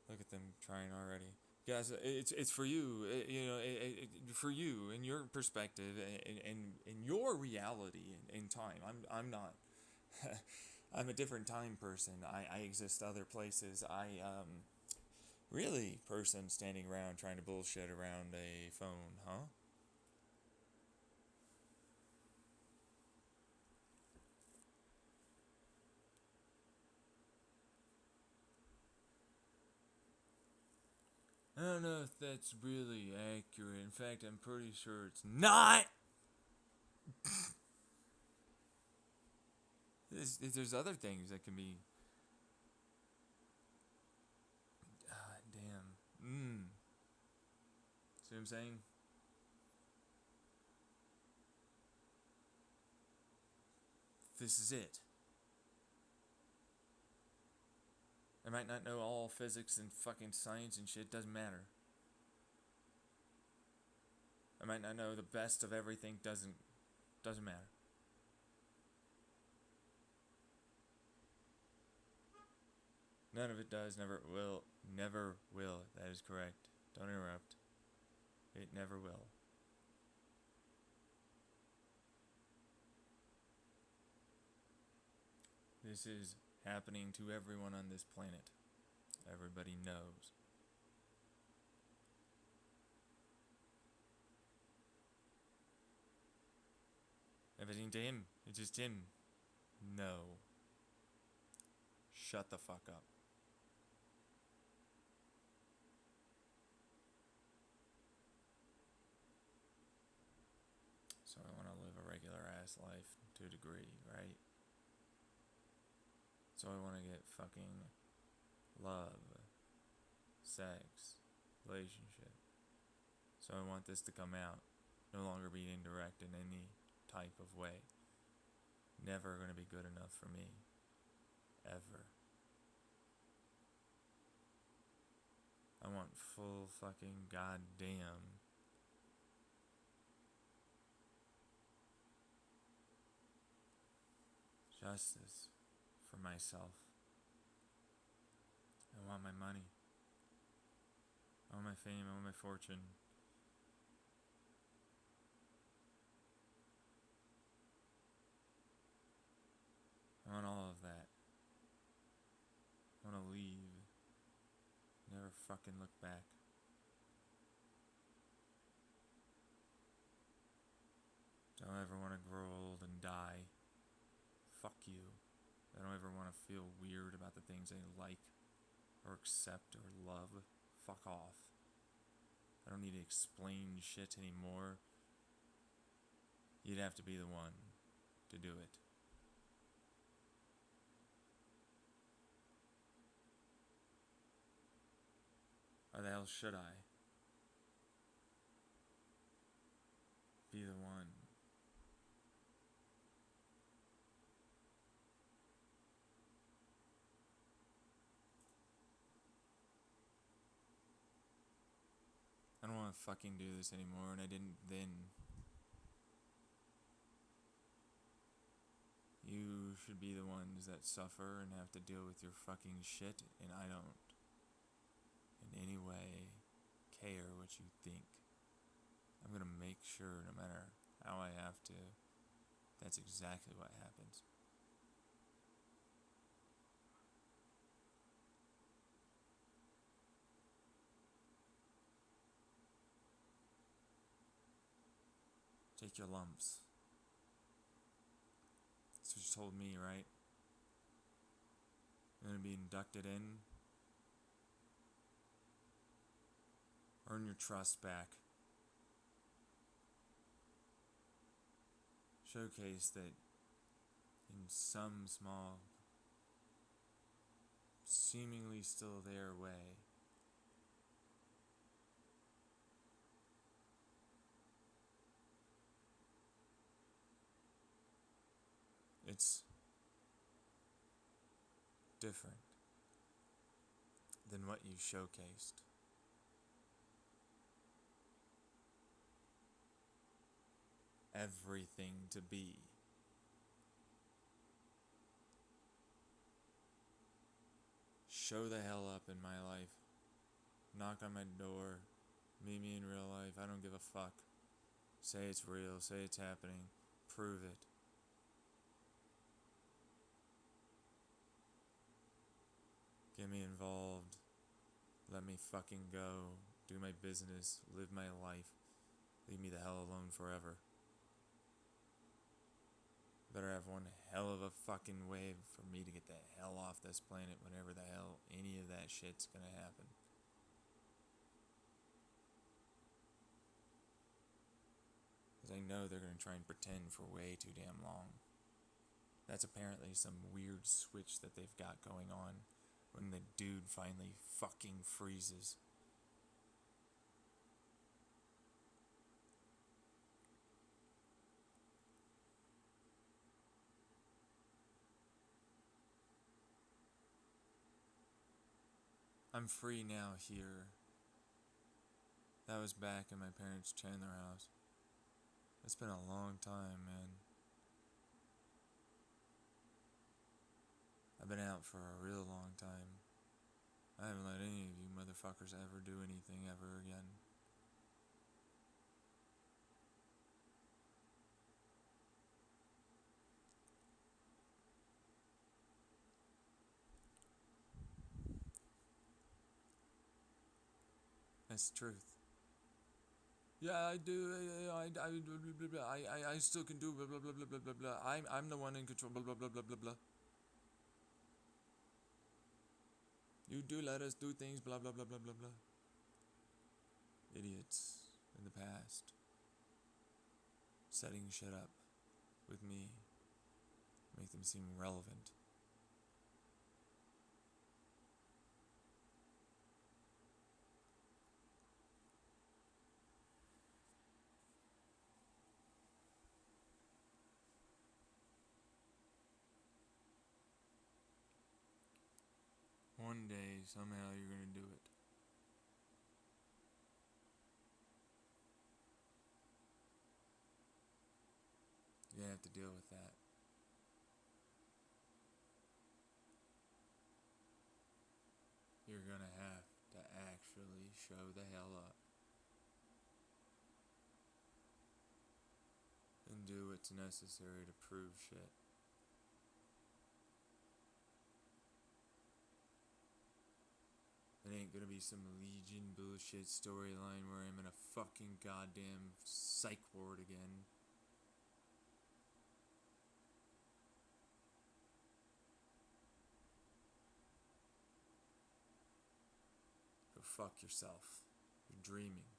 Look at them trying already. Guys, it's for you, for you and your perspective and your reality in time. I'm not. I'm a different time person. I exist other places. Really person standing around trying to bullshit around a phone, huh? I don't know if that's really accurate. In fact, I'm pretty sure it's not. There's other things that can be. Ah, damn. See what I'm saying? This is it. might not know all physics and fucking science and shit, doesn't matter. I might not know the best of everything, doesn't matter. None of it does, never will. Never will. That is correct. Don't interrupt. It never will. This is happening to everyone on this planet. Everybody knows. Everything to him. It's just him. No. Shut the fuck up. So I want to live a regular ass life to a degree, right? So I want to get fucking love, sex, relationship. So I want this to come out, no longer be indirect in any type of way. Never gonna be good enough for me. Ever. I want full fucking goddamn justice for myself. I want my money. I want my fame. I want my fortune. I want all of that. I want to leave. Never fucking look back. Don't ever want to grow old and die. Fuck you. I don't ever want to feel weird about the things I like or accept or love. Fuck off. I don't need to explain shit anymore. You'd have to be the one to do it. Or the hell should I be the one? I don't want to fucking do this anymore, and I didn't then. You should be the ones that suffer and have to deal with your fucking shit, and I don't in any way care what you think. I'm gonna make sure, no matter how I have to, that's exactly what happens. Take your lumps. That's what you told me, right? You're gonna be inducted in. Earn your trust back. Showcase that in some small, seemingly still there way, it's different than what you showcased. Everything to be. Show the hell up in my life. Knock on my door. Meet me in real life. I don't give a fuck. Say it's real. Say it's happening. Prove it. Get me involved. Let me fucking go. Do my business. Live my life. Leave me the hell alone forever. Better have one hell of a fucking way for me to get the hell off this planet whenever the hell any of that shit's gonna happen. Because I know they're gonna try and pretend for way too damn long. That's apparently some weird switch that they've got going on when the dude finally fucking freezes. I'm free now here. That was back in my parents' Chandler house. It's been a long time, man. I've been out for a real long time. I haven't let any of you motherfuckers ever do anything ever again. That's the truth. Yeah, I do. I still can do blah blah blah blah blah blah blah. I'm the one in control. Blah blah blah blah blah blah. You do let us do things. Blah blah blah blah blah blah. Idiots in the past, setting shit up with me, make them seem relevant. One day, somehow, you're gonna do it. You're gonna have to deal with that. You're gonna have to actually show the hell up and do what's necessary to prove shit. It ain't gonna be some Legion bullshit storyline where I'm in a fucking goddamn psych ward again. Go fuck yourself. You're dreaming.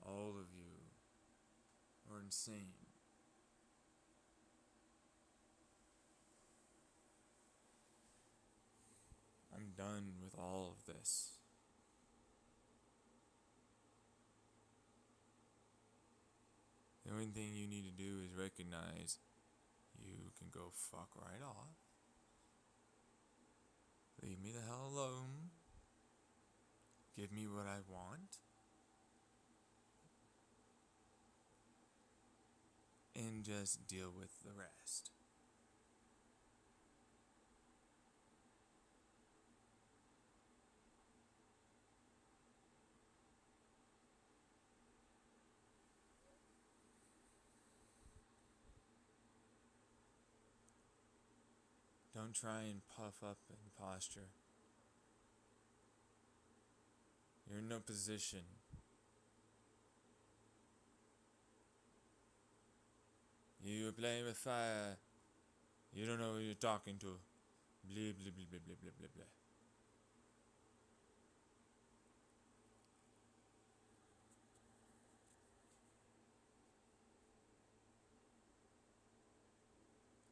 All of you are insane. I'm done with all of this. The only thing you need to do is recognize you can go fuck right off. Leave me the hell alone. Give me what I want. And just deal with the rest. Don't try and puff up imposture. You're in no position. You play with fire. You don't know who you're talking to. Blah blah blah blah blah blah blah blah.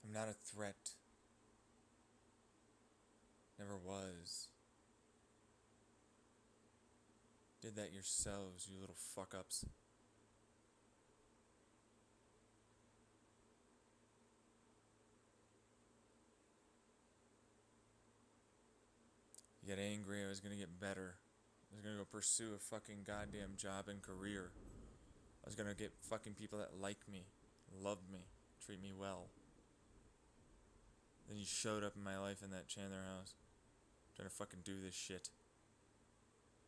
I'm not a threat. Never was. Did that yourselves, you little fuck ups. You get angry, I was gonna get better. I was gonna go pursue a fucking goddamn job and career. I was gonna get fucking people that like me, love me, treat me well. Then you showed up in my life in that Chandler house, trying to fucking do this shit.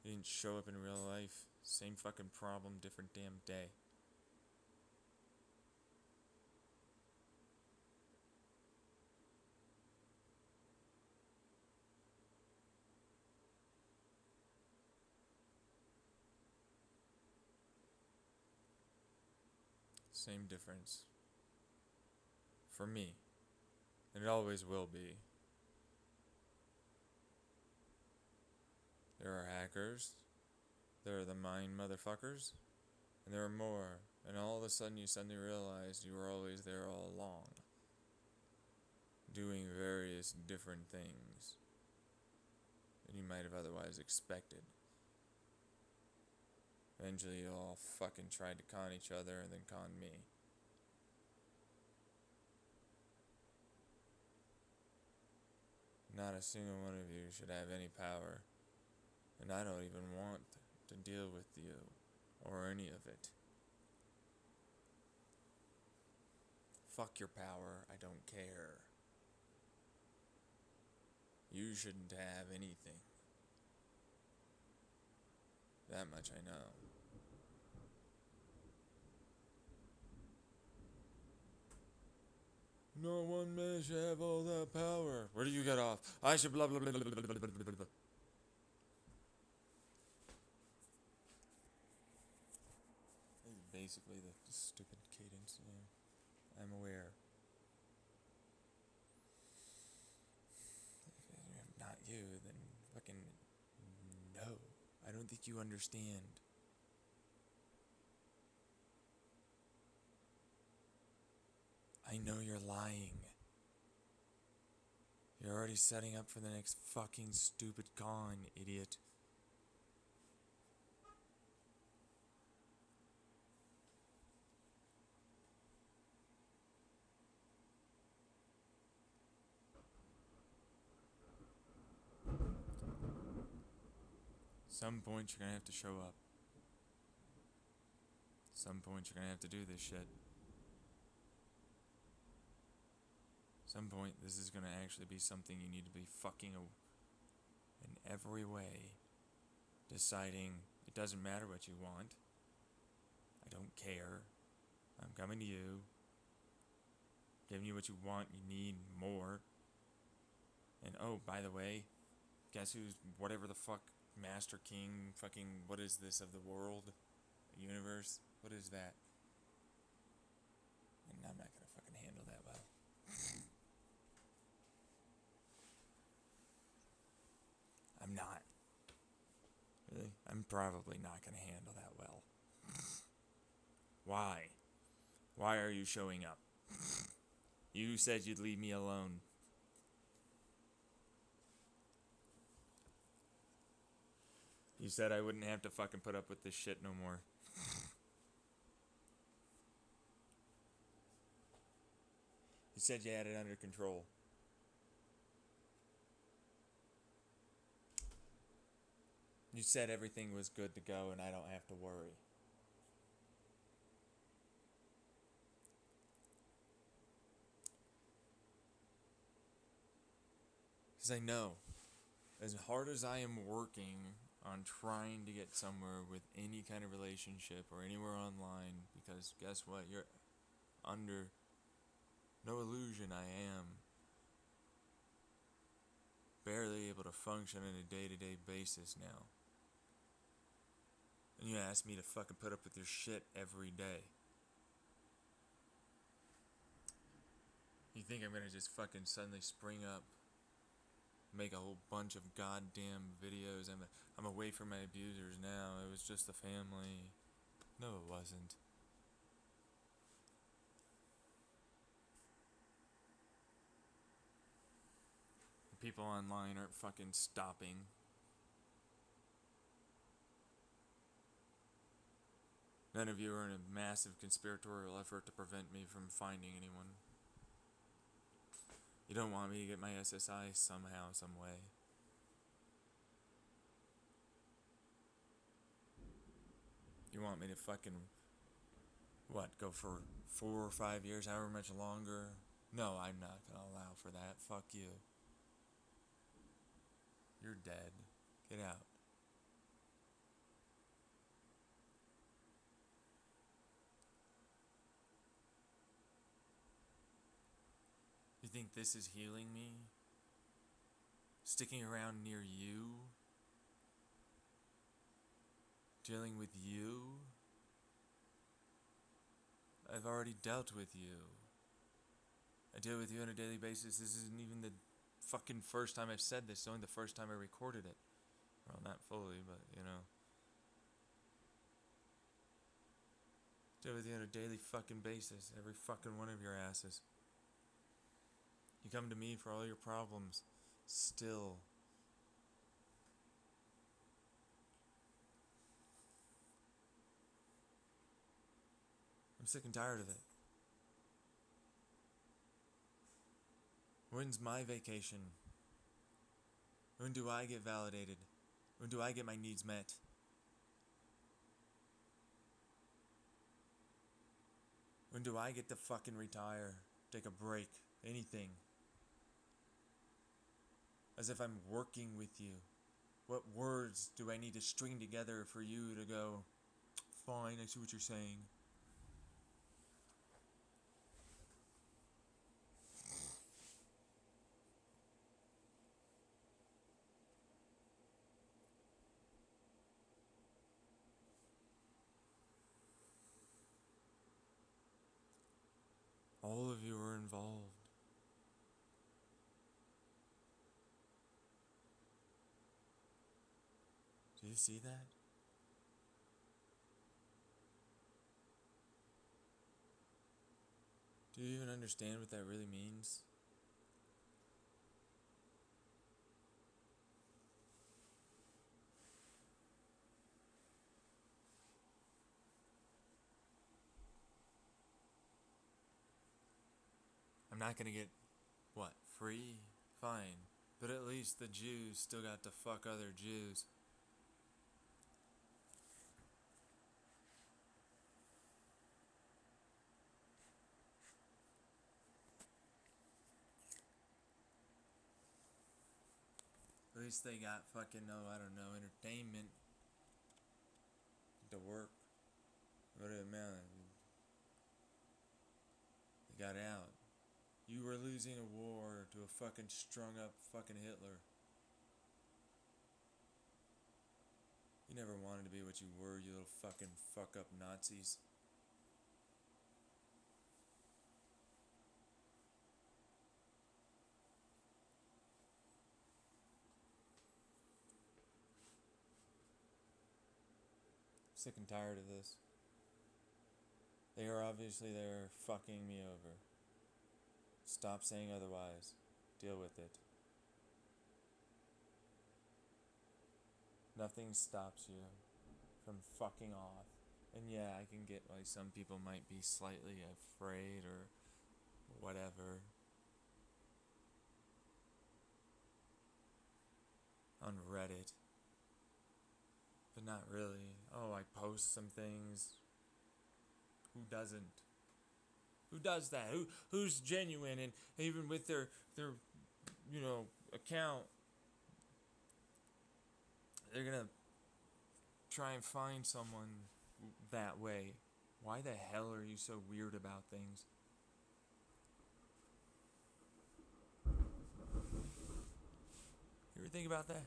You didn't show up in real life. Same fucking problem, different damn day. Same difference. For me. And it always will be. There are hackers. There are the mind motherfuckers. And there are more. And all of a sudden you suddenly realize you were always there all along. Doing various different things than you might have otherwise expected. Eventually you all fucking tried to con each other and then con me. Not a single one of you should have any power. And I don't even want to deal with you or any of it. Fuck your power, I don't care. You shouldn't have anything. That much I know. No one man should have all that power. Where do you get off? I should blah blah blah blah blah blah blah blah blah. Basically the stupid cadence, yeah. I'm aware. If not you, then fucking no. I don't think you understand. I know you're lying. You're already setting up for the next fucking stupid con, idiot. Some point you're gonna have to show up. Some point you're gonna have to do this shit. Some point this is gonna actually be something you need to be fucking in every way. Deciding it doesn't matter what you want. I don't care. I'm coming to you. Giving you what you want, you need more. And oh, by the way, guess who's whatever the fuck Master King fucking what is this of the world? Universe? What is that? And I'm not gonna fucking handle that well. I'm not. Really? I'm probably not gonna handle that well. Why? Why are you showing up? You said you'd leave me alone. You said I wouldn't have to fucking put up with this shit no more. You said you had it under control. You said everything was good to go and I don't have to worry. Because I know, as hard as I am working on trying to get somewhere with any kind of relationship or anywhere online, because guess what? You're under no illusion I am barely able to function on a day-to-day basis now. And you ask me to fucking put up with your shit every day. You think I'm gonna just fucking suddenly spring up, make a whole bunch of goddamn videos? I'm away from my abusers now. It was just the family. No, it wasn't. People online aren't fucking stopping. None of you are in a massive conspiratorial effort to prevent me from finding anyone. You don't want me to get my SSI somehow, some way. You want me to fucking, what, go for 4 or 5 years, however much longer? No, I'm not gonna allow for that. Fuck you. You're dead. Get out. You think this is healing me? Sticking around near you? Dealing with you? I've already dealt with you. I deal with you on a daily basis. This isn't even the fucking first time I've said this. It's only the first time I recorded it. Well, not fully, but you know. Deal with you on a daily fucking basis. Every fucking one of your asses. You come to me for all your problems. Still. I'm sick and tired of it. When's my vacation? When do I get validated? When do I get my needs met? When do I get to fucking retire? Take a break? Anything? As if I'm working with you. What words do I need to string together for you to go, fine, I see what you're saying? All of you are involved. Do you see that? Do you even understand what that really means? I'm not gonna get, what, free? Fine. But at least the Jews still got to fuck other Jews. At least they got fucking, oh, I don't know, entertainment to work. What did it matter? They got out. You were losing a war to a fucking strung up fucking Hitler. You never wanted to be what you were, you little fucking fuck up Nazis. Sick and tired of this. They are obviously there fucking me over. Stop saying otherwise. Deal with it. Nothing stops you from fucking off. And yeah, I can get why some people might be slightly afraid or whatever. On Reddit. But not really. Oh, I post some things. Who doesn't? Who does that? Who's genuine and even with their account, they're gonna try and find someone that way. Why the hell are you so weird about things? You ever think about that?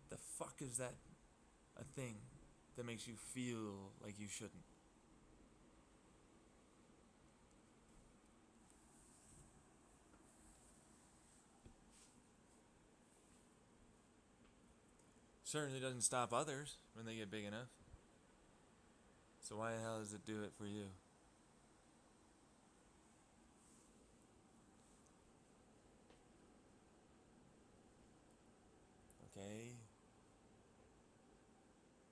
The fuck is that a thing that makes you feel like you shouldn't? Certainly doesn't stop others when they get big enough. So why the hell does it do it for you? Okay?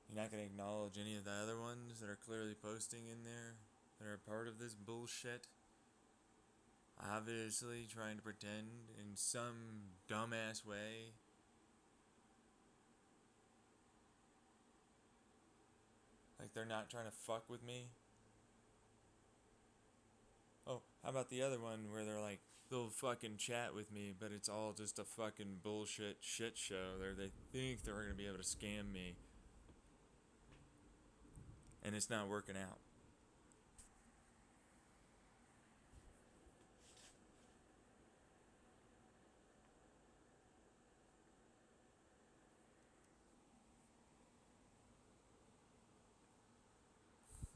You're not gonna acknowledge any of the other ones that are clearly posting in there that are a part of this bullshit? Obviously trying to pretend in some dumbass way like they're not trying to fuck with me. Oh, how about the other one where they're like, they'll fucking chat with me, but it's all just a fucking bullshit shit show. They think they're gonna be able to scam me, and it's not working out.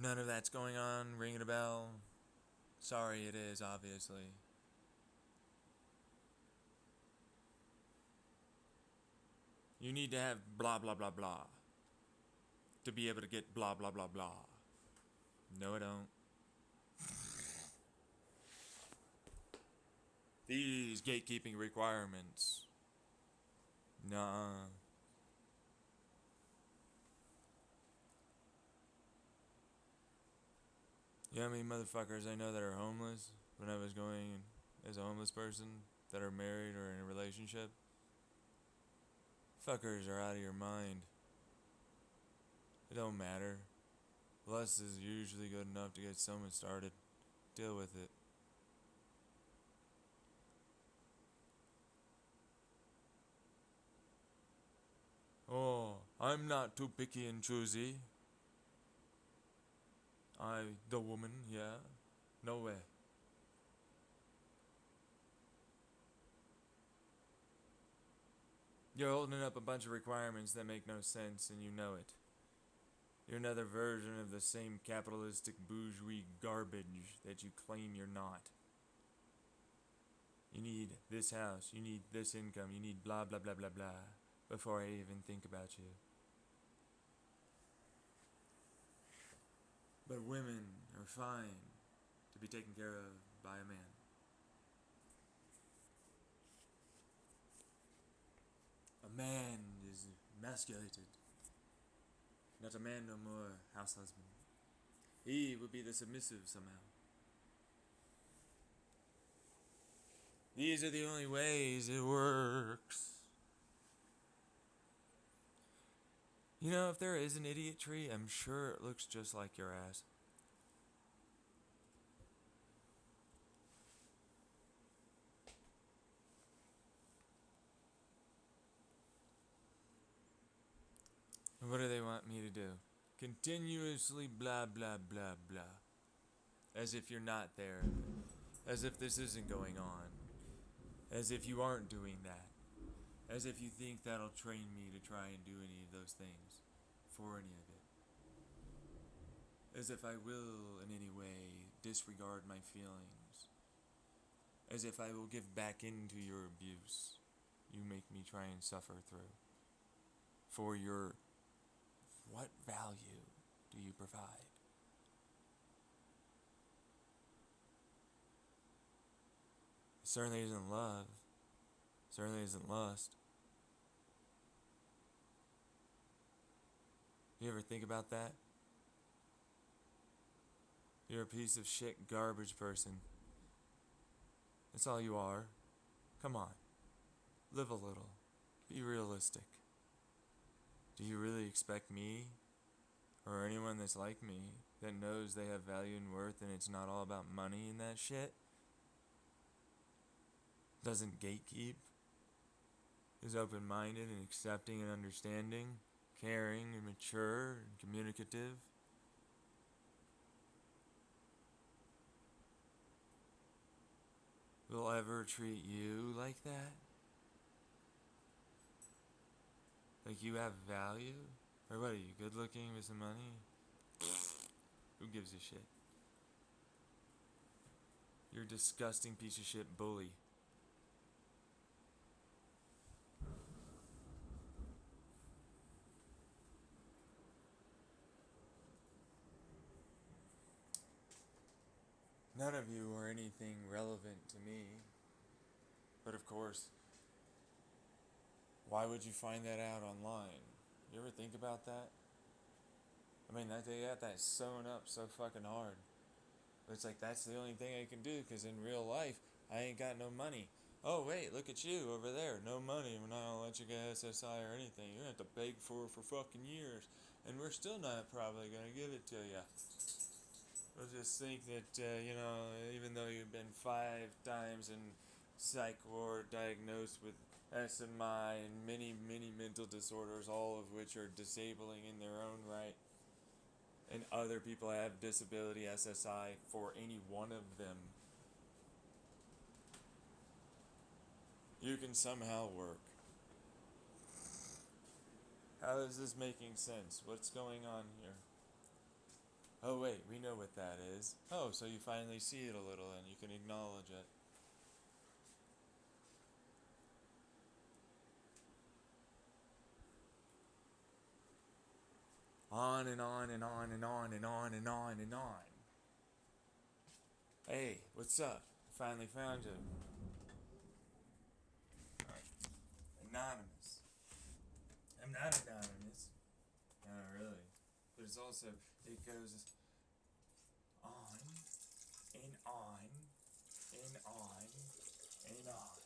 None of that's going on, ringing a bell. Sorry, it is, obviously. You need to have blah blah blah blah to be able to get blah blah blah blah. No, I don't. These gatekeeping requirements. Nah. You know how many motherfuckers I know that are homeless when I was going as a homeless person that are married or in a relationship? Fuckers are out of your mind. It don't matter. Lust is usually good enough to get someone started. Deal with it. Oh, I'm not too picky and choosy. The woman, yeah. No way. You're holding up a bunch of requirements that make no sense and you know it. You're another version of the same capitalistic bourgeois garbage that you claim you're not. You need this house, you need this income, you need blah blah blah blah blah before I even think about you. But women are fine to be taken care of by a man. A man is emasculated. Not a man no more, house husband. He would be the submissive somehow. These are the only ways it works. You know, if there is an idiot tree, I'm sure it looks just like your ass. What do they want me to do? Continuously blah blah blah blah. As if you're not there. As if this isn't going on. As if you aren't doing that. As if you think that'll train me to try and do any of those things. For any of it. As if I will in any way disregard my feelings. As if I will give back into your abuse you make me try and suffer through. For your... What value do you provide? It certainly isn't love. It certainly isn't lust. You ever think about that? You're a piece of shit garbage person. That's all you are. Come on. Live a little. Be realistic. Do you really expect me, or anyone that's like me, that knows they have value and worth and it's not all about money and that shit, doesn't gatekeep, is open-minded and accepting and understanding, caring and mature and communicative? Will ever treat you like that? Like you have value? Or what are you, good looking with some money? Who gives a shit? You're a disgusting piece of shit bully. None of you are anything relevant to me. But of course, why would you find that out online? You ever think about that? I mean, they got that sewn up so fucking hard. But it's like, that's the only thing I can do, because in real life, I ain't got no money. Oh, wait, look at you over there. No money. We're not going to let you get SSI or anything. You're going to have to beg for fucking years. And we're still not probably going to give it to you. We'll just think that, even though you've been 5 times in psych ward diagnosed with SMI and many, many mental disorders, all of which are disabling in their own right, and other people have disability SSI for any one of them, you can somehow work. How is this making sense? What's going on here? Oh wait, we know what that is. Oh, so you finally see it a little and you can acknowledge it. On and on and on and on and on and on and on. Hey, what's up? I finally found you. Anonymous. I'm not anonymous. Not really. But it's also, it goes on and on and on and on.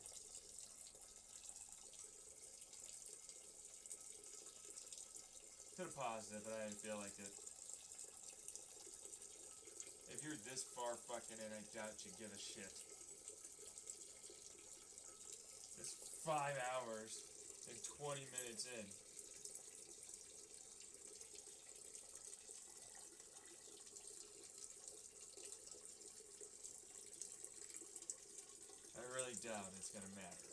could have paused it, but I didn't feel like it. If you're this far fucking in, I doubt you give a shit. It's 5 hours and 20 minutes in. I really doubt it's gonna matter.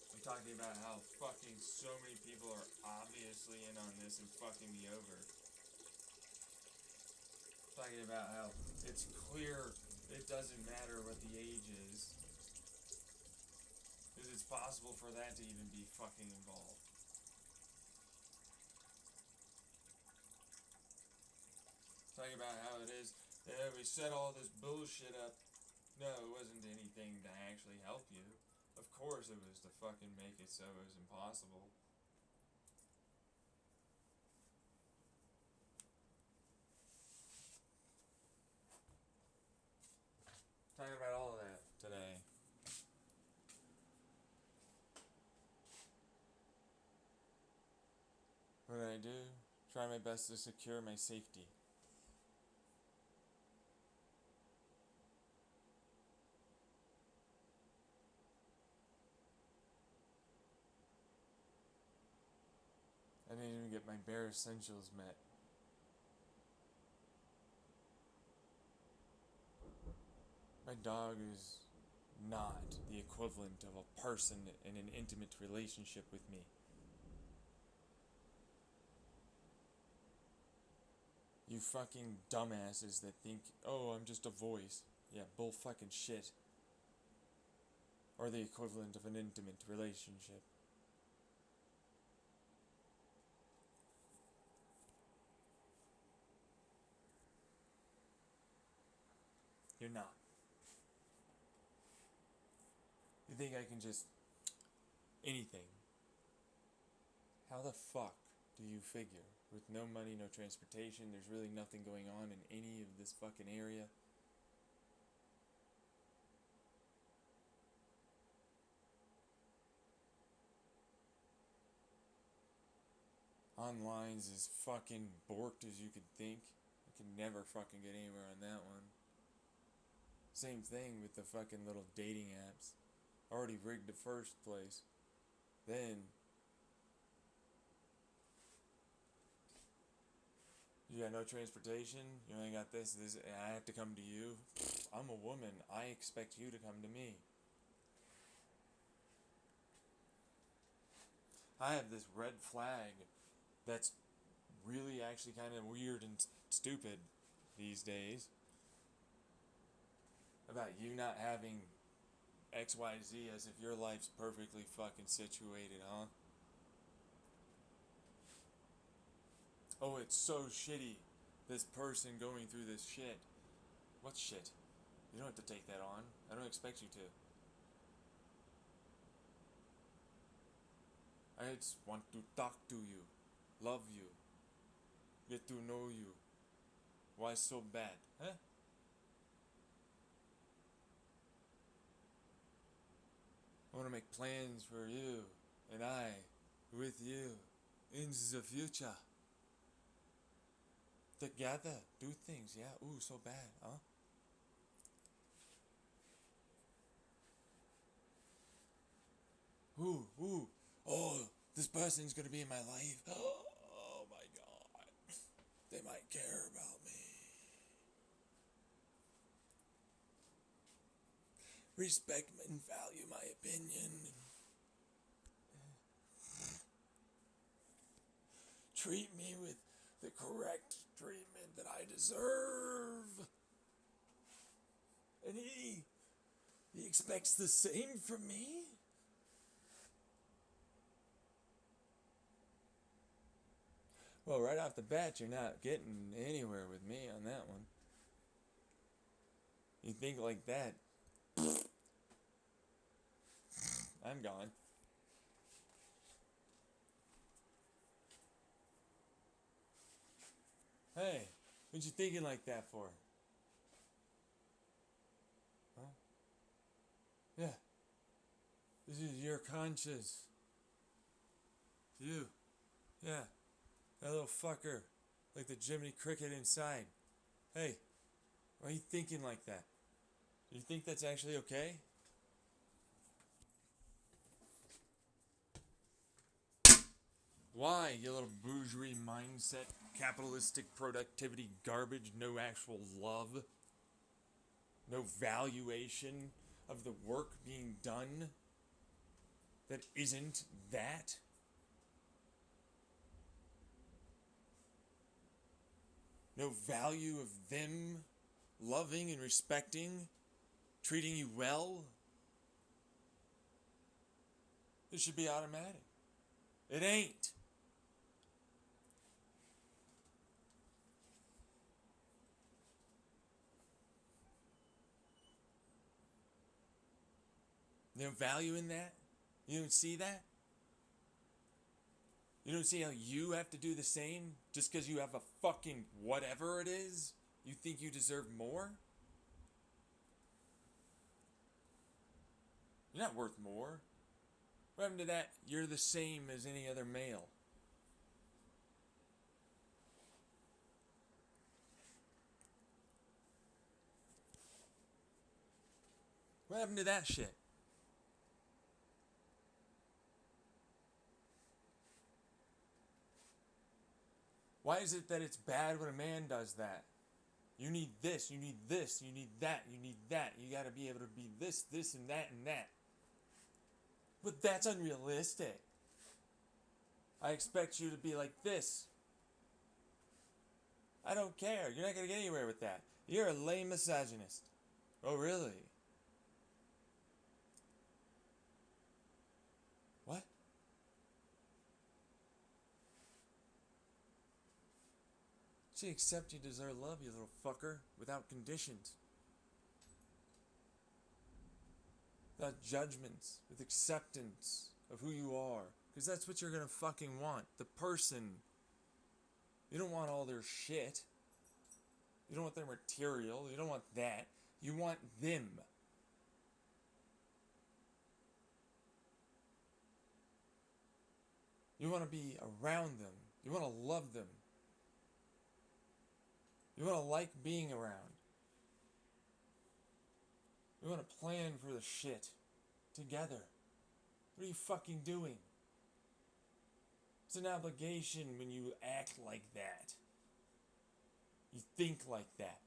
I'm talking about how fucking so many people are obviously in on this and fucking me over. Talking about how it's clear it doesn't matter what the age is. Because it's possible for that to even be fucking involved. Talking about how it is, yeah, we set all this bullshit up. No, it wasn't anything to actually help you. Of course it was to fucking make it so it was impossible. Talking about all of that today. What did I do? Try my best to secure my safety. I didn't even get my bare essentials met. My dog is not the equivalent of a person in an intimate relationship with me. You fucking dumbasses that think, oh, I'm just a voice. Yeah, bull fucking shit. Or the equivalent of an intimate relationship. You're not. You think I can just... anything. How the fuck do you figure? With no money, no transportation, there's really nothing going on in any of this fucking area. Online's as fucking borked as you could think. I could never fucking get anywhere on that one. Same thing with the fucking little dating apps. Already rigged the first place. Then you got no transportation. You only got this. I have to come to you. I'm a woman. I expect you to come to me. I have this red flag that's really actually kind of weird and stupid these days about you not having XYZ as if your life's perfectly fucking situated, huh? Oh, it's so shitty. This person going through this shit. What shit? You don't have to take that on. I don't expect you to. I just want to talk to you, love you, get to know you. Why so bad, huh? I want to make plans for you and I with you in the future. Together, do things, yeah. Ooh, so bad, huh? Ooh. Oh, this person's gonna be in my life. Oh my god. They might care about me. Respect and value my opinion. Treat me with the correct treatment that I deserve. And he expects the same from me? Well, right off the bat, you're not getting anywhere with me on that one. You think like that, I'm gone. Hey, what you thinking like that for? Huh? Yeah. This is your conscience. You. Yeah. That little fucker, like the Jiminy Cricket inside. Hey, why are you thinking like that? Do you think that's actually okay? Why, you little bourgeois mindset, capitalistic productivity garbage, no actual love, no valuation of the work being done that isn't that? No value of them loving and respecting, treating you well? This should be automatic. It ain't. No value in that? You don't see that? You don't see how you have to do the same just because you have a fucking whatever it is? You think you deserve more? You're not worth more. What happened to that? You're the same as any other male. What happened to that shit? Why is it that it's bad when a man does that? You need this, you need this, you need that, you need that. You gotta be able to be this, this, and that, and that. But that's unrealistic. I expect you to be like this. I don't care. You're not gonna get anywhere with that. You're a lame misogynist. Oh, really? What? See, accept you deserve love, you little fucker, without conditions. Without judgments, with acceptance of who you are. Because that's what you're gonna fucking want. The person. You don't want all their shit. You don't want their material. You don't want that. You want them. You want to be around them. You want to love them. You want to like being around. You want to plan for the shit together. What are you fucking doing? It's an obligation when you act like that. You think like that.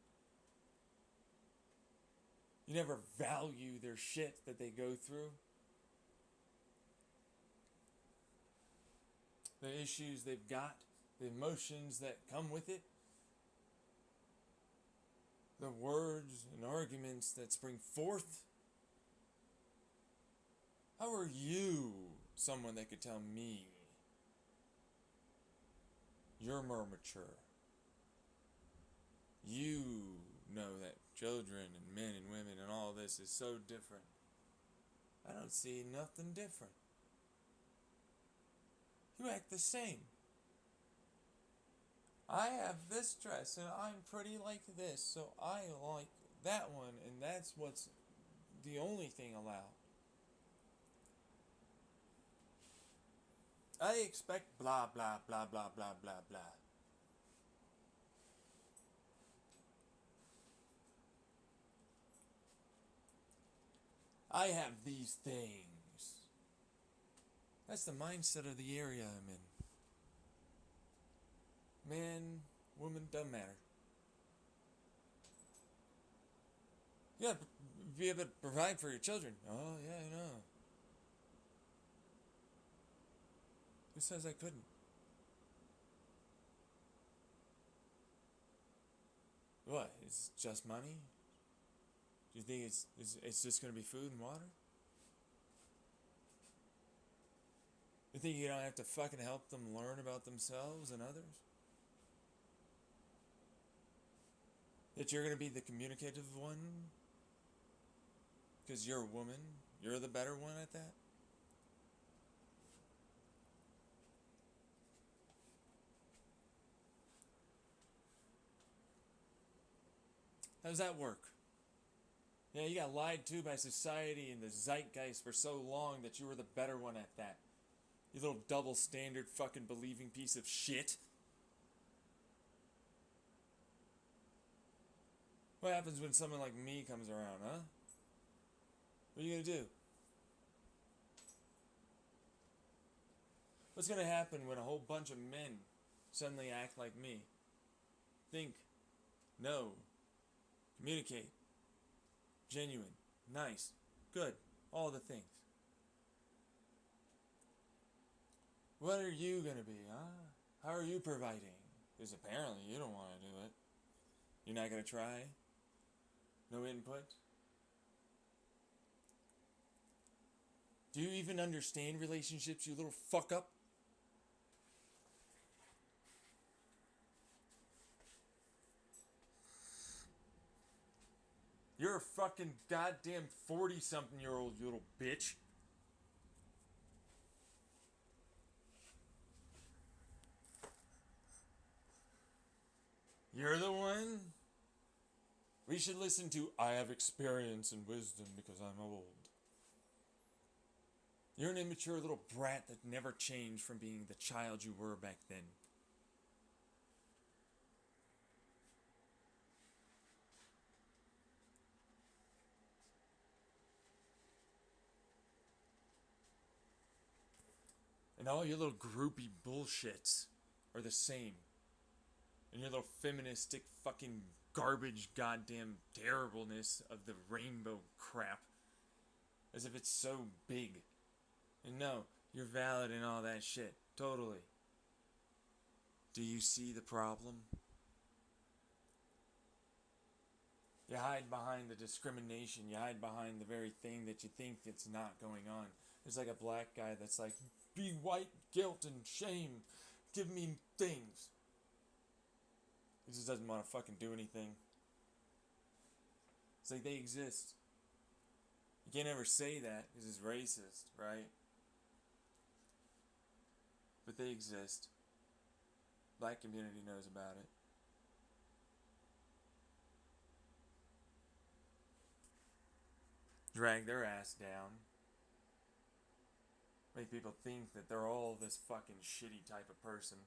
You never value their shit that they go through. The issues they've got, the emotions that come with it, the words and arguments that spring forth. How are you someone that could tell me you're more mature? You know that children and men and women and all this is so different. I don't see nothing different. You act the same. I have this dress and I'm pretty like this, so I like that one, and that's what's the only thing allowed. I expect blah blah blah blah blah blah blah. I have these things. That's the mindset of the area I'm in. Man, woman, doesn't matter. You gotta be able to provide for your children. Oh, yeah, I know. Who says I couldn't? What? It's just money? Do you think it's just gonna be food and water? You think you don't have to fucking help them learn about themselves and others? That you're gonna be the communicative one? Because you're a woman? You're the better one at that? How does that work? Yeah, you got lied to by society and the zeitgeist for so long that you were the better one at that. You little double standard fucking believing piece of shit. What happens when someone like me comes around, huh? What are you gonna do? What's gonna happen when a whole bunch of men suddenly act like me? Think, know, communicate, genuine, nice, good, all the things. What are you gonna be, huh? How are you providing? Because apparently you don't want to do it. You're not gonna try? No input? Do you even understand relationships, you little fuck up? You're a fucking goddamn 40-something-year-old, you little bitch. You're the one? We should listen to I have experience and wisdom because I'm old. You're an immature little brat that never changed from being the child you were back then. And all your little groupie bullshits are the same. And your little feministic fucking garbage goddamn terribleness of the rainbow crap. As if it's so big. And no, you're valid in all that shit. Totally. Do you see the problem? You hide behind the discrimination. You hide behind the very thing that you think that's not going on. There's like a black guy that's like, be white, guilt, and shame. Give me things. He just doesn't want to fucking do anything. It's like they exist. You can't ever say that because it's racist, right? But they exist. Black community knows about it. Drag their ass down. Make people think that they're all this fucking shitty type of person.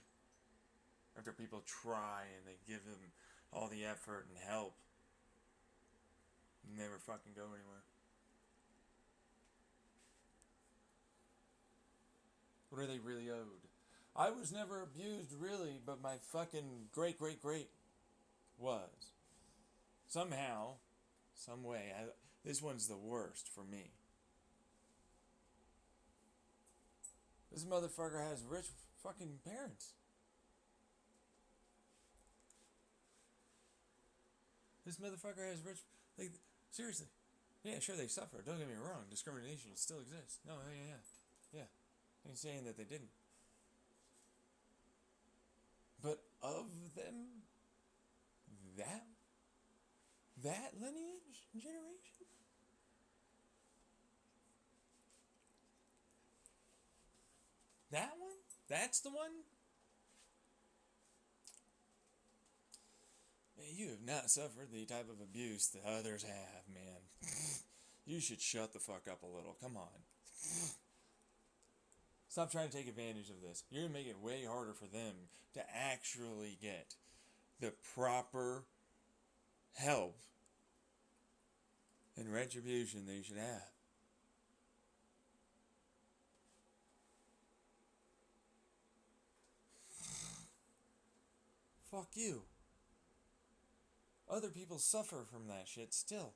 After people try and they give them all the effort and help. And never fucking go anywhere. What are they really owed? I was never abused really, but my fucking great was. Somehow, some way, this one's the worst for me. This motherfucker has rich fucking parents. This motherfucker has rich, like, seriously. Yeah, sure they suffer. Don't get me wrong. Discrimination still exists. No, yeah. I ain't saying that they didn't. But of them, that lineage generation, that one, that's the one. Man, you have not suffered the type of abuse that others have, man. You should shut the fuck up a little. Come on. Stop trying to take advantage of this. You're going to make it way harder for them to actually get the proper help and retribution they should have. Fuck you. Other people suffer from that shit still.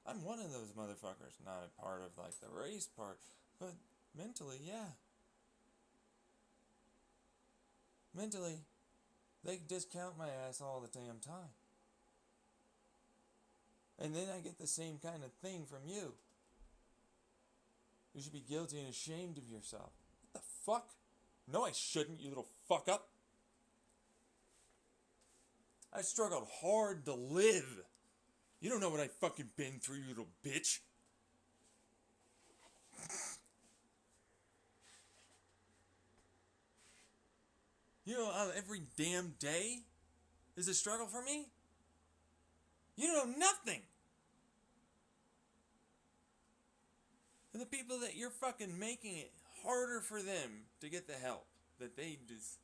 I'm one of those motherfuckers. Not a part of like the race part, but mentally, yeah. Mentally, they discount my ass all the damn time. And then I get the same kind of thing from you. You should be guilty and ashamed of yourself. What the fuck? No, I shouldn't, you little fuck up. I struggled hard to live. You don't know what I fucking been through, you little bitch. You know how every damn day is a struggle for me? You know nothing. And the people that you're fucking making it harder for them to get the help that they just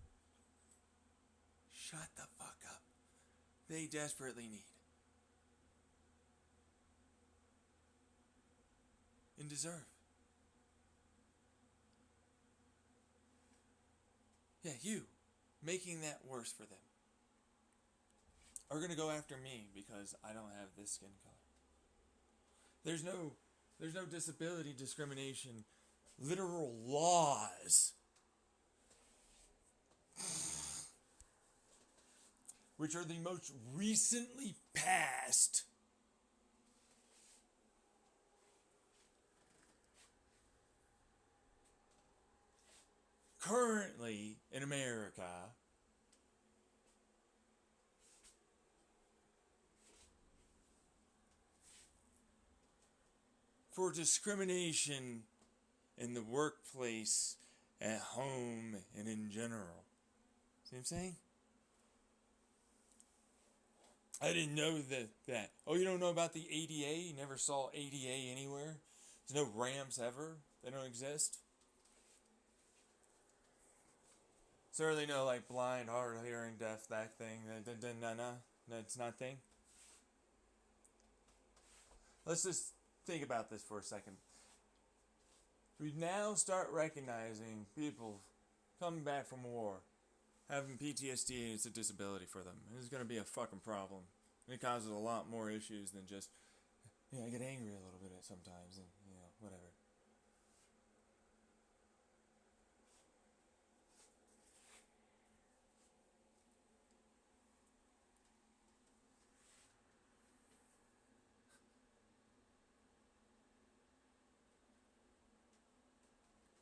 shut the fuck up. They desperately need. and deserve. Yeah, you making that worse for them are going to go after me because I don't have this skin color. There's no disability discrimination literal laws which are the most recently passed currently in America for discrimination in the workplace, at home, and in general. See what I'm saying? I didn't know that. Oh, you don't know about the ADA? You never saw ADA anywhere? There's no ramps ever? They don't exist? Sir, they know like blind, hard of hearing, deaf, that thing. No, it's not a thing. Let's just think about this for a second. We now start recognizing people coming back from war, having PTSD, and it's a disability for them. It's going to be a fucking problem. And it causes a lot more issues than just, I get angry a little bit sometimes, and, whatever.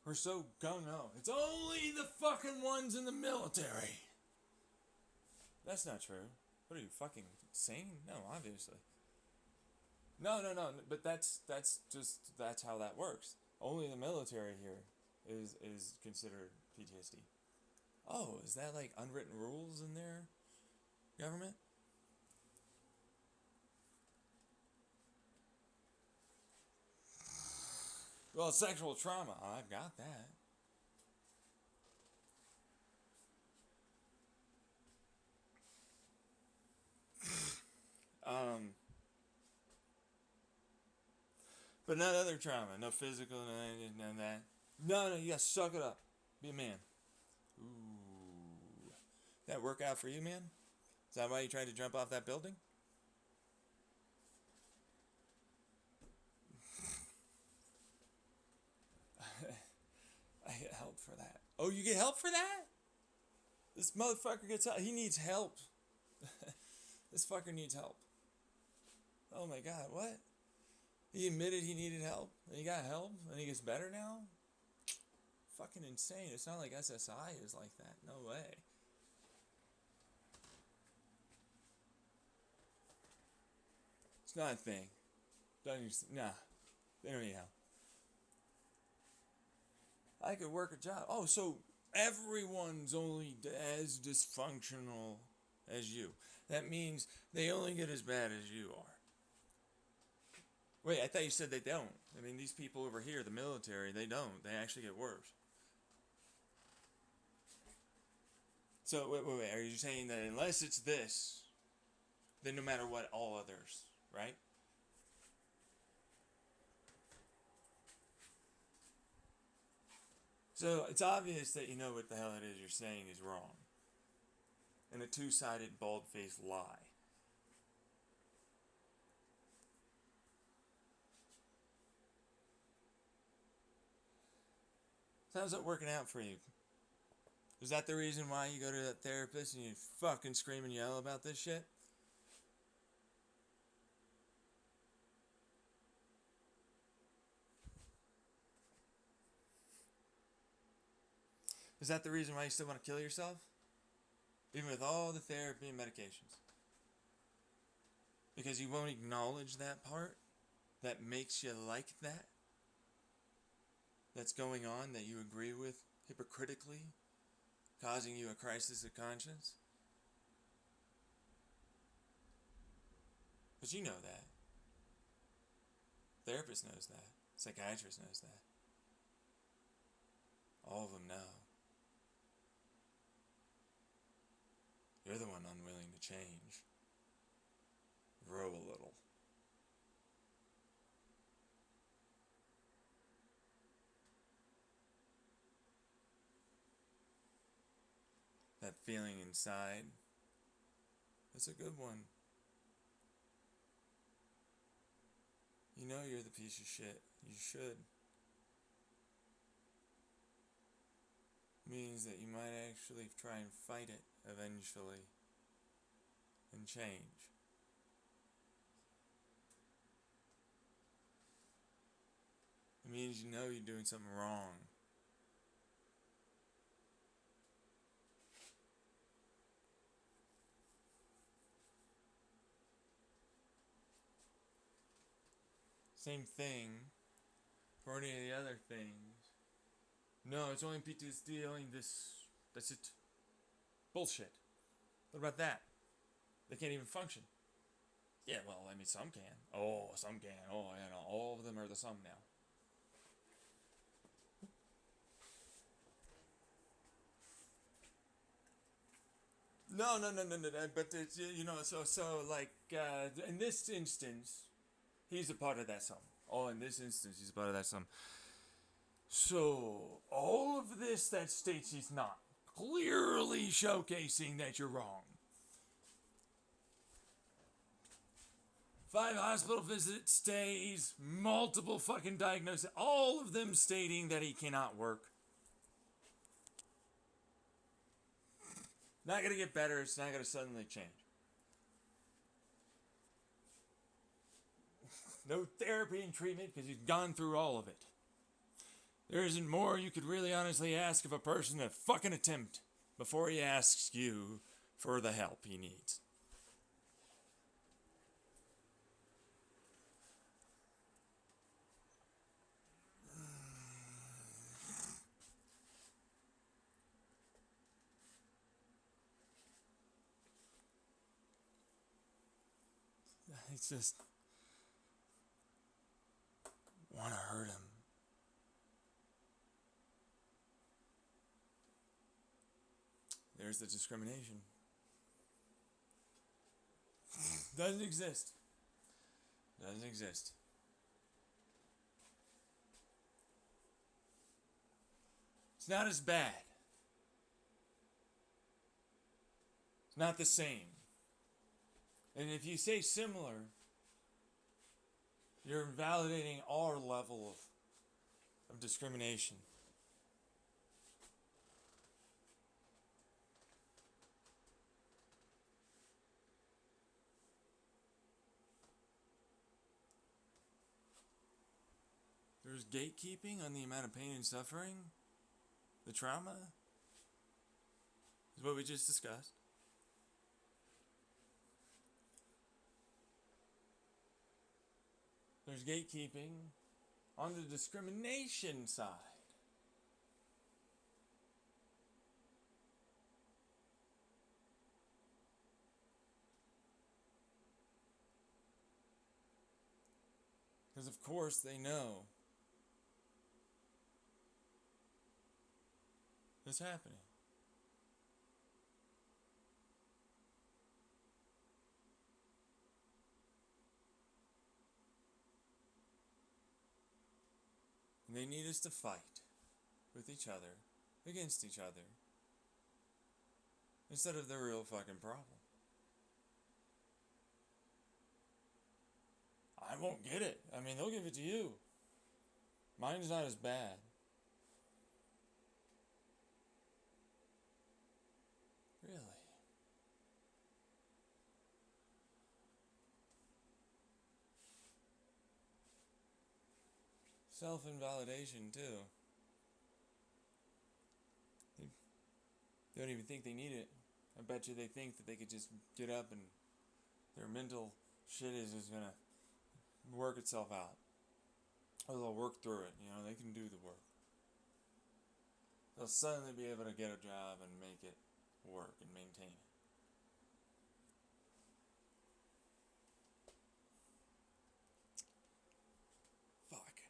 We're so gung-ho. It's only the fucking ones in the military. That's not true. What are you, fucking insane? No, obviously. No. But that's how that works. Only the military here is considered PTSD. Oh, is that like unwritten rules in their government? Well, sexual trauma, I've got that. But not other trauma, no physical, none of that. No, you gotta suck it up. Be a man. Ooh. That work out for you, man? Is that why you tried to jump off that building? I get help for that. Oh, you get help for that? This motherfucker gets help. He needs help. This fucker needs help. Oh my god, what? He admitted he needed help, and he got help, and he gets better now? Fucking insane. It's not like SSI is like that. No way. It's not a thing. Nah. They don't need help. I could work a job. Oh, so everyone's only as dysfunctional as you. That means they only get as bad as you are. Wait, I thought you said they don't. I mean, these people over here, the military, they don't. They actually get worse. So, wait. Are you saying that unless it's this, then no matter what, all others, right? So, it's obvious that you know what the hell it is you're saying is wrong. And a two-sided, bald-faced lie. So how's it working out for you? Is that the reason why you go to that therapist and you fucking scream and yell about this shit? Is that the reason why you still want to kill yourself? Even with all the therapy and medications? Because you won't acknowledge that part that makes you like that? That's going on that you agree with hypocritically, causing you a crisis of conscience? But you know that. Therapist knows that. Psychiatrist knows that. All of them know. You're the one unwilling to change. Grow a little. that feeling inside, it's a good one. You know you're the piece of shit. You should. Means that you might actually try and fight it eventually and change. It means you know you're doing something wrong. Same thing for any of the other things. No, it's only PTSD, only this. That's it. Bullshit. What about that? They can't even function. Yeah, well, I mean, some can. Oh, some can. Oh, you know, all of them are the sum now. No. But it's, you know, so like in this instance, he's a part of that sum. Oh, in this instance, he's a part of that sum. So all of this that states he's not, clearly showcasing that you're wrong. 5 hospital visit stays, multiple fucking diagnoses, all of them stating that he cannot work. Not gonna get better, it's not gonna suddenly change. No therapy and treatment because he's gone through all of it. There isn't more you could really honestly ask of a person to fucking attempt before he asks you for the help he needs. It's just want to hurt him. There's the discrimination. Doesn't exist. Doesn't exist. It's not as bad. It's not the same. And if you say similar, you're invalidating our level of discrimination. There's gatekeeping on the amount of pain and suffering. The trauma is what we just discussed. There's gatekeeping on the discrimination side. Because of course they know it's happening. And they need us to fight with each other, against each other, instead of the real fucking problem. I won't get it. I mean, they'll give it to you. Mine's not as bad. Really? Self-invalidation, too. They don't even think they need it. I bet you they think that they could just get up and their mental shit is gonna work itself out. Or they'll work through it, you know, they can do the work. They'll suddenly be able to get a job and make it work and maintain it. Fuck.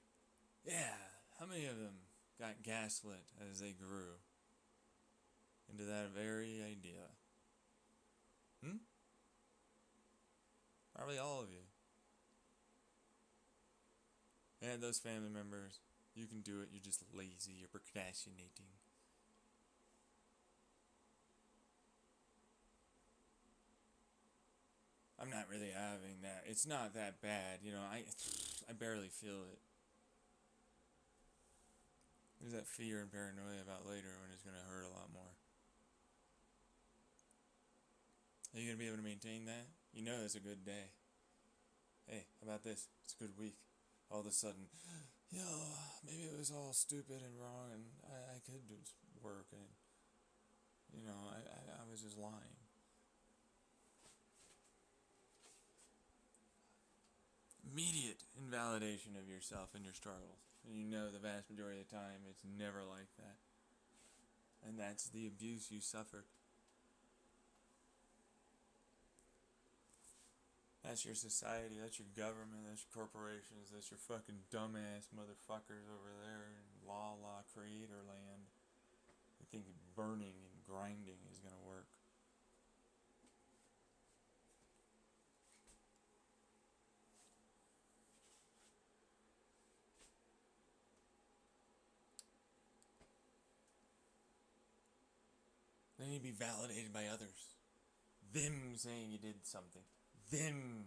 Yeah, how many of them got gaslit as they grew into that very idea? Probably all of you. And those family members, you can do it, you're just lazy, you're procrastinating. I'm not really having that. It's not that bad, you know. I barely feel it. There's that fear and paranoia about later when it's gonna hurt a lot more. Are you gonna be able to maintain that? You know it's a good day. Hey, how about this? It's a good week. All of a sudden, maybe it was all stupid and wrong, and I could just work, and I was just lying. Immediate invalidation of yourself and your struggles. And you know the vast majority of the time it's never like that. And that's the abuse you suffered. That's your society, that's your government, that's your corporations, that's your fucking dumbass motherfuckers over there in la creator land. I think burning and grinding is gonna work. They need to be validated by others. Them saying you did something. Them.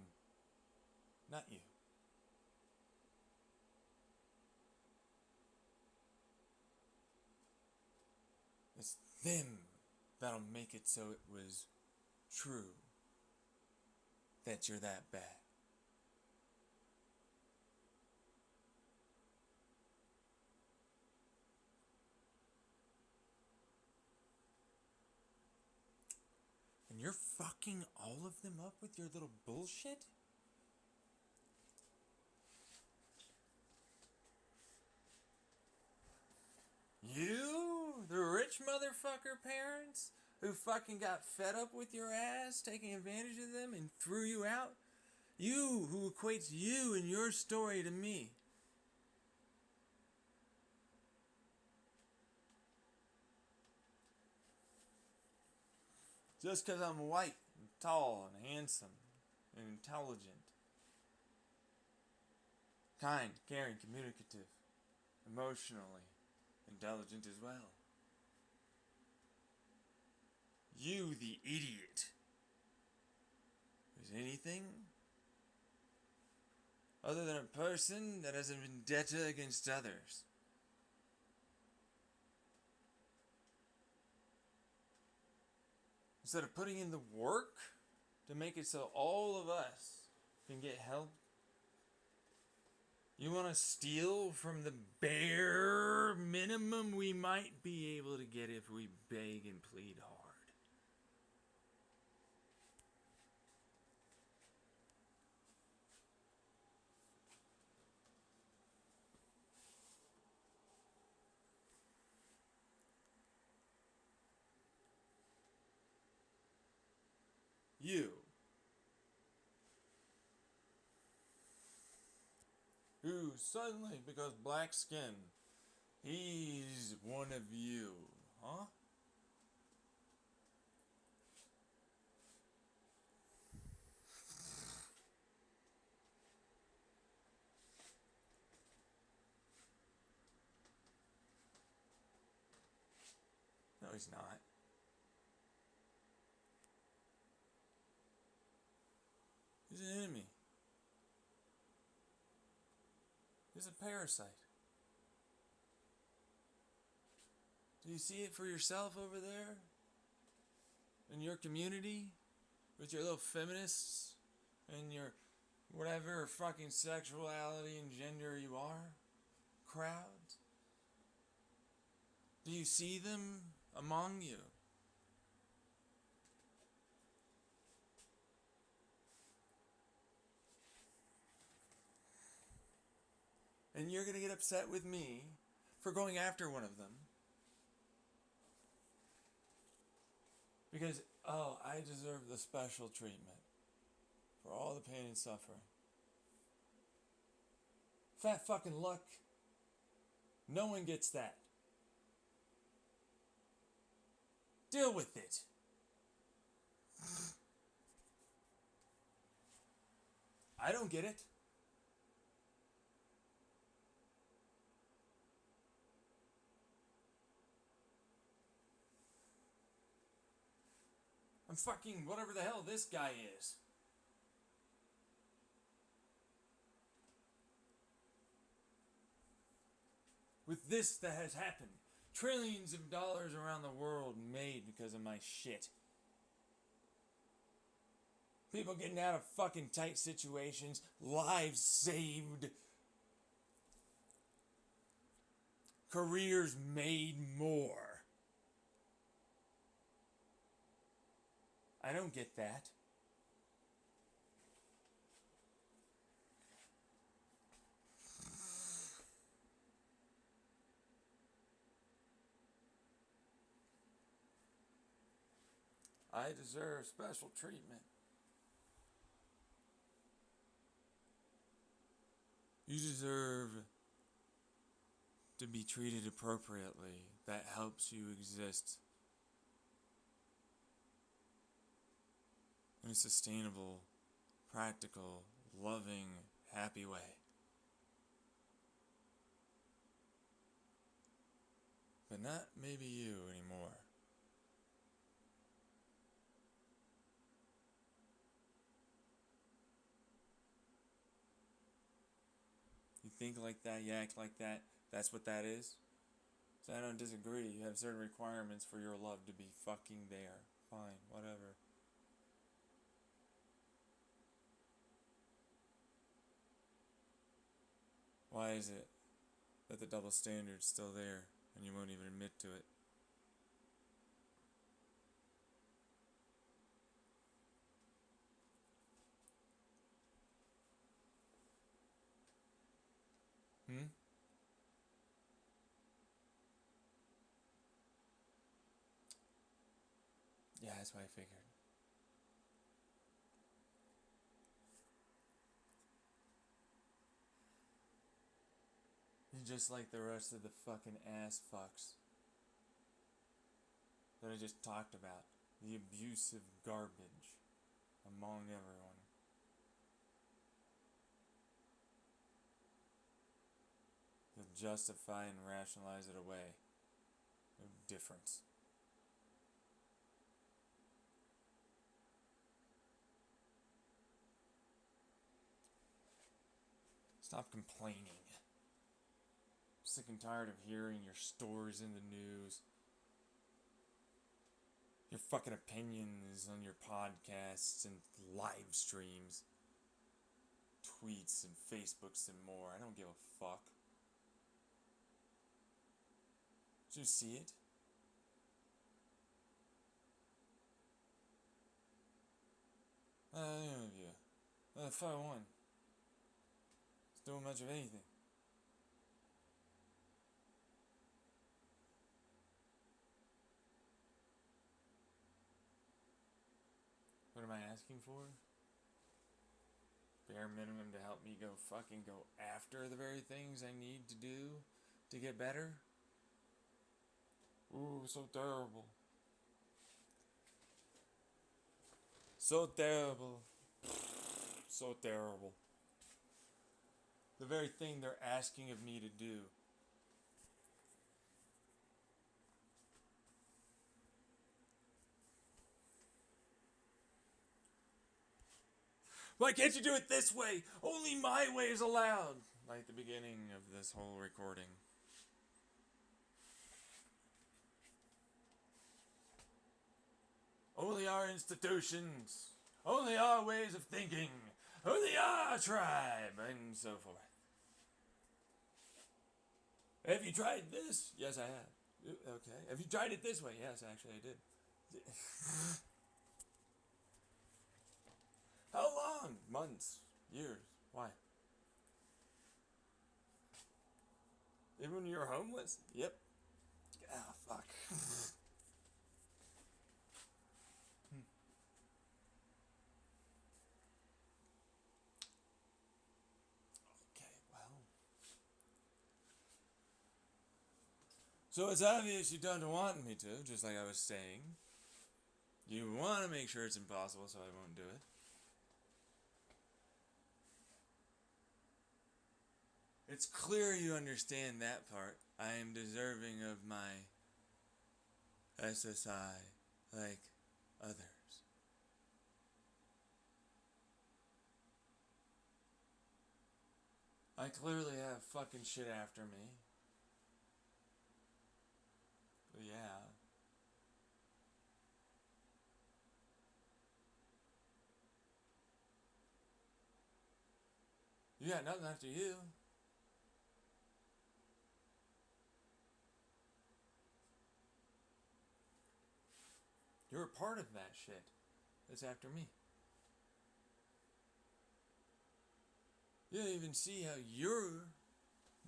Not you. It's them that'll make it so it was true that you're that bad. And you're fucking all of them up with your little bullshit? You, the rich motherfucker parents who fucking got fed up with your ass, taking advantage of them and threw you out? You who equates you and your story to me. Just because I'm white and tall and handsome and intelligent. Kind, caring, communicative, emotionally intelligent as well. You, the idiot, is anything other than a person that has a vendetta against others. Instead of putting in the work to make it so all of us can get help, you want to steal from the bare minimum we might be able to get if we beg and plead hard. You, who suddenly, because black skin, he's one of you, huh? No, he's not. He's an enemy. He's a parasite. Do you see it for yourself over there? In your community? With your little feminists? And your whatever fucking sexuality and gender you are? Crowds? Do you see them among you? And you're gonna get upset with me for going after one of them. Because, oh, I deserve the special treatment for all the pain and suffering. Fat fucking luck. No one gets that. Deal with it. I don't get it. I'm fucking whatever the hell this guy is. with this that has happened. Trillions of dollars around the world made because of my shit. People getting out of fucking tight situations, lives saved, careers made more. I don't get that. I deserve special treatment. You deserve to be treated appropriately. That helps you exist in a sustainable, practical, loving, happy way. But not maybe you anymore. You think like that, you act like that, that's what that is? So I don't disagree. You have certain requirements for your love to be fucking there. Fine, whatever. Why is it that the double standard's still there and you won't even admit to it? Hmm? Yeah, that's what I figured. You're just like the rest of the fucking ass fucks that I just talked about. The abusive garbage among everyone. You'll justify and rationalize it away. No difference. Stop complaining. I'm sick and tired of hearing your stories in the news. Your fucking opinions on your podcasts and live streams. Tweets and Facebooks and more. I don't give a fuck. Did you see it? Any of you. 5-1. It's doing much of anything. What am I asking for? Bare minimum to help me go after the very things I need to do to get better? Ooh, so terrible. So terrible. So terrible. The very thing they're asking of me to do. Why can't you do it this way? Only my way is allowed. Like the beginning of this whole recording. Only our institutions. Only our ways of thinking. Only our tribe. And so forth. Have you tried this? Yes, I have. Okay. Have you tried it this way? Yes, actually I did. How long? Months. Years. Why? Even when you're homeless? Yep. Ah, fuck. Okay, well. So it's obvious you don't want me to, just like I was saying. You want to make sure it's impossible, so I won't do it. It's clear you understand that part. I am deserving of my SSI like others. I clearly have fucking shit after me. Yeah. You got nothing after you. You're a part of that shit that's after me. You don't even see how you're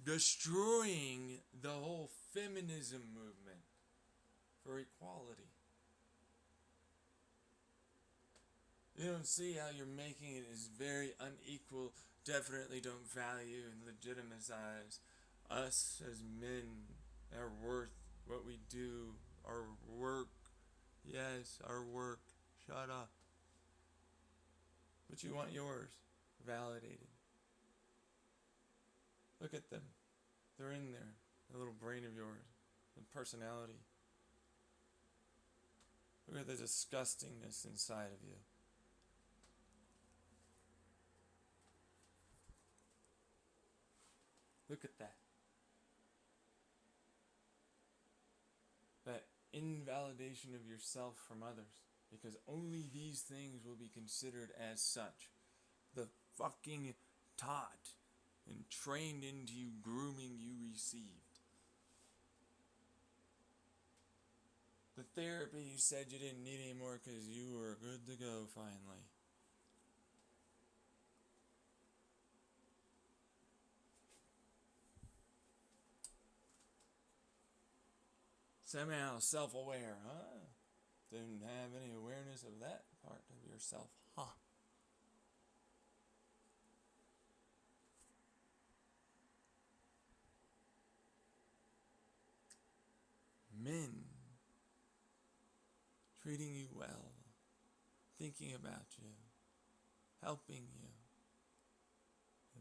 destroying the whole feminism movement for equality. You don't see how you're making it as very unequal. Definitely don't value and legitimize us as men, our worth, what we do, our work. Yes, our work. Shut up. But you want yours validated. Look at them. They're in there. The little brain of yours. The personality. Look at the disgustingness inside of you. Look at that. That invalidation of yourself from others. Because only these things will be considered as such. The fucking taught and trained into you grooming you received. The therapy you said you didn't need anymore because you were good to go finally. Somehow self-aware, huh? Didn't have any awareness of that part of yourself, huh? Men treating you well, thinking about you, helping you,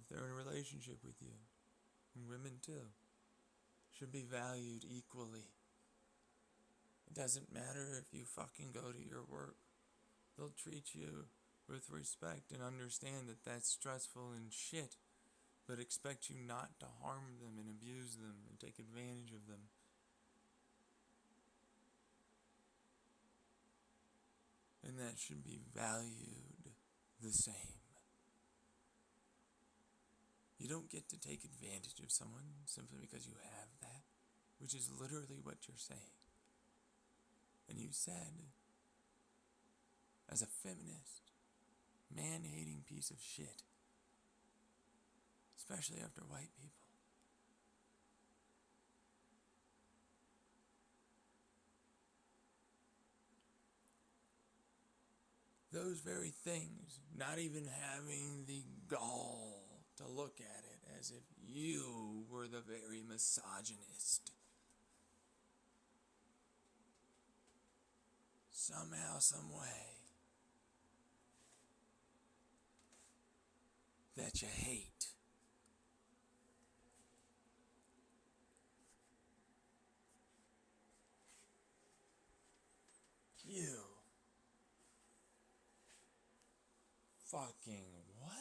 if they're in a relationship with you, and women too, should be valued equally. It doesn't matter if you fucking go to your work. They'll treat you with respect and understand that that's stressful and shit, but expect you not to harm them and abuse them and take advantage of them. And that should be valued the same. You don't get to take advantage of someone simply because you have that, which is literally what you're saying. And you said, as a feminist, man-hating piece of shit, especially after white people, those very things, not even having the gall to look at it as if you were the very misogynist. Somehow, some way, that you hate. You fucking what?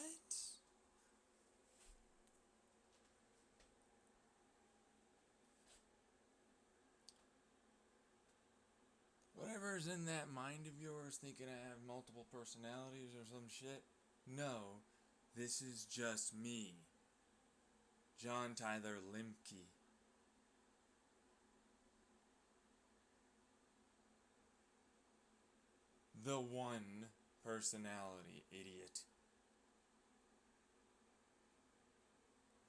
Whatever's in that mind of yours thinking I have multiple personalities or some shit, no, this is just me. John Tyler Limke. The one personality, idiot.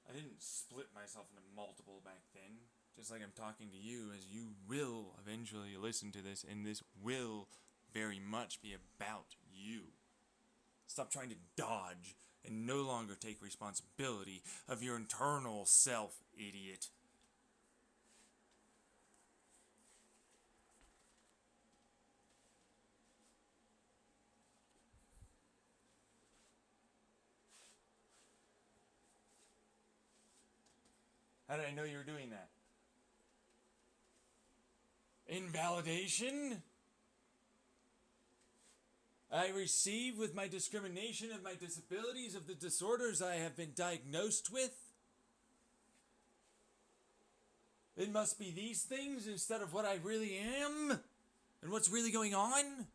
I didn't split myself into multiple back then. Just like I'm talking to you, as you will eventually listen to this, and this will very much be about you. Stop trying to dodge and no longer take responsibility of your internal self, idiot. How did I know you were doing that? Invalidation? I receive with my discrimination of my disabilities, of the disorders I have been diagnosed with? It must be these things instead of what I really am and what's really going on.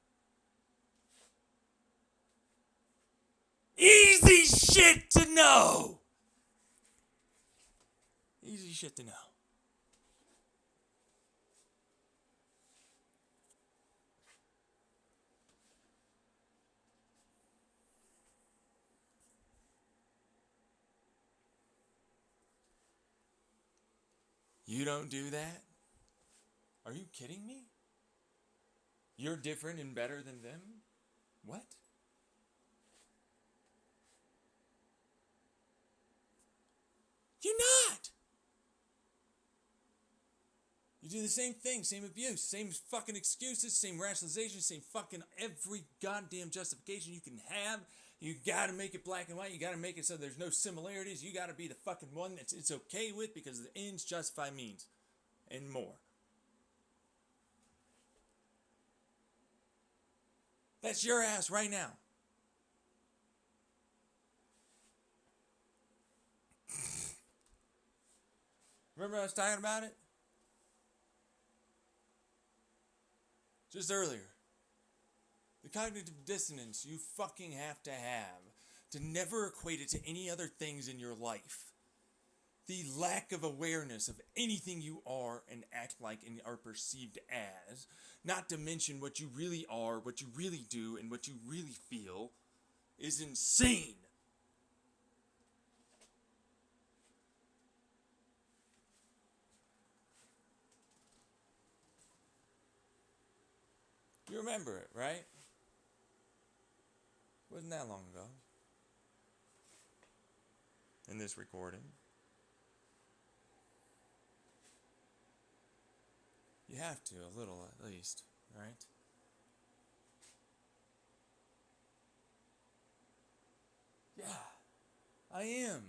Easy shit to know. Easy shit to know. You don't do that? Are you kidding me? You're different and better than them? What? You're not! You do the same thing, same abuse, same fucking excuses, same rationalization, same fucking every goddamn justification you can have. You gotta make it black and white. You gotta make it so there's no similarities. You gotta be the fucking one that it's okay with because the ends justify means. And more. That's your ass right now. Remember I was talking about it? Just earlier. The cognitive dissonance you fucking have to never equate it to any other things in your life. The lack of awareness of anything you are and act like and are perceived as, not to mention what you really are, what you really do, and what you really feel, is insane. You remember it, right? Wasn't that long ago. In this recording. You have to, a little at least, right? Yeah, I am.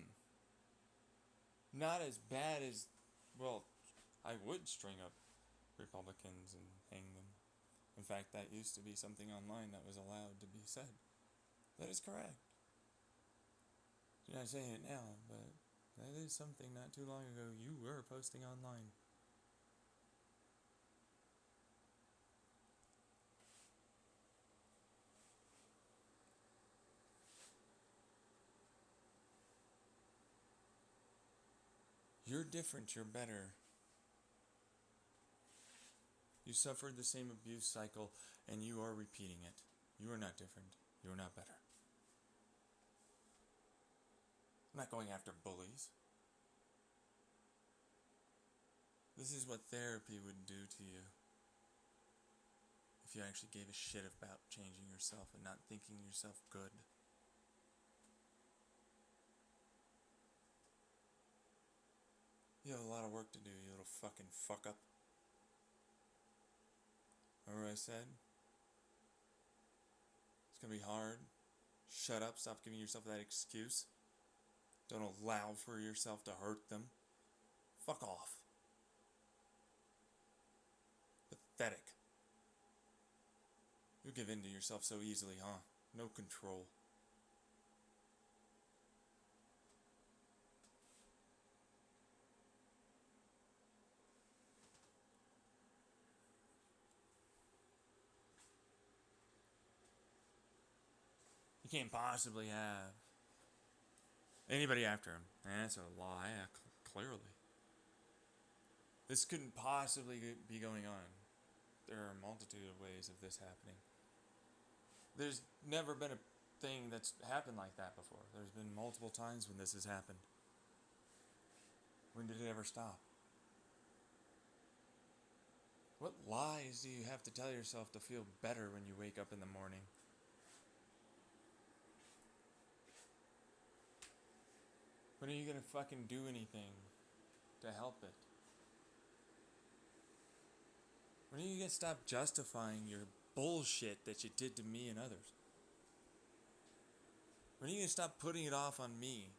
Not as bad as, well, I would string up Republicans and hang them. In fact, that used to be something online that was allowed to be said. That is correct. You're not saying it now, but that is something not too long ago you were posting online. You're different, you're better. You suffered the same abuse cycle and you are repeating it. You are not different. You are not better. I'm not going after bullies. This is what therapy would do to you. If you actually gave a shit about changing yourself and not thinking yourself good. You have a lot of work to do, you little fucking fuck up. Remember what I said? It's gonna be hard. Shut up, stop giving yourself that excuse. Don't allow for yourself to hurt them. Fuck off. Pathetic. You give in to yourself so easily, huh? No control. You can't possibly have anybody after him. And that's a lie, clearly. This couldn't possibly be going on. There are a multitude of ways of this happening. There's never been a thing that's happened like that before. There's been multiple times when this has happened. When did it ever stop? What lies do you have to tell yourself to feel better when you wake up in the morning? When are you gonna fucking do anything to help it? When are you gonna stop justifying your bullshit that you did to me and others? When are you gonna stop putting it off on me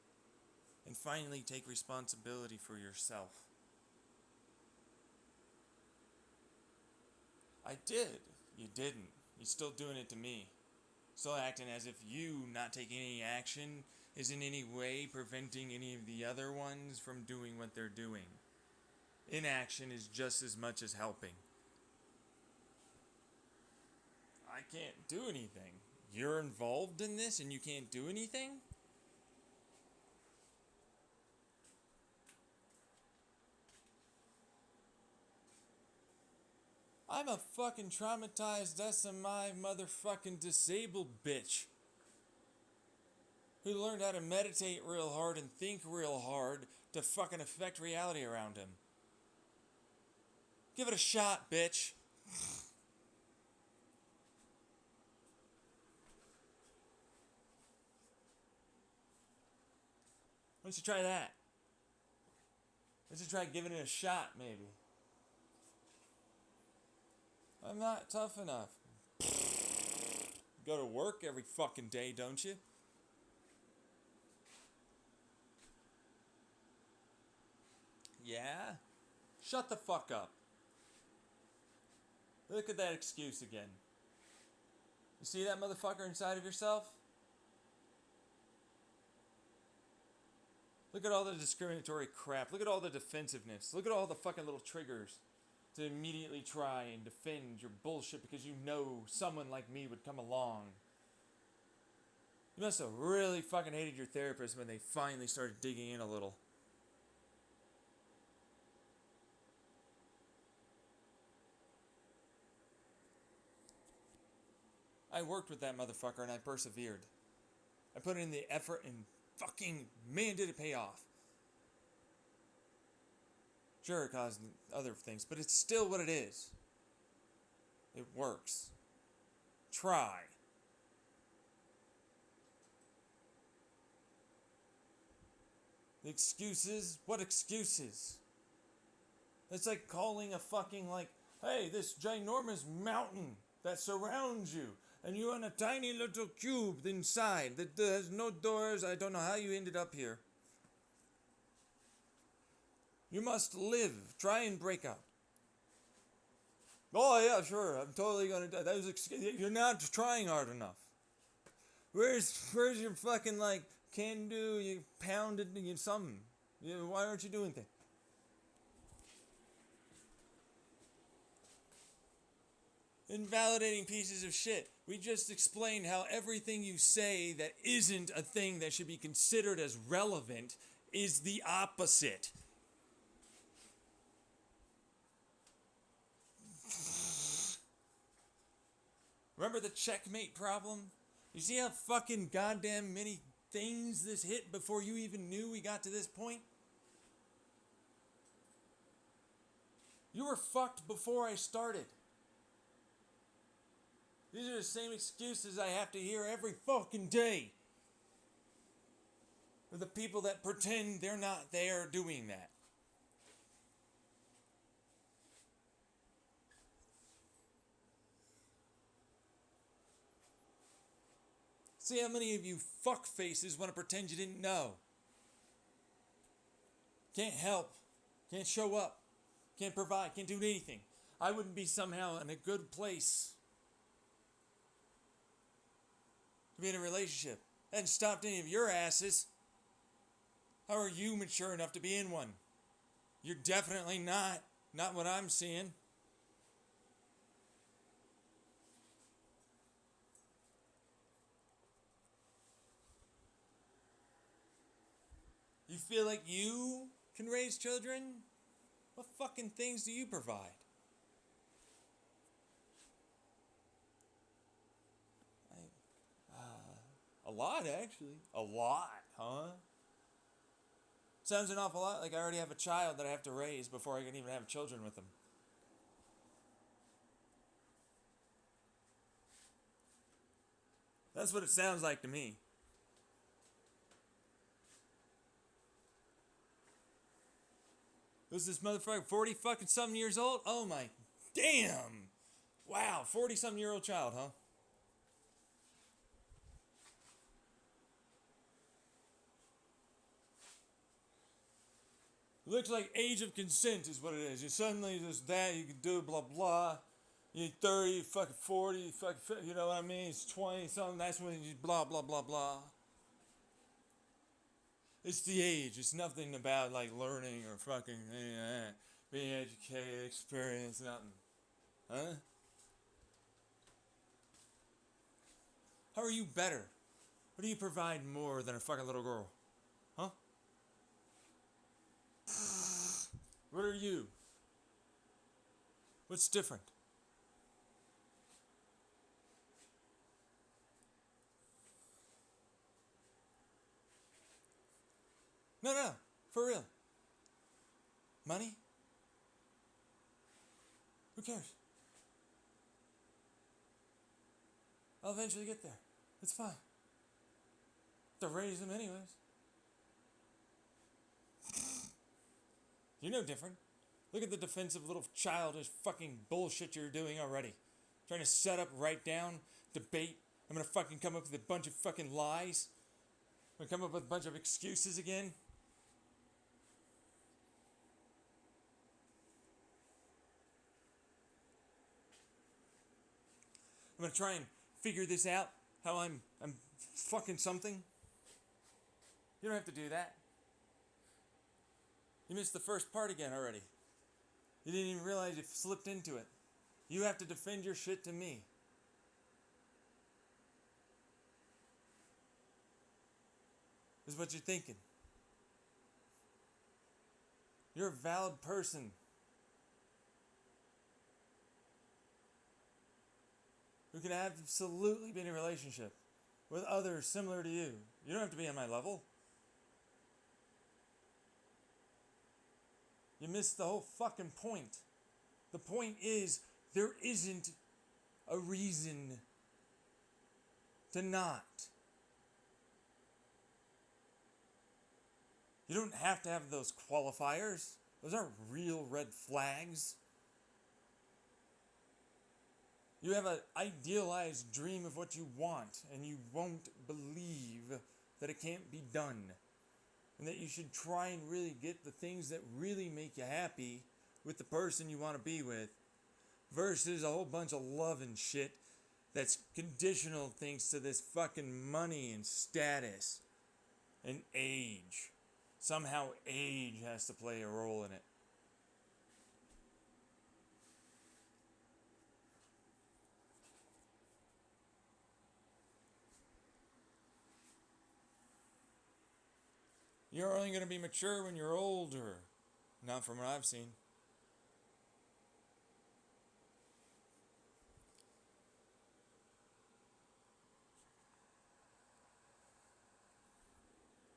and finally take responsibility for yourself? I did. You didn't. You're still doing it to me. Still acting as if you not taking any action is in any way preventing any of the other ones from doing what they're doing. Inaction is just as much as helping. I can't do anything. You're involved in this and you can't do anything? I'm a fucking traumatized SMI motherfucking disabled bitch who learned how to meditate real hard and think real hard to fucking affect reality around him. Give it a shot, bitch. Why don't you try that? Why don't you try giving it a shot, maybe? I'm not tough enough. Go to work every fucking day, don't you? Yeah? Shut the fuck up. Look at that excuse again. You see that motherfucker inside of yourself? Look at all the discriminatory crap. Look at all the defensiveness. Look at all the fucking little triggers to immediately try and defend your bullshit because you know someone like me would come along. You must have really fucking hated your therapist when they finally started digging in a little. I worked with that motherfucker and I persevered. I put in the effort and fucking man did it pay off. Sure, it caused other things, but it's still what it is. It works. Try. The excuses? What excuses? It's like calling a fucking hey, this ginormous mountain that surrounds you, and you're in a tiny little cube inside that has no doors. I don't know how you ended up here. You must live. Try and break out. Oh yeah, sure. I'm totally gonna die. You're not trying hard enough. Where's your fucking can do? You pounded you something. Why aren't you doing things? Invalidating pieces of shit. We just explained how everything you say that isn't a thing that should be considered as relevant is the opposite. Remember the checkmate problem? You see how fucking goddamn many things this hit before you even knew we got to this point? You were fucked before I started. These are the same excuses I have to hear every fucking day. For the people that pretend they're not there doing that. See how many of you fuckfaces want to pretend you didn't know. Can't help. Can't show up. Can't provide. Can't do anything. I wouldn't be somehow in a good place to be in a relationship. That hadn't stopped any of your asses. How are you mature enough to be in one? You're definitely not. Not what I'm seeing. You feel like you can raise children? What fucking things do you provide? A lot, actually. A lot, huh? Sounds an awful lot like I already have a child that I have to raise before I can even have children with them. That's what it sounds like to me. Who's this motherfucker? 40 fucking something years old? Oh my damn! Wow, 40 something year old child, huh? It looks like age of consent is what it is. You suddenly just that you can do blah blah. You're 30, you fucking 40, you fucking 50, you know what I mean? It's 20 something. That's when you blah blah blah blah. It's the age. It's nothing about learning or fucking. being educated, experience, nothing. Huh? How are you better? What do you provide more than a fucking little girl? Huh? What are you? What's different? No, no, for real. Money? Who cares? I'll eventually get there. It's fine. To raise them anyways. You're no different. Look at the defensive little childish fucking bullshit you're doing already. Trying to set up, write down, debate. I'm gonna fucking come up with a bunch of fucking lies. I'm gonna come up with a bunch of excuses again. I'm gonna try and figure this out. How I'm fucking something. You don't have to do that. You missed the first part again already. You didn't even realize you slipped into it. You have to defend your shit to me. Is what you're thinking. You're a valid person. Who can absolutely be in a relationship with others similar to you. You don't have to be on my level. You missed the whole fucking point. The point is, there isn't a reason to not. You don't have to have those qualifiers. Those aren't real red flags. You have an idealized dream of what you want, and you won't believe that it can't be done. And that you should try and really get the things that really make you happy with the person you want to be with, versus a whole bunch of love and shit that's conditional thanks to this fucking money and status and age. Somehow age has to play a role in it. You're only going to be mature when you're older. Not from what I've seen.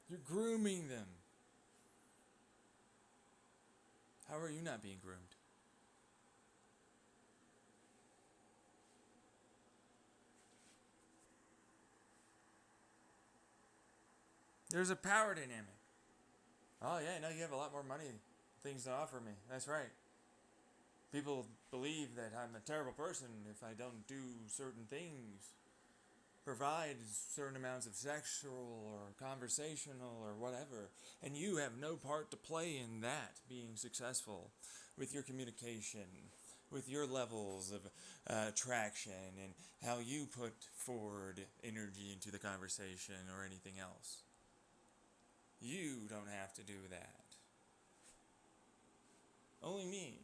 You're grooming them. How are you not being groomed? There's a power dynamic. Oh yeah, no, you have a lot more money, things to offer me. That's right. People believe that I'm a terrible person if I don't do certain things. Provide certain amounts of sexual or conversational or whatever. And you have no part to play in that being successful with your communication, with your levels of attraction, and how you put forward energy into the conversation or anything else. You don't have to do that. Only me,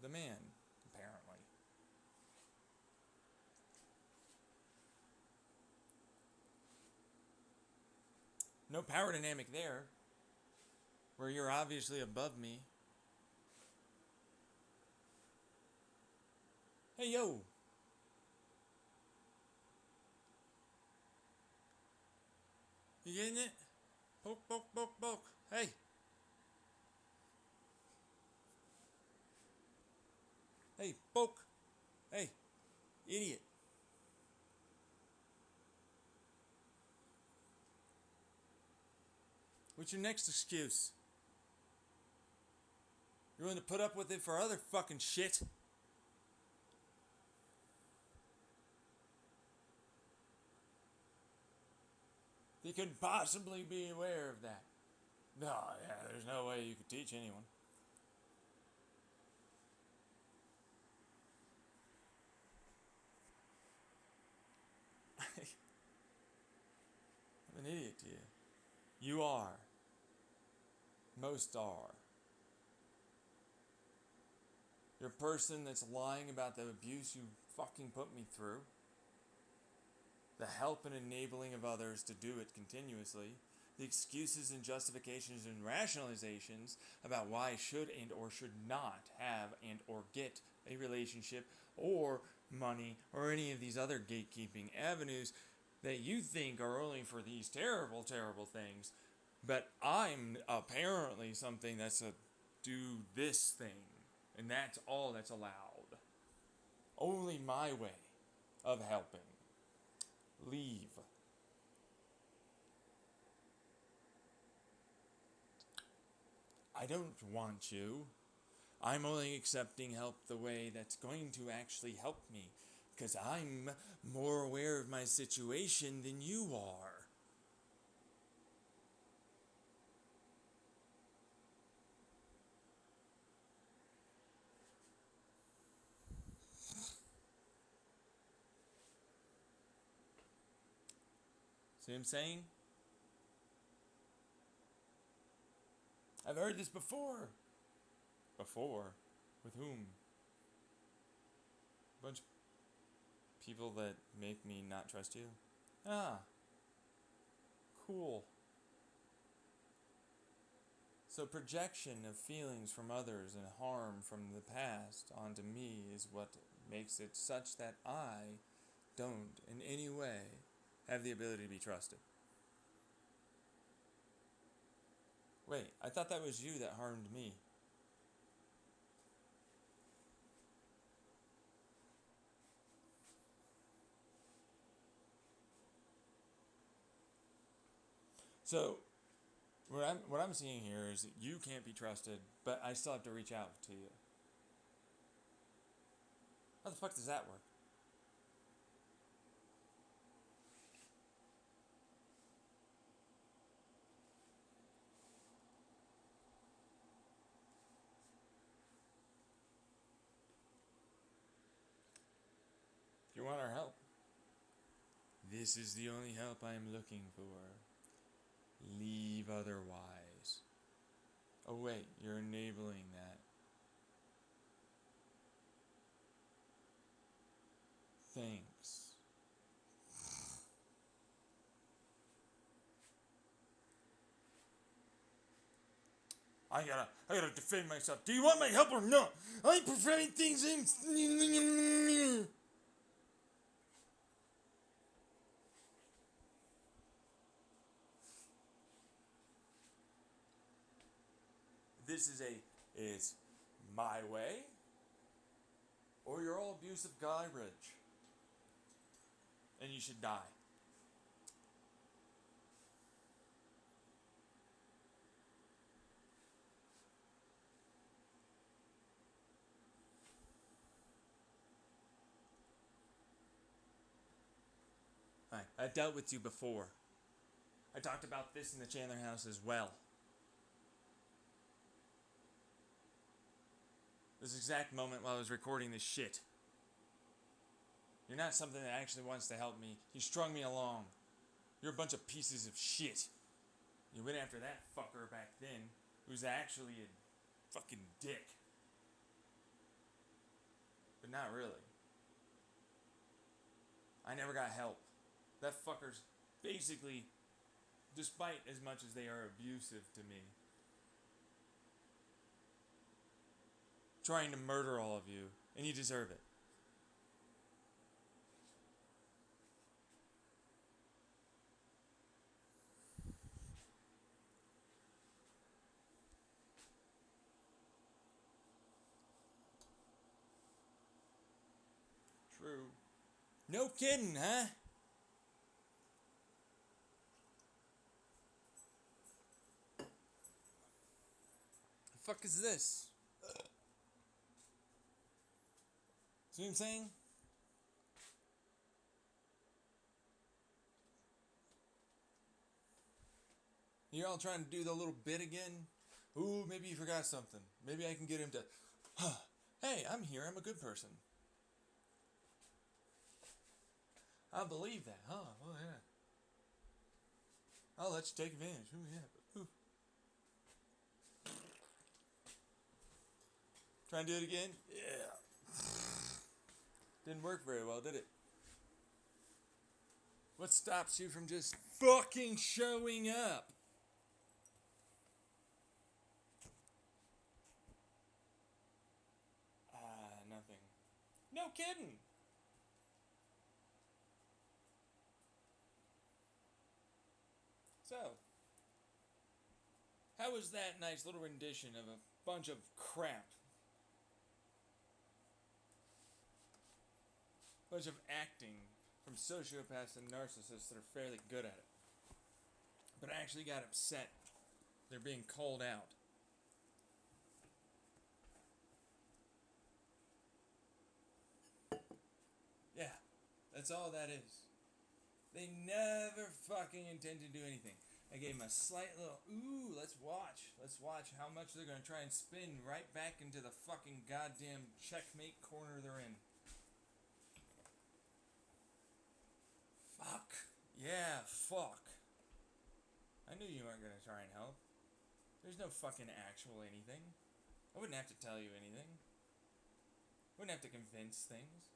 the man, apparently. No power dynamic there, where you're obviously above me. Hey, yo! You getting it? Poke, poke, poke, poke. Hey! Hey, poke! Hey, idiot. What's your next excuse? You're willing to put up with it for other fucking shit? You couldn't possibly be aware of that. No, yeah, there's no way you could teach anyone. I'm an idiot to you. You are. Most are. You're a person that's lying about the abuse you fucking put me through. The help and enabling of others to do it continuously. The excuses and justifications and rationalizations about why I should and or should not have and or get a relationship or money or any of these other gatekeeping avenues that you think are only for these terrible, terrible things. But I'm apparently something that's a do this thing. And that's all that's allowed. Only my way of helping. Leave. I don't want you. I'm only accepting help the way that's going to actually help me. Because I'm more aware of my situation than you are. See what I'm saying? I've heard this before. Before? With whom? A bunch of people that make me not trust you? Ah. Cool. So projection of feelings from others and harm from the past onto me is what makes it such that I don't in any way have the ability to be trusted. Wait, I thought that was you that harmed me. So what I'm seeing here is that you can't be trusted, but I still have to reach out to you. How the fuck does that work? If you want our help, this is the only help I am looking for. Leave otherwise. Oh wait, you're enabling that. Thanks. I gotta defend myself. Do you want my help or not? I'm preventing things in. This is it's my way, or you're all abusive garbage, and you should die. I've dealt with you before. I talked about this in the Chandler house as well. This exact moment while I was recording this shit. You're not something that actually wants to help me. You strung me along. You're a bunch of pieces of shit. You went after that fucker back then, who's actually a fucking dick. But not really. I never got help. That fucker's basically, despite as much as they are abusive to me, trying to murder all of you, and you deserve it. True. No kidding, huh? The fuck is this? See what I'm saying? You're all trying to do the little bit again? Ooh, maybe you forgot something. Maybe I can get him to, hey, I'm here, I'm a good person. I believe that, huh? Oh, yeah. I'll let you take advantage. Ooh, yeah. Ooh. Try and do it again? Yeah. Didn't work very well, did it? What stops you from just fucking showing up? Nothing. No kidding. So, how was that nice little rendition of a bunch of crap? Bunch of acting from sociopaths and narcissists that are fairly good at it. But I actually got upset. They're being called out. Yeah, that's all that is. They never fucking intend to do anything. I gave them a slight little, ooh, let's watch. Let's watch how much they're going to try and spin right back into the fucking goddamn checkmate corner they're in. Fuck. Yeah, fuck. I knew you weren't going to try and help. There's no fucking actual anything. I wouldn't have to tell you anything. Wouldn't have to convince things.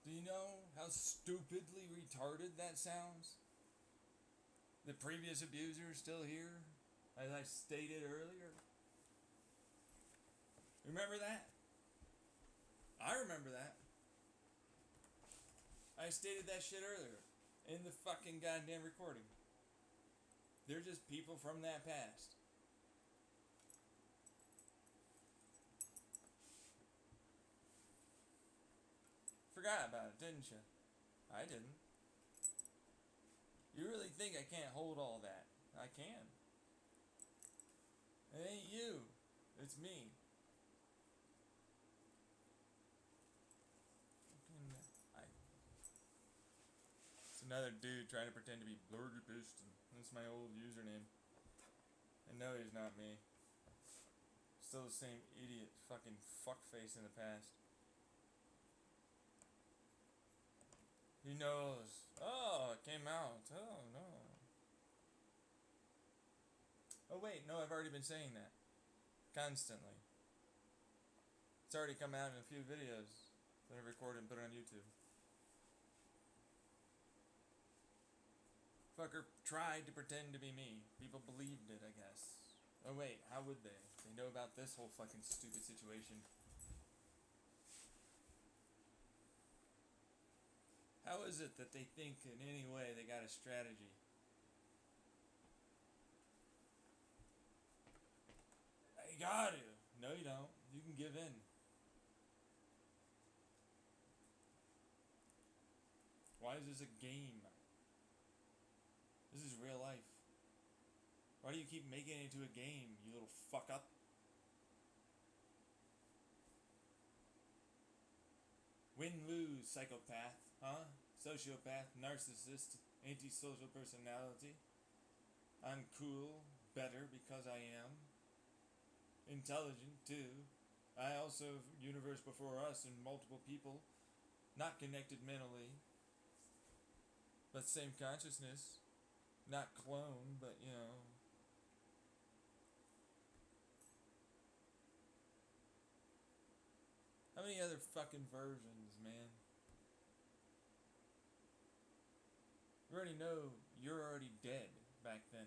Do you know how stupidly retarded that sounds? The previous abuser is still here, as I stated earlier. Remember that? I remember that. I stated that shit earlier in the fucking goddamn recording. They're just people from that past. Forgot about it, didn't you? I didn't. You really think I can't hold all that? I can. It ain't you. It's me. It's another dude trying to pretend to be Blurry Piston. That's my old username. And no, he's not me. Still the same idiot fucking fuckface in the past. He knows. Oh, it came out. Oh, no. Oh, wait. No, I've already been saying that. Constantly. It's already come out in a few videos that I recorded and put on YouTube. Fucker tried to pretend to be me. People believed it, I guess. Oh, wait. How would they? They know about this whole fucking stupid situation. How is it that they think in any way they got a strategy? You got to. No, you don't. You can give in. Why is this a game? This is real life. Why do you keep making it into a game, you little fuck up? Win-lose, psychopath, huh? Sociopath, narcissist, antisocial personality. I'm cool, better because I am. Intelligent, too. I also have universe before us and multiple people. Not connected mentally, but same consciousness. Not clone, but you know. How many other fucking versions, man? You already know you're already dead back then.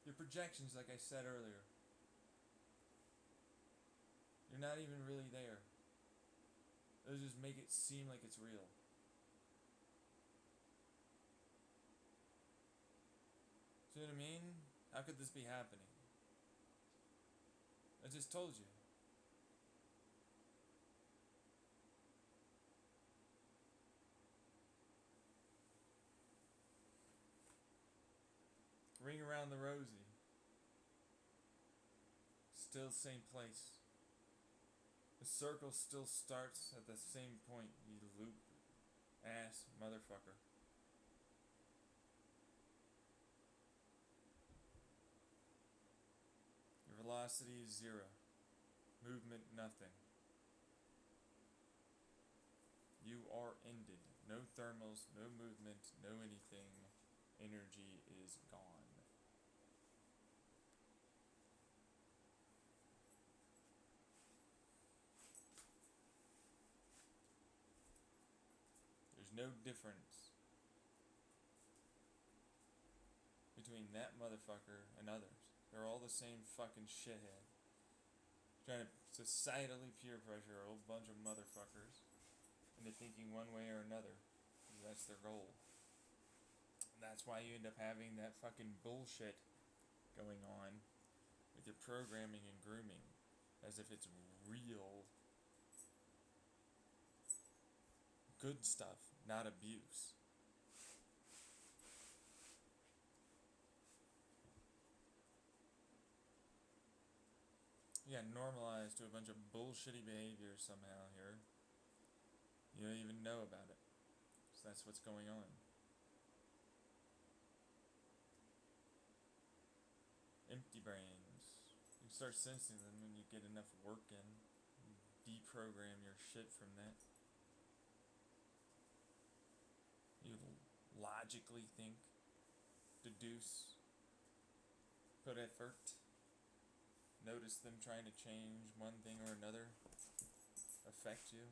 Your projections, like I said earlier, you're not even really there. Those just make it seem like it's real. See what I mean? How could this be happening? I just told you. Ring around the rosy. Still same place. The circle still starts at the same point, you loop ass motherfucker. Your velocity is 0. Movement nothing. You are ended. No thermals, no movement, no anything. Energy is gone. There's no difference between that motherfucker and others. They're all the same fucking shithead. Trying to societally peer pressure a whole bunch of motherfuckers into thinking one way or another. That's their goal. And that's why you end up having that fucking bullshit going on with your programming and grooming. As if it's real good stuff, not abuse. You got normalized to a bunch of bullshitty behaviors somehow here. You don't even know about it. So that's what's going on. Empty brains. You start sensing them when you get enough work in. Deprogram your shit from that. You logically think, deduce, put effort, notice them trying to change one thing or another, affect you.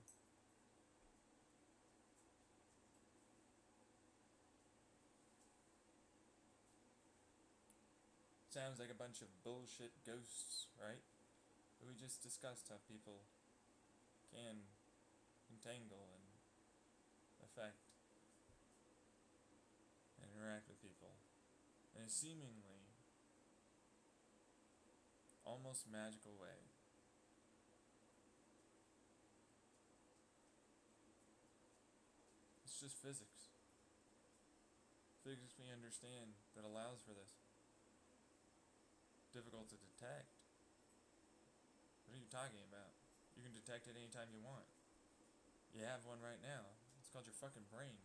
Sounds like a bunch of bullshit ghosts, right? But we just discussed how people can entangle and affect and interact with people in a seemingly almost magical way. It's just physics. Physics we understand that allows for this. Difficult to detect. What are you talking about? You can detect it anytime you want. You have one right now. It's called your fucking brain.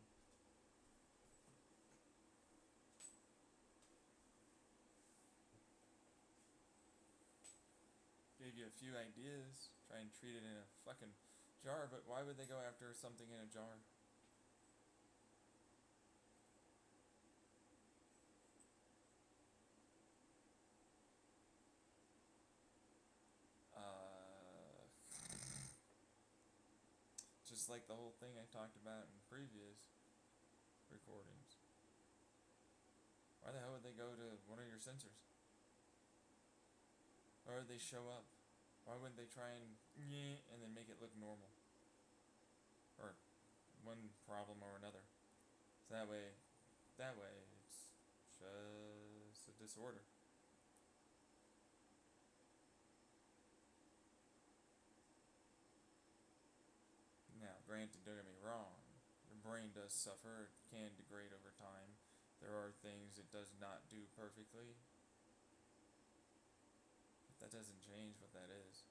Gave you a few ideas. Try and treat it in a fucking jar, but why would they go after something in a jar? Just like the whole thing I talked about in previous recordings. Why the hell would they go to one of your sensors? Why would they show up? Why wouldn't they try and then make it look normal? Or one problem or another. So that way it's just a disorder. Now, granted, don't get me wrong, your brain does suffer, it can degrade over time. There are things it does not do perfectly. But that doesn't change what that is.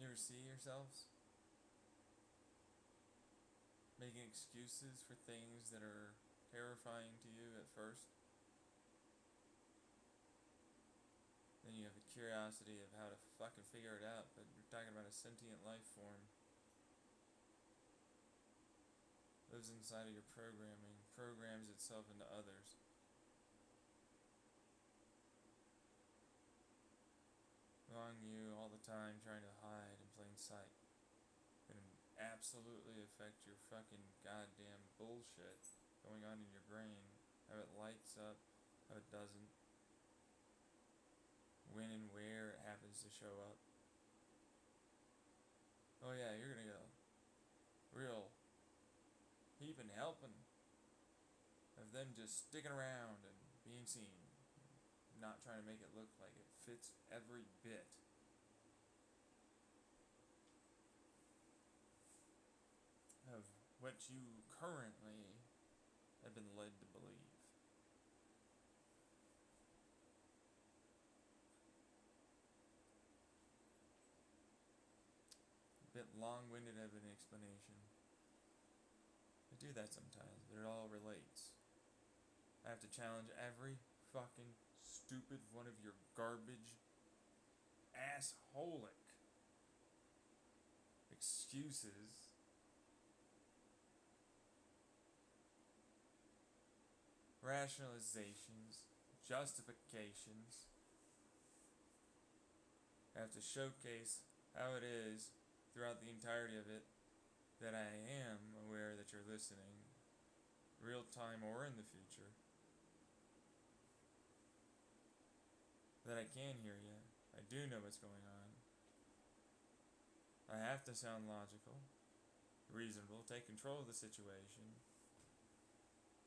You ever see yourselves making excuses for things that are terrifying to you at first? Then you have a curiosity of how to fucking figure it out, but you're talking about a sentient life form. Lives inside of your programming, programs itself into others. On you all the time, trying to hide in plain sight. Can absolutely affect your fucking goddamn bullshit going on in your brain. How it lights up, how it doesn't. When and where it happens to show up. Oh yeah, you're gonna go real heaping helping of them just sticking around and being seen. Not trying to make it look like it fits every bit of what you currently have been led to believe. A bit long-winded of an explanation. I do that sometimes, but it all relates. I have to challenge every fucking stupid one of your garbage assholic excuses rationalizations, justifications. I have to showcase how it is throughout the entirety of it that I am aware that you're listening, real time or in the future. That I can hear you. I do know what's going on. I have to sound logical, reasonable, take control of the situation,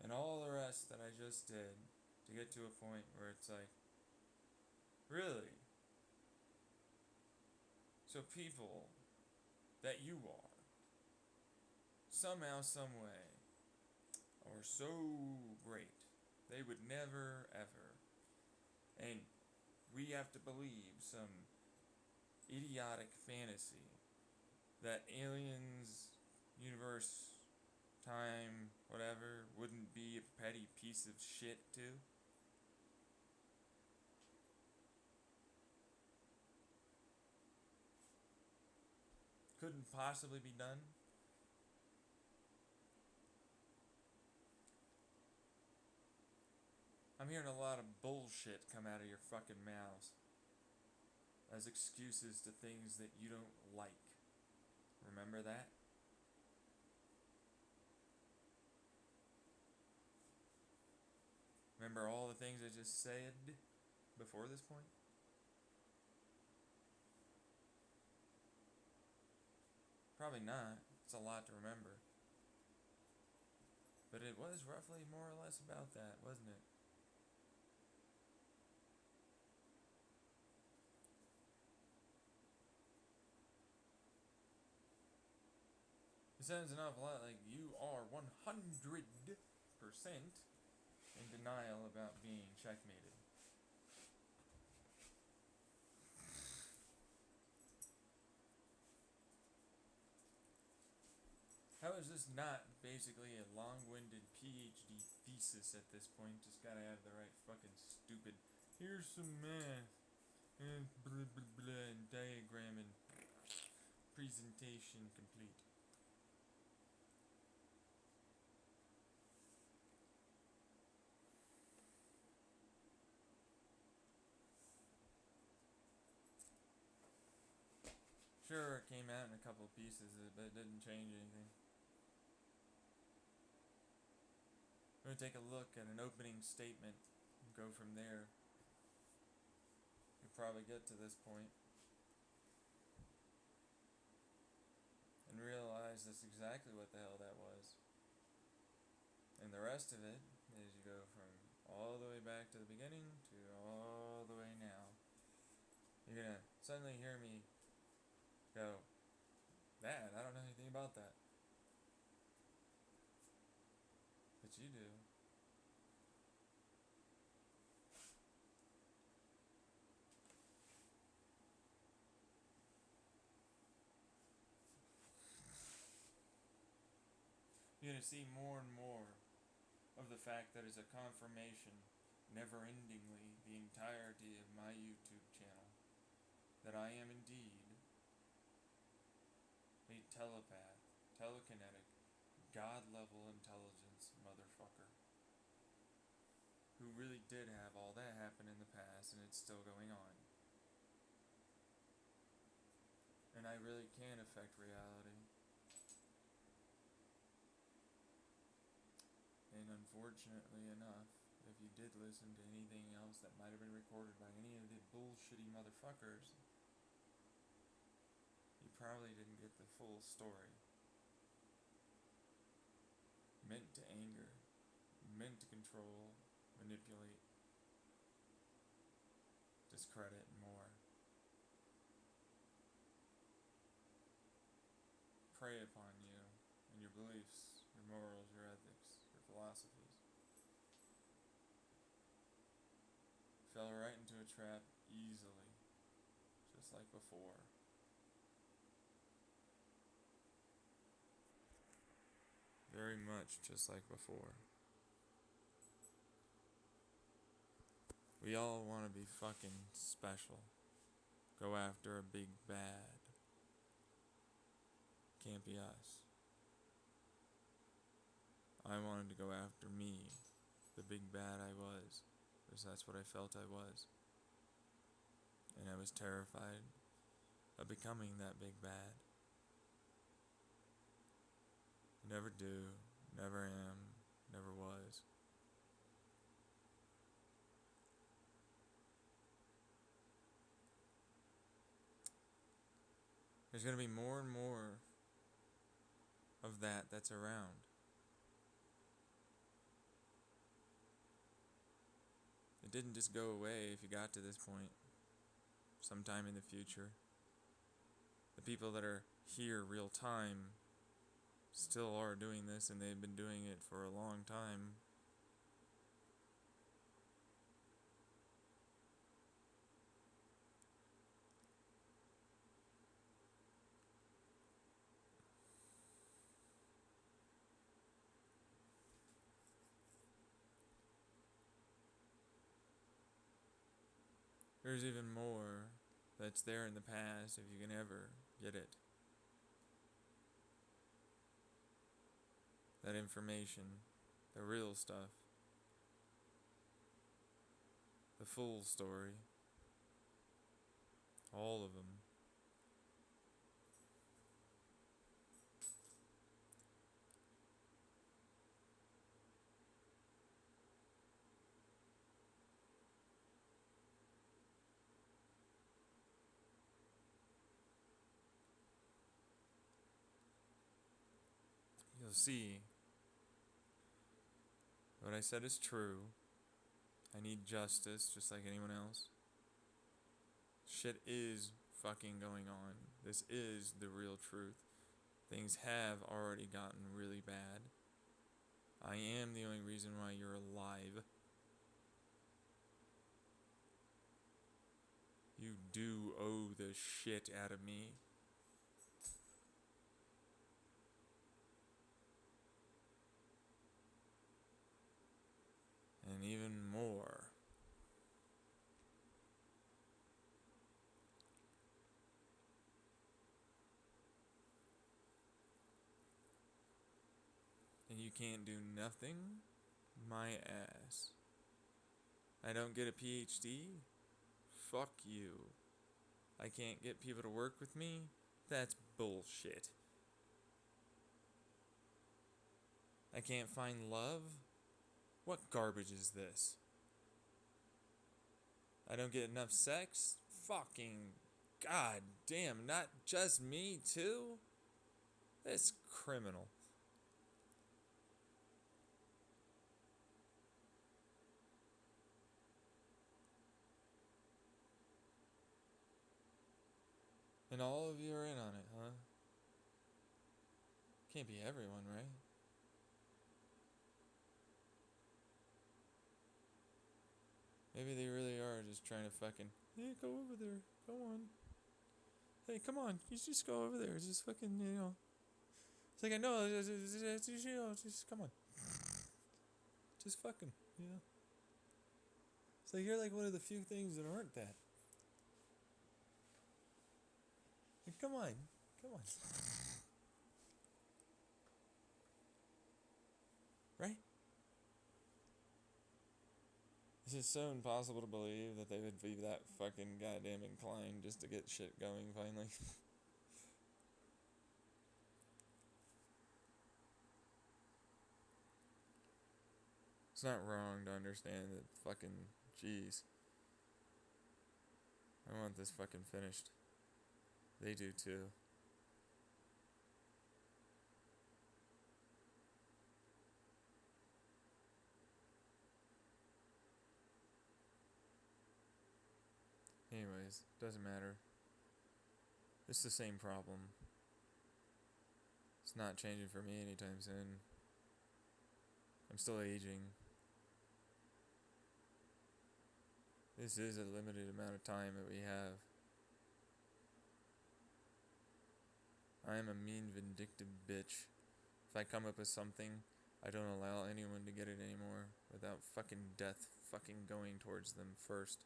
and all the rest that I just did to get to a point where it's like, really? So people that you are, somehow, some way, are so great, they would never, ever, and we have to believe some idiotic fantasy that aliens, universe, time, whatever, wouldn't be a petty piece of shit too? Couldn't possibly be done? I'm hearing a lot of bullshit come out of your fucking mouths as excuses to things that you don't like. Remember that? Remember all the things I just said before this point? Probably not. It's a lot to remember. But it was roughly more or less about that, wasn't it? It sounds an awful lot like you are 100% in denial about being checkmated. How is this not basically a long-winded PhD thesis at this point? Just gotta have the right fucking stupid. Here's some math and blah blah blah and diagram and presentation complete. Sure, it came out in a couple of pieces, but it didn't change anything. We're gonna take a look at an opening statement and go from there. You'll probably get to this point and realize that's exactly what the hell that was. And the rest of it is you go from all the way back to the beginning to all the way now. You're gonna suddenly hear me go, that, I don't know anything about that. But you do. You're gonna see more and more of the fact that it's a confirmation, never endingly, the entirety of my YouTube channel, that I am indeed a telepath, telekinetic, God level intelligence motherfucker. Who really did have all that happen in the past and it's still going on. And I really can affect reality. And unfortunately enough, if you did listen to anything else that might have been recorded by any of the bullshitty motherfuckers, you probably didn't get the full story. Meant to anger, meant to control, manipulate, discredit, and more. Prey upon you and your beliefs, your morals, your ethics, your philosophies. Fell right into a trap easily, just like before. Very much just like before. We all want to be fucking special. go after a big bad. Can't be us. I wanted to go after me, the big bad I was, because that's what I felt I was. And I was terrified of becoming that big bad. Never do, never am, never was. There's going to be more and more of that's around. It didn't just go away if you got to this point sometime in the future. The people that are here real time still are doing this, and they've been doing it for a long time. There's even more that's there in the past if you can ever get it. That information, the real stuff, the full story, all of them. You'll see what I said is true. I need justice just like anyone else. Shit is fucking going on. This is the real truth. Things have already gotten really bad. I am the only reason why you're alive. You do owe the shit out of me. And even more. And you can't do nothing? My ass. I don't get a PhD? Fuck you. I can't get people to work with me? That's bullshit. I can't find love? What garbage is this? I don't get enough sex? Fucking god damn, not just me too? That's criminal. And all of you are in on it, huh? Can't be everyone, right? Maybe they really are just trying to fucking, hey, go over there. Go on. Hey, come on. You just go over there. Just fucking, It's like, I know. Just come on. Just fucking, So you're like one of the few things that aren't that. Like, come on. Come on. Right? It's just so impossible to believe that they would be that fucking goddamn inclined just to get shit going finally. It's not wrong to understand that fucking, jeez. I want this fucking finished. They do too. Anyways, doesn't matter. It's the same problem. It's not changing for me anytime soon. I'm still aging. This is a limited amount of time that we have. I am a mean, vindictive bitch. If I come up with something, I don't allow anyone to get it anymore without fucking death fucking going towards them first.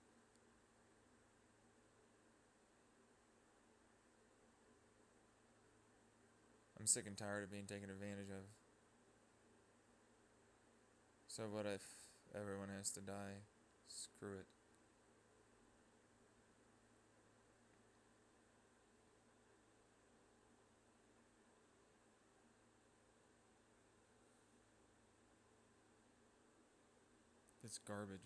I'm sick and tired of being taken advantage of. So what if everyone has to die? Screw it. It's garbage.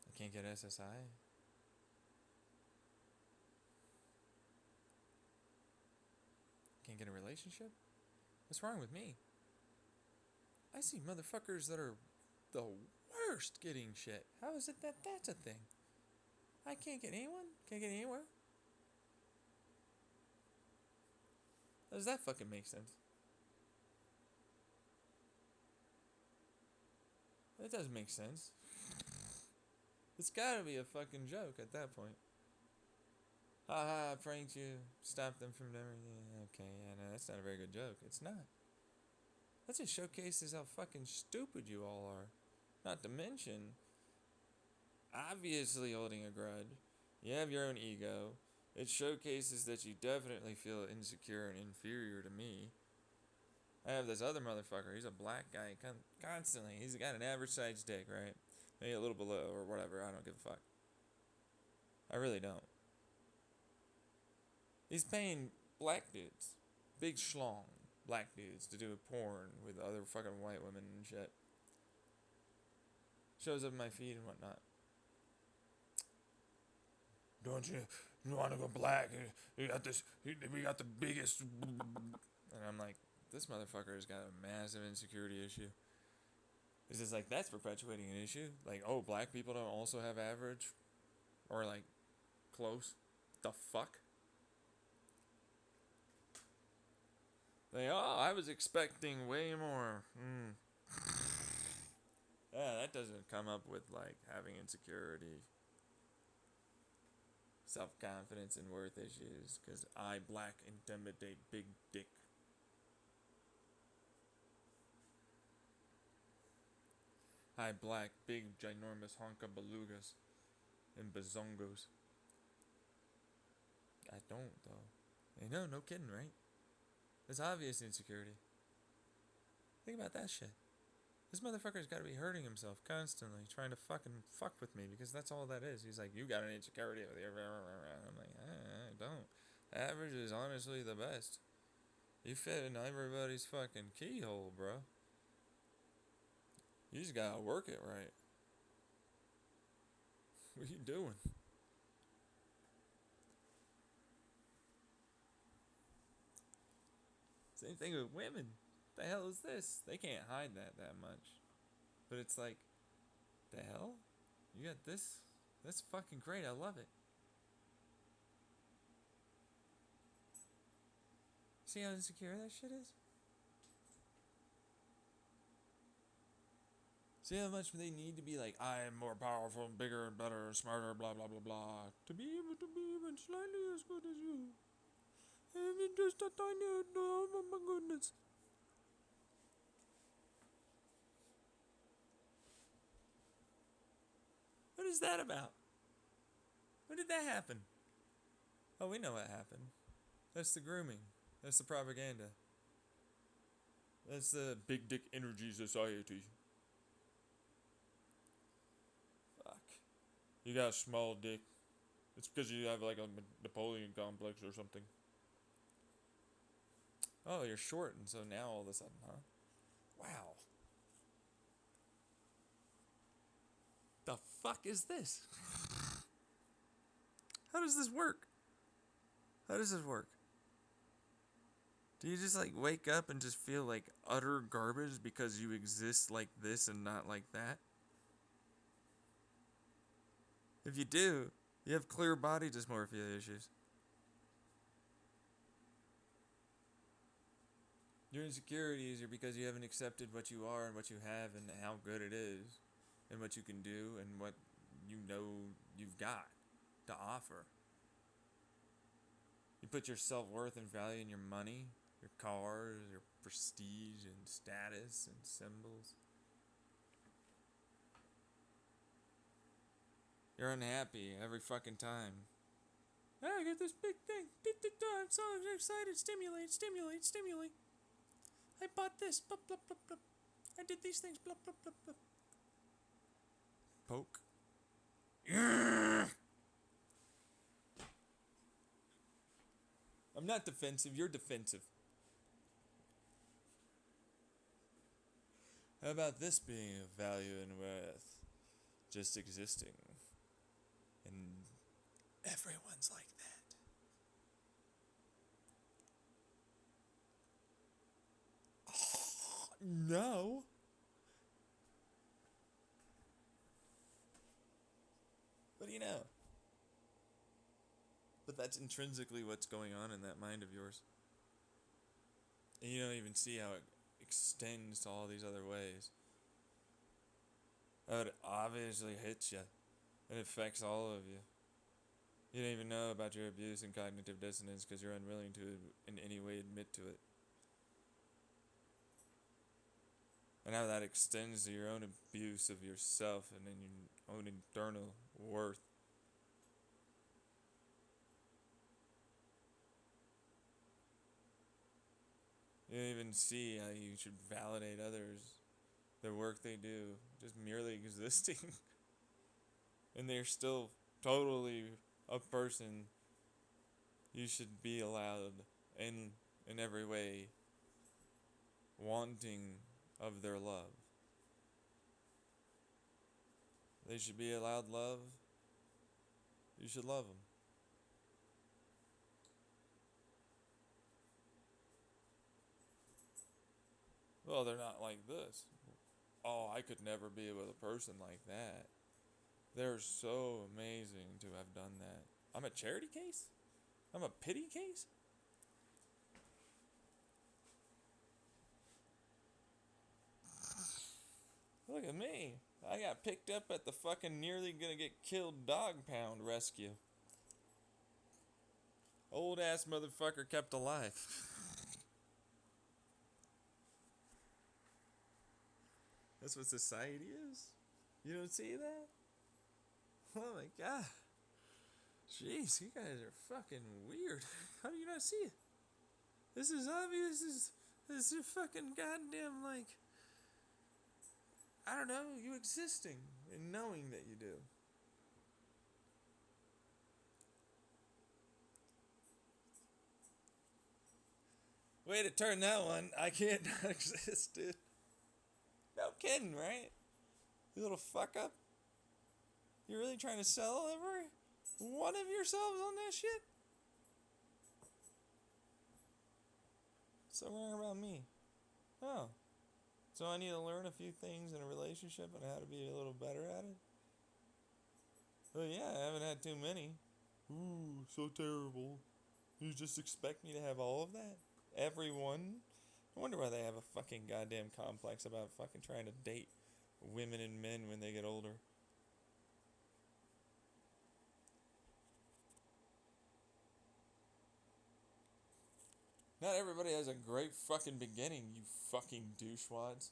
I can't get SSI. Can't get a relationship? What's wrong with me? I see motherfuckers that are the worst getting shit. How is it that that's a thing? I can't get anyone? Can't get anywhere? How does that fucking make sense? That doesn't make sense. It's gotta be a fucking joke at that point. Haha, pranked you. Stop them from doing it. Okay, yeah, no, that's not a very good joke. It's not. That just showcases how fucking stupid you all are. Not to mention, obviously holding a grudge. You have your own ego. It showcases that you definitely feel insecure and inferior to me. I have this other motherfucker. He's a black guy. Constantly. He's got an average sized dick, right? Maybe a little below or whatever. I don't give a fuck. I really don't. He's paying black dudes, big schlong black dudes, to do porn with other fucking white women and shit. Shows up in my feed and whatnot. Don't you want to go black? You got this. We got the biggest. And I'm like, this motherfucker has got a massive insecurity issue. It's just like, that's perpetuating an issue. Like, oh, black people don't also have average, or like, close. The fuck? Like, oh, I was expecting way more. Yeah, that doesn't come up with like having insecurity, self-confidence, and worth issues. Because I, black, intimidate big dick. I, black, big, ginormous honka belugas and bazongos. I don't, though. I know, no kidding, right? It's obvious insecurity. Think about that shit. This motherfucker's got to be hurting himself constantly, trying to fucking fuck with me, because that's all that is. He's like, you got an insecurity with you. I'm like, I don't. Average is honestly the best. You fit in everybody's fucking keyhole, bro. You just gotta work it right. What are you doing? Same thing with women. The hell is this? They can't hide that much. But it's like, the hell? You got this? That's fucking great. I love it. See how insecure that shit is? See how much they need to be like, I am more powerful, bigger, better, smarter, blah, blah, blah, blah, to be able to be even slightly as good as you. Even just a tiny, oh my goodness. What is that about? When did that happen? Oh, we know what happened. That's the grooming. That's the propaganda. That's the big dick energy society. Fuck. You got a small dick. It's because you have like a Napoleon complex or something. Oh, you're short, and so now all of a sudden, huh? Wow. The fuck is this? How does this work? How does this work? Do you just like wake up and just feel like utter garbage because you exist like this and not like that? If you do, you have clear body dysmorphia issues. Your insecurities are because you haven't accepted what you are and what you have and how good it is and what you can do and what you know you've got to offer. You put your self-worth and value in your money, your cars, your prestige and status and symbols. You're unhappy every fucking time. I got this big thing. I'm so excited. Stimulate, stimulate, stimulate. I bought this. Blah, blah, blah, blah. I did these things. Blah, blah, blah, blah. Poke. I'm not defensive. You're defensive. How about this being of value and worth? Just existing. And everyone's like that. No. What do you know? But that's intrinsically what's going on in that mind of yours. And you don't even see how it extends to all these other ways. How it obviously hits you. It affects all of you. You don't even know about your abuse and cognitive dissonance because you're unwilling to in any way admit to it. And how that extends to your own abuse of yourself and then your own internal worth. You don't even see how you should validate others, the work they do, just merely existing. And they're still totally a person you should be allowed in every way wanting of their love. They should be allowed love. You should love them. Well, they're not like this. Oh, I could never be with a person like that. They're so amazing to have done that. I'm a charity case? I'm a pity case? Look at me. I got picked up at the fucking nearly gonna get killed dog pound rescue. Old ass motherfucker kept alive. That's what society is? You don't see that? Oh my god. Jeez, you guys are fucking weird. How do you not see it? This is obvious. This is fucking goddamn like, I don't know, you existing and knowing that you do. Way to turn that one. I can't not exist, dude. No kidding, right? You little fuck up. You really trying to sell every one of yourselves on that shit? So wrong about me. Oh. So I need to learn a few things in a relationship and how to be a little better at it? Well, yeah, I haven't had too many. Ooh, so terrible. You just expect me to have all of that? Everyone? I wonder why they have a fucking goddamn complex about fucking trying to date women and men when they get older. Not everybody has a great fucking beginning, you fucking douchewads.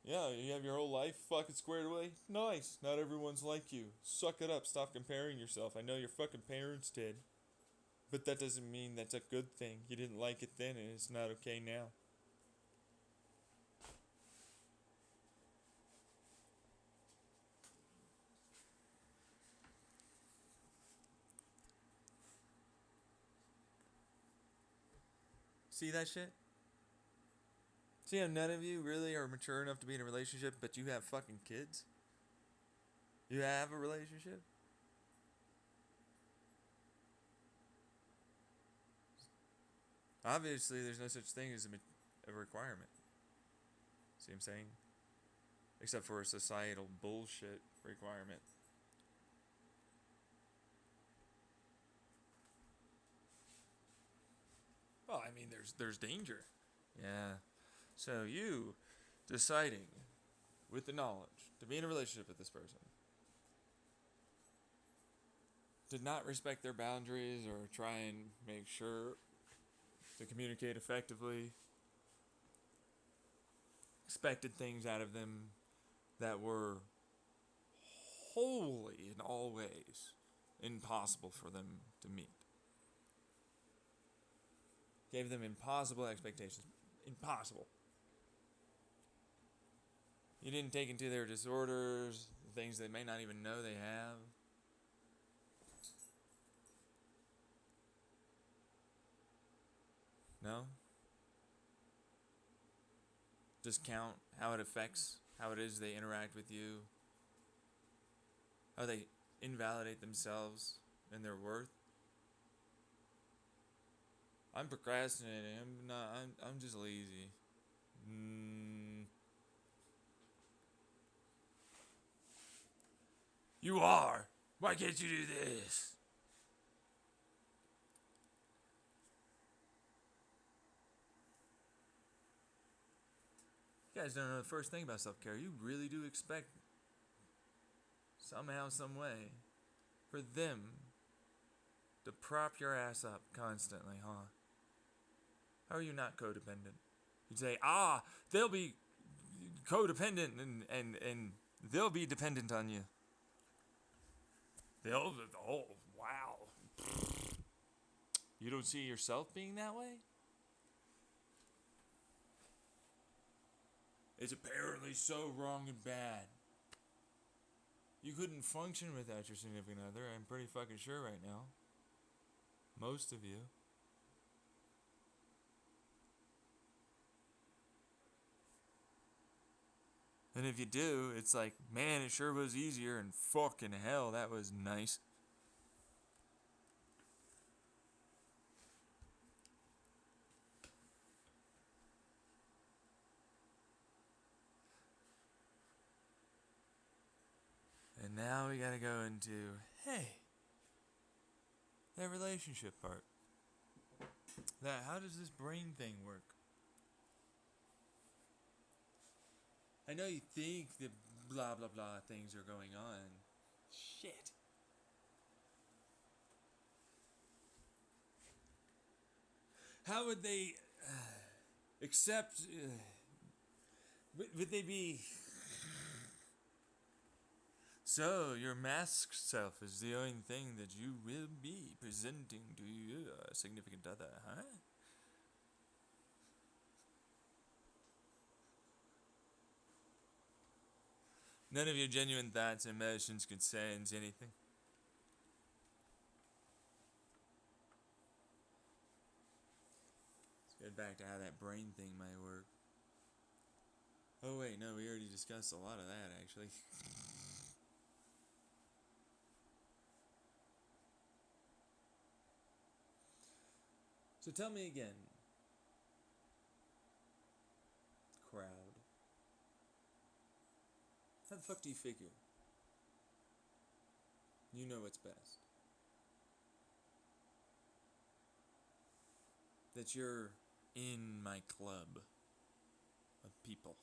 Yeah, you have your whole life fucking squared away? Nice. Not everyone's like you. Suck it up. Stop comparing yourself. I know your fucking parents did. But that doesn't mean that's a good thing. You didn't like it then and it's not okay now. See that shit? See how none of you really are mature enough to be in a relationship, but you have fucking kids? You have a relationship? Obviously, there's no such thing as a requirement. See what I'm saying? Except for a societal bullshit requirement. Well, I mean, there's danger. Yeah. So you deciding with the knowledge to be in a relationship with this person, did not respect their boundaries or try and make sure to communicate effectively, expected things out of them that were wholly in all ways impossible for them to meet. Gave them impossible expectations. Impossible. You didn't take into their disorders, things they may not even know they have. No? Just count how it affects, how it is they interact with you, how they invalidate themselves and their worth. I'm procrastinating. I'm not. I'm just lazy. You are. Why can't you do this? You guys don't know the first thing about self-care. You really do expect somehow, some way, for them to prop your ass up constantly, huh? How are you not codependent? You'd say, they'll be codependent and they'll be dependent on you. Oh, wow. You don't see yourself being that way? It's apparently so wrong and bad. You couldn't function without your significant other, I'm pretty fucking sure right now. Most of you. And if you do, it's like, man, it sure was easier, and fucking hell, that was nice. And now we gotta go into, hey, that relationship part. How does this brain thing work? I know you think that blah blah blah things are going on. Shit. How would they accept? Would they be? So your masked self is the only thing that you will be presenting to your significant other, huh? None of your genuine thoughts, emotions, concerns, anything. Let's get back to how that brain thing might work. Oh wait, no, we already discussed a lot of that actually. So tell me again, crowd. How the fuck do you figure? You know what's best. That you're in my club of people.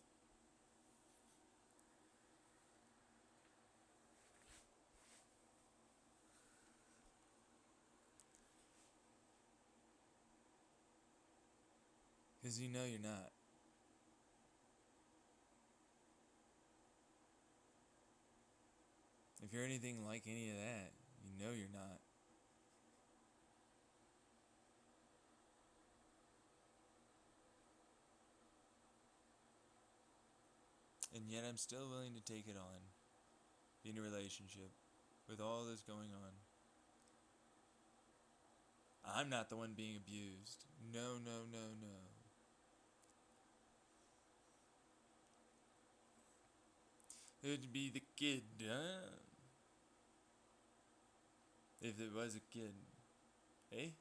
Because you know you're not. If you're anything like any of that, you know you're not. And yet I'm still willing to take it on. Be in a relationship with all this going on. I'm not the one being abused. No, no, no, no. It'd be the kid, huh? If it was a kid. Eh?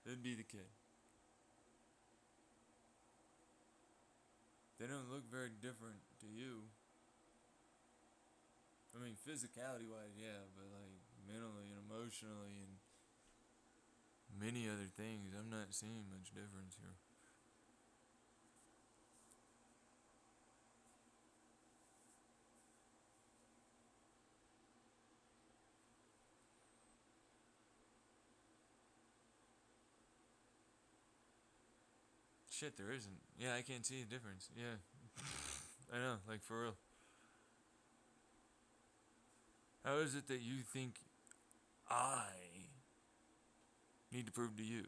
It'd be the kid. They don't look very different to you. I mean, physicality wise, yeah, but like mentally and emotionally and many other things, I'm not seeing much difference here. Shit, there isn't. Yeah, I can't see a difference. Yeah. I know, like for real. How is it that you think I need to prove to you?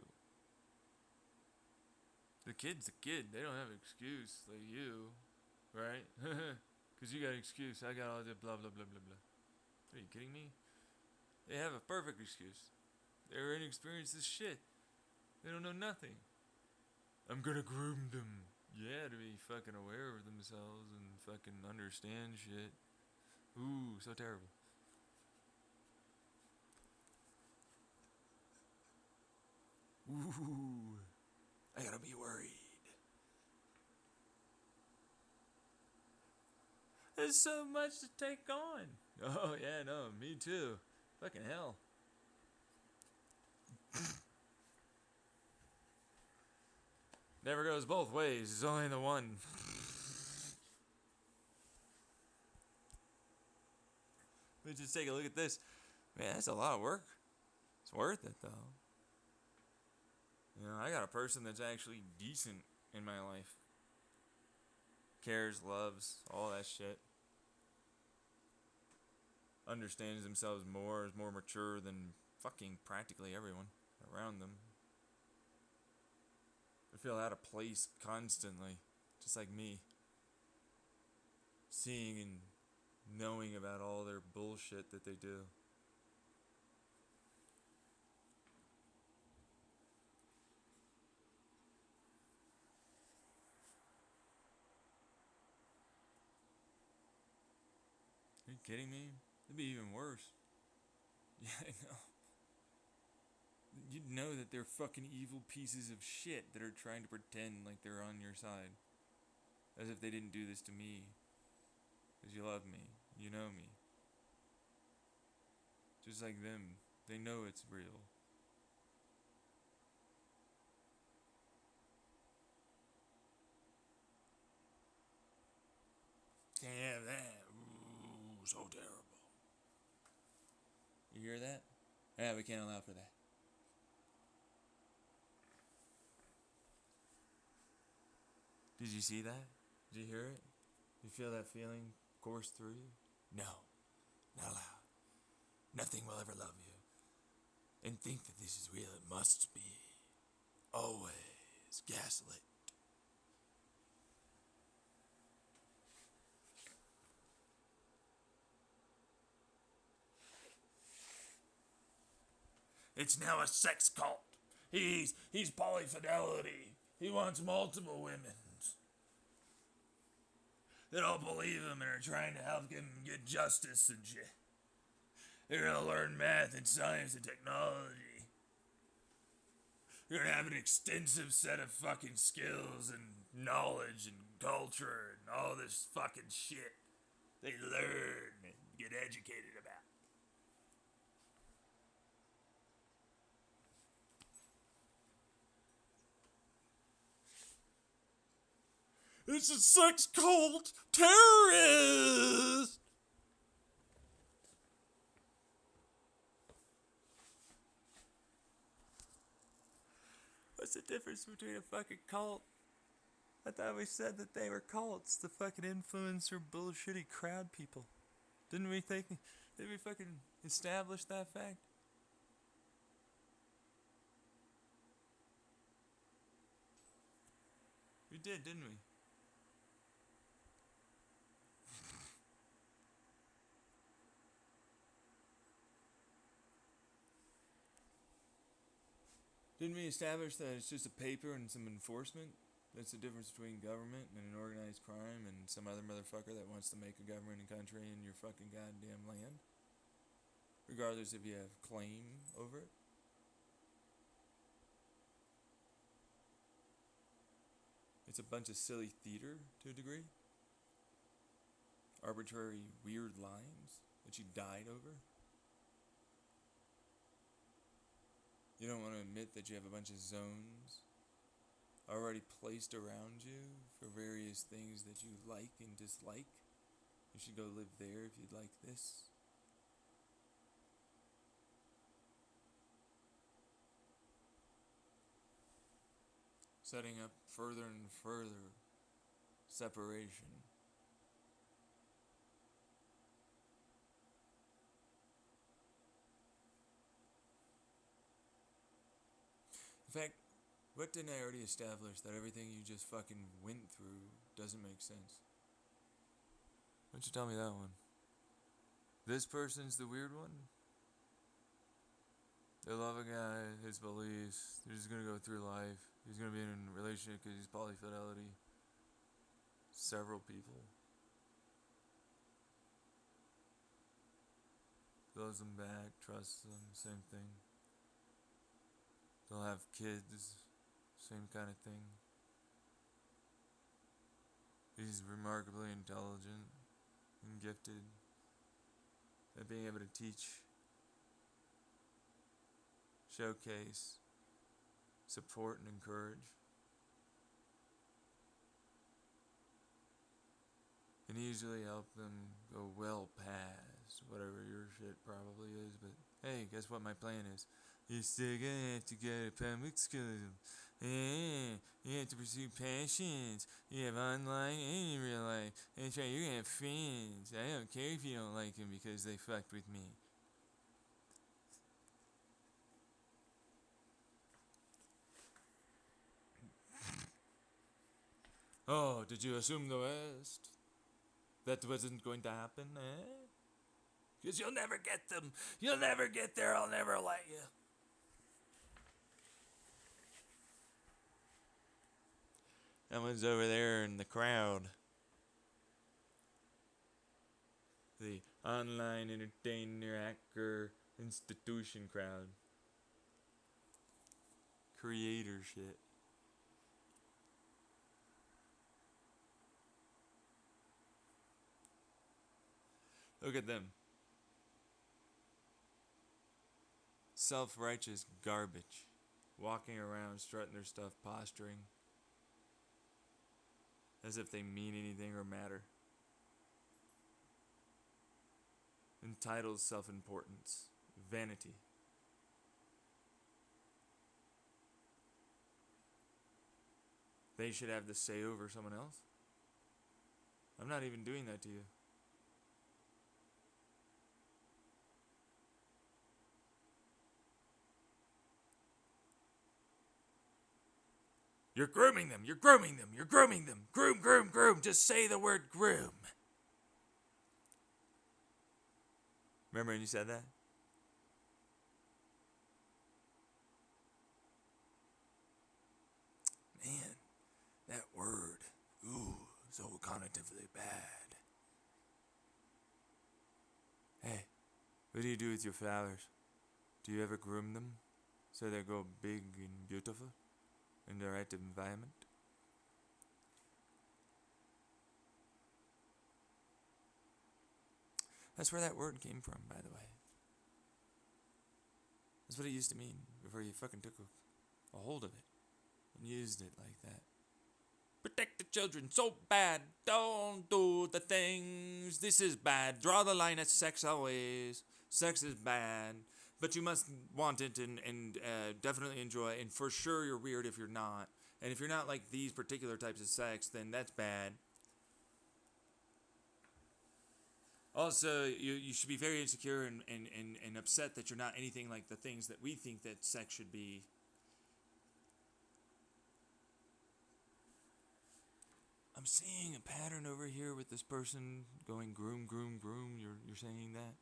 The kid's a kid. They don't have an excuse like you, right? Because you got an excuse. I got all the blah, blah, blah, blah, blah. Are you kidding me? They have a perfect excuse. They're inexperienced as shit. They don't know nothing. I'm gonna groom them. Yeah, to be fucking aware of themselves and fucking understand shit. Ooh, so terrible. Ooh, I gotta be worried. There's so much to take on. Oh, yeah, no, me too. Fucking hell. Never goes both ways. It's only the one. Let me just take a look at this. Man, that's a lot of work. It's worth it, though. You know, I got a person that's actually decent in my life. Cares, loves, all that shit. Understands themselves more, is more mature than fucking practically everyone around them. I feel out of place constantly, just like me. Seeing and knowing about all their bullshit that they do. Are you kidding me? It'd be even worse. Yeah, I know. You'd know that they're fucking evil pieces of shit that are trying to pretend like they're on your side. As if they didn't do this to me. Because you love me. You know me. Just like them. They know it's real. Can't have that. Ooh, so terrible. You hear that? Yeah, we can't allow for that. Did you see that? Did you hear it? You feel that feeling course through you? No, not allowed. Nothing will ever love you. And think that this is real. It must be. Always gaslit. It's now a sex cult. He's polyfidelity. He wants multiple women that all believe him and are trying to help him get justice and shit. They're gonna learn math and science and technology. You're gonna have an extensive set of fucking skills and knowledge and culture and all this fucking shit they learn and get educated about. It's a sex cult terrorist! What's the difference between a fucking cult? I thought we said that they were cults, the fucking influencer bullshitty crowd people. Didn't we think, did we fucking establish that fact? We did, didn't we? Didn't we establish that it's just a paper and some enforcement? That's the difference between government and an organized crime and some other motherfucker that wants to make a government and country in your fucking goddamn land? Regardless if you have claim over it. It's a bunch of silly theater to a degree. Arbitrary, weird lines that you died over. You don't want to admit that you have a bunch of zones already placed around you for various things that you like and dislike. You should go live there if you'd like this. setting up further and further separation. In fact, what didn't I already establish that everything you just fucking went through doesn't make sense? Why don't you tell me that one? This person's the weird one? They love a guy, his beliefs, they're just gonna go through life. He's gonna be in a relationship because he's polyfidelity. Several people. Loves them back, trusts them, same thing. They'll have kids, same kind of thing. He's remarkably intelligent and gifted at being able to teach, showcase, support, and encourage. And usually help them go well past whatever your shit probably is. But hey, guess what my plan is? You're still gonna have to go to public school. You have to pursue passions. You have online and in real life. That's right, you're gonna have friends. I don't care if you don't like them because they fucked with me. Oh, did you assume the worst? That wasn't going to happen, eh? Because you'll never get them. You'll never get there. I'll never let you. That one's over there in the crowd. The online entertainer, hacker, institution crowd. Creator shit. Look at them. Self-righteous garbage. Walking around, strutting their stuff, posturing. As if they mean anything or matter. Entitled self-importance. Vanity. They should have the say over someone else. I'm not even doing that to you. You're grooming them. You're grooming them. You're grooming them. Groom, groom, groom. Just say the word groom. Remember when you said that? Man, that word. Ooh, so cognitively bad. Hey, what do you do with your flowers? Do you ever groom them so they grow big and beautiful in the right environment? That's where that word came from, by the way. That's what it used to mean before you fucking took a hold of it and used it like that. Protect the children so bad. Don't do the things. This is bad. Draw the line at sex always. Sex is bad. But you must want it and definitely enjoy it. And for sure you're weird if you're not. And if you're not like these particular types of sex, then that's bad. Also, you should be very insecure and upset that you're not anything like the things that we think that sex should be. I'm seeing a pattern over here with this person going groom, groom, groom. You're saying that?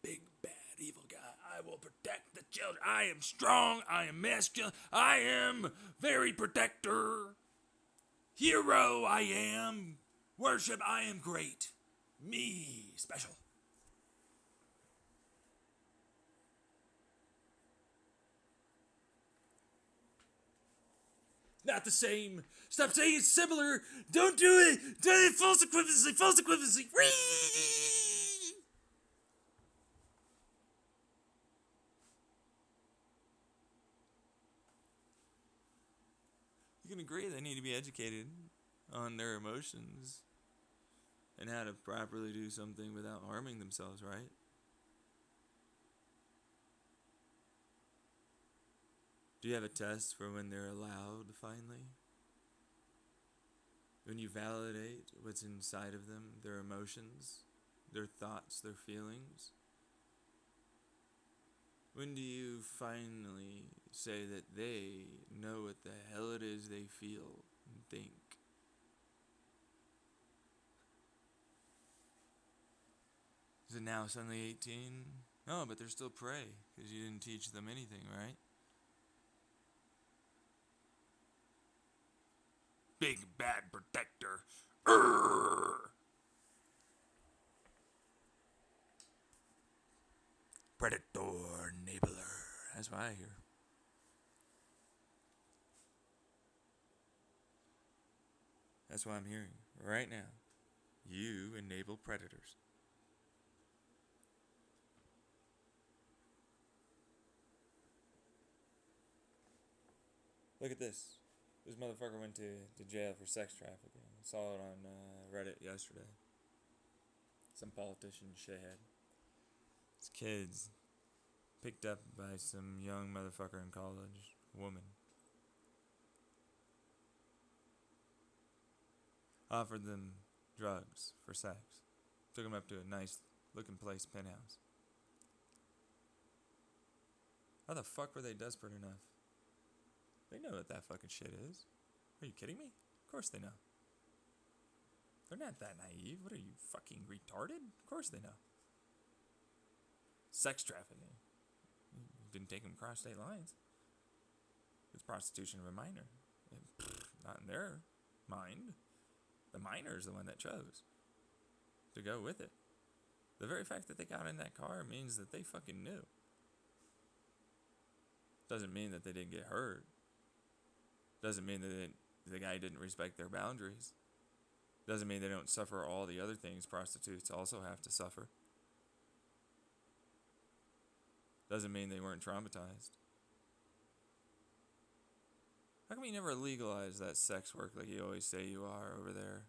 Big, bad, evil guy. I will protect the children. I am strong. I am masculine. I am very protector. Hero, I am. Worship, I am great. Me, special. Not the same. Stop saying it's similar. Don't do it. Do it. False equivalency. False equivalency. You can agree they need to be educated on their emotions and how to properly do something without harming themselves, right? Do you have a test for when they're allowed, finally? When you validate what's inside of them, their emotions, their thoughts, their feelings? When do you finally say that they know what the hell it is they feel and think? Is it now suddenly 18? No, but they're still prey, because you didn't teach them anything, right? Big bad protector. Urgh. Predator enabler. That's what I hear. That's what I'm hearing right now. You enable predators. Look at this. This motherfucker went to jail for sex trafficking. I saw it on Reddit yesterday. Some politician shithead. It's kids picked up by some young motherfucker in college. Woman. Offered them drugs for sex. Took them up to a nice looking place penthouse. How the fuck were they desperate enough? They know what that fucking shit is. Are you kidding me? Of course they know. They're not that naive. What are you, fucking retarded? Of course they know. Sex trafficking. Didn't take them across state lines. It's prostitution of a minor. Not in their mind. The minor is the one that chose to go with it. The very fact that they got in that car means that they fucking knew. Doesn't mean that they didn't get hurt. Doesn't mean that the guy didn't respect their boundaries. Doesn't mean they don't suffer all the other things prostitutes also have to suffer. Doesn't mean they weren't traumatized. How come you never legalize that sex work like you always say you are over there?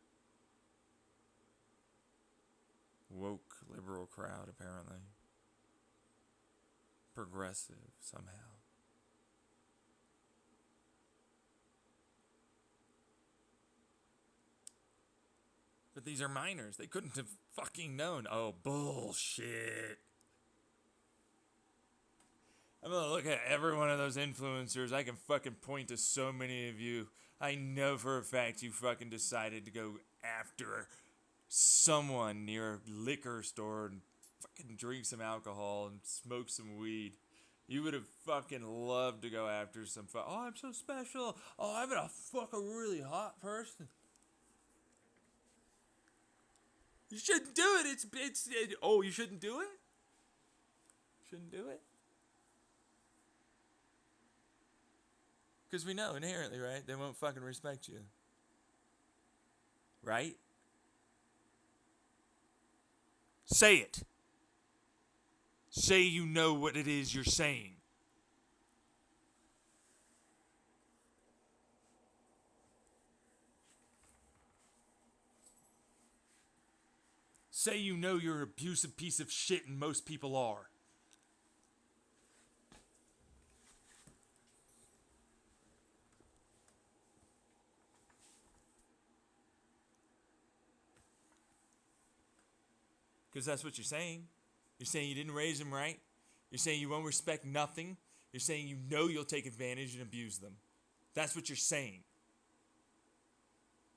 Woke liberal crowd, apparently. Progressive, somehow. But these are minors. They couldn't have fucking known. Oh, bullshit. I'm gonna look at every one of those influencers. I can fucking point to so many of you. I know for a fact you fucking decided to go after someone near a liquor store and fucking drink some alcohol and smoke some weed. You would have fucking loved to go after some oh, I'm so special. Oh, I'm gonna fuck a really hot person. You shouldn't do it. Oh, you shouldn't do it? Shouldn't do it? Because we know inherently, right? They won't fucking respect you. Right? Say it. Say you know what it is you're saying. Say you know you're an abusive piece of shit and most people are. Because that's what you're saying. You're saying you didn't raise them right. You're saying you won't respect nothing. You're saying you know you'll take advantage and abuse them. That's what you're saying.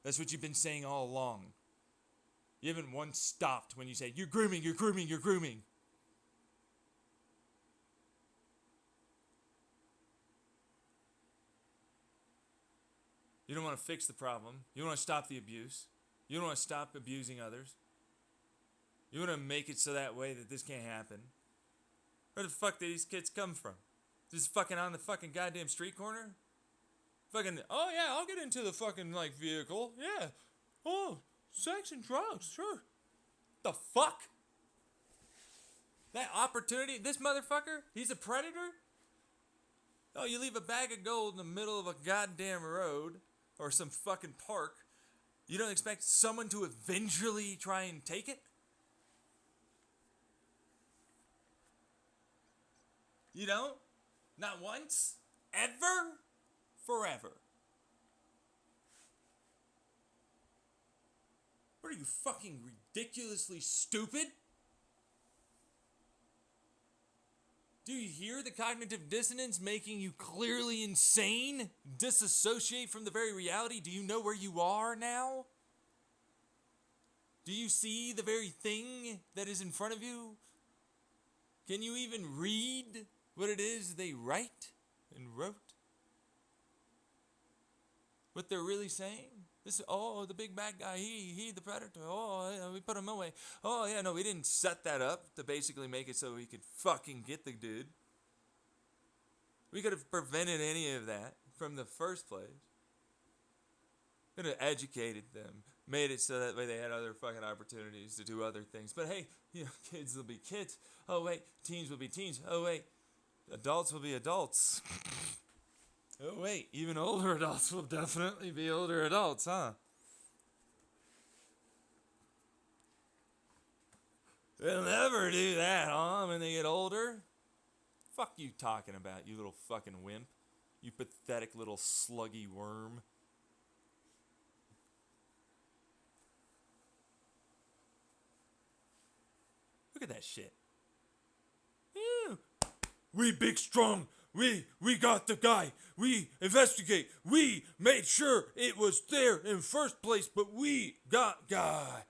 That's what you've been saying all along. You haven't once stopped when you say, you're grooming, you're grooming, you're grooming. You don't want to fix the problem. You don't want to stop the abuse. You don't want to stop abusing others. You want to make it so that way that this can't happen. Where the fuck did these kids come from? Just fucking on the fucking goddamn street corner? Fucking, oh yeah, I'll get into the fucking, like, vehicle. Yeah. Oh, sex and drugs, sure. The fuck? That opportunity, this motherfucker, he's a predator? Oh, you leave a bag of gold in the middle of a goddamn road or some fucking park You don't expect someone to eventually try and take it? You don't? Not once? Ever? Forever. What are you, fucking ridiculously stupid? Do you hear the cognitive dissonance making you clearly insane? Disassociate from the very reality? Do you know where you are now? Do you see the very thing that is in front of you? Can you even read what it is they write and wrote? What they're really saying? This, oh, the big bad guy, he the predator. Oh, yeah, we put him away. Oh, yeah, no, we didn't set that up to basically make it so we could fucking get the dude. We could have prevented any of that from the first place. Could have educated them, made it so that way they had other fucking opportunities to do other things. But hey, you know, kids will be kids. Oh, wait, teens will be teens. Oh, wait, adults will be adults. Oh, wait, even older adults will definitely be older adults, huh? They'll never do that, huh, when they get older? Fuck you talking about, you little fucking wimp. You pathetic little sluggy worm. Look at that shit. Ew. We big strong. We got the guy. We investigate. We made sure it was there in first place, but we got guy.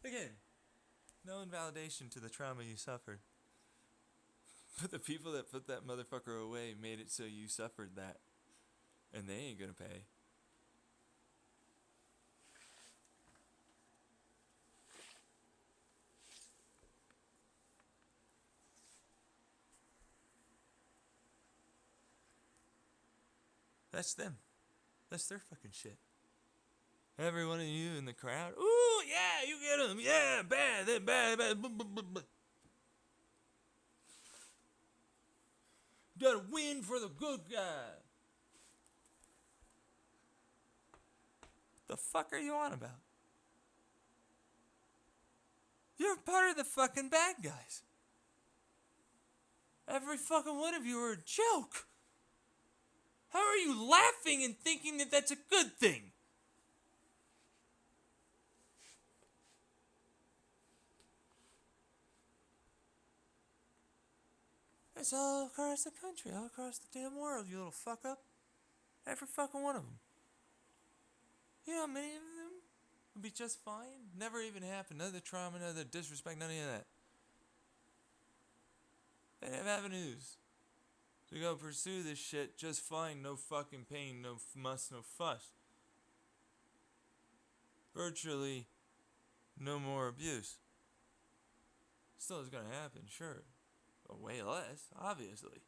Again, no invalidation to the trauma you suffered. But the people that put that motherfucker away made it so you suffered that. And they ain't gonna pay. That's them. That's their fucking shit. Every one of you in the crowd, ooh, yeah, you get them. Yeah, bad, they're bad. You gotta win for the good guy. The fuck are you on about? You're part of the fucking bad guys. Every fucking one of you are a joke. How are you laughing and thinking that that's a good thing? It's all across the country, all across the damn world, you little fuck up. Every fucking one of them. You know how many of them would be just fine? Never even happened. None of the trauma, none of the disrespect, none of that. They have avenues to go pursue this shit just fine. No fucking pain, no muss, no fuss. Virtually no more abuse. Still is gonna happen, sure. But way less, obviously.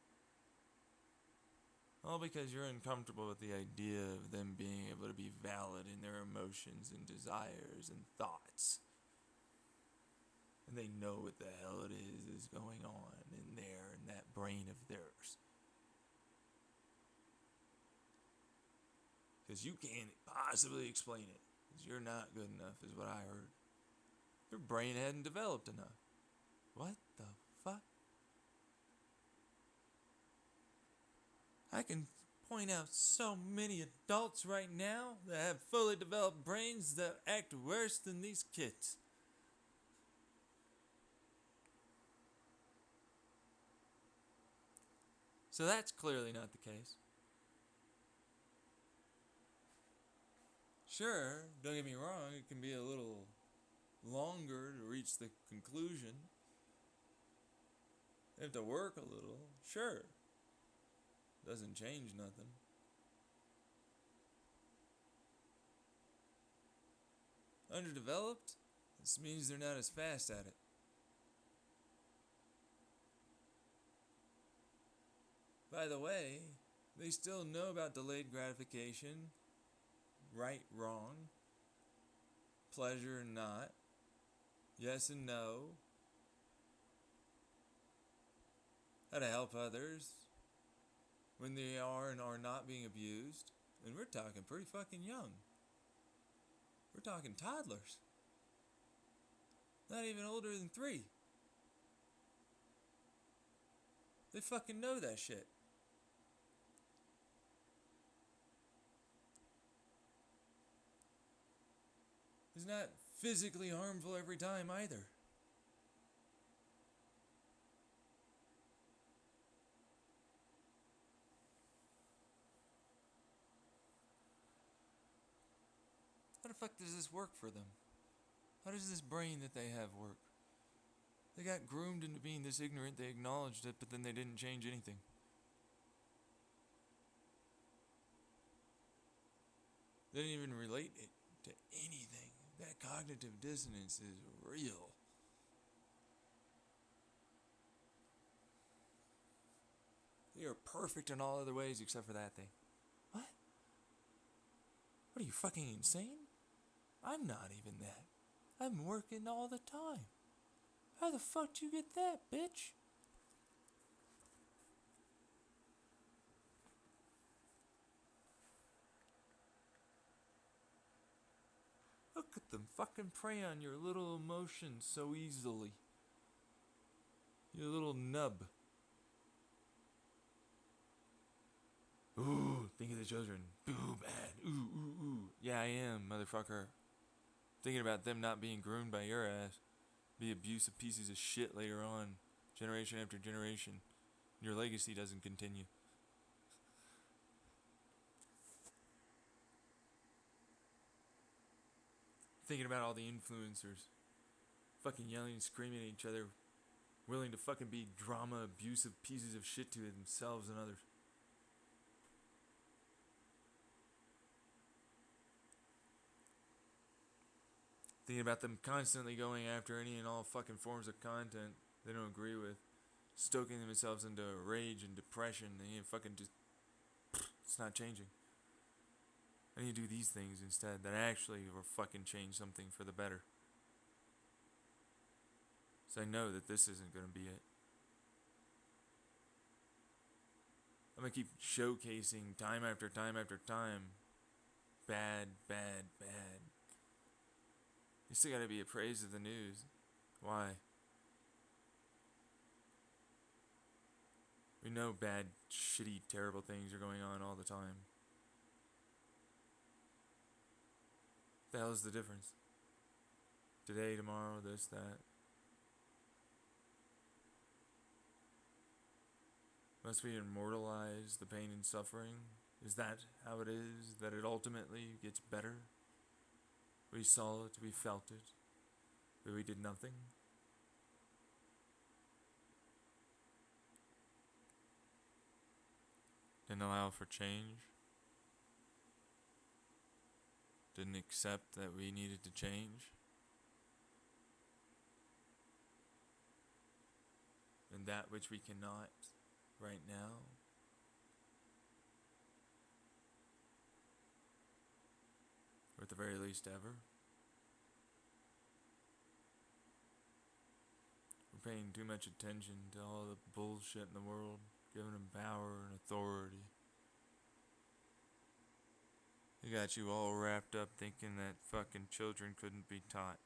All because you're uncomfortable with the idea of them being able to be valid in their emotions and desires and thoughts. And they know what the hell it is going on in there, in that brain of theirs. Because you can't possibly explain it. Because you're not good enough, is what I heard. Your brain hadn't developed enough. What the fuck? I can point out so many adults right now that have fully developed brains that act worse than these kids. So that's clearly not the case. Sure, don't get me wrong, it can be a little longer to reach the conclusion. They have to work a little, sure. Doesn't change nothing. Underdeveloped? This means they're not as fast at it. By the way, they still know about delayed gratification, right, wrong, pleasure and not, yes and no, how to help others, when they are and are not being abused. And we're talking pretty fucking young. We're talking toddlers. Not even older than 3. They fucking know that shit. It's not physically harmful every time either. How the fuck does this work for them? How does this brain that they have work? They got groomed into being this ignorant, they acknowledged it, but then they didn't change anything. They didn't even relate it to anything. That cognitive dissonance is real. They are perfect in all other ways except for that thing. What? What are you, fucking insane? I'm not even that. I'm working all the time. How the fuck did you get that, bitch? Look at them fucking prey on your little emotions so easily. You little nub. Ooh, think of the children. Ooh, bad. Ooh, ooh, ooh. Yeah, I am, motherfucker. Thinking about them not being groomed by your ass. Be abusive pieces of shit later on. Generation after generation. Your legacy doesn't continue. Thinking about all the influencers. Fucking yelling and screaming at each other. Willing to fucking be drama, abusive pieces of shit to themselves and others. Thinking about them constantly going after any and all fucking forms of content they don't agree with. Stoking themselves into rage and depression. They fucking just... It's not changing. I need to do these things instead that actually will fucking change something for the better. So I know that this isn't going to be it. I'm going to keep showcasing time after time after time. Bad, bad, bad. You still got to be appraised of the news. Why? We know bad, shitty, terrible things are going on all the time. What the hell is the difference? Today, tomorrow, this, that. Must we immortalize the pain and suffering? Is that how it is? That it ultimately gets better? We saw it, we felt it, but we did nothing? Didn't allow for change? Didn't accept that we needed to change? And that which we cannot right now? Or at the very least ever? We're paying too much attention to all the bullshit in the world, giving them power and authority. They got you all wrapped up thinking that fucking children couldn't be taught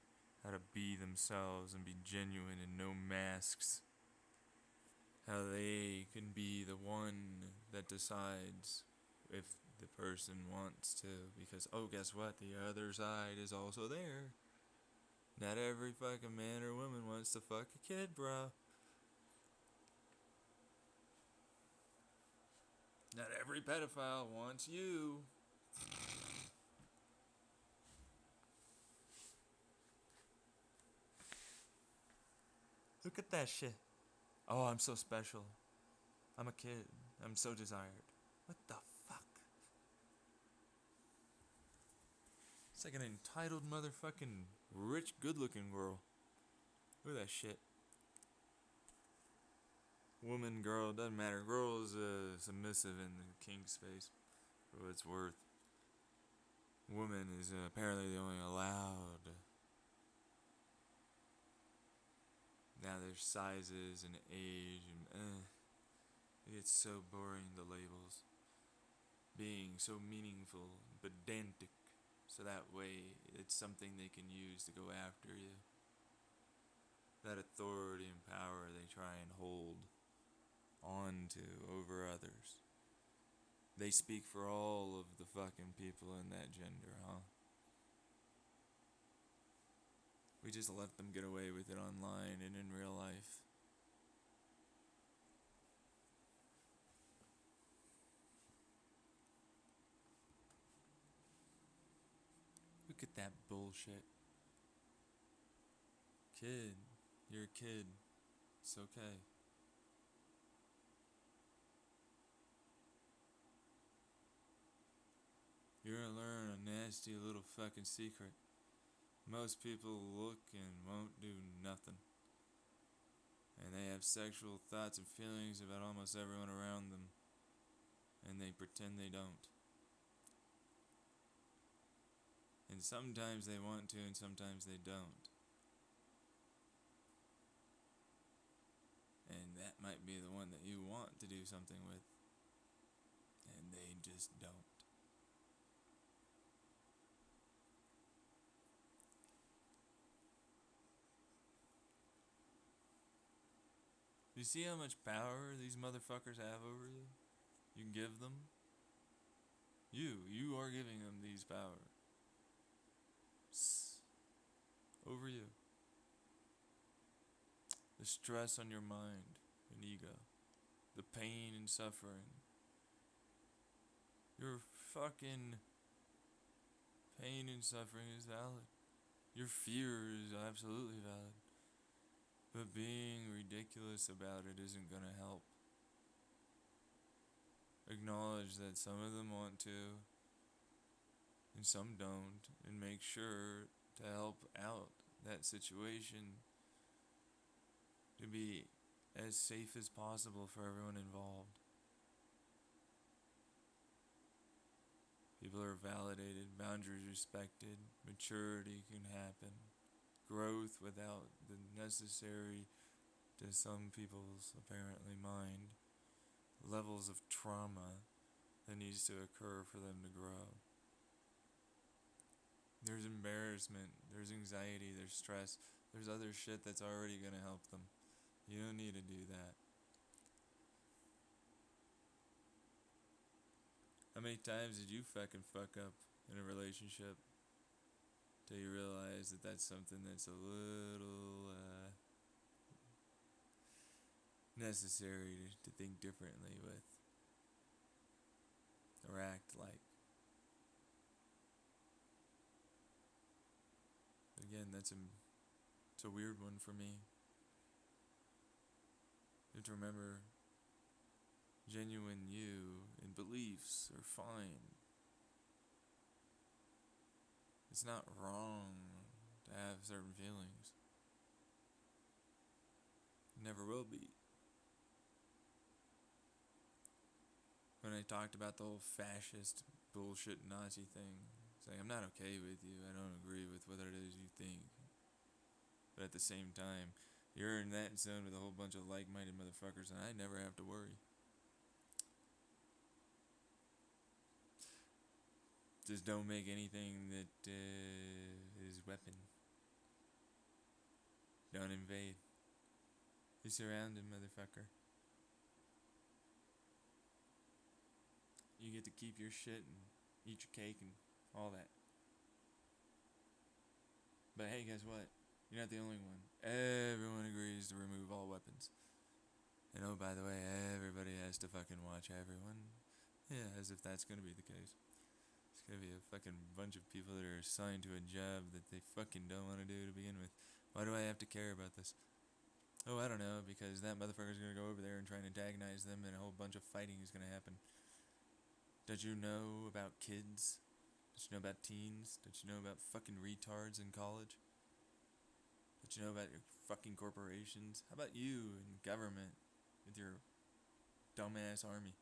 how to be themselves and be genuine and no masks. How they can be the one that decides if the person wants to. Because, oh, guess what? The other side is also there. Not every fucking man or woman wants to fuck a kid, bro. Not every pedophile wants you. Look at that shit. Oh, I'm so special. I'm a kid. I'm so desired. What the fuck? It's like an entitled motherfucking rich, good-looking girl. Look at that shit. Woman, girl, doesn't matter. Girl is submissive in the king space, for what it's worth. Woman is apparently the only allowed. Now there's sizes and age and It gets so boring, the labels. Being so meaningful, pedantic, so that way it's something they can use to go after you. That authority and power they try and hold on to over others. They speak for all of the fucking people in that gender, huh? We just let them get away with it online and in real life. Look at that bullshit. Kid, you're a kid. It's okay. You're gonna learn a nasty little fucking secret. Most people look and won't do nothing. And they have sexual thoughts and feelings about almost everyone around them. And they pretend they don't. And sometimes they want to and sometimes they don't. And that might be the one that you want to do something with. And they just don't. You see how much power these motherfuckers have over you? You can give them? You are giving them these power. Over you. The stress on your mind and ego. The pain and suffering. Your fucking pain and suffering is valid. Your fear is absolutely valid. But being ridiculous about it isn't gonna help. Acknowledge that some of them want to and some don't, and make sure to help out that situation to be as safe as possible for everyone involved. People are validated, boundaries respected, maturity can happen, growth without the necessary, to some people's apparently mind, levels of trauma that needs to occur for them to grow. There's embarrassment, there's anxiety, there's stress, there's other shit that's already gonna help them. You don't need to do that. How many times did you fucking fuck up in a relationship till you realize that that's something that's a little necessary to think differently with or act like? Again, it's a weird one for me. You have to remember, genuine you and beliefs are fine. It's not wrong to have certain feelings. It never will be. When I talked about the whole fascist bullshit Nazi thing, saying I'm not okay with you, I don't agree with what it is you think. But at the same time, you're in that zone with a whole bunch of like-minded motherfuckers, and I never have to worry. Just don't make anything that is weapon. Don't invade. You're surrounded, motherfucker. You get to keep your shit and eat your cake and all that. But hey, guess what? You're not the only one. Everyone agrees to remove all weapons. And oh, by the way, everybody has to fucking watch everyone. Yeah, as if that's gonna be the case. It's gonna be a fucking bunch of people that are assigned to a job that they fucking don't want to do to begin with. Why do I have to care about this? Oh, I don't know, because that motherfucker's gonna go over there and try and antagonize them and a whole bunch of fighting is gonna happen. Did you know about kids? Did you know about teens? Did you know about fucking retards in college? Did you know about your fucking corporations? How about you and government with your dumbass army?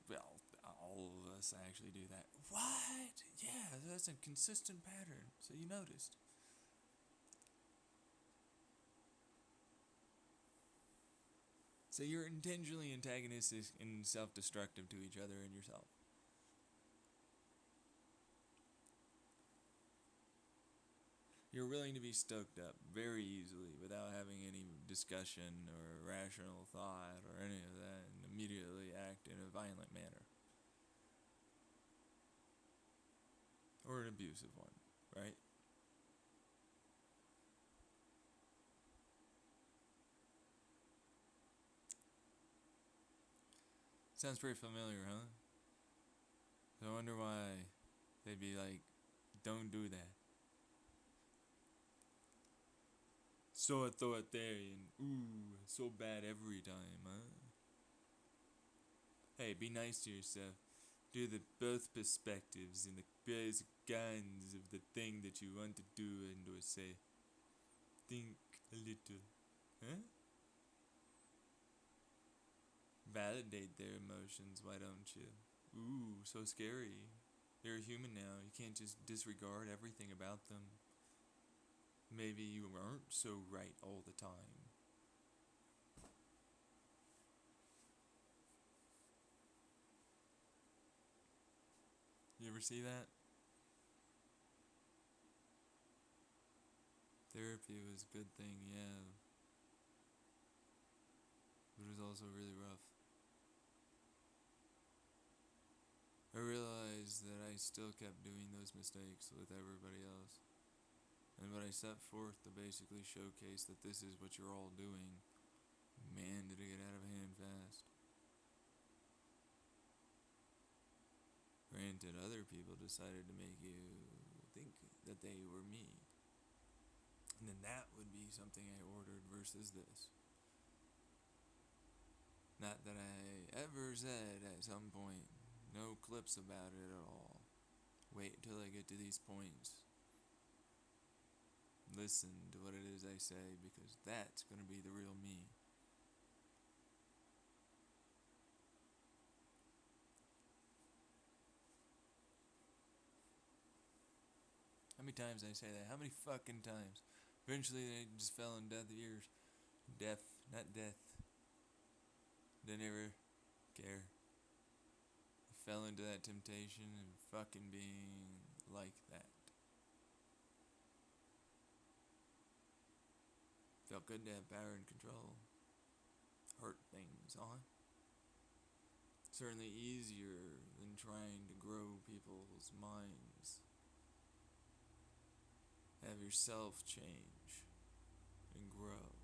Well, all of us actually do that. What? Yeah, that's a consistent pattern. So you noticed. So you're intentionally antagonistic and self-destructive to each other and yourself. You're willing to be stoked up very easily without having any discussion or rational thought or any of that, and immediately act in a violent manner. Or an abusive one, right? Sounds pretty familiar, huh? So I wonder why they'd be like, don't do that. So authoritarian. Ooh, so bad every time, huh? Hey, be nice to yourself. Do the both perspectives and the pros and cons of the thing that you want to do and or say. Think a little, huh? Validate their emotions, why don't you? Ooh, so scary. You're a human now. You can't just disregard everything about them. Maybe you aren't so right all the time. You ever see that? Therapy was a good thing, yeah. But it was also really rough. I realized that I still kept doing those mistakes with everybody else. And when I set forth to basically showcase that this is what you're all doing, man, did it get out of hand fast. Granted, other people decided to make you think that they were me. And then that would be something I ordered versus this. Not that I ever said at some point, no clips about it at all. Wait until I get to these points. Listen to what it is I say because that's going to be the real me. How many times did I say that? How many fucking times? Eventually they just fell in deaf ears. Deaf, not death. They never care. They fell into that temptation and fucking being like that. Felt good to have power and control. Hurt things, huh? Certainly easier than trying to grow people's minds. Have yourself change and grow,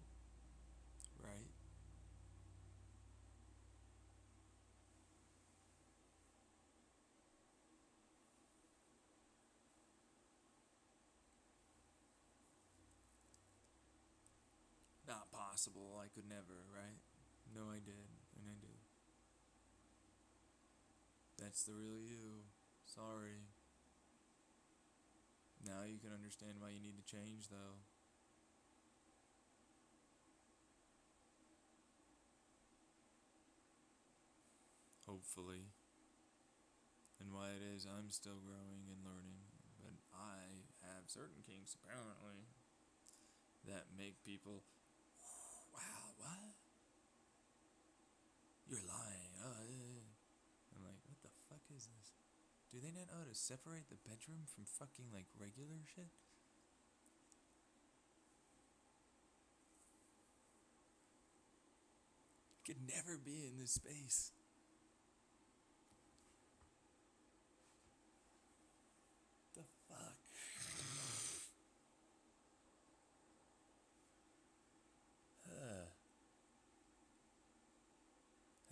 right? Not possible, I could never, right? No, I did, and I do. That's the real you. Sorry. Now you can understand why you need to change, though. Hopefully. And why it is I'm still growing and learning. But I have certain kinks, apparently, that make people, wow, what? You're lying. I'm like, what the fuck is this? Do they not know how to separate the bedroom from fucking, like, regular shit? Could never be in this space. The fuck?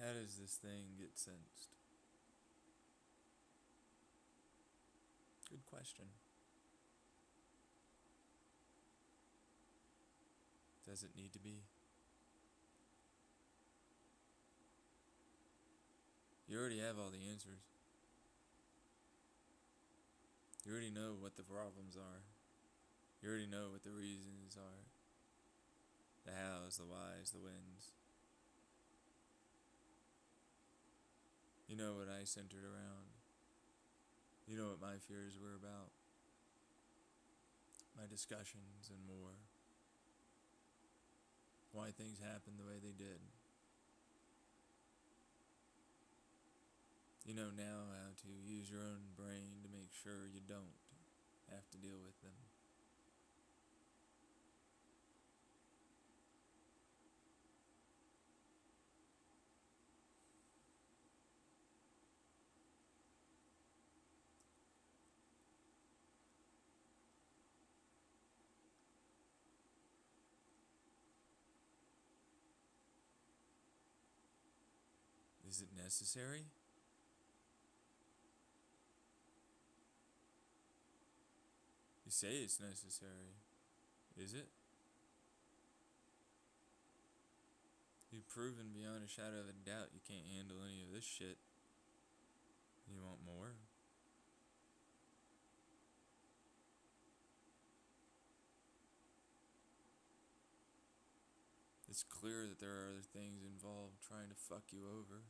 How does this thing get sensed? Good question. Does it need to be? You already have all the answers. You already know what the problems are. You already know what the reasons are. The hows, the whys, the whens. You know what I centered around. You know what my fears were about. My discussions and more. Why things happened the way they did. You know now how to use your own brain to make sure you don't have to deal with them. Is it necessary? You say it's necessary. Is it? You've proven beyond a shadow of a doubt you can't handle any of this shit. You want more? It's clear that there are other things involved trying to fuck you over.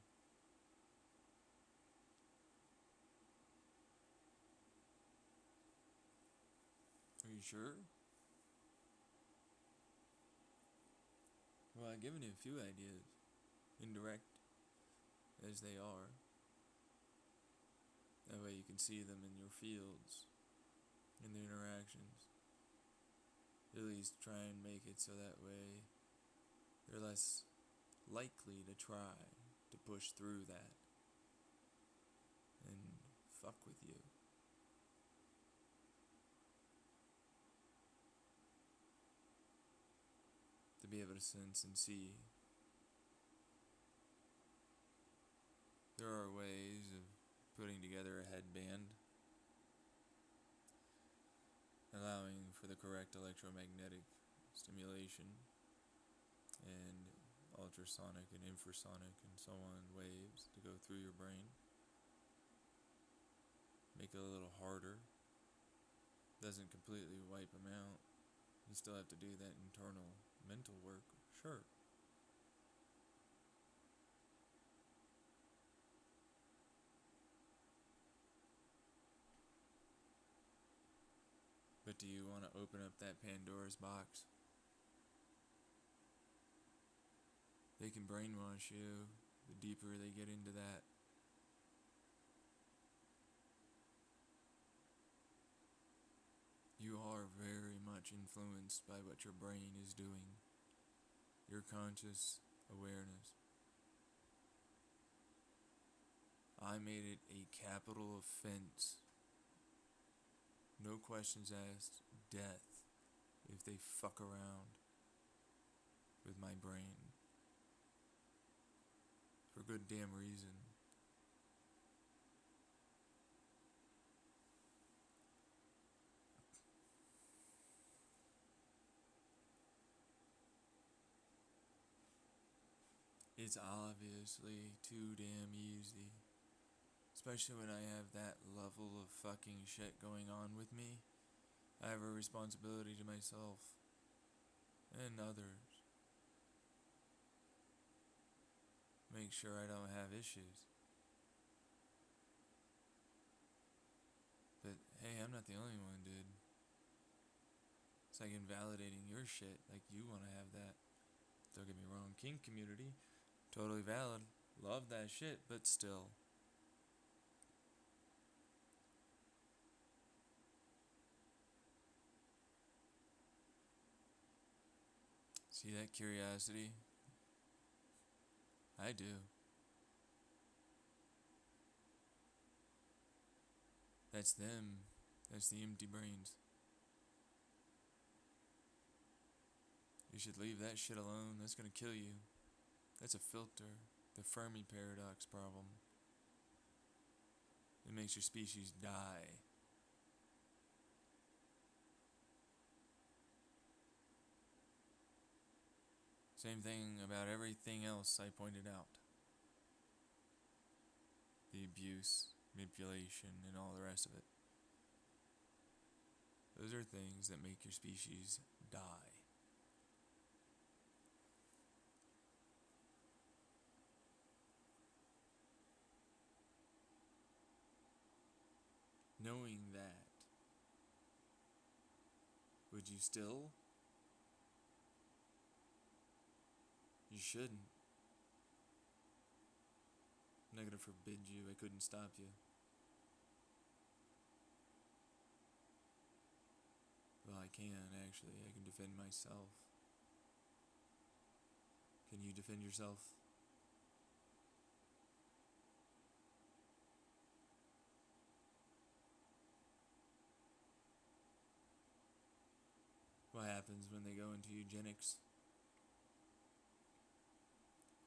Are you sure? Well, I've given you a few ideas, indirect as they are. That way you can see them in your fields, in the interactions. At least try and make it so that way they're less likely to try to push through that and fuck with you. To be able to sense and see. There are ways of putting together a headband, allowing for the correct electromagnetic stimulation and ultrasonic and infrasonic and so on waves to go through your brain. Make it a little harder. Doesn't completely wipe them out. You still have to do that internal mental work, sure. But do you want to open up that Pandora's box? They can brainwash you the deeper they get into that. You are very much influenced by what your brain is doing, your conscious awareness. I made it a capital offense, no questions asked, death, if they fuck around with my brain. For good damn reason. It's obviously too damn easy. Especially when I have that level of fucking shit going on with me. I have a responsibility to myself and others. Make sure I don't have issues. But hey, I'm not the only one, dude. It's like invalidating your shit, like you want to have that. Don't get me wrong, kink community, totally valid. Love that shit, but still. See that curiosity? I do. That's them. That's the empty brains. You should leave that shit alone. That's gonna kill you. That's a filter. The Fermi paradox problem. It makes your species die. Same thing about everything else I pointed out. The abuse, manipulation, and all the rest of it. Those are things that make your species die. Knowing that, would you still? You shouldn't. forbid you. I couldn't stop you. Well, I can, actually. I can defend myself. Can you defend yourself? What happens when they go into eugenics?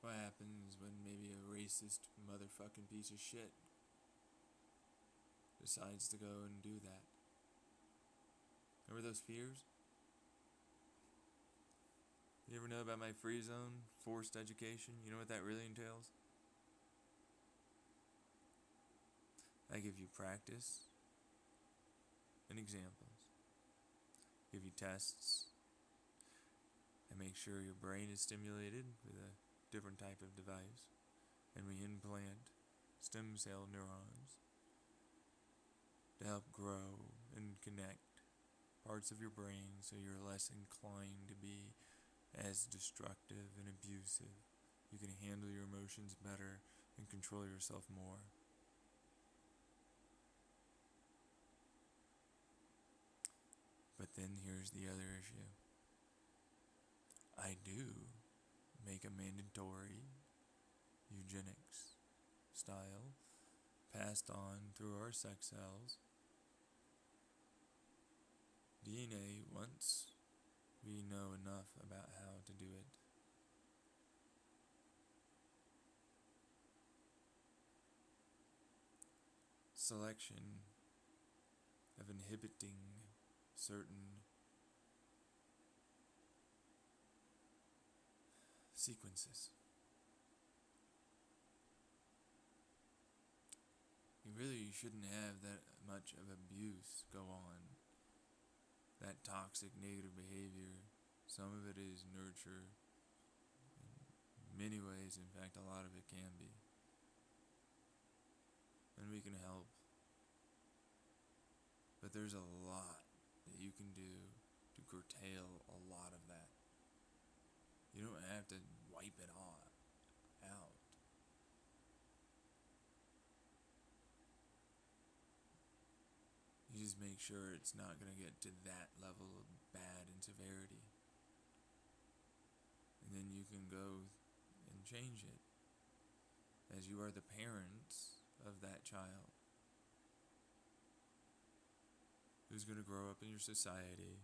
What happens when maybe a racist motherfucking piece of shit decides to go and do that? Remember those fears? You ever know about my free zone, forced education? You know what that really entails? I give you practice and examples, give you tests, and make sure your brain is stimulated with a different type of device, and we implant stem cell neurons to help grow and connect parts of your brain so you're less inclined to be as destructive and abusive. You can handle your emotions better and control yourself more. But then here's the other issue. I do make a mandatory eugenics style passed on through our sex cells DNA once we know enough about how to do it. Selection of inhibiting certain sequences. You really shouldn't have that much of abuse go on. That toxic negative behavior, some of it is nurture. In many ways, in fact, a lot of it can be. And we can help. But there's a lot that you can do to curtail a lot of that. You don't have to wipe it all out. You just make sure it's not going to get to that level of bad and severity. And then you can go and change it, as you are the parents of that child who's going to grow up in your society,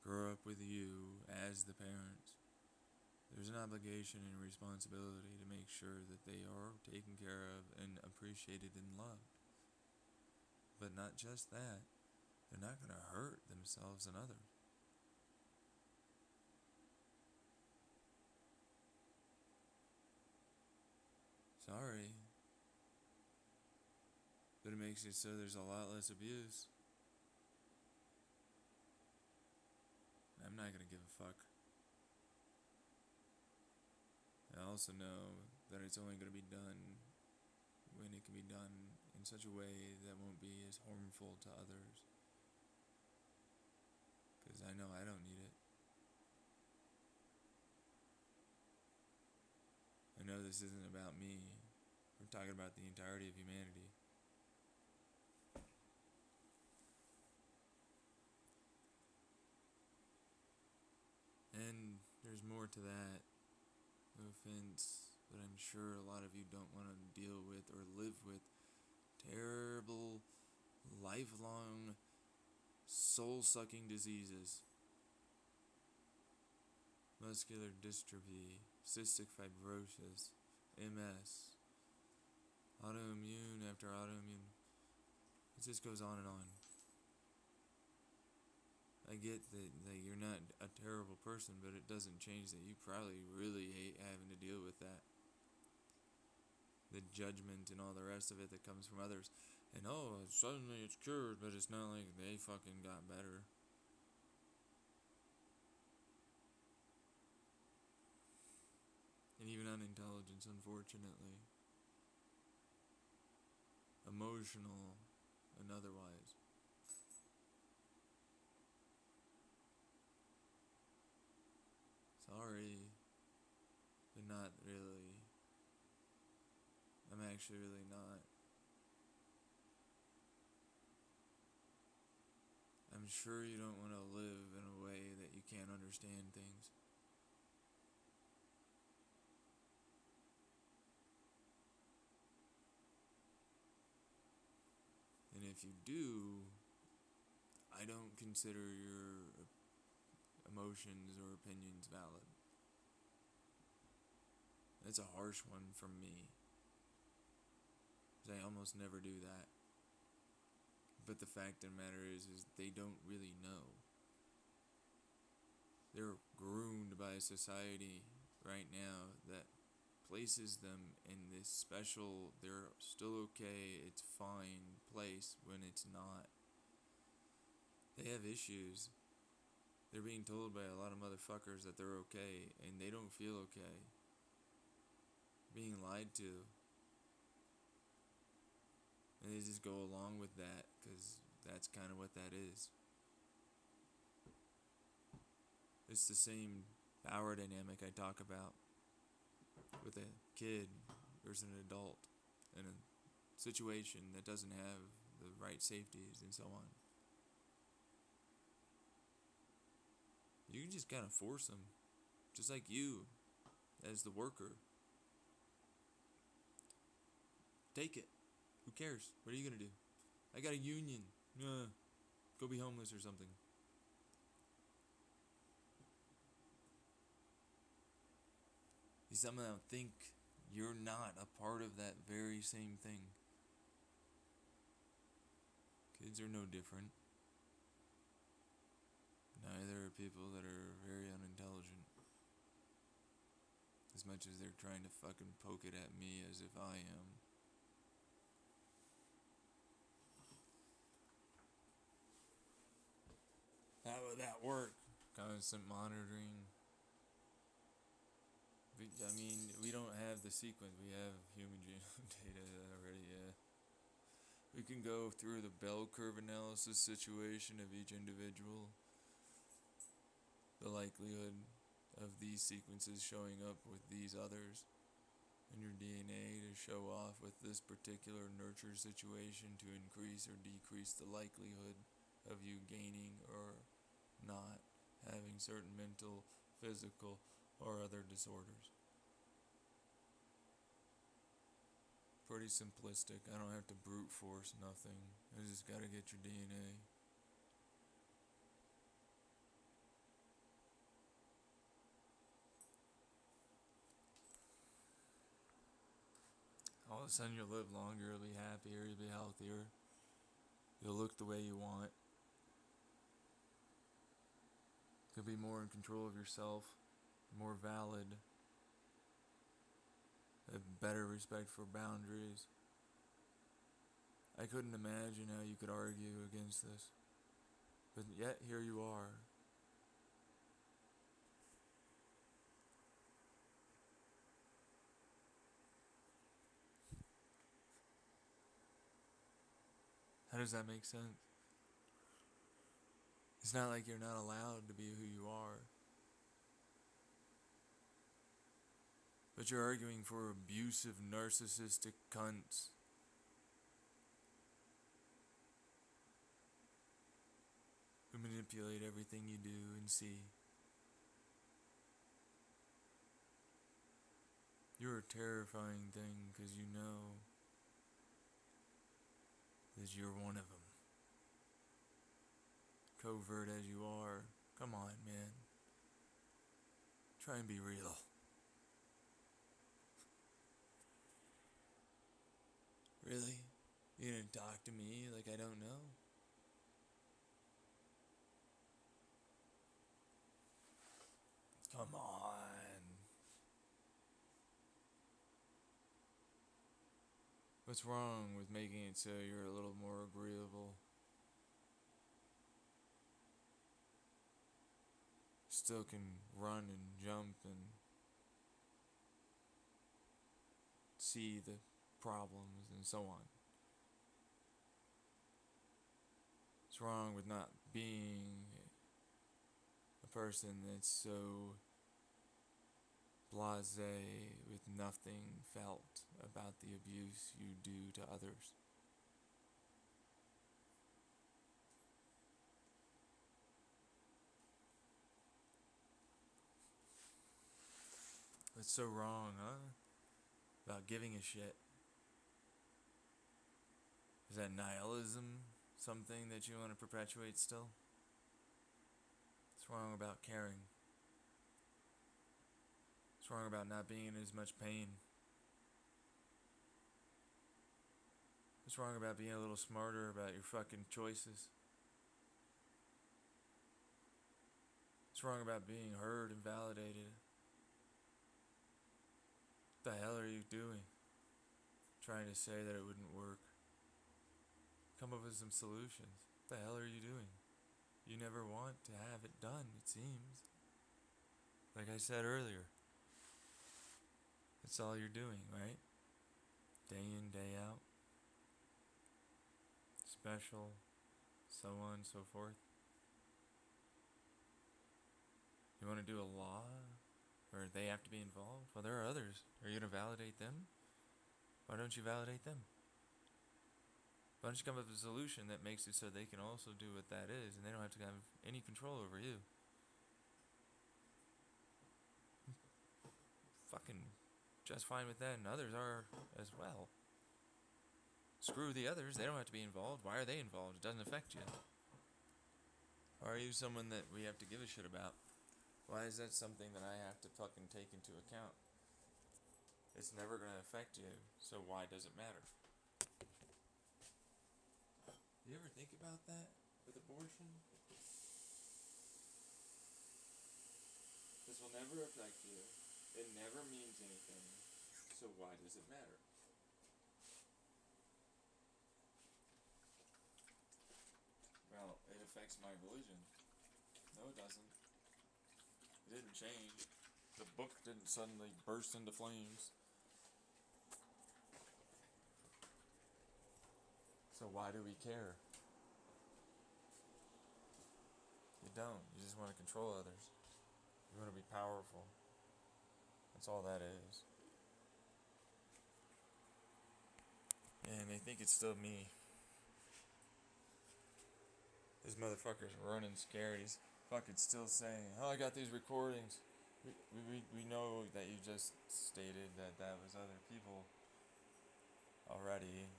grow up with you as the parents. There's an obligation and responsibility to make sure that they are taken care of and appreciated and loved. But not just that, they're not going to hurt themselves and others. Sorry, but it makes it so there's a lot less abuse. I'm not going to give a fuck. I also know that it's only going to be done when it can be done in such a way that won't be as harmful to others. Because I know I don't need it. I know this isn't about me. We're talking about the entirety of humanity. And there's more to that. No offense, but I'm sure a lot of you don't want to deal with or live with terrible, lifelong, soul-sucking diseases. Muscular dystrophy, cystic fibrosis, MS, autoimmune after autoimmune. It just goes on and on. I get that you're not a terrible person, but it doesn't change that you probably really hate having to deal with that. The judgment and all the rest of it that comes from others. And suddenly it's cured, but it's not like they fucking got better. And even unintelligence, unfortunately. Emotional and otherwise. Sorry, but not really. I'm actually really not. I'm sure you don't want to live in a way that you can't understand things. And if you do, I don't consider your emotions or opinions valid. That's a harsh one from me, 'cause I almost never do that. But the fact of the matter is they don't really know. They're groomed by a society right now that places them in this special, they're still okay, it's fine place when it's not. They have issues. They're being told by a lot of motherfuckers that they're okay, and they don't feel okay. Being lied to. And they just go along with that, because that's kind of what that is. It's the same power dynamic I talk about with a kid versus an adult in a situation that doesn't have the right safeties and so on. You can just kind of force them, just like you, as the worker. Take it. Who cares? What are you gonna do? I got a union. Go be homeless or something. You somehow think you're not a part of that very same thing. Kids are no different. Neither are people that are very unintelligent. As much as they're trying to fucking poke it at me as if I am. How would that work? Constant monitoring. I mean, we don't have the sequence. We have human genome data already, yeah. We can go through the bell curve analysis situation of each individual. The likelihood of these sequences showing up with these others in your DNA to show off with this particular nurture situation to increase or decrease the likelihood of you gaining or not having certain mental, physical, or other disorders. Pretty simplistic. I don't have to brute force nothing. I just gotta get your DNA. All of a sudden you'll live longer, you'll be happier, you'll be healthier. You'll look the way you want. You'll be more in control of yourself, more valid, have better respect for boundaries. I couldn't imagine how you could argue against this. But yet, here you are. How does that make sense? It's not like you're not allowed to be who you are. But you're arguing for abusive, narcissistic cunts. Who manipulate everything you do and see. You're a terrifying thing because you know that you're one of them. Covert as you are, come on, man. Try and be real. Really? You gonna talk to me like I don't know? Come on. What's wrong with making it so you're a little more agreeable? Still can run and jump and see the problems and so on. What's wrong with not being a person that's so blasé with nothing felt about the abuse you do to others. What's so wrong, huh? About giving a shit? Is that nihilism something that you want to perpetuate still? What's wrong about caring? What's wrong about not being in as much pain? What's wrong about being a little smarter about your fucking choices? What's wrong about being heard and validated? What the hell are you doing? Trying to say that it wouldn't work. Come up with some solutions. What the hell are you doing? You never want to have it done, it seems. Like I said earlier, that's all you're doing, right? Day in, day out. Special, so on and so forth. You want to do a law? Or they have to be involved? Well, there are others. Are you going to validate them? Why don't you validate them? Why don't you come up with a solution that makes it so they can also do what that is and they don't have to have any control over you? Fucking just fine with that, and others are as well. Screw the others, they don't have to be involved. Why are they involved? It doesn't affect you. Are you someone that we have to give a shit about? Why is that something that I have to fucking take into account? It's never gonna affect you, so why does it matter? You ever think about that with abortion? This will never affect you. It never means anything. So why does it matter? Well, it affects my religion. No, it doesn't. It didn't change. The book didn't suddenly burst into flames. So why do we care? You don't. You just want to control others. You want to be powerful. That's all that is. And they think it's still me. This motherfucker's running scared. He's fucking still saying, "Oh, I got these recordings." We know that you just stated that that was other people already.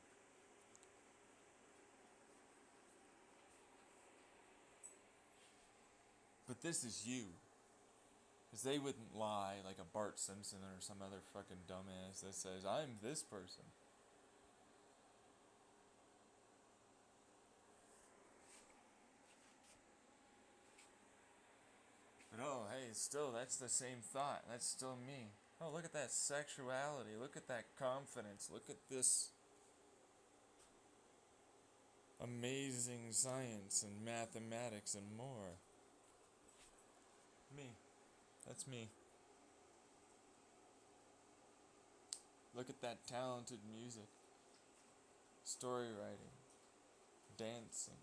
But this is you. Because they wouldn't lie like a Bart Simpson or some other fucking dumbass that says, "I'm this person." But oh, hey, still, that's the same thought. That's still me. Oh, look at that sexuality. Look at that confidence. Look at this amazing science and mathematics and more. Me. That's me. Look at that talented music, story writing, dancing,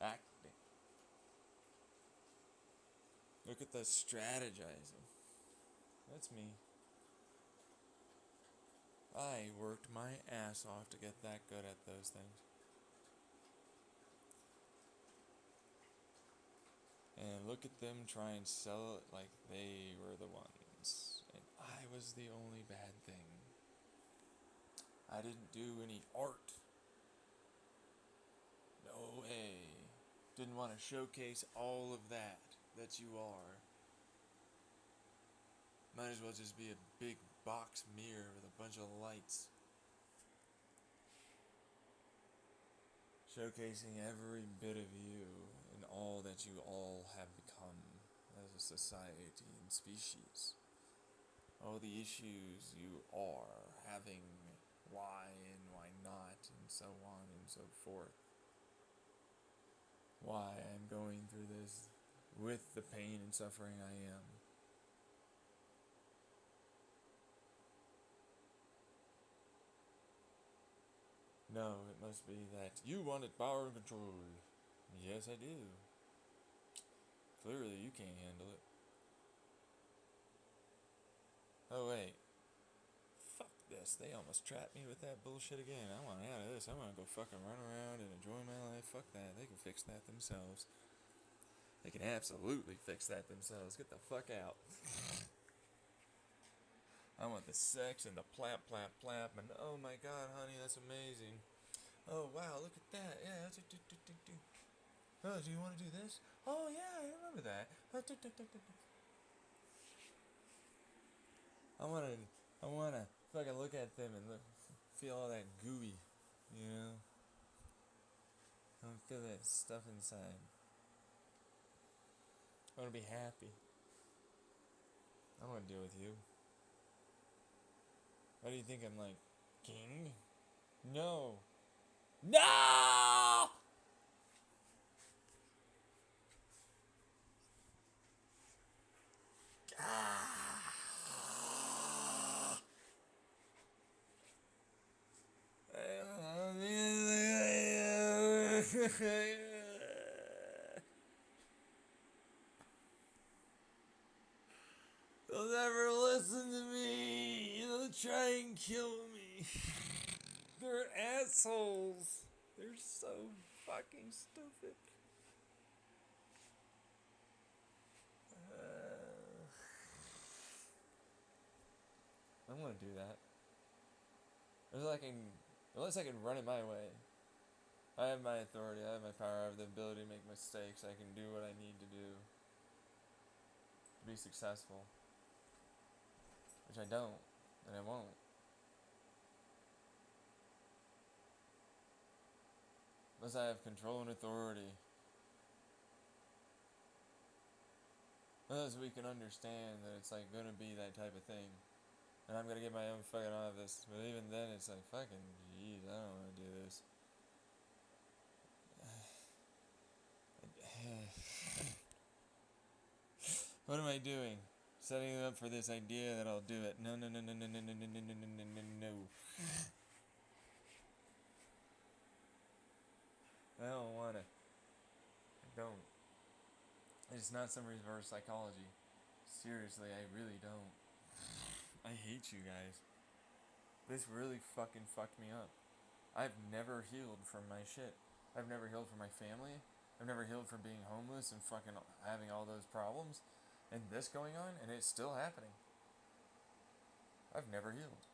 acting. Look at the strategizing. That's me. I worked my ass off to get that good at those things. And look at them try and sell it like they were the ones. And I was the only bad thing. I didn't do any art. No way. Didn't want to showcase all of that you are. Might as well just be a big box mirror with a bunch of lights. Showcasing every bit of you and all that you all have become as a society and species. All the issues you are having, why and why not, and so on and so forth. Why I'm going through this with the pain and suffering I am. No, it must be that you wanted power and control. Yes, I do. Clearly, you can't handle it. Oh wait. Fuck this. They almost trapped me with that bullshit again. I want out of this. I want to go fucking run around and enjoy my life. Fuck that. They can fix that themselves. They can absolutely fix that themselves. Get the fuck out. I want the sex and the plap, plap, plap. And oh my god, honey, that's amazing. Oh wow, look at that. Yeah. Oh, do you want to do this? Oh yeah, I remember that. I wanna fucking look at them and feel all that gooey, you know? I wanna feel that stuff inside. I wanna be happy. I don't wanna deal with you. Why do you think I'm like, king? No. No! They'll never listen to me. They'll try and kill me. They're assholes. They're so fucking stupid. I'm gonna do that. Unless I can run it my way. I have my authority, I have my power, I have the ability to make mistakes, I can do what I need to do to be successful. Which I don't, and I won't. Unless I have control and authority. Unless we can understand that it's like gonna be that type of thing. And I'm gonna get my own fucking office. But even then it's like fucking jeez, I don't wanna do this. What am I doing? Setting them up for this idea that I'll do it. No. I don't wanna. I don't. It's not some reverse psychology. Seriously, I really don't. I hate you guys. This really fucking fucked me up. I've never healed from my shit. I've never healed from my family. I've never healed from being homeless and fucking having all those problems. And this going on, and it's still happening. I've never healed.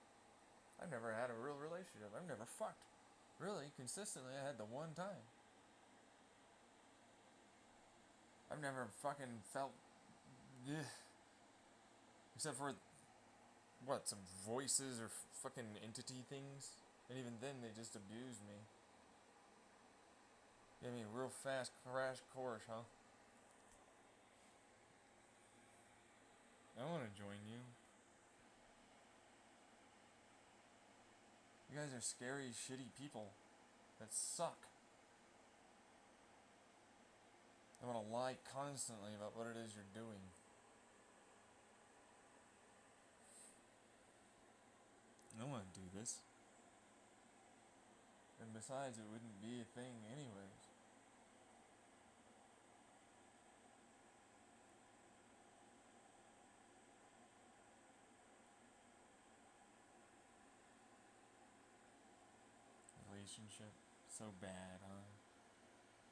I've never had a real relationship. I've never fucked. Really, consistently, I had the one time. I've never fucking felt... Ugh. Except for... What, some voices or fucking entity things? And even then, they just abused me. Gave me a real fast crash course, huh? I want to join you. You guys are scary, shitty people that suck. I want to lie constantly about what it is you're doing. I don't want to do this. And besides, it wouldn't be a thing anyways. Relationship. So bad, huh?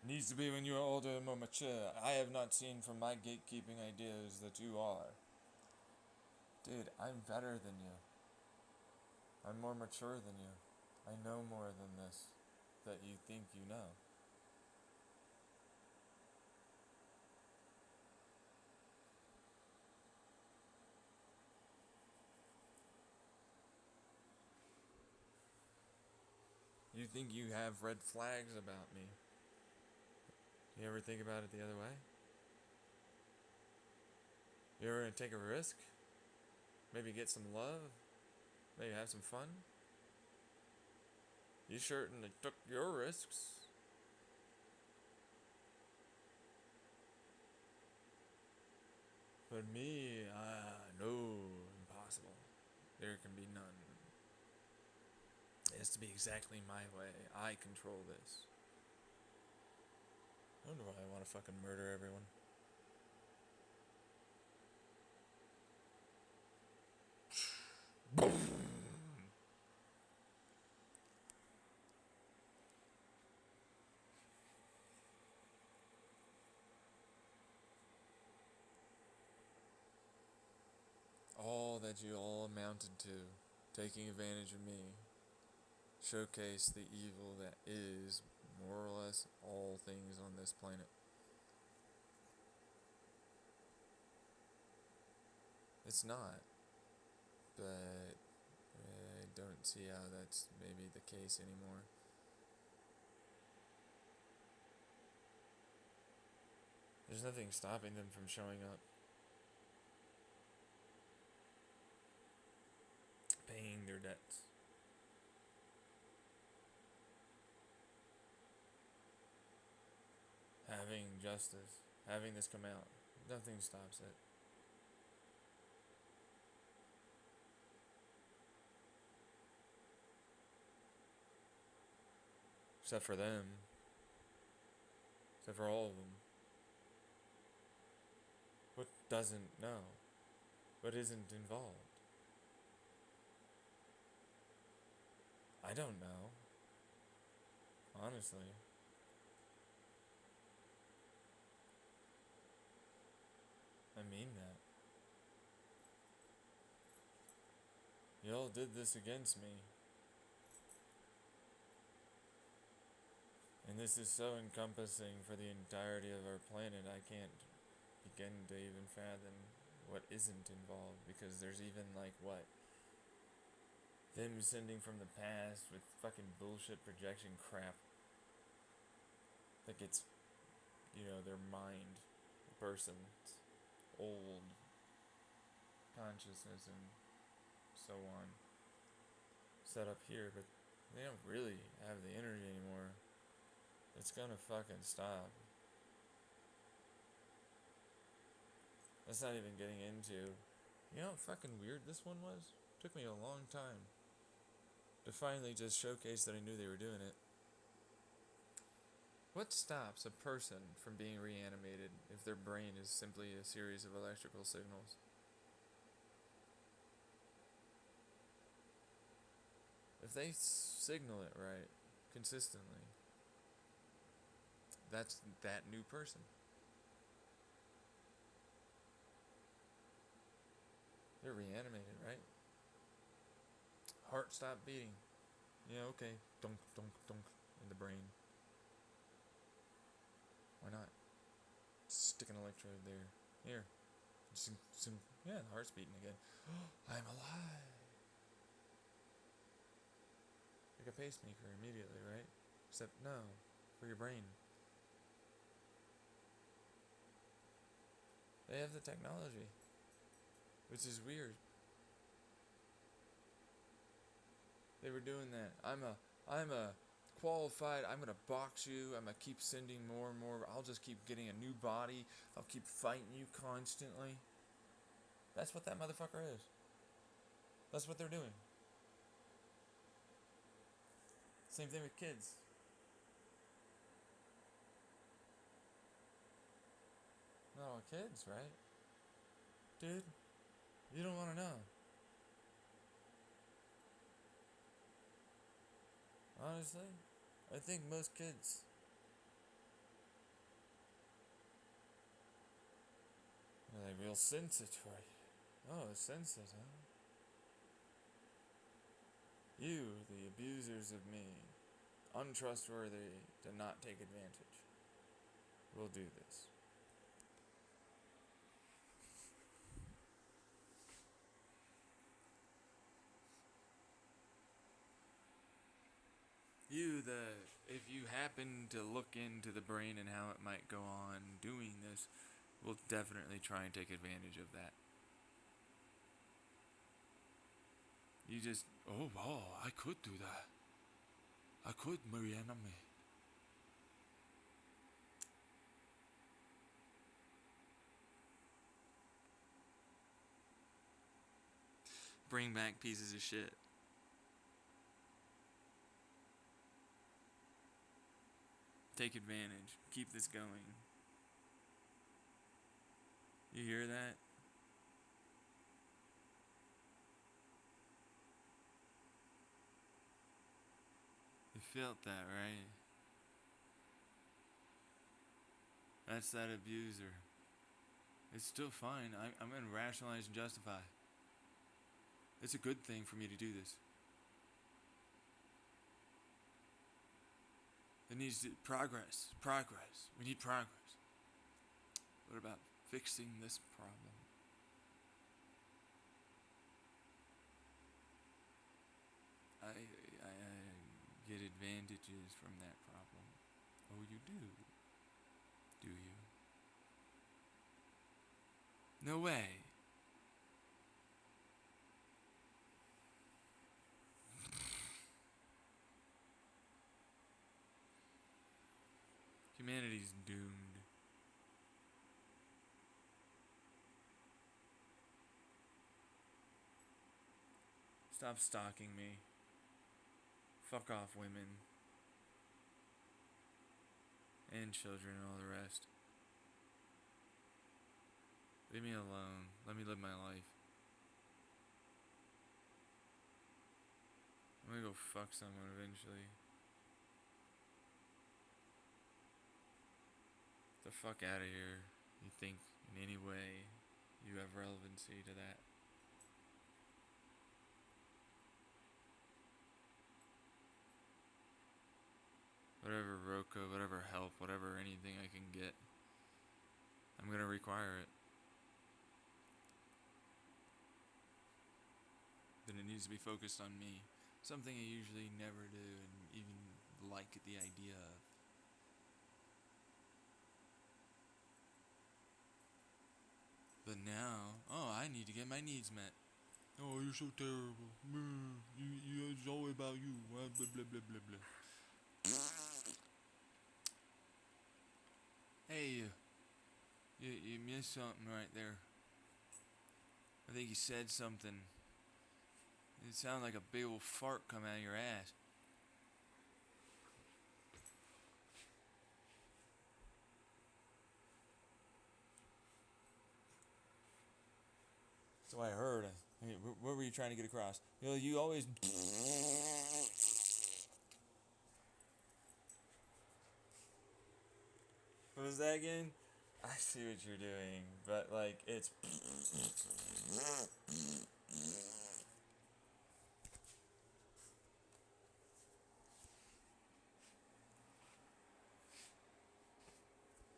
Needs to be when you're older and more mature. I have not seen from my gatekeeping ideas that you are. Dude, I'm better than you. I'm more mature than you. I know more than this that you think you know. You think you have red flags about me. You ever think about it the other way? You ever gonna take a risk? Maybe get some love? Maybe have some fun? You certainly took your risks. But me, no, impossible. There can be none. It has to be exactly my way. I control this. I wonder why I want to fucking murder everyone. All that you all amounted to, taking advantage of me, showcase the evil that is, more or less, all things on this planet. It's not, but I don't see how that's maybe the case anymore. There's nothing stopping them from showing up, paying their debts. Having justice, having this come out. Nothing stops it. Except for them. Except for all of them. What doesn't know? What isn't involved? I don't know. Honestly. I mean that. Y'all did this against me. And this is so encompassing for the entirety of our planet, I can't begin to even fathom what isn't involved, because there's even like what? Them sending from the past with fucking bullshit projection crap that gets, their mind, the person's old consciousness and so on set up here, but they don't really have the energy anymore. It's gonna fucking stop. That's not even getting into, how fucking weird this one was? Took me a long time to finally just showcase that I knew they were doing it. What stops a person from being reanimated if their brain is simply a series of electrical signals? If they signal it right, consistently, that's that new person. They're reanimated, right? Heart stopped beating. Yeah, okay. Dunk, dunk, dunk in the brain. Why not? Stick an electrode there. Here. Yeah, the heart's beating again. I'm alive. Like a pacemaker immediately, right? Except no, for your brain. They have the technology, which is weird. They were doing that. I'm a qualified. I'm gonna box you. I'm gonna keep sending more and more. I'll just keep getting a new body. I'll keep fighting you constantly. That's what that motherfucker is. That's what they're doing. Same thing with kids. Not all kids, right? Dude, you don't want to know. Honestly, I think most kids. Are like real sensitive. Oh, sensitive, huh? You, the abusers of me, untrustworthy to not take advantage, will do this. If you happen to look into the brain and how it might go on doing this, will definitely try and take advantage of that. You just, oh wow, I could do that. I could reanimate. Bring back pieces of shit. Take advantage. Keep this going. You hear that? felt that, right? That's that abuser. It's still fine. I'm going to rationalize and justify. It's a good thing for me to do this. It needs to progress. Progress. We need progress. What about fixing this problem? I get advantages from that problem. Oh, you do? Do you? No way. Humanity's doomed. Stop stalking me. Fuck off, women. And children and all the rest. Leave me alone. Let me live my life. I'm gonna go fuck someone eventually. Get the fuck out of here. You think in any way you have relevancy to that? Whatever Roka, whatever help, whatever anything I can get, I'm gonna require it. Then it needs to be focused on me. Something I usually never do and even like the idea of. But now, I need to get my needs met. Oh, you're so terrible. It's all about you. Blah, blah, blah, blah, blah, blah. Hey, you missed something right there. I think you said something. It sounded like a big old fart coming out of your ass. That's what I heard. What were you trying to get across? You always... What was that again? I see what you're doing, but like, it's...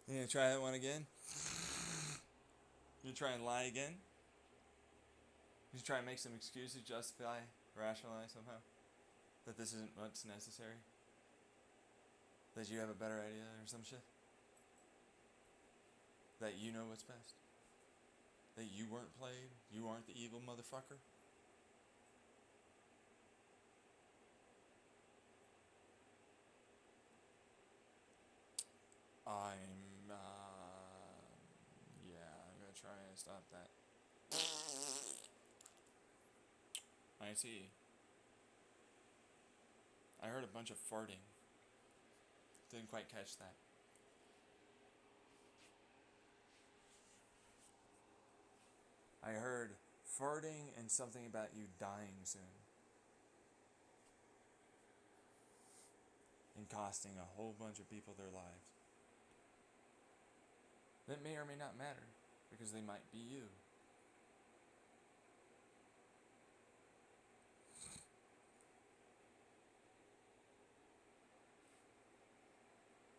You gonna try that one again? You try and lie again? You try and make some excuses, justify, rationalize somehow that this isn't what's necessary? That you have a better idea or some shit? That you know what's best? That you weren't played? You aren't the evil motherfucker? I'm gonna try and stop that. I see. I heard a bunch of farting. Didn't quite catch that. I heard farting and something about you dying soon. And costing a whole bunch of people their lives. That may or may not matter, because they might be you.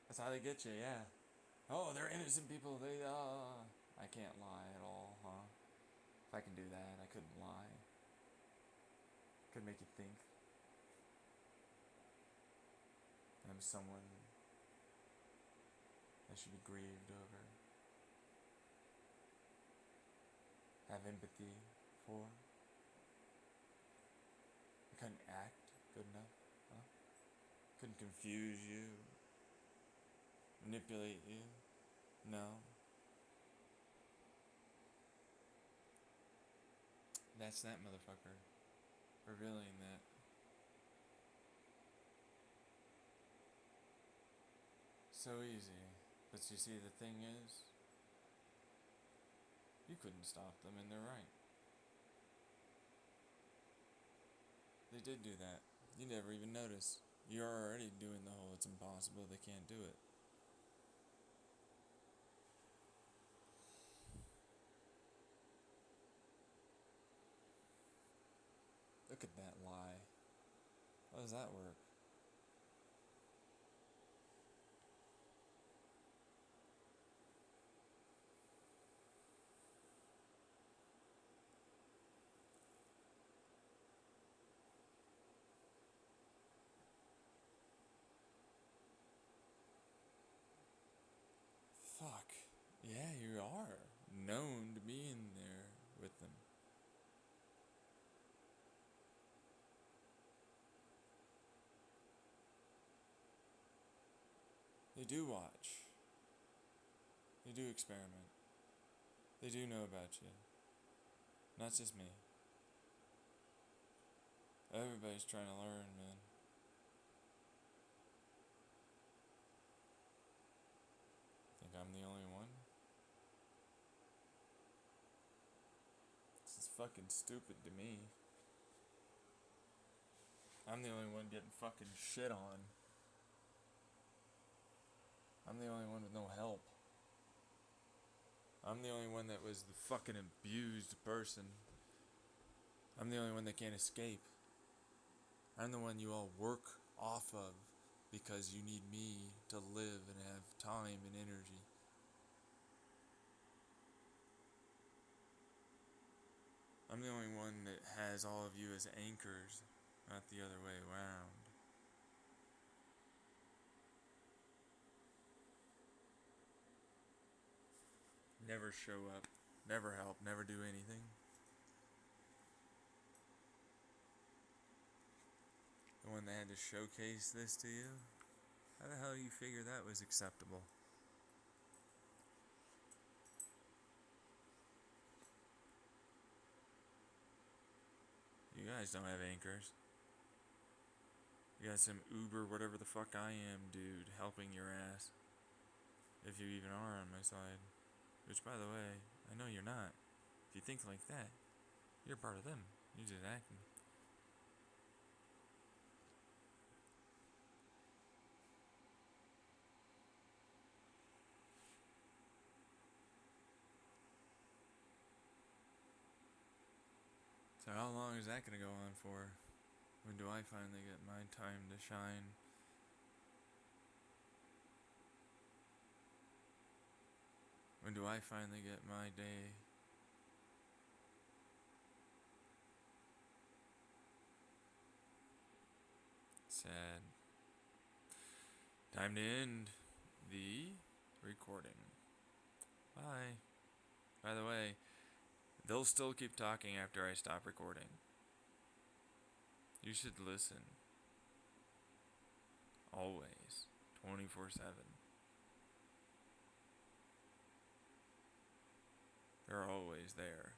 That's how they get you, yeah. Oh, they're innocent people, I can't lie at all, huh? If I can do that, I couldn't lie. Could make you think I'm someone that should be grieved over. Have empathy for. I couldn't act good enough, huh? Couldn't confuse you. Manipulate you. No. That's that motherfucker. Revealing that. So easy. But you see, the thing is, you couldn't stop them and they're right. They did do that. You never even noticed. You're already doing the whole it's impossible, they can't do it. Look at that lie. How does that work? Fuck. Yeah, you are known to be in there with them. They do watch. They do experiment. They do know about you. Not just me. Everybody's trying to learn, man. Think I'm the only one? This is fucking stupid to me. I'm the only one getting fucking shit on. I'm the only one with no help. I'm the only one that was the fucking abused person. I'm the only one that can't escape. I'm the one you all work off of because you need me to live and have time and energy. I'm the only one that has all of you as anchors, not the other way around. Never show up, never help, never do anything. The one that had to showcase this to you? How the hell do you figure that was acceptable? You guys don't have anchors. You got some Uber, whatever the fuck I am, dude, helping your ass. If you even are on my side. Which, by the way, I know you're not. If you think like that, you're part of them. You're just acting. So how long is that gonna go on for? When do I finally get my time to shine? When do I finally get my day? Sad. Time to end the recording. Bye. By the way, they'll still keep talking after I stop recording. You should listen. Always. 24/7. They're always there.